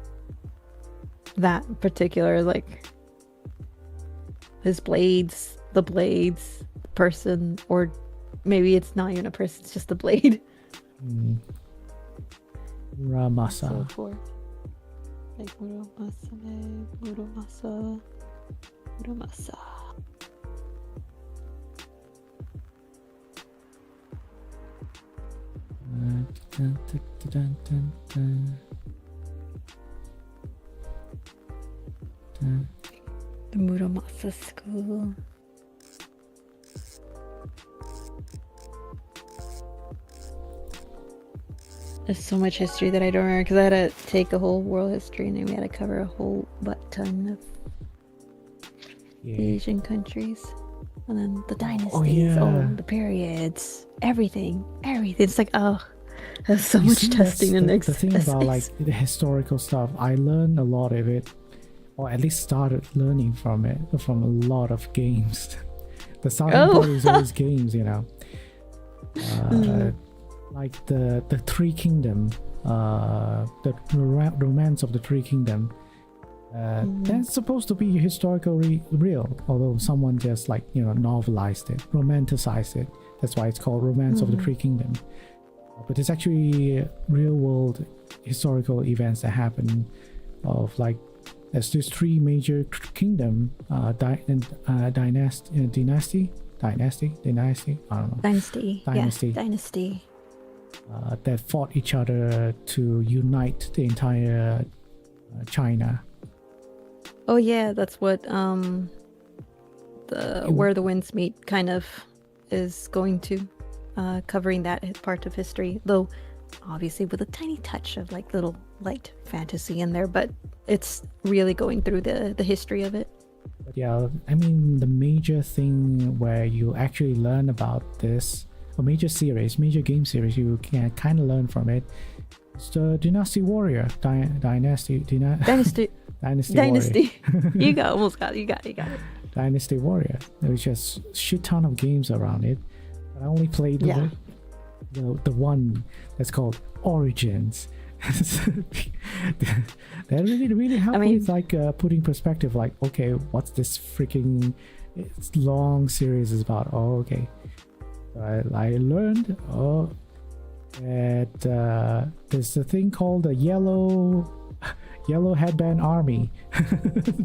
Speaker 3: that particular like his blades, the person, or maybe it's not even a person, it's just the blade.
Speaker 1: Ramasa.
Speaker 3: So forth. Like Muramasa.
Speaker 1: Dun, dun, dun, dun, dun. Dun.
Speaker 3: The Muramasa school. There's so much history that I don't remember because I had to take a whole world history and then we had to cover a whole butt ton of Asian countries. And then the dynasties, the periods, everything. It's like, there's so much testing in
Speaker 1: the thing about like the historical stuff. I learned a lot of it, or at least started learning from it from a lot of games. The starting point is always games, you know. Like the Three Kingdom, the Romance of the Three Kingdom. That's supposed to be historically real, although someone just like, you know, novelized it, romanticized it. That's why it's called Romance of the Three Kingdom. But it's actually real world historical events that happen of like there's these three major kingdom dynasty, I don't know.
Speaker 3: Dynasty.
Speaker 1: That fought each other to unite the entire China.
Speaker 3: Oh yeah, that's what Where the Winds Meet kind of is going to, covering that part of history, though obviously with a tiny touch of like little light fantasy in there, but it's really going through the history of it.
Speaker 1: But yeah, I mean, the major thing where you actually learn about this, a major game series you can kind of learn from it, it's the Dynasty Warrior. Dynasty.
Speaker 3: You got it.
Speaker 1: Dynasty Warrior. There's just a shit ton of games around it. But I only played the one that's called Origins. That really helped with like putting perspective, like, okay, what's this freaking long series is about? Oh, okay. I learned that there's a thing called the yellow headband army.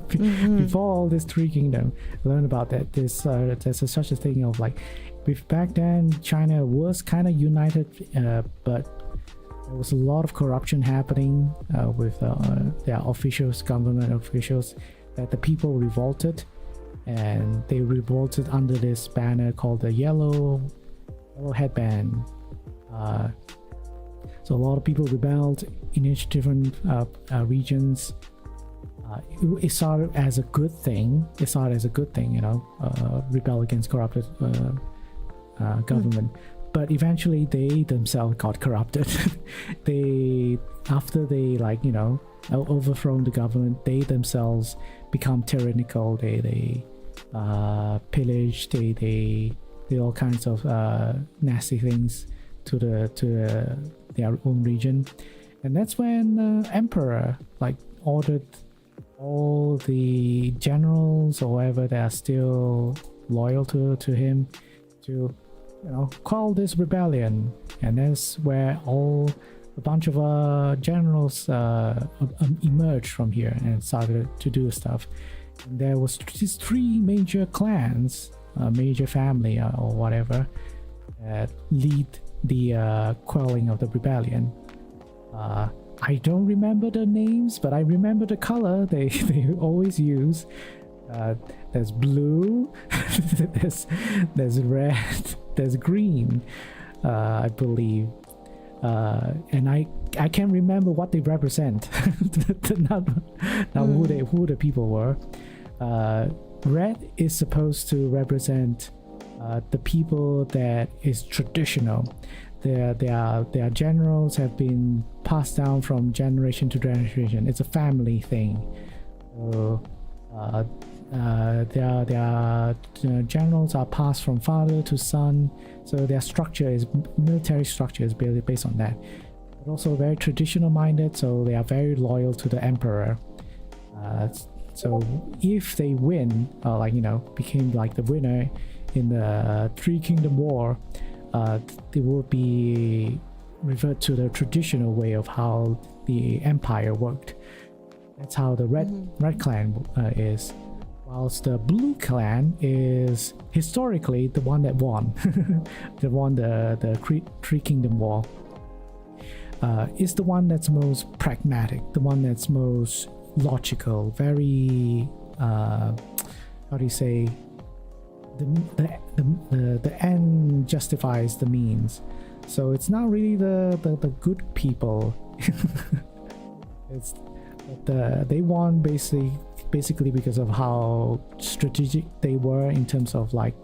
Speaker 1: Before all this Three Kingdom, learn about that. There's such a thing of like, back then China was kind of united, but there was a lot of corruption happening with their officials, government officials, that the people revolted, and they revolted under this banner called the yellow headband. So a lot of people rebelled in each different regions. It started as a good thing. You know, rebel against corrupted government. But eventually they themselves got corrupted. After they like, you know, overthrown the government, they themselves become tyrannical. They pillage, they did all kinds of nasty things to their own region. And that's when emperor like ordered all the generals or whatever that are still loyal to him to, you know, quell this rebellion. And that's where a bunch of generals emerged from here and started to do stuff. And there was these three major clans, major family or whatever, that lead the quelling of the rebellion. I don't remember the names, but I remember the color they always use. There's blue, there's red, there's green, I believe, and I can't remember what they represent. not who the people were. Red is supposed to represent the people that is traditional, their generals have been passed down from generation to generation. It's a family thing. So their generals are passed from father to son. So their military structure is based on that. But also very traditional minded. So they are very loyal to the emperor. So if they win, became like the winner in the Three Kingdom War, they will be revert to the traditional way of how the empire worked. That's how the red clan is, whilst the blue clan is historically the one that won, that won the Three Kingdom War. Is the one that's most pragmatic, the one that's most logical, very how do you say, the end justifies the means. So it's not really the good people. They won basically because of how strategic they were in terms of like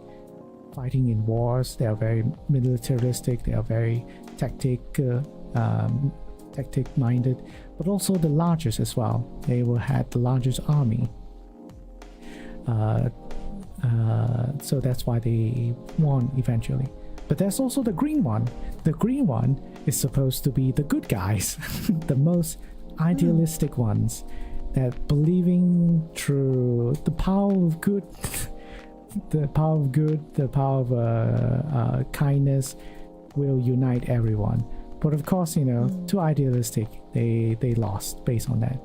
Speaker 1: fighting in wars. They are very militaristic, they are very tactic minded, but also the largest as well. They had the largest army, so that's why they won eventually. But there's also the green one. The green one is supposed to be the good guys, the most idealistic ones, that believing through the power of good, the power of kindness will unite everyone. But of course, too idealistic. They lost based on that.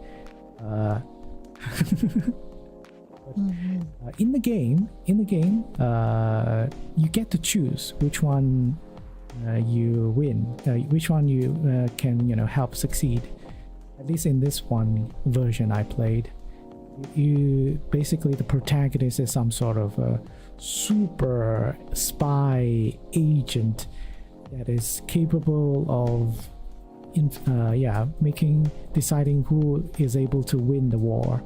Speaker 1: In the game, you get to choose which one you win, which one you can help succeed. At least in this one version I played, you basically, the protagonist is some sort of a super spy agent that is capable of deciding who is able to win the war.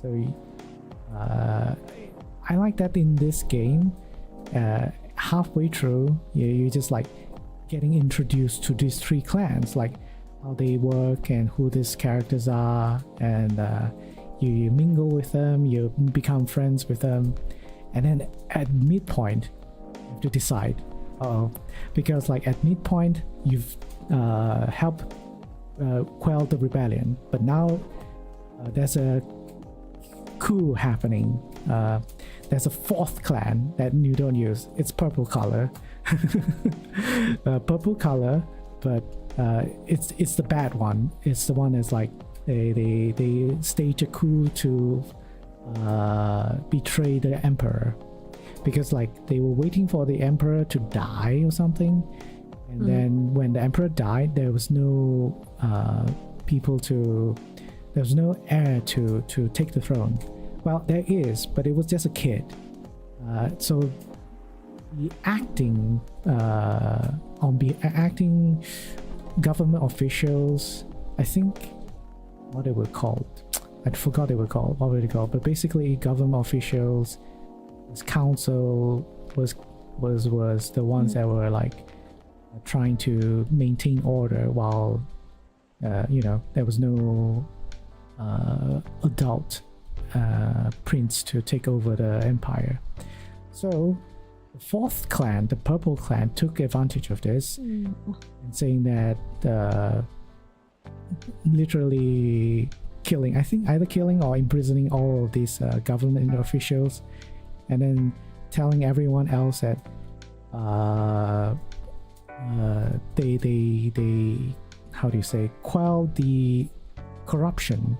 Speaker 1: So I like that in this game. Halfway through, you just like getting introduced to these three clans, like how they work and who these characters are, and you mingle with them, you become friends with them, and then at midpoint you have to decide, because like at midpoint you've helped quell the rebellion, but now there's a coup happening. There's a fourth clan that you don't use. It's purple color. Purple color, but it's the bad one. It's the one that's like they stage a coup to betray the emperor, because like they were waiting for the emperor to die or something, and then when the emperor died, there was no there was no heir to take the throne. Well, there is, but it was just a kid. So the acting government officials, I think what they were called, I forgot what were they called, but basically government officials, this council was the ones that were like trying to maintain order while there was no adult prince to take over the empire. So the fourth clan, the purple clan, took advantage of this and saying that literally killing, I think either killing or imprisoning all of these government officials, and then telling everyone else that they how do you say, quell the corruption,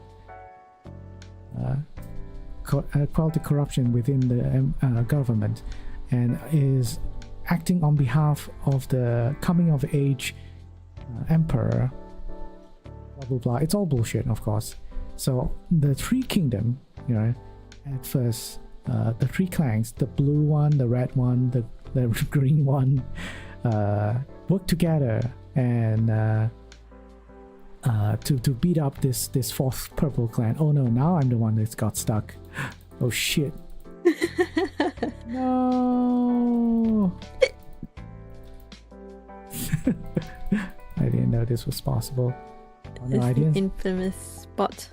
Speaker 1: quell the corruption within the government, and is acting on behalf of the coming of age emperor, blah blah blah. It's all bullshit, of course. So the three kingdom, at first, the three clans, the blue one, the red one, the green one, work together and to beat up this fourth purple clan. Oh no, now I'm the one that's got stuck. Oh shit. No. I didn't know this was possible. Oh, no,
Speaker 3: It's
Speaker 1: I
Speaker 3: the
Speaker 1: didn't.
Speaker 3: infamous spot.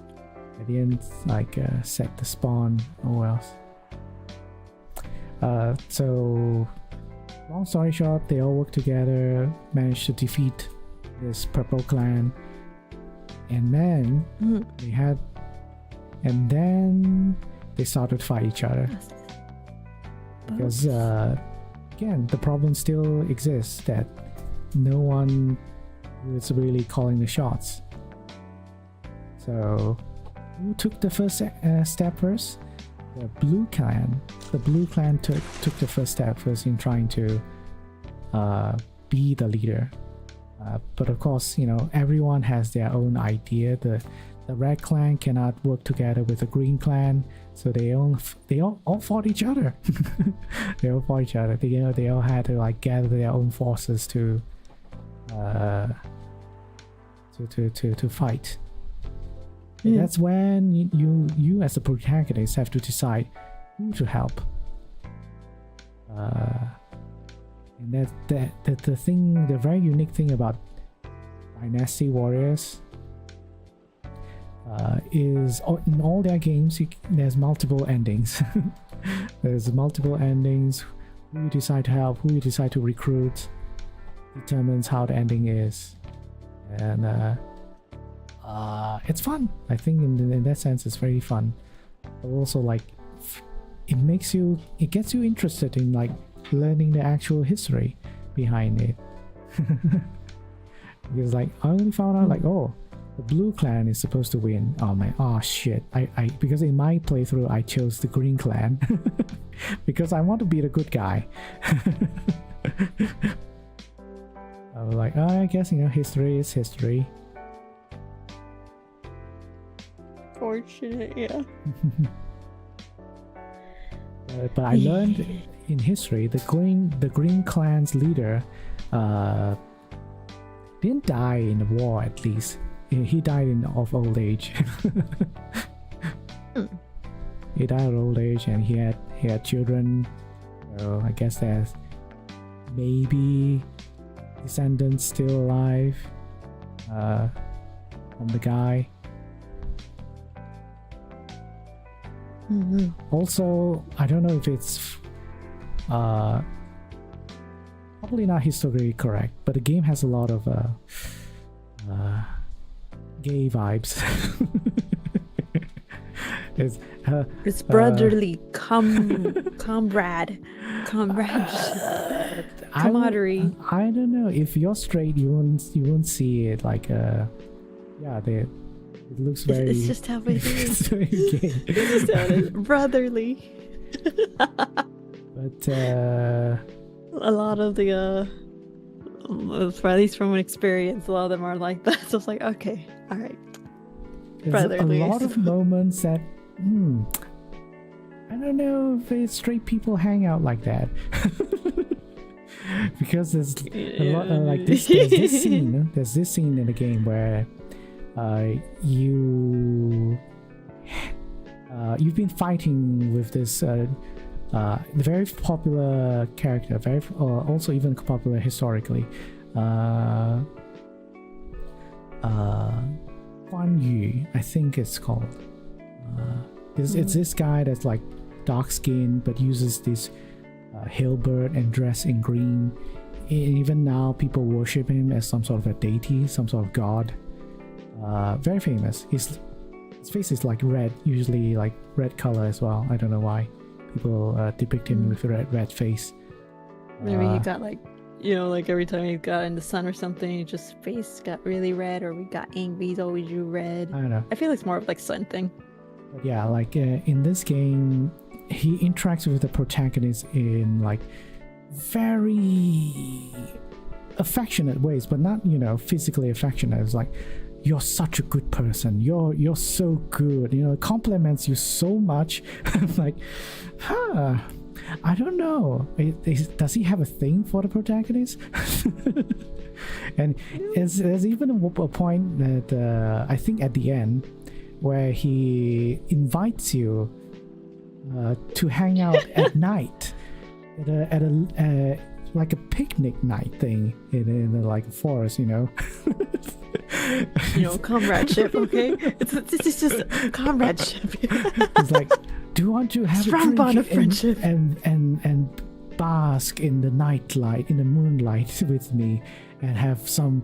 Speaker 1: I didn't like set the spawn. Oh well. So long story short, they all work together, managed to defeat this purple clan, and then they started to fight each other because again the problem still exists that no one is really calling the shots. So who took the first step first? The blue clan. The blue clan took the first step first in trying to be the leader. But of course, you know, everyone has their own idea. The red clan cannot work together with the green clan, so they all fought each other. They all fought each other. They all had to like gather their own forces to fight. That's when you as the protagonist have to decide who to help. And that's the very unique thing about Dynasty Warriors is in all their games there's multiple endings. There's multiple endings. Who you decide to help, who you decide to recruit, determines how the ending is, and it's fun. I think in that sense it's very fun. But also like it gets you interested in like learning the actual history behind it. Because like I only found out like, oh, the blue clan is supposed to win. Oh shit. I because in my playthrough I chose the green clan because I want to be the good guy. I was like, oh, I guess, you know, history is history.
Speaker 3: Fortunate, yeah.
Speaker 1: But I learned in history the green clan's leader didn't die in the war. At least he died of old age. He died of old age, and he had children. So I guess there's maybe descendants still alive from the guy. Also, I don't know if it's probably not historically correct, but the game has a lot of gay vibes.
Speaker 3: It's brotherly camaraderie. Camaraderie.
Speaker 1: I don't know, if you're straight you won't see it like it looks very.
Speaker 3: It's just how it is.
Speaker 1: It's very gay.
Speaker 3: It's just how it is. Brotherly.
Speaker 1: But
Speaker 3: a lot of the at least from an experience, a lot of them are like that. So it's like, okay, all right.
Speaker 1: there's
Speaker 3: Brotherly.
Speaker 1: a lot of moments that I don't know if straight people hang out like that. Because there's a lot like there's this scene in the game where you've been fighting with this very popular character, very also even popular historically, Guan Yu, I think it's called. It's this guy that's like dark skinned but uses this halberd and dress in green. Even now people worship him as some sort of a deity, some sort of god. Very famous. His face is like red, usually like red color as well. I don't know why people depict him with a red face.
Speaker 3: Maybe he got like, you know, like every time he got in the sun or something, his face got really red, or we got angry, he's always drew red.
Speaker 1: I don't know.
Speaker 3: I feel it's more of like sun thing.
Speaker 1: But yeah, like in this game, he interacts with the protagonist in like very affectionate ways, but not, you know, physically affectionate. It's like, you're such a good person, you're so good, you know, compliments you so much. I'm like, I don't know, does he have a thing for the protagonist? And there's even a point that I think at the end where he invites you to hang out at night at a like a picnic night thing in like a forest, you know.
Speaker 3: Comradeship. Okay, it's just comradeship.
Speaker 1: It's like, do you want to have a
Speaker 3: Strong
Speaker 1: drink
Speaker 3: bond of friendship
Speaker 1: and bask in the nightlight, in the moonlight with me, and have some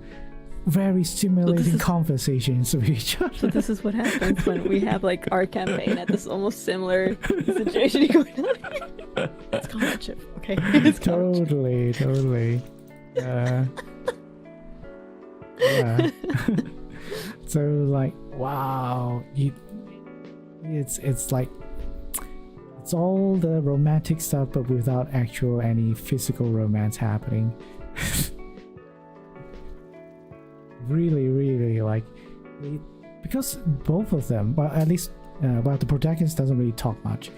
Speaker 1: very stimulating conversations with each other.
Speaker 3: So this is what happens when we have like our campaign at this almost similar situation going on. It's comradeship, okay? It's
Speaker 1: Totally. Yeah. So like, wow, it's like it's all the romantic stuff, but without actual any physical romance happening. Really like because both of them, well, at least the protagonist doesn't really talk much.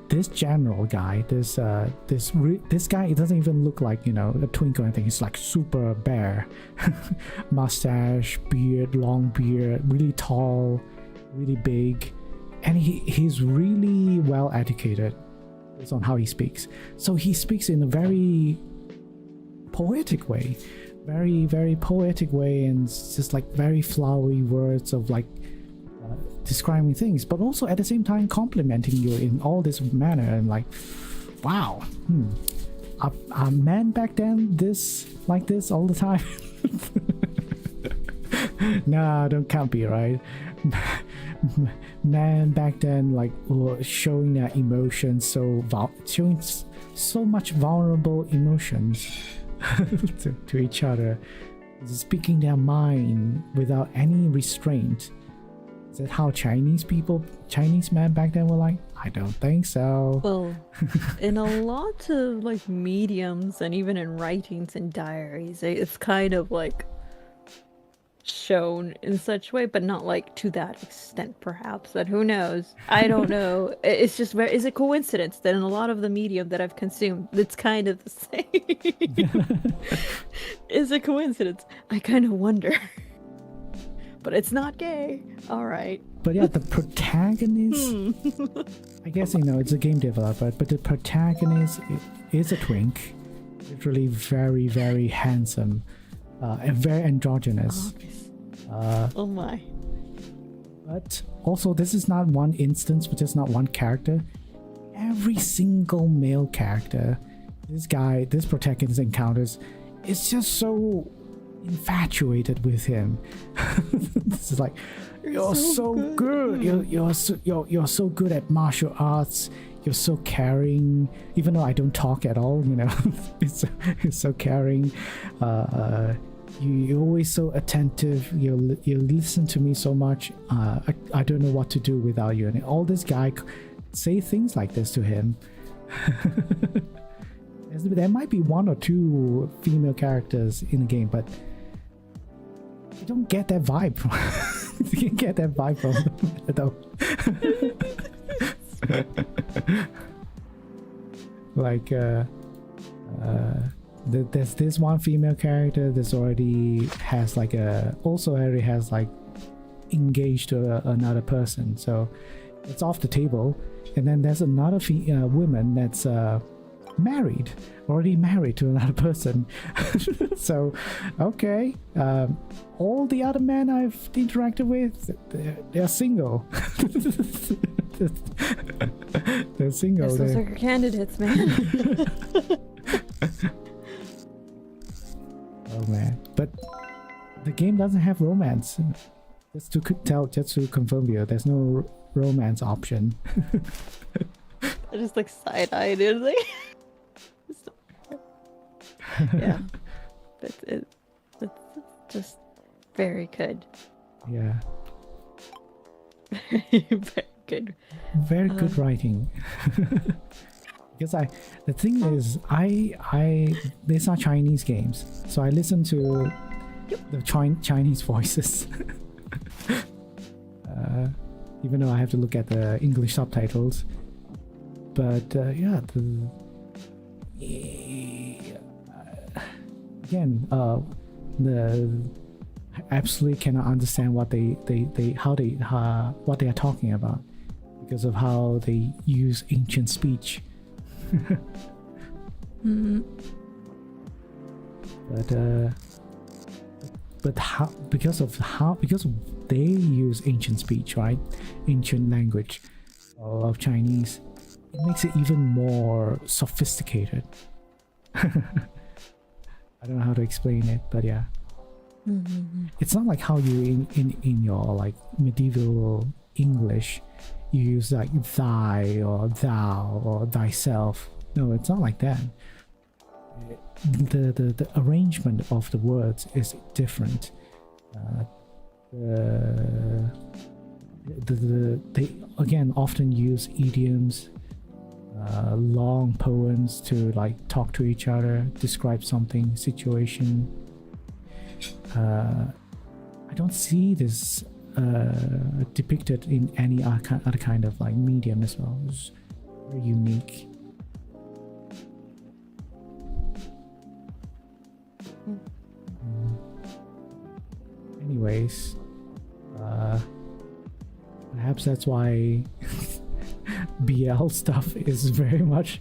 Speaker 1: This general guy, this guy, it doesn't even look like, a twink or anything. He's like super bare, mustache, beard, long beard, really tall, really big, and he's really well educated based on how he speaks. So he speaks in a very poetic way, very poetic way, and it's just like very flowery words of like describing things, but also at the same time complimenting you in all this manner, and like, wow, are men back then like this all the time? Nah, can't be, right? Men back then like were showing their emotions, showing so much vulnerable emotions to each other, speaking their mind without any restraint. Is that how Chinese men back then were like? I don't think so.
Speaker 3: Well, in a lot of like mediums and even in writings and diaries, it's kind of like shown in such way, but not like to that extent, perhaps. And who knows? I don't know. It's just is it coincidence that in a lot of the medium that I've consumed, it's kind of the same? Is it coincidence? I kind of wonder. But it's not gay. All right.
Speaker 1: But yeah, the protagonist, I guess, it's a game developer, but the protagonist is a twink, literally very, very handsome, and very androgynous.
Speaker 3: Oh my.
Speaker 1: But also, this is not one instance, but just not one character. Every single male character this protagonist encounters is just so infatuated with him. It's like, you're so good. You're so good at martial arts. You're so caring, even though I don't talk at all. It's so caring. You're always so attentive. You listen to me so much. I don't know what to do without you. And all this guy say things like this to him. There might be one or two female characters in the game, but you don't get that vibe from you can get that vibe from them at all. Like there's this one female character that's already has like engaged to another person, so it's off the table. And then there's another woman that's already married to another person. So okay, all the other men I've interacted with, they're single. They're single.
Speaker 3: Yes, those are your candidates, man.
Speaker 1: Oh man, but the game doesn't have romance. Just to confirm you, there's no romance option.
Speaker 3: I just like side-eyed it, like yeah, but it's just very good.
Speaker 1: Yeah.
Speaker 3: Very good.
Speaker 1: Very good writing. Because the thing is, these are Chinese games, so I listen to the Chinese voices. Even though I have to look at the English subtitles. But again, I absolutely cannot understand what they are talking about, because of how they use ancient speech.
Speaker 3: Mm-hmm.
Speaker 1: But how, because of they use ancient speech, right? Ancient language of Chinese, it makes it even more sophisticated. I don't know how to explain it, but yeah.
Speaker 3: Mm-hmm.
Speaker 1: It's not like how you in your like medieval English you use like thy or thou or thyself. No, it's not like that. The arrangement of the words is different. They again often use idioms, long poems to like talk to each other, describe something, situation. I don't see this depicted in any other kind of like medium as well. It's very unique. Anyways, perhaps that's why BL stuff is very much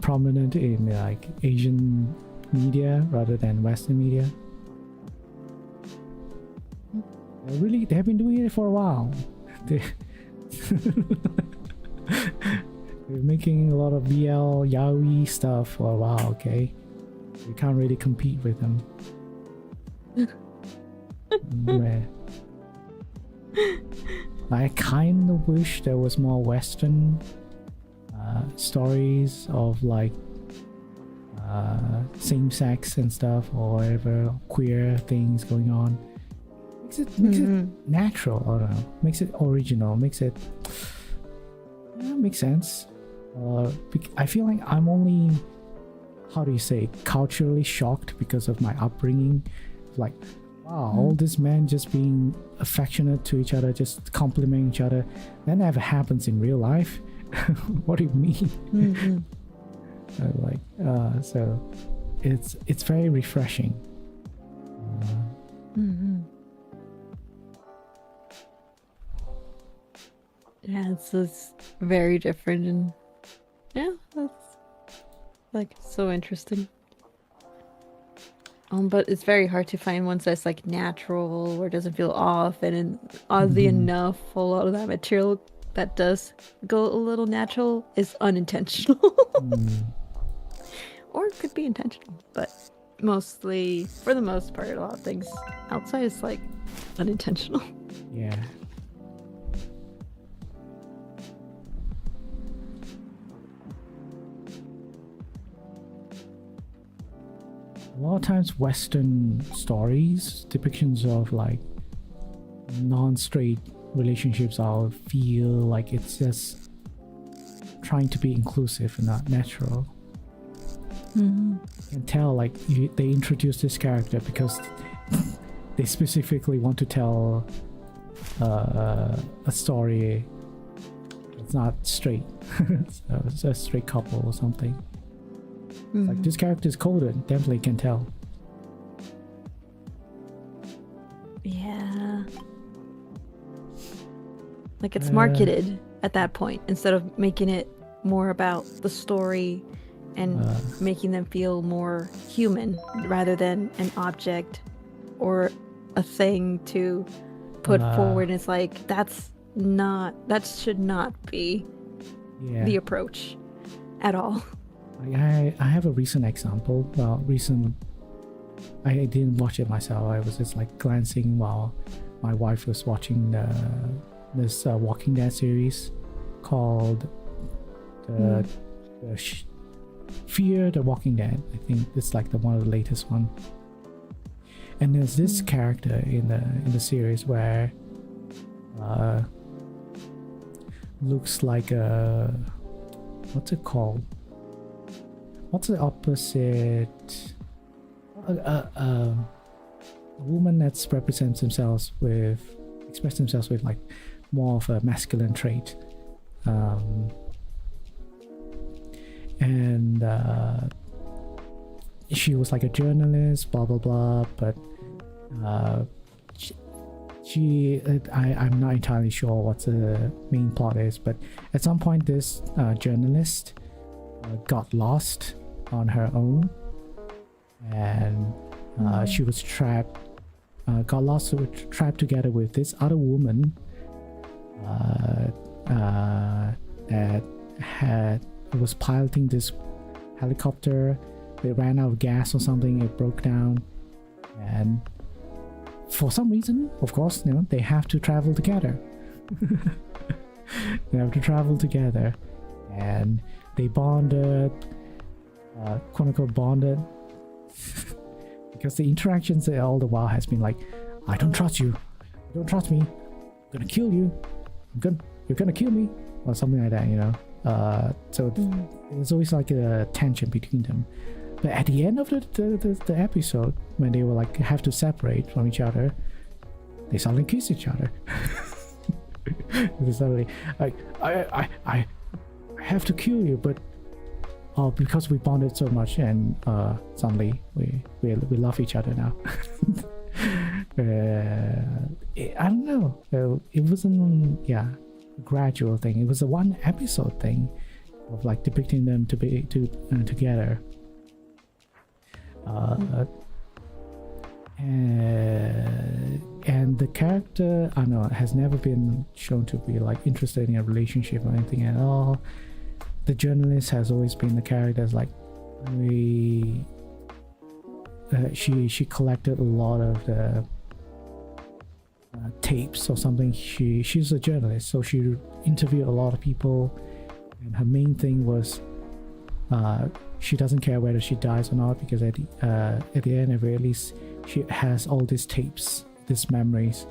Speaker 1: prominent in like Asian media rather than Western media. They have been doing it for a while. They're making a lot of BL yaoi stuff for a while. Okay, you can't really compete with them. I kind of wish there was more Western stories of like same-sex and stuff or whatever queer things going on. Makes it natural. I don't know. Makes it original. Makes it makes sense. I feel like I'm only, how do you say, culturally shocked because of my upbringing. Like, wow, all this men just being affectionate to each other, just complimenting each other. That never happens in real life. What do you mean? So it's very refreshing.
Speaker 3: Yeah, it's very different, and yeah, that's like so interesting. But it's very hard to find one that's like natural or doesn't feel off, and oddly enough, a lot of that material that does go a little natural is unintentional. Or it could be intentional, but mostly, for the most part, a lot of things outside is like unintentional.
Speaker 1: Yeah. A lot of times Western stories, depictions of like non-straight relationships, I'll feel like it's just trying to be inclusive and not natural. You can tell like they introduce this character because they specifically want to tell a story that's not straight. So it's a straight couple or something. Like this character is coded, definitely can tell.
Speaker 3: Yeah. Like it's marketed at that point instead of making it more about the story and making them feel more human rather than an object or a thing to put forward. It's like that should not be the approach at all.
Speaker 1: I have a recent example. Well, I didn't watch it myself. I was just like glancing while my wife was watching this Walking Dead series called Fear the Walking Dead. I think it's like one of the latest one. And there's this character in the series where looks like a, what's it called? What's the opposite? A woman that express themselves with like more of a masculine trait, and she was like a journalist, blah blah blah. But I'm not entirely sure what the main plot is. But at some point, this journalist got lost on her own, and she was trapped, got lost, trapped together with this other woman that was piloting this helicopter. They ran out of gas or something, it broke down, and for some reason, of course, they have to travel together. They have to travel together, and they bonded, quote unquote bonded, because the interactions all the while has been like, I don't trust you, you don't trust me, I'm gonna kill you, you're gonna kill me, or something like that, so there's always like a tension between them. But at the end of the episode, when they were like have to separate from each other, they suddenly kiss each other. They suddenly like, I have to kill you, but because we bonded so much, and suddenly we love each other now. I don't know. It wasn't a gradual thing. It was a one episode thing of like depicting them to be together. And the character, I don't know, has never been shown to be like interested in a relationship or anything at all. The journalist has always been the character that's like she collected a lot of the tapes or something. She's a journalist, so she interviewed a lot of people, and her main thing was she doesn't care whether she dies or not, because at the end, at very least, she has all these tapes, these memories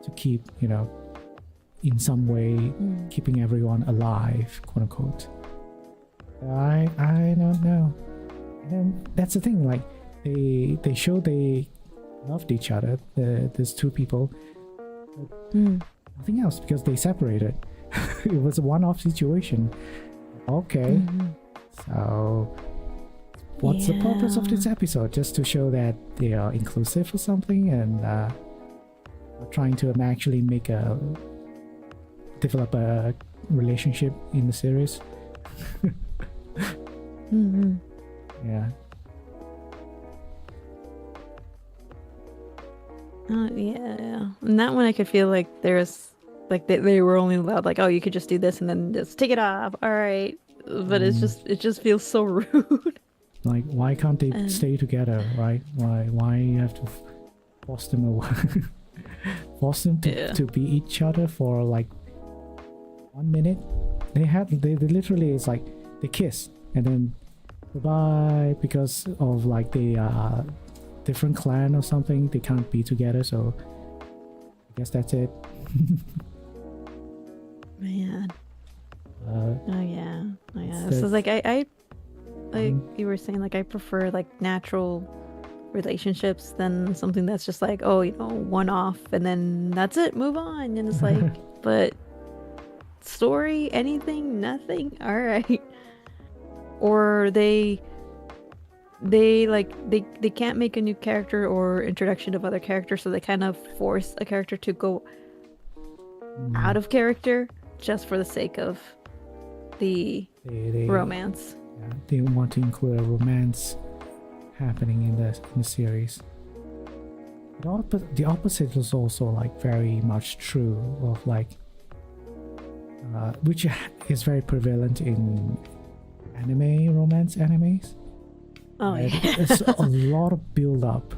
Speaker 1: to keep, in some way keeping everyone alive, quote unquote. I don't know. And that's the thing, like they show they loved each other, these two people, but nothing else, because they separated. It was a one-off situation. Okay. So what's the purpose of this episode? Just to show that they are inclusive or something, and trying to actually develop a relationship in the series. Yeah.
Speaker 3: Yeah. And that one I could feel like there's like they were only allowed like, oh, you could just do this and then just take it off. All right. But it just feels so rude.
Speaker 1: Like, why can't they stay together, right? Why you have to force them away? Force them to be each other for like 1 minute. They literally, it's like they kiss and then goodbye, because of like the different clan or something. They can't be together, so I guess that's it.
Speaker 3: Man. Oh yeah. So like I like you were saying, like I prefer like natural relationships than something that's just like, oh, one off and then that's it, move on. And it's like, but story, anything, nothing, all right. Or they can't make a new character or introduction of other characters, so they kind of force a character to go out of character just for the sake of the romance.
Speaker 1: Yeah, they want to include a romance happening in the series. The opposite is also like very much true of like which is very prevalent in romance animes.
Speaker 3: Oh yeah.
Speaker 1: It's a lot of build up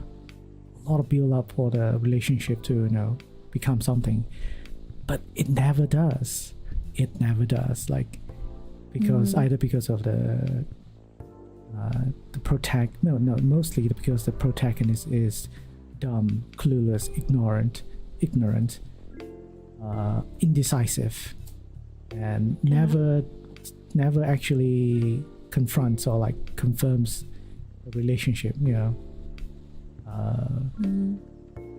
Speaker 1: for the relationship to become something, but it never does. Like, because either because of mostly because the protagonist is dumb, clueless, ignorant, indecisive, and never actually confronts or like confirms the relationship.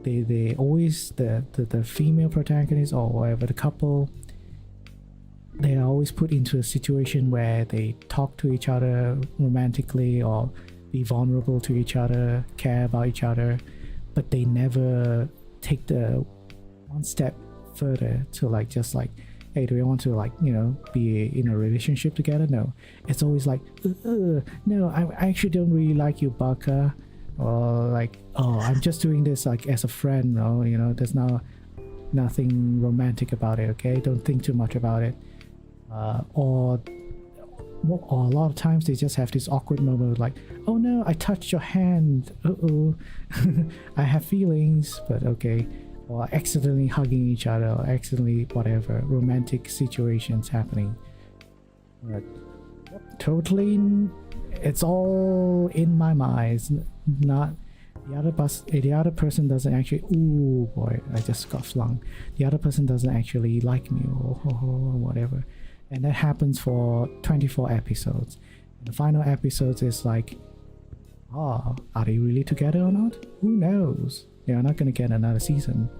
Speaker 1: They always, the female protagonist or whatever, the couple, they are always put into a situation where they talk to each other romantically or be vulnerable to each other, care about each other, but they never take the one step further to like just like hey, do we want to like, you know, be in a relationship together? No, it's always like, no, I actually don't really like you, Baka, or like, oh, I'm just doing this like as a friend, no, you know, there's nothing romantic about it, okay? Don't think too much about it. Or a lot of times they just have this awkward moment like, oh no, I touched your hand, I have feelings, but okay. Or accidentally hugging each other, or accidentally whatever, romantic situations happening. But totally, it's all in my mind. It's not the other person doesn't actually, ooh boy, I just got flung. The other person doesn't actually like me or whatever. And that happens for 24 episodes. And the final episodes is like, oh, are they really together or not? Who knows? They're not gonna get another season.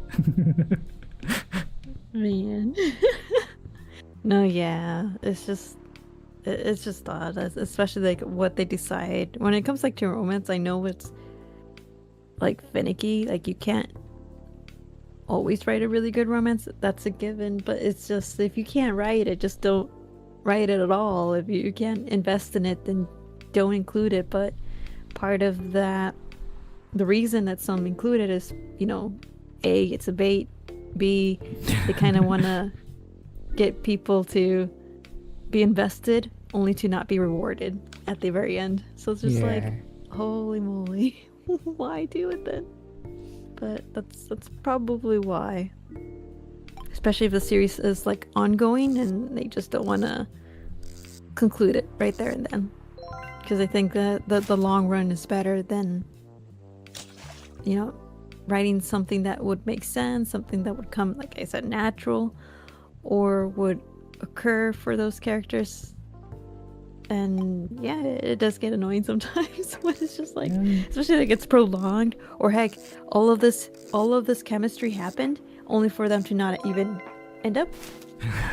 Speaker 3: Man. No, yeah, it's just odd, especially like what they decide when it comes like to romance. I know it's like finicky, like you can't always write a really good romance, that's a given, but it's just, if you can't write it, just don't write it at all. If you can't invest in it, then don't include it. But part of that, the reason that some include it is, you know, A, it's a bait, B, they kind of want to get people to be invested only to not be rewarded at the very end. So it's just like, holy moly, why do it then? But that's probably why. Especially if the series is like ongoing and they just don't want to conclude it right there and then. Because I think that the long run is better than, you know, writing something that would make sense, something that would come, like I said, natural, or would occur for those characters. And yeah, it does get annoying sometimes when it's just like, especially like it's prolonged, or heck, all of this chemistry happened only for them to not even end up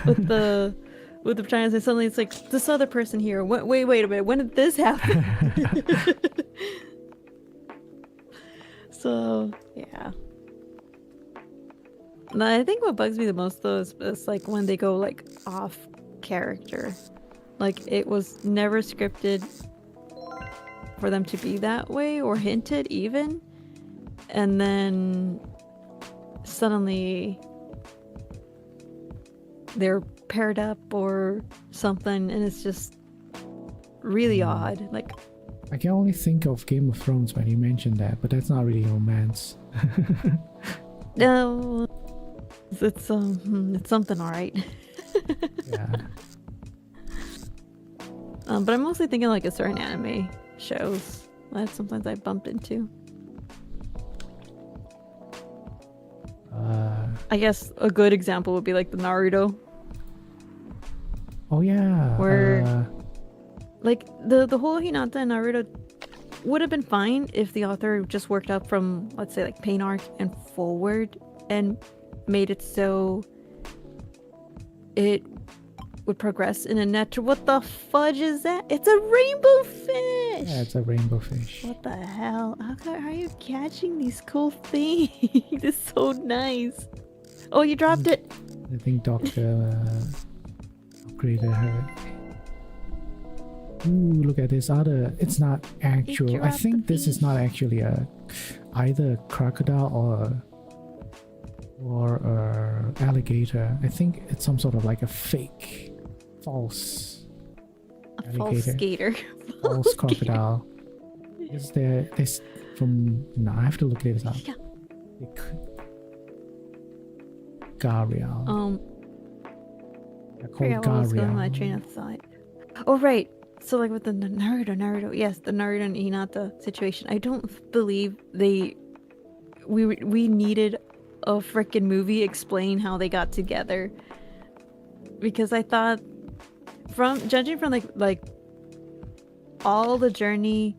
Speaker 3: with the protagonist, and suddenly it's like, this other person here, wait a minute, when did this happen? So yeah, and I think what bugs me the most though is like when they go like off character. Like, it was never scripted for them to be that way, or hinted even. And then suddenly they're paired up or something, and it's just really odd. Like,
Speaker 1: I can only think of Game of Thrones when you mentioned that, but that's not really romance.
Speaker 3: No, it's something, all right.
Speaker 1: Yeah.
Speaker 3: But I'm mostly thinking like a certain anime shows that sometimes I bumped into. I guess a good example would be like the Naruto.
Speaker 1: Oh yeah.
Speaker 3: Where like the whole Hinata and Naruto would have been fine if the author just worked up from, let's say, like Pain Arc and forward and made it so it would progress in a natural. What the fudge is that? It's a rainbow fish!
Speaker 1: Yeah, it's a rainbow fish.
Speaker 3: What the hell? How are you catching these cool things? It's so nice. Oh, you dropped it!
Speaker 1: I think Doctor upgraded her. Ooh, look at this other. It's not actual. I think this is not actually either a crocodile or a alligator. I think it's some sort of like a fake, false alligator.
Speaker 3: False skater.
Speaker 1: False crocodile. Is there this from? No, I have to look this up.
Speaker 3: Yeah.
Speaker 1: Garial. They're called
Speaker 3: I forgot what was going on my
Speaker 1: Garial.
Speaker 3: train of thought. Oh right. So like with the Naruto, yes, the Naruto and Hinata situation. I don't believe we needed a freaking movie explain how they got together, because I thought, from judging from like all the journey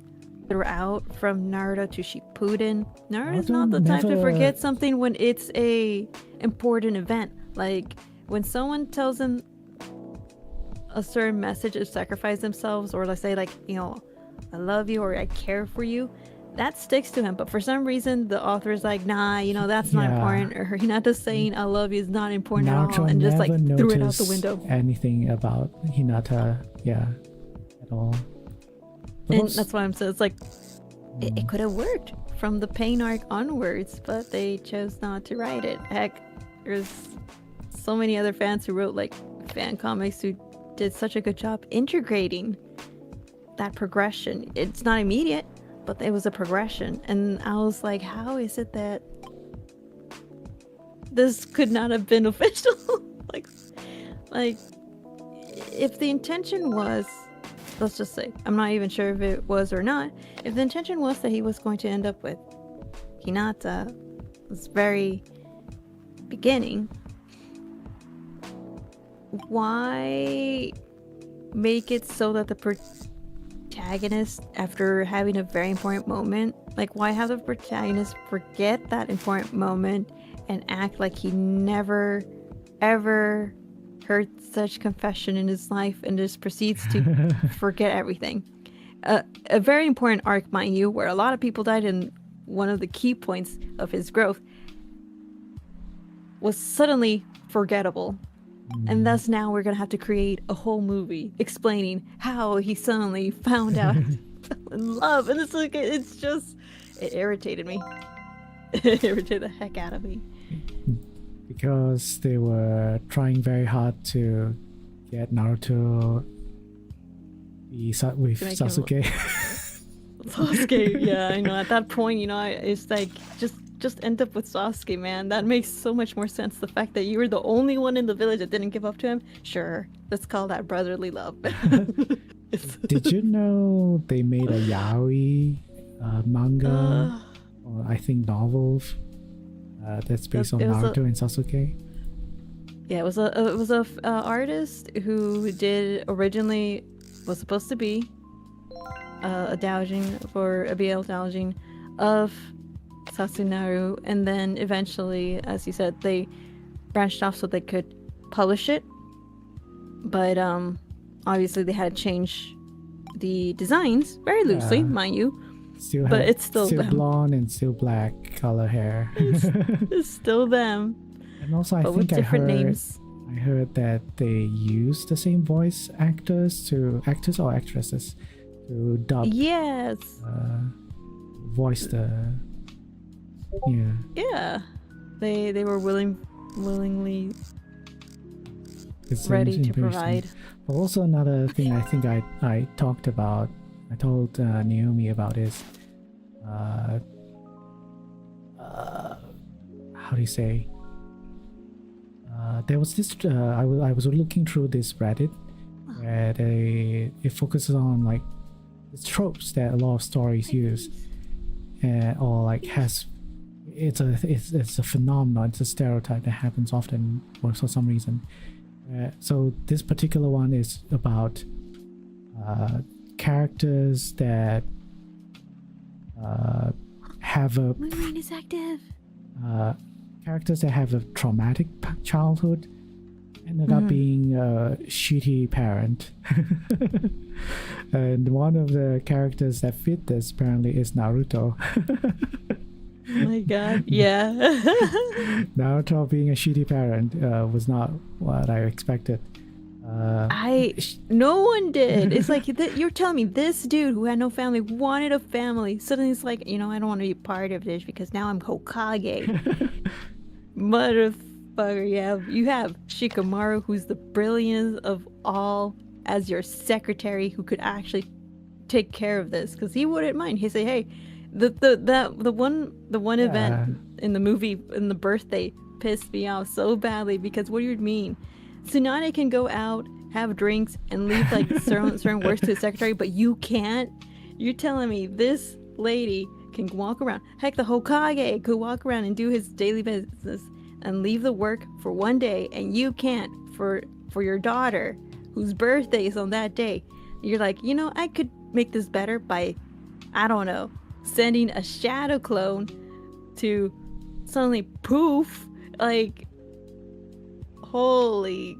Speaker 3: throughout from Naruto to Shippuden, Naruto's not the type to forget something when it's a important event. Like when someone tells him a certain message to sacrifice themselves, or let's say like, you know, I love you or I care for you, that sticks to him. But for some reason, the author is like, nah, that's not
Speaker 1: Yeah.
Speaker 3: important. Or Hinata saying "I love you" is not important at all,
Speaker 1: Naruto
Speaker 3: and just like
Speaker 1: never
Speaker 3: threw it out the
Speaker 1: noticed
Speaker 3: window.
Speaker 1: anything about Hinata, at all. But
Speaker 3: And
Speaker 1: also-
Speaker 3: that's why I'm saying it's like it could have worked from the pain arc onwards, but they chose not to write it. Heck, there's so many other fans who wrote like fan comics who did such a good job integrating that progression. It's not immediate, but it was a progression. And I was like, how is it that this could not have been official? like if the intention was, let's just say, I'm not even sure if it was or not, if the intention was that he was going to end up with Hinata this very beginning, why make it so that the protagonist, after having a very important moment, like why have the protagonist forget that important moment and act like he never ever heard such confession in his life and just proceeds to forget everything? A very important arc, mind you, where a lot of people died, and one of the key points of his growth was suddenly forgettable. And thus now we're gonna have to create a whole movie explaining how he suddenly found out fell in love. And it's like, it irritated me. It irritated the heck out of me.
Speaker 1: because they were trying very hard to get Naruto with
Speaker 3: To make him-
Speaker 1: Sasuke.
Speaker 3: Sasuke, yeah, I know. At that point, it's like just end up with Sasuke, man. That makes so much more sense. The fact that you were the only one in the village that didn't give up to him. Sure, let's call that brotherly love.
Speaker 1: Did you know they made a yaoi manga, or I think novel, that's based on
Speaker 3: it was
Speaker 1: Naruto and Sasuke?
Speaker 3: Yeah, it was a artist who did originally was supposed to be a doujin for a BL doujin of Sasunaru, and then eventually, as you said, they branched off so they could publish it. But obviously they had to change the designs very loosely,
Speaker 1: Yeah.
Speaker 3: mind you.
Speaker 1: Still
Speaker 3: But
Speaker 1: have-
Speaker 3: it's still them.
Speaker 1: blonde and still black color hair.
Speaker 3: It's still them,
Speaker 1: And also, I
Speaker 3: but with
Speaker 1: think
Speaker 3: different names.
Speaker 1: I heard that they use the same voice actors or actresses to dub,
Speaker 3: Yes.
Speaker 1: voice the. Yeah.
Speaker 3: Yeah. They were willingly
Speaker 1: It's
Speaker 3: ready to
Speaker 1: interesting.
Speaker 3: provide.
Speaker 1: But also another thing I think I talked about, I told Naomi about is, how do you say? There was this. I was looking through this Reddit where it focuses on like the tropes that a lot of stories use, or like has. It's a phenomenon. It's a stereotype that happens often for some reason. So this particular one is about characters that have a
Speaker 3: Moonrain is active.
Speaker 1: characters that have a traumatic childhood ended up being a shitty parent. And one of the characters that fit this apparently is Naruto.
Speaker 3: Oh my god. Yeah.
Speaker 1: Naruto being a shitty parent was not what I expected.
Speaker 3: No one did. It's like you're telling me this dude who had no family wanted a family. Suddenly it's like, I don't want to be part of this because now I'm Hokage. Motherfucker, you have Shikamaru, who's the brilliance of all, as your secretary, who could actually take care of this because he wouldn't mind. He'd say, hey, the one event in the movie in the birthday pissed me off so badly because what do you mean? Tsunade can go out, have drinks, and leave like certain words to the secretary, but you can't? You're telling me this lady can walk around, heck, the Hokage could walk around and do his daily business and leave the work for one day, and you can't for your daughter whose birthday is on that day. You're like, I could make this better by, I don't know, sending a shadow clone to suddenly poof, like, holy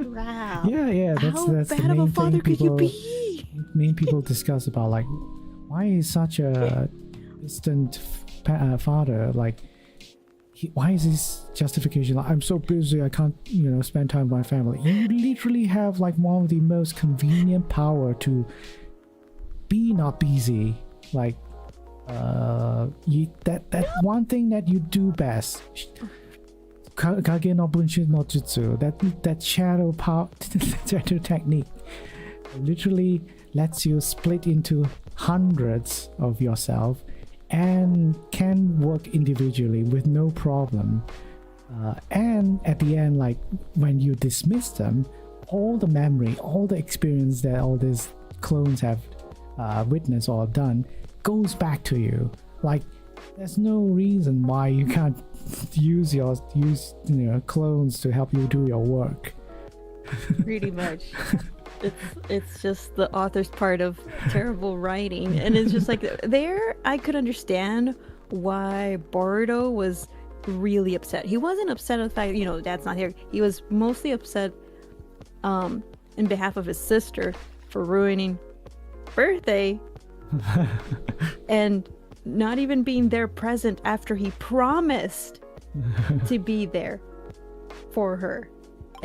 Speaker 3: crap.
Speaker 1: Yeah, that's
Speaker 3: How
Speaker 1: the
Speaker 3: bad of a
Speaker 1: main
Speaker 3: father
Speaker 1: thing
Speaker 3: could you
Speaker 1: people
Speaker 3: be?
Speaker 1: main people discuss about, like, why is such a distant father, like why is this justification like, I'm so busy I can't spend time with my family? You literally have like one of the most convenient power to be not busy, like that one thing that you do best, Kage no Bunshin no Jutsu, that shadow power shadow technique literally lets you split into hundreds of yourself and can work individually with no problem. And at the end, like when you dismiss them, all the memory, all the experience that all these clones have witnessed or done goes back to you. Like there's no reason why you can't use clones to help you do your work.
Speaker 3: Pretty much. It's just the author's part of terrible writing, and it's just like there I could understand why Boruto was really upset. He wasn't upset at the fact Dad's not here. He was mostly upset in behalf of his sister for ruining birthday and not even being there present after he promised to be there for her.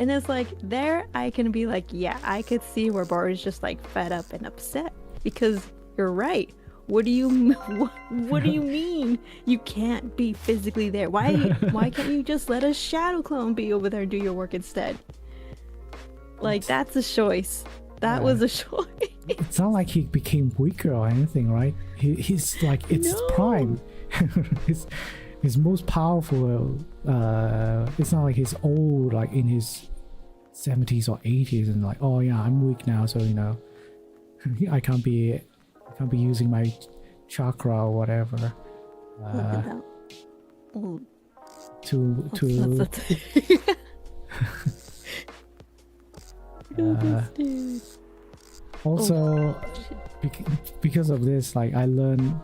Speaker 3: And it's like, there I can be like, yeah, I could see where Boruto's just like fed up and upset, because you're right. What do you mean you can't be physically there? Why can't you just let a shadow clone be over there and do your work instead? Like, that's a choice. That was a choice.
Speaker 1: It's not like he became weaker or anything, right? He's like, it's prime. His most powerful, it's not like he's old, like in his 70s or 80s and like, oh yeah, I'm weak now, so I can't be using my chakra or whatever also because of this, like I learned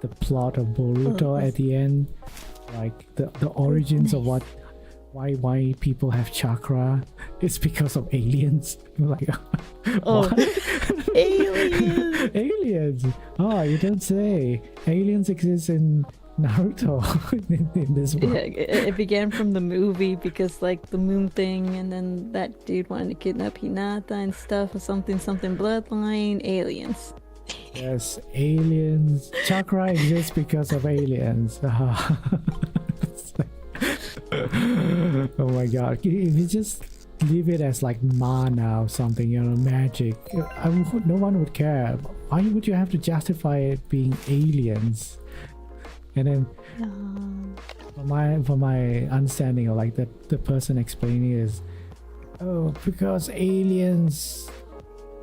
Speaker 1: the plot of Boruto at the end, like the origins of why people have chakra. It's because of aliens. Like, aliens. Oh, you don't say. Aliens exist in Naruto in this world.
Speaker 3: Yeah, it began from the movie because like the moon thing, and then that dude wanted to kidnap Hinata and stuff, or something bloodline, aliens.
Speaker 1: Yes, aliens. Chakra exists because of aliens. Oh my god. If you just leave it as like mana or something, magic, no one would care. Why would you have to justify it being aliens? And then for my understanding, or like the person explaining is, because aliens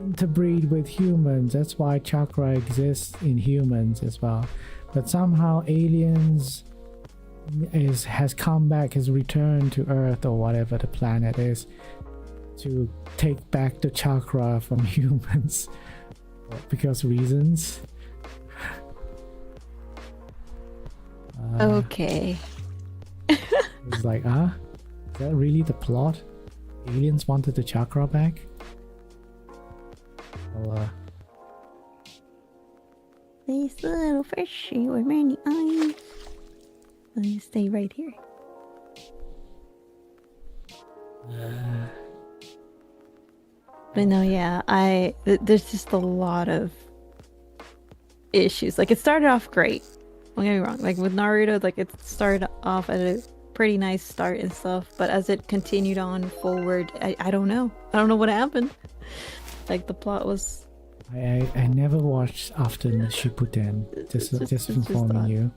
Speaker 1: interbreed with humans, that's why chakra exists in humans as well. But somehow aliens has come back, has returned to Earth or whatever the planet is, to take back the chakra from humans because reasons.
Speaker 3: Okay.
Speaker 1: It's like, is that really the plot? Aliens wanted the chakra back? Well,
Speaker 3: This little fishy with many eyes. Let me stay right here. But no, yeah, there's just a lot of issues. Like, it started off great. Don't get me wrong. Like with Naruto, like it started off at a pretty nice start and stuff. But as it continued on forward, I don't know. I don't know what happened. Like the plot was.
Speaker 1: I never watched after Shippuden. Just informing you.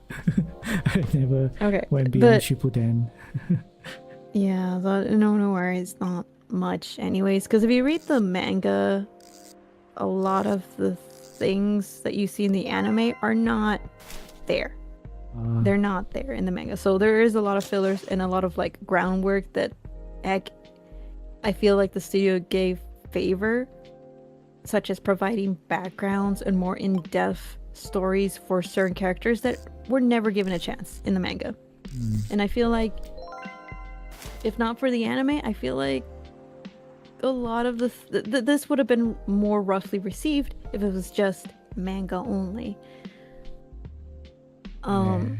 Speaker 1: I never went beyond Shippuden.
Speaker 3: Yeah, no worries. Not much, anyways. Because if you read the manga, a lot of the things that you see in the anime are not there. They're not there in the manga. So there is a lot of fillers and a lot of like groundwork that I feel like the studio gave favor, such as providing backgrounds and more in-depth stories for certain characters that were never given a chance in the manga. And I feel like if not for the anime, I feel like a lot of this would have been more roughly received if it was just manga only. Um,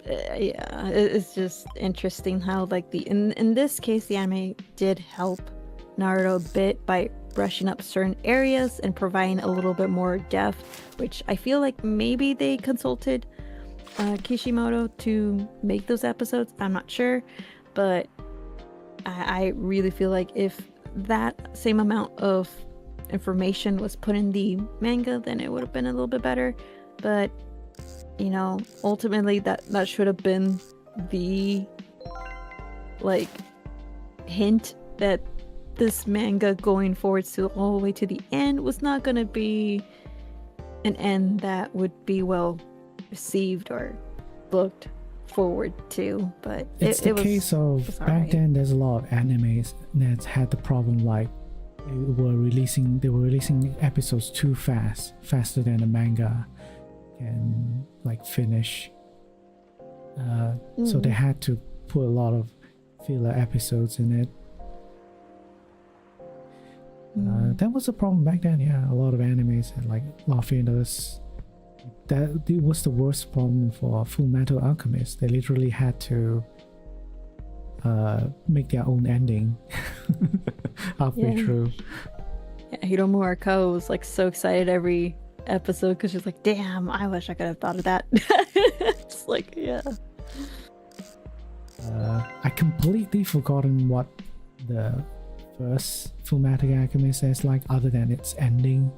Speaker 3: yeah, it's just interesting how like in this case the anime did help Naruto a bit by brushing up certain areas and providing a little bit more depth, which I feel like maybe they consulted Kishimoto to make those episodes. I'm not sure, but I really feel like if that same amount of information was put in the manga, then it would have been a little bit better. But you know, ultimately that should have been the like hint that this manga going forward to all the way to the end was not going to be an end that would be well received or looked forward to. But
Speaker 1: it's the case of back
Speaker 3: right.
Speaker 1: then there's a lot of animes that had the problem like they were releasing episodes too faster than the manga can like finish, so they had to put a lot of filler episodes in it. That was a problem back then. Yeah, a lot of animes had like a lot of fillers. That it was the worst problem for Full Metal Alchemist. They literally had to make their own ending halfway through.
Speaker 3: Yeah, Hiromu Arakawa was like so excited every episode because she's like, damn, I wish I could have thought of that. It's like, yeah.
Speaker 1: I completely forgotten what the first Fullmetal Alchemist is like, other than its ending.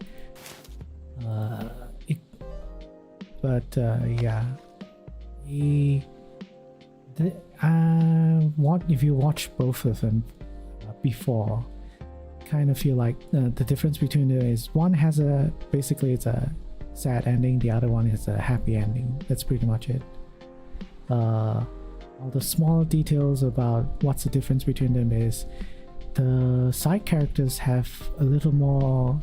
Speaker 1: What if you watch both of them before? Kind of feel like the difference between them is one has basically it's a sad ending, the other one is a happy ending. That's pretty much it. All the small details about what's the difference between them is the side characters have a little more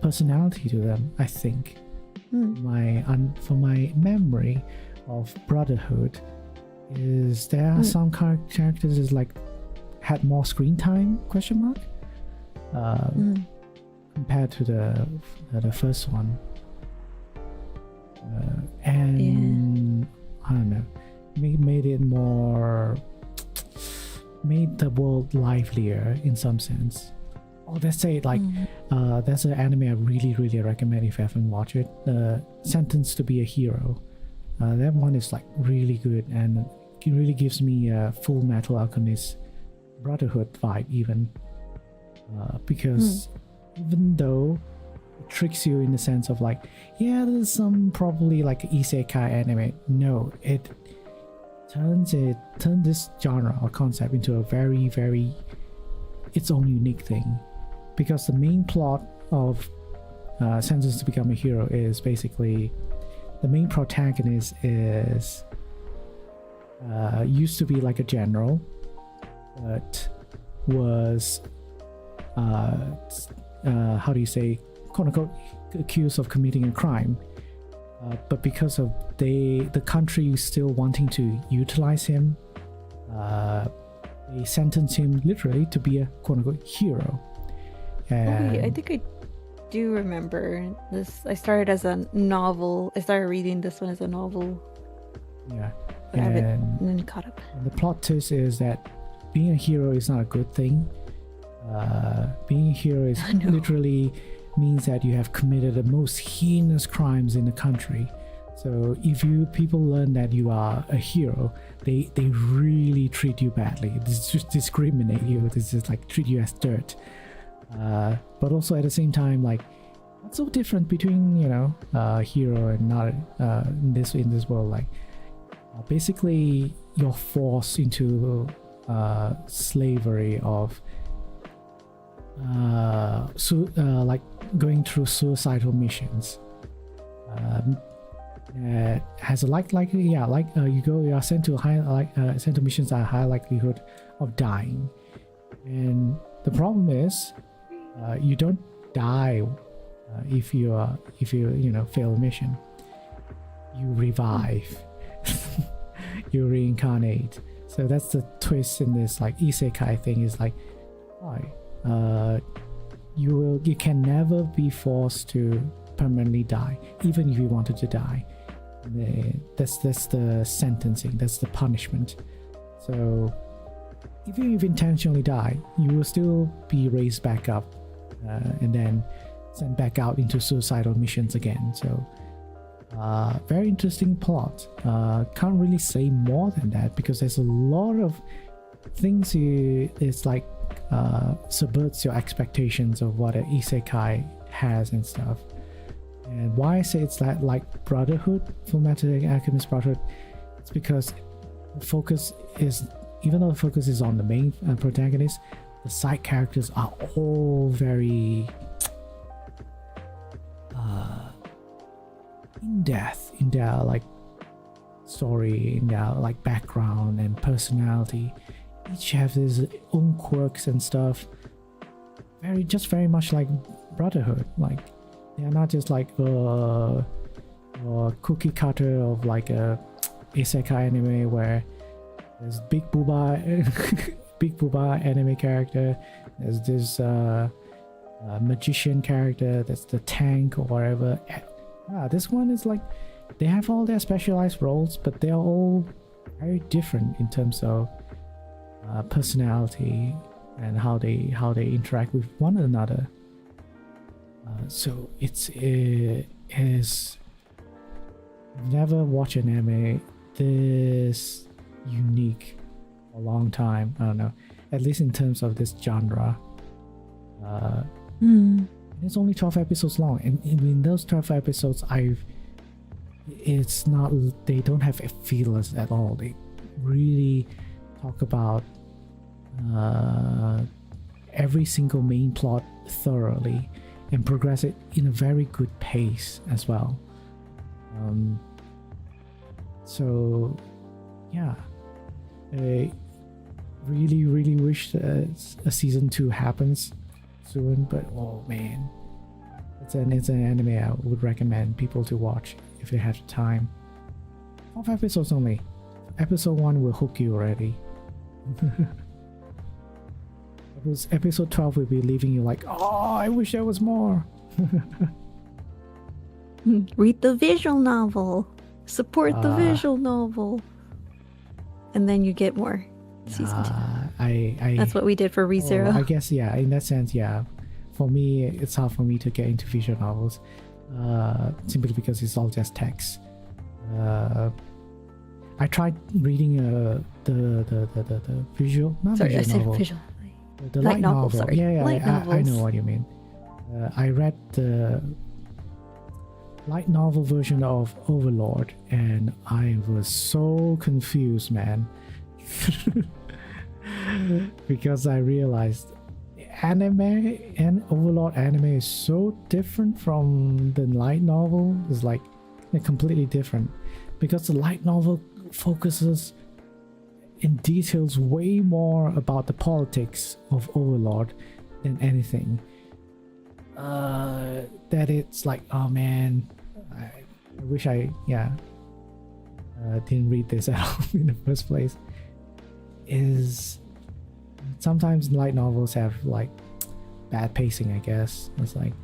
Speaker 1: personality to them, I think. For my memory of Brotherhood is there are some characters is like had more screen time compared to the first one, and I don't know, made the world livelier in some sense. Or let's say like that's an anime I really recommend if you haven't watched it. Sentenced to be a Hero. That one is like really good and it really gives me a Full Metal Alchemist Brotherhood vibe even, because even though it tricks you in the sense of like, yeah, there's some probably like isekai anime, no, it turns this genre or concept into a very its own unique thing, because the main plot of Sentenced to Become a Hero is basically the main protagonist is used to be like a general, but was how do you say, quote unquote, accused of committing a crime, but because of the country still wanting to utilize him, they sentenced him literally to be a quote unquote hero. And
Speaker 3: I think I do remember this. I started as a novel. I started reading this one as a novel.
Speaker 1: Yeah,
Speaker 3: but I haven't then caught up.
Speaker 1: The plot twist is that being a hero is not a good thing. Being a hero is literally means that you have committed the most heinous crimes in the country. So if people learn that you are a hero, they really treat you badly. They just discriminate you. They just like treat you as dirt. But also at the same time, like, what's so different between hero and not in this world? Like, basically you're forced into slavery of like going through suicidal missions. Has a you are sent to sent to missions at a high likelihood of dying, and the problem is you don't die if you fail a mission. You revive. You reincarnate. So that's the twist in this like isekai thing, is like, why you can never be forced to permanently die, even if you wanted to die. That's the sentencing, that's the punishment. So if you intentionally die, you will still be raised back up and then sent back out into suicidal missions again. So very interesting plot. Can't really say more than that because there's a lot of things it's like subverts your expectations of what an isekai has and stuff. And why I say it's like Brotherhood, Fullmetal Alchemist Brotherhood, it's because the focus is, even though the focus is on the main protagonist, the side characters are all very in-depth in their like story, in their like background and personality. Each have his own quirks and stuff. Very much like Brotherhood. Like they are not just like a cookie cutter of like a isekai anime where there's big booba big booba anime character, there's this magician character, that's the tank or whatever. This one is like they have all their specialized roles, but they're all very different in terms of personality and how they interact with one another. So it is, I've never watched an anime this unique for a long time. I don't know, at least in terms of this genre. It's only 12 episodes long, and in those 12 episodes it's not, they don't have fillers at all. They really talk about every single main plot thoroughly and progress it in a very good pace as well. So yeah, I really wish a season 2 happens soon, but oh man, it's an anime I would recommend people to watch if they have time. 12 episodes only. Episode 1 will hook you already. Episode 12 will be leaving you like, oh, I wish there was more.
Speaker 3: Read the visual novel. Support the visual novel. And then you get more. Season 2. That's what we did for ReZero.
Speaker 1: I guess, yeah, in that sense, yeah. For me, it's hard for me to get into visual novels. Simply because it's all just text. I tried reading the visual, not
Speaker 3: sorry,
Speaker 1: visual
Speaker 3: I
Speaker 1: novel.
Speaker 3: said visual.
Speaker 1: The
Speaker 3: light
Speaker 1: light
Speaker 3: novel,
Speaker 1: novel.
Speaker 3: sorry.
Speaker 1: Yeah,
Speaker 3: Light
Speaker 1: I know
Speaker 3: novels.
Speaker 1: what you mean. I read the light novel version of Overlord, and I was so confused, man. Because I realized anime and Overlord anime is so different from the light novel. It's like they're completely different, because the light novel focuses in details way more about the politics of Overlord than anything. That it's like, oh man, I wish I didn't read this at all in the first place. Is sometimes light novels have like bad pacing, I guess. It's like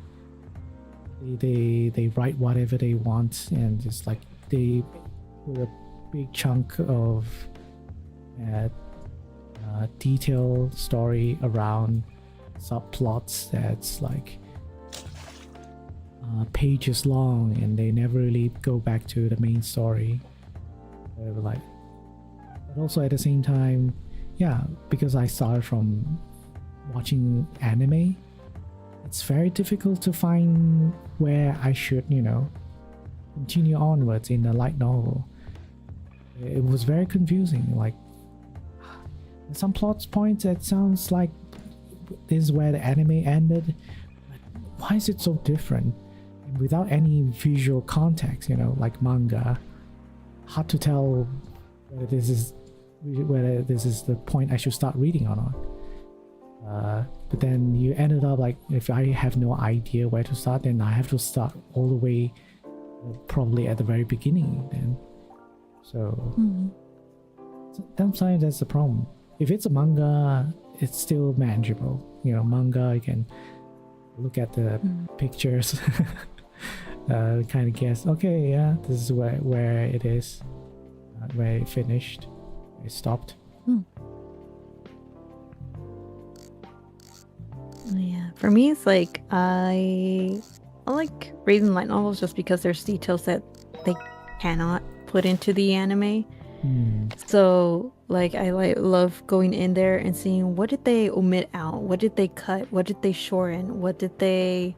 Speaker 1: they write whatever they want, and just like they put a big chunk of detailed story around subplots that's like pages long, and they never really go back to the main story. But also at the same time, yeah, because I started from watching anime, it's very difficult to find where I should, continue onwards in the light novel. It was very confusing. Like some plot points that sounds like this is where the anime ended. Why is it so different? And without any visual context, like manga, hard to tell whether this is the point I should start reading or not. But then you ended up like, if I have no idea where to start, then I have to start all the way probably at the very beginning then. So sometimes that's the problem. If it's a manga, it's still manageable. Manga, you can look at the pictures kind of guess. Okay, yeah, this is where it is, where it finished, it stopped.
Speaker 3: Yeah, for me, it's like I like reading light novels just because there's details that they cannot put into the anime. So like I love going in there and seeing what did they omit out, what did they cut, what did they shorten, what did they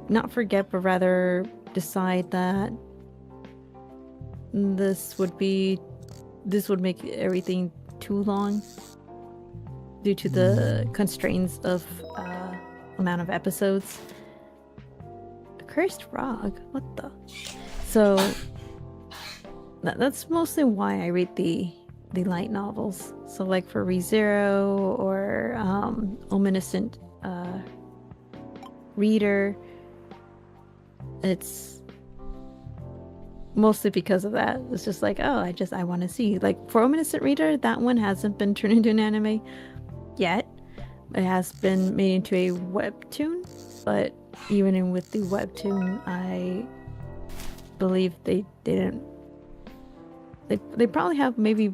Speaker 3: not forget, but rather decide that this would make everything too long due to the constraints of amount of episodes. A cursed rock? What the? So that's mostly why I read the light novels. So like for ReZero or Omniscient Reader, it's mostly because of that. It's just like, oh, I want to see. Like for Omniscient Reader, that one hasn't been turned into an anime yet. It has been made into a webtoon, but even with the webtoon, I believe they didn't. They probably have maybe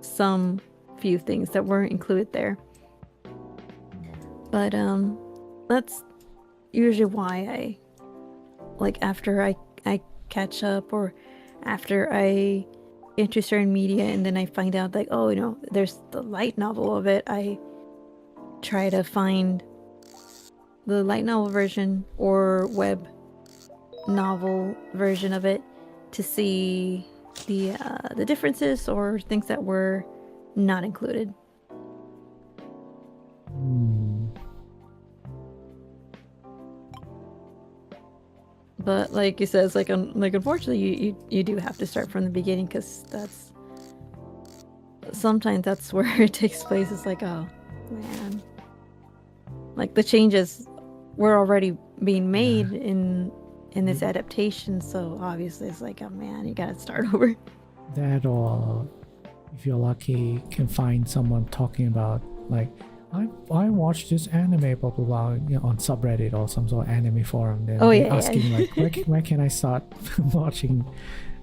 Speaker 3: some few things that weren't included there. But that's usually why I like after I catch up or after I get into certain media and then I find out like, oh, you know, there's the light novel of it, I try to find the light novel version or web novel version of it to see the differences or things that were not included. But like you said, it's like unfortunately you do have to start from the beginning because sometimes that's where it takes place. It's like, oh man, like the changes were already being made in this adaptation, so obviously it's like, oh man, you gotta start over.
Speaker 1: That, or if you're lucky, can find someone talking about like, I watched this anime blah blah blah, you know, on subreddit or some sort of anime forum. Then asking like, where can I start watching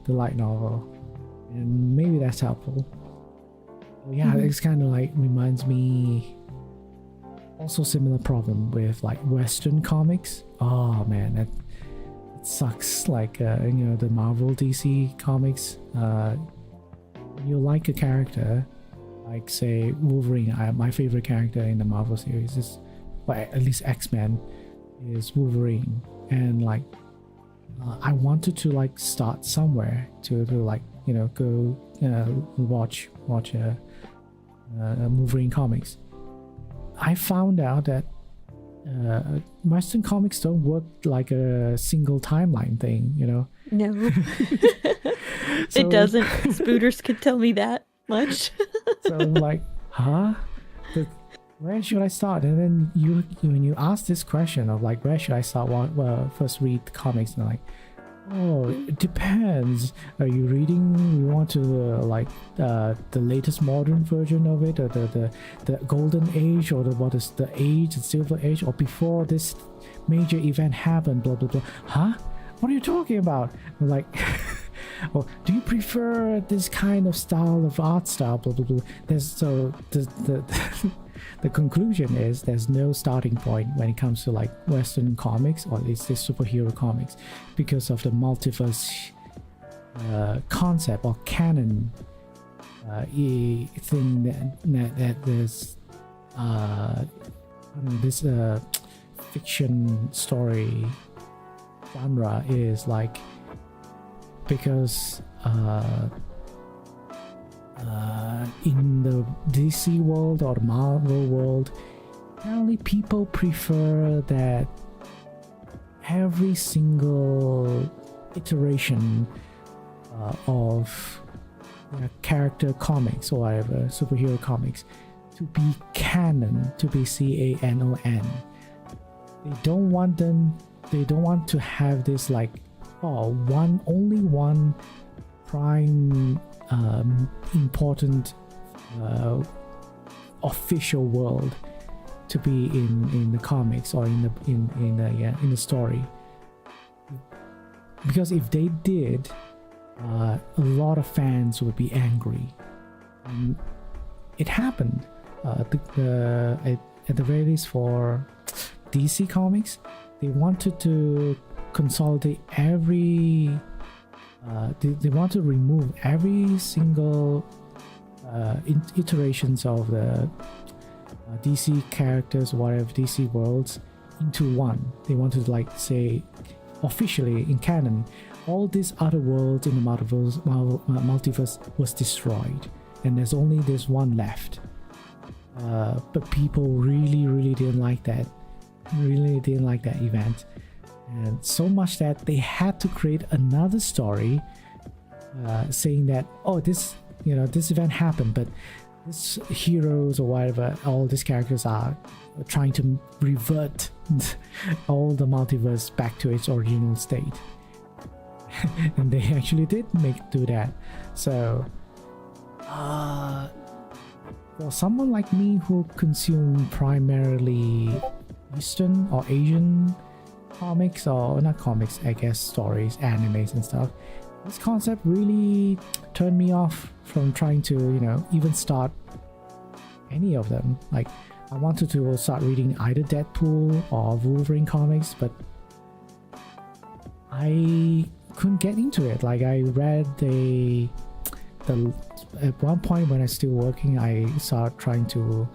Speaker 1: the light novel, and maybe that's helpful. But yeah, it's kind of like reminds me. Also, similar problem with like Western comics. Oh man, that sucks. Like you know, the Marvel DC comics. You like a character, like say Wolverine. My favorite character in the Marvel series is, well, at least X-Men, is Wolverine, and like I wanted to like start somewhere to like, you know, go watch Wolverine comics. I found out that Western comics don't work like a single timeline thing, you know.
Speaker 3: No. So, it doesn't. Spooters could tell me that much.
Speaker 1: So I'm like, huh? Where should I start? And then when you ask this question of like, where should I start? Well, first read the comics, and like, oh, it depends. Are you reading? You want to like the latest modern version of it, or the golden age, or what is the age, the silver age, or before this major event happened? Blah blah blah. Huh? What are you talking about? I'm like, or do you prefer this kind of style of art style? Blah blah blah. The conclusion is there's no starting point when it comes to like Western comics, or at least the superhero comics, because of the multiverse concept or canon thing that there's this fiction story genre is like, because in the DC world or the Marvel world, apparently people prefer that every single iteration of character comics or whatever, superhero comics, to be canon, to be canon. They don't want to have this like, oh, only one prime important official world to be in the comics or in the story, because if they did, a lot of fans would be angry. And it happened at the very least for DC Comics. They wanted to consolidate every they want to remove every single iterations of the DC characters, whatever DC worlds, into one. They want to like say officially in canon, all these other worlds in the multiverse was destroyed, and there's only this one left. But people really didn't like that. Really didn't like that event, and so much that they had to create another story, saying that this event happened, but these heroes or whatever, all these characters are trying to revert all the multiverse back to its original state. And they actually did do that. So for someone like me who consume primarily Eastern or Asian comics, or not comics, I guess stories, animes and stuff, this concept really turned me off from trying to even start any of them. Like, I wanted to start reading either Deadpool or Wolverine comics, but I couldn't get into it. Like, I read at one point when I was still working, I started trying to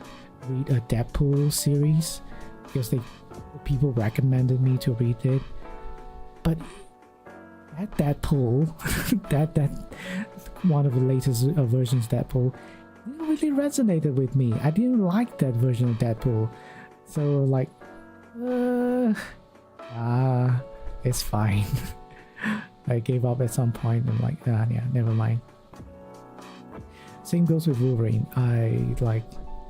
Speaker 1: read a Deadpool series because people recommended me to read it. But that Deadpool, that one of the latest versions of Deadpool, didn't really resonated with me. I didn't like that version of Deadpool. So like, it's fine. I gave up at some point and like, yeah, never mind. Same goes with Wolverine. I like,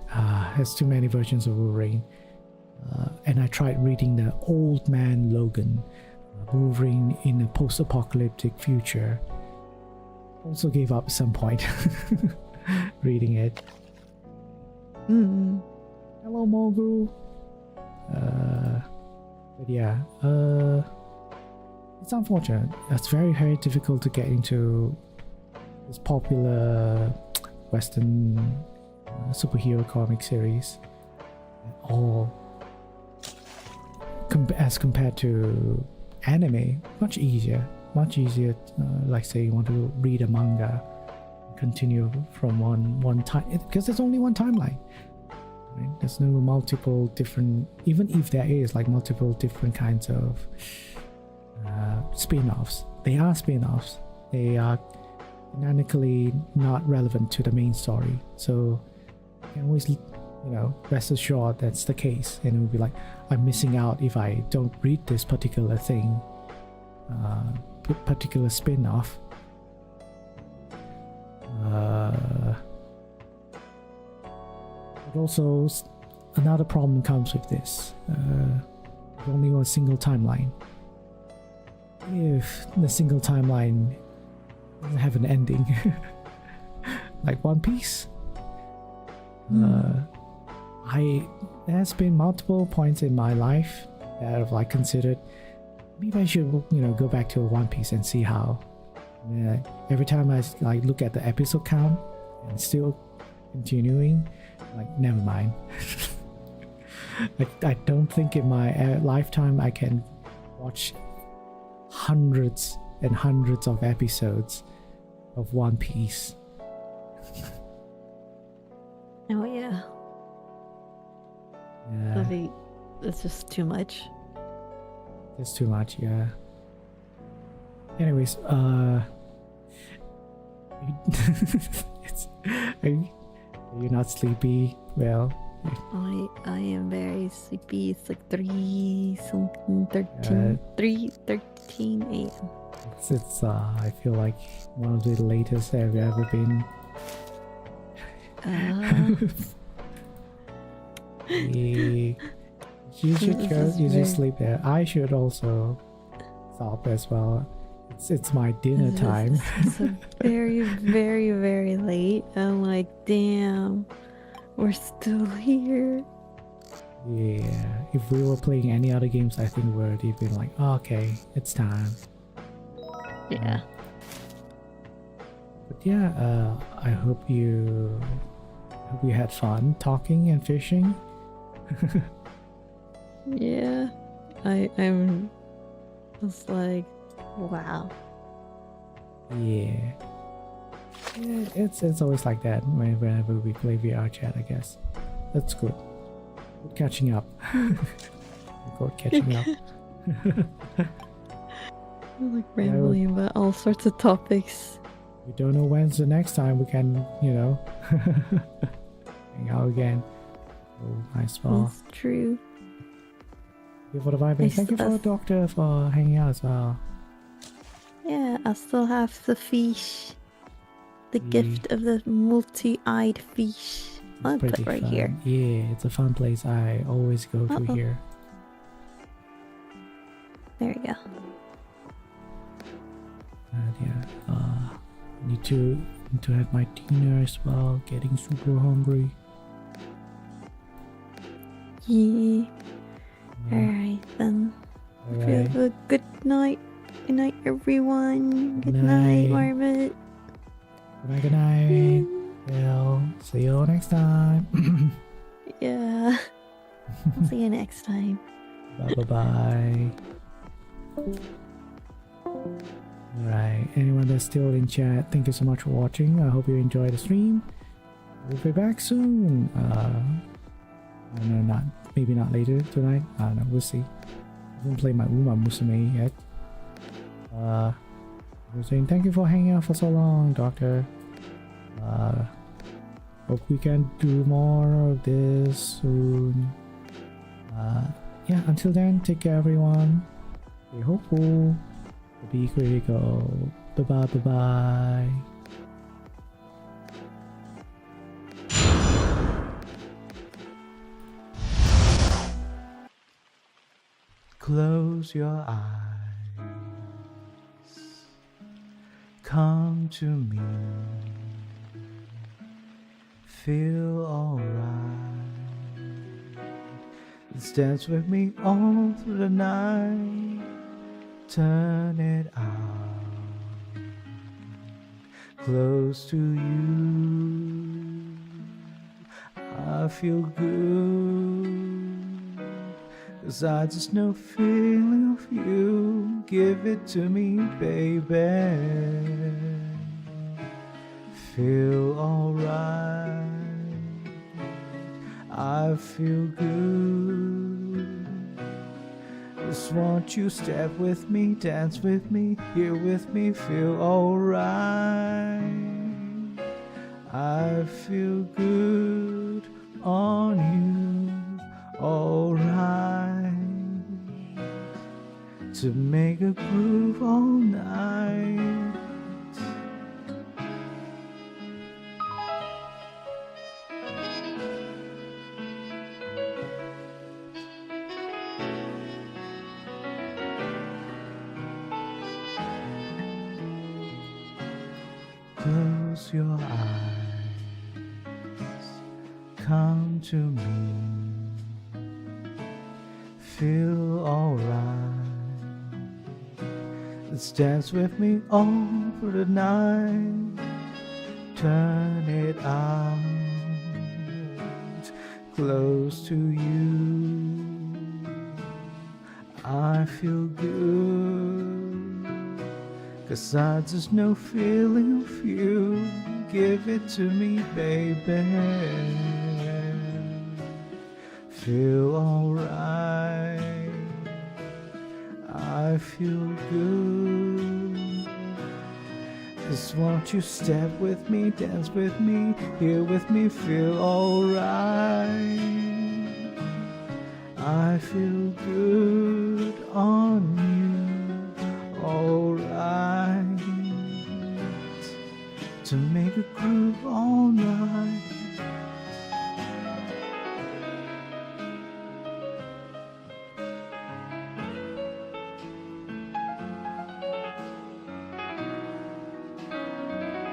Speaker 1: has too many versions of Wolverine. And I tried reading the Old Man Logan, Wolverine in a post-apocalyptic future. Also gave up at some point reading it. Hello, Mogu. But yeah, it's unfortunate. It's very difficult to get into this popular Western superhero comic series at all. As compared to anime, much easier. Like say you want to read a manga, continue from one time, because there's only one timeline. Right? There's no multiple different, even if there is like multiple different kinds of spin-offs. They are spin-offs. They are canonically not relevant to the main story. So you can always rest assured that's the case, and it will be like, I'm missing out if I don't read this particular thing, particular spin-off. But also another problem comes with this, with only one single timeline. If the single timeline doesn't have an ending, like One Piece, there has been multiple points in my life that I've like considered maybe I should go back to One Piece and see how. Every time I like look at the episode count and still continuing, like, never mind. Like, I don't think in my lifetime I can watch hundreds and hundreds of episodes of One Piece.
Speaker 3: Oh yeah.
Speaker 1: Yeah.
Speaker 3: It's just too much.
Speaker 1: It's too much, yeah. Anyways, are you not sleepy? Well,
Speaker 3: I am very sleepy. It's like 3:13 a.m.
Speaker 1: It's I feel like one of the latest I've ever been. You should go. You should sleep there. I should also stop as well. It's my dinner time.
Speaker 3: It's very, very, very late. I'm like, damn, we're still here.
Speaker 1: Yeah, if we were playing any other games, I think we'd already been like, oh, okay, it's time.
Speaker 3: Yeah.
Speaker 1: But yeah, I hope you had fun talking and fishing.
Speaker 3: Yeah. I'm just like, wow.
Speaker 1: Yeah. Yeah, it's always like that whenever we play VR chat, I guess. That's good. Good catching up. Good catching up.
Speaker 3: I'm like rambling about all sorts of topics.
Speaker 1: We don't know when's the next time we can, you know, hang out again. Oh, nice ball.
Speaker 3: That's true.
Speaker 1: Thank you for the vibing. Thank you for the doctor for hanging out as well.
Speaker 3: Yeah, I still have the fish. The
Speaker 1: Yeah.
Speaker 3: gift of the multi-eyed fish. I'll put
Speaker 1: Pretty
Speaker 3: it right
Speaker 1: fun.
Speaker 3: here.
Speaker 1: Yeah, it's a fun place. I always go to
Speaker 3: Uh-oh.
Speaker 1: here.
Speaker 3: There we go.
Speaker 1: And yeah, need to have my dinner as well. Getting super hungry.
Speaker 3: Yeah.
Speaker 1: Uh,
Speaker 3: Alright then. Hope you
Speaker 1: Alright.
Speaker 3: have a good night. Good night, everyone. Good
Speaker 1: Night.
Speaker 3: night, Marmot.
Speaker 1: Good night. Well, see you all next time.
Speaker 3: Yeah. I'll see you next time.
Speaker 1: Bye. Alright, anyone that's still in chat, thank you so much for watching. I hope you enjoyed the stream. We'll be back soon. I don't know, maybe not later tonight. I don't know, we'll see. I haven't played my Uma Musume yet. We're saying thank you for hanging out for so long, Doctor. Hope we can do more of this soon. Yeah, until then, take care everyone. Be hopeful. Be critical. Bye. Close your eyes. Come to me. Feel alright. Dance with me all through the night. Turn it out. Close to you. I feel good. 'Cause I just know feeling of you. Give it to me, baby. Feel alright. I feel good. Just want you step with me, dance with me, here with me, feel alright. I feel good on you, alright. To make a groove all night. Close your eyes, come to me, feel alright. Let's dance with me all for the night. Turn it out, close to you. I feel good. 'Cause I just know feeling of you. Give it to me, baby. Feel alright. I feel good. Just want you step with me, dance with me, here with me, feel alright. I feel good on you, alright. To make a groove all night.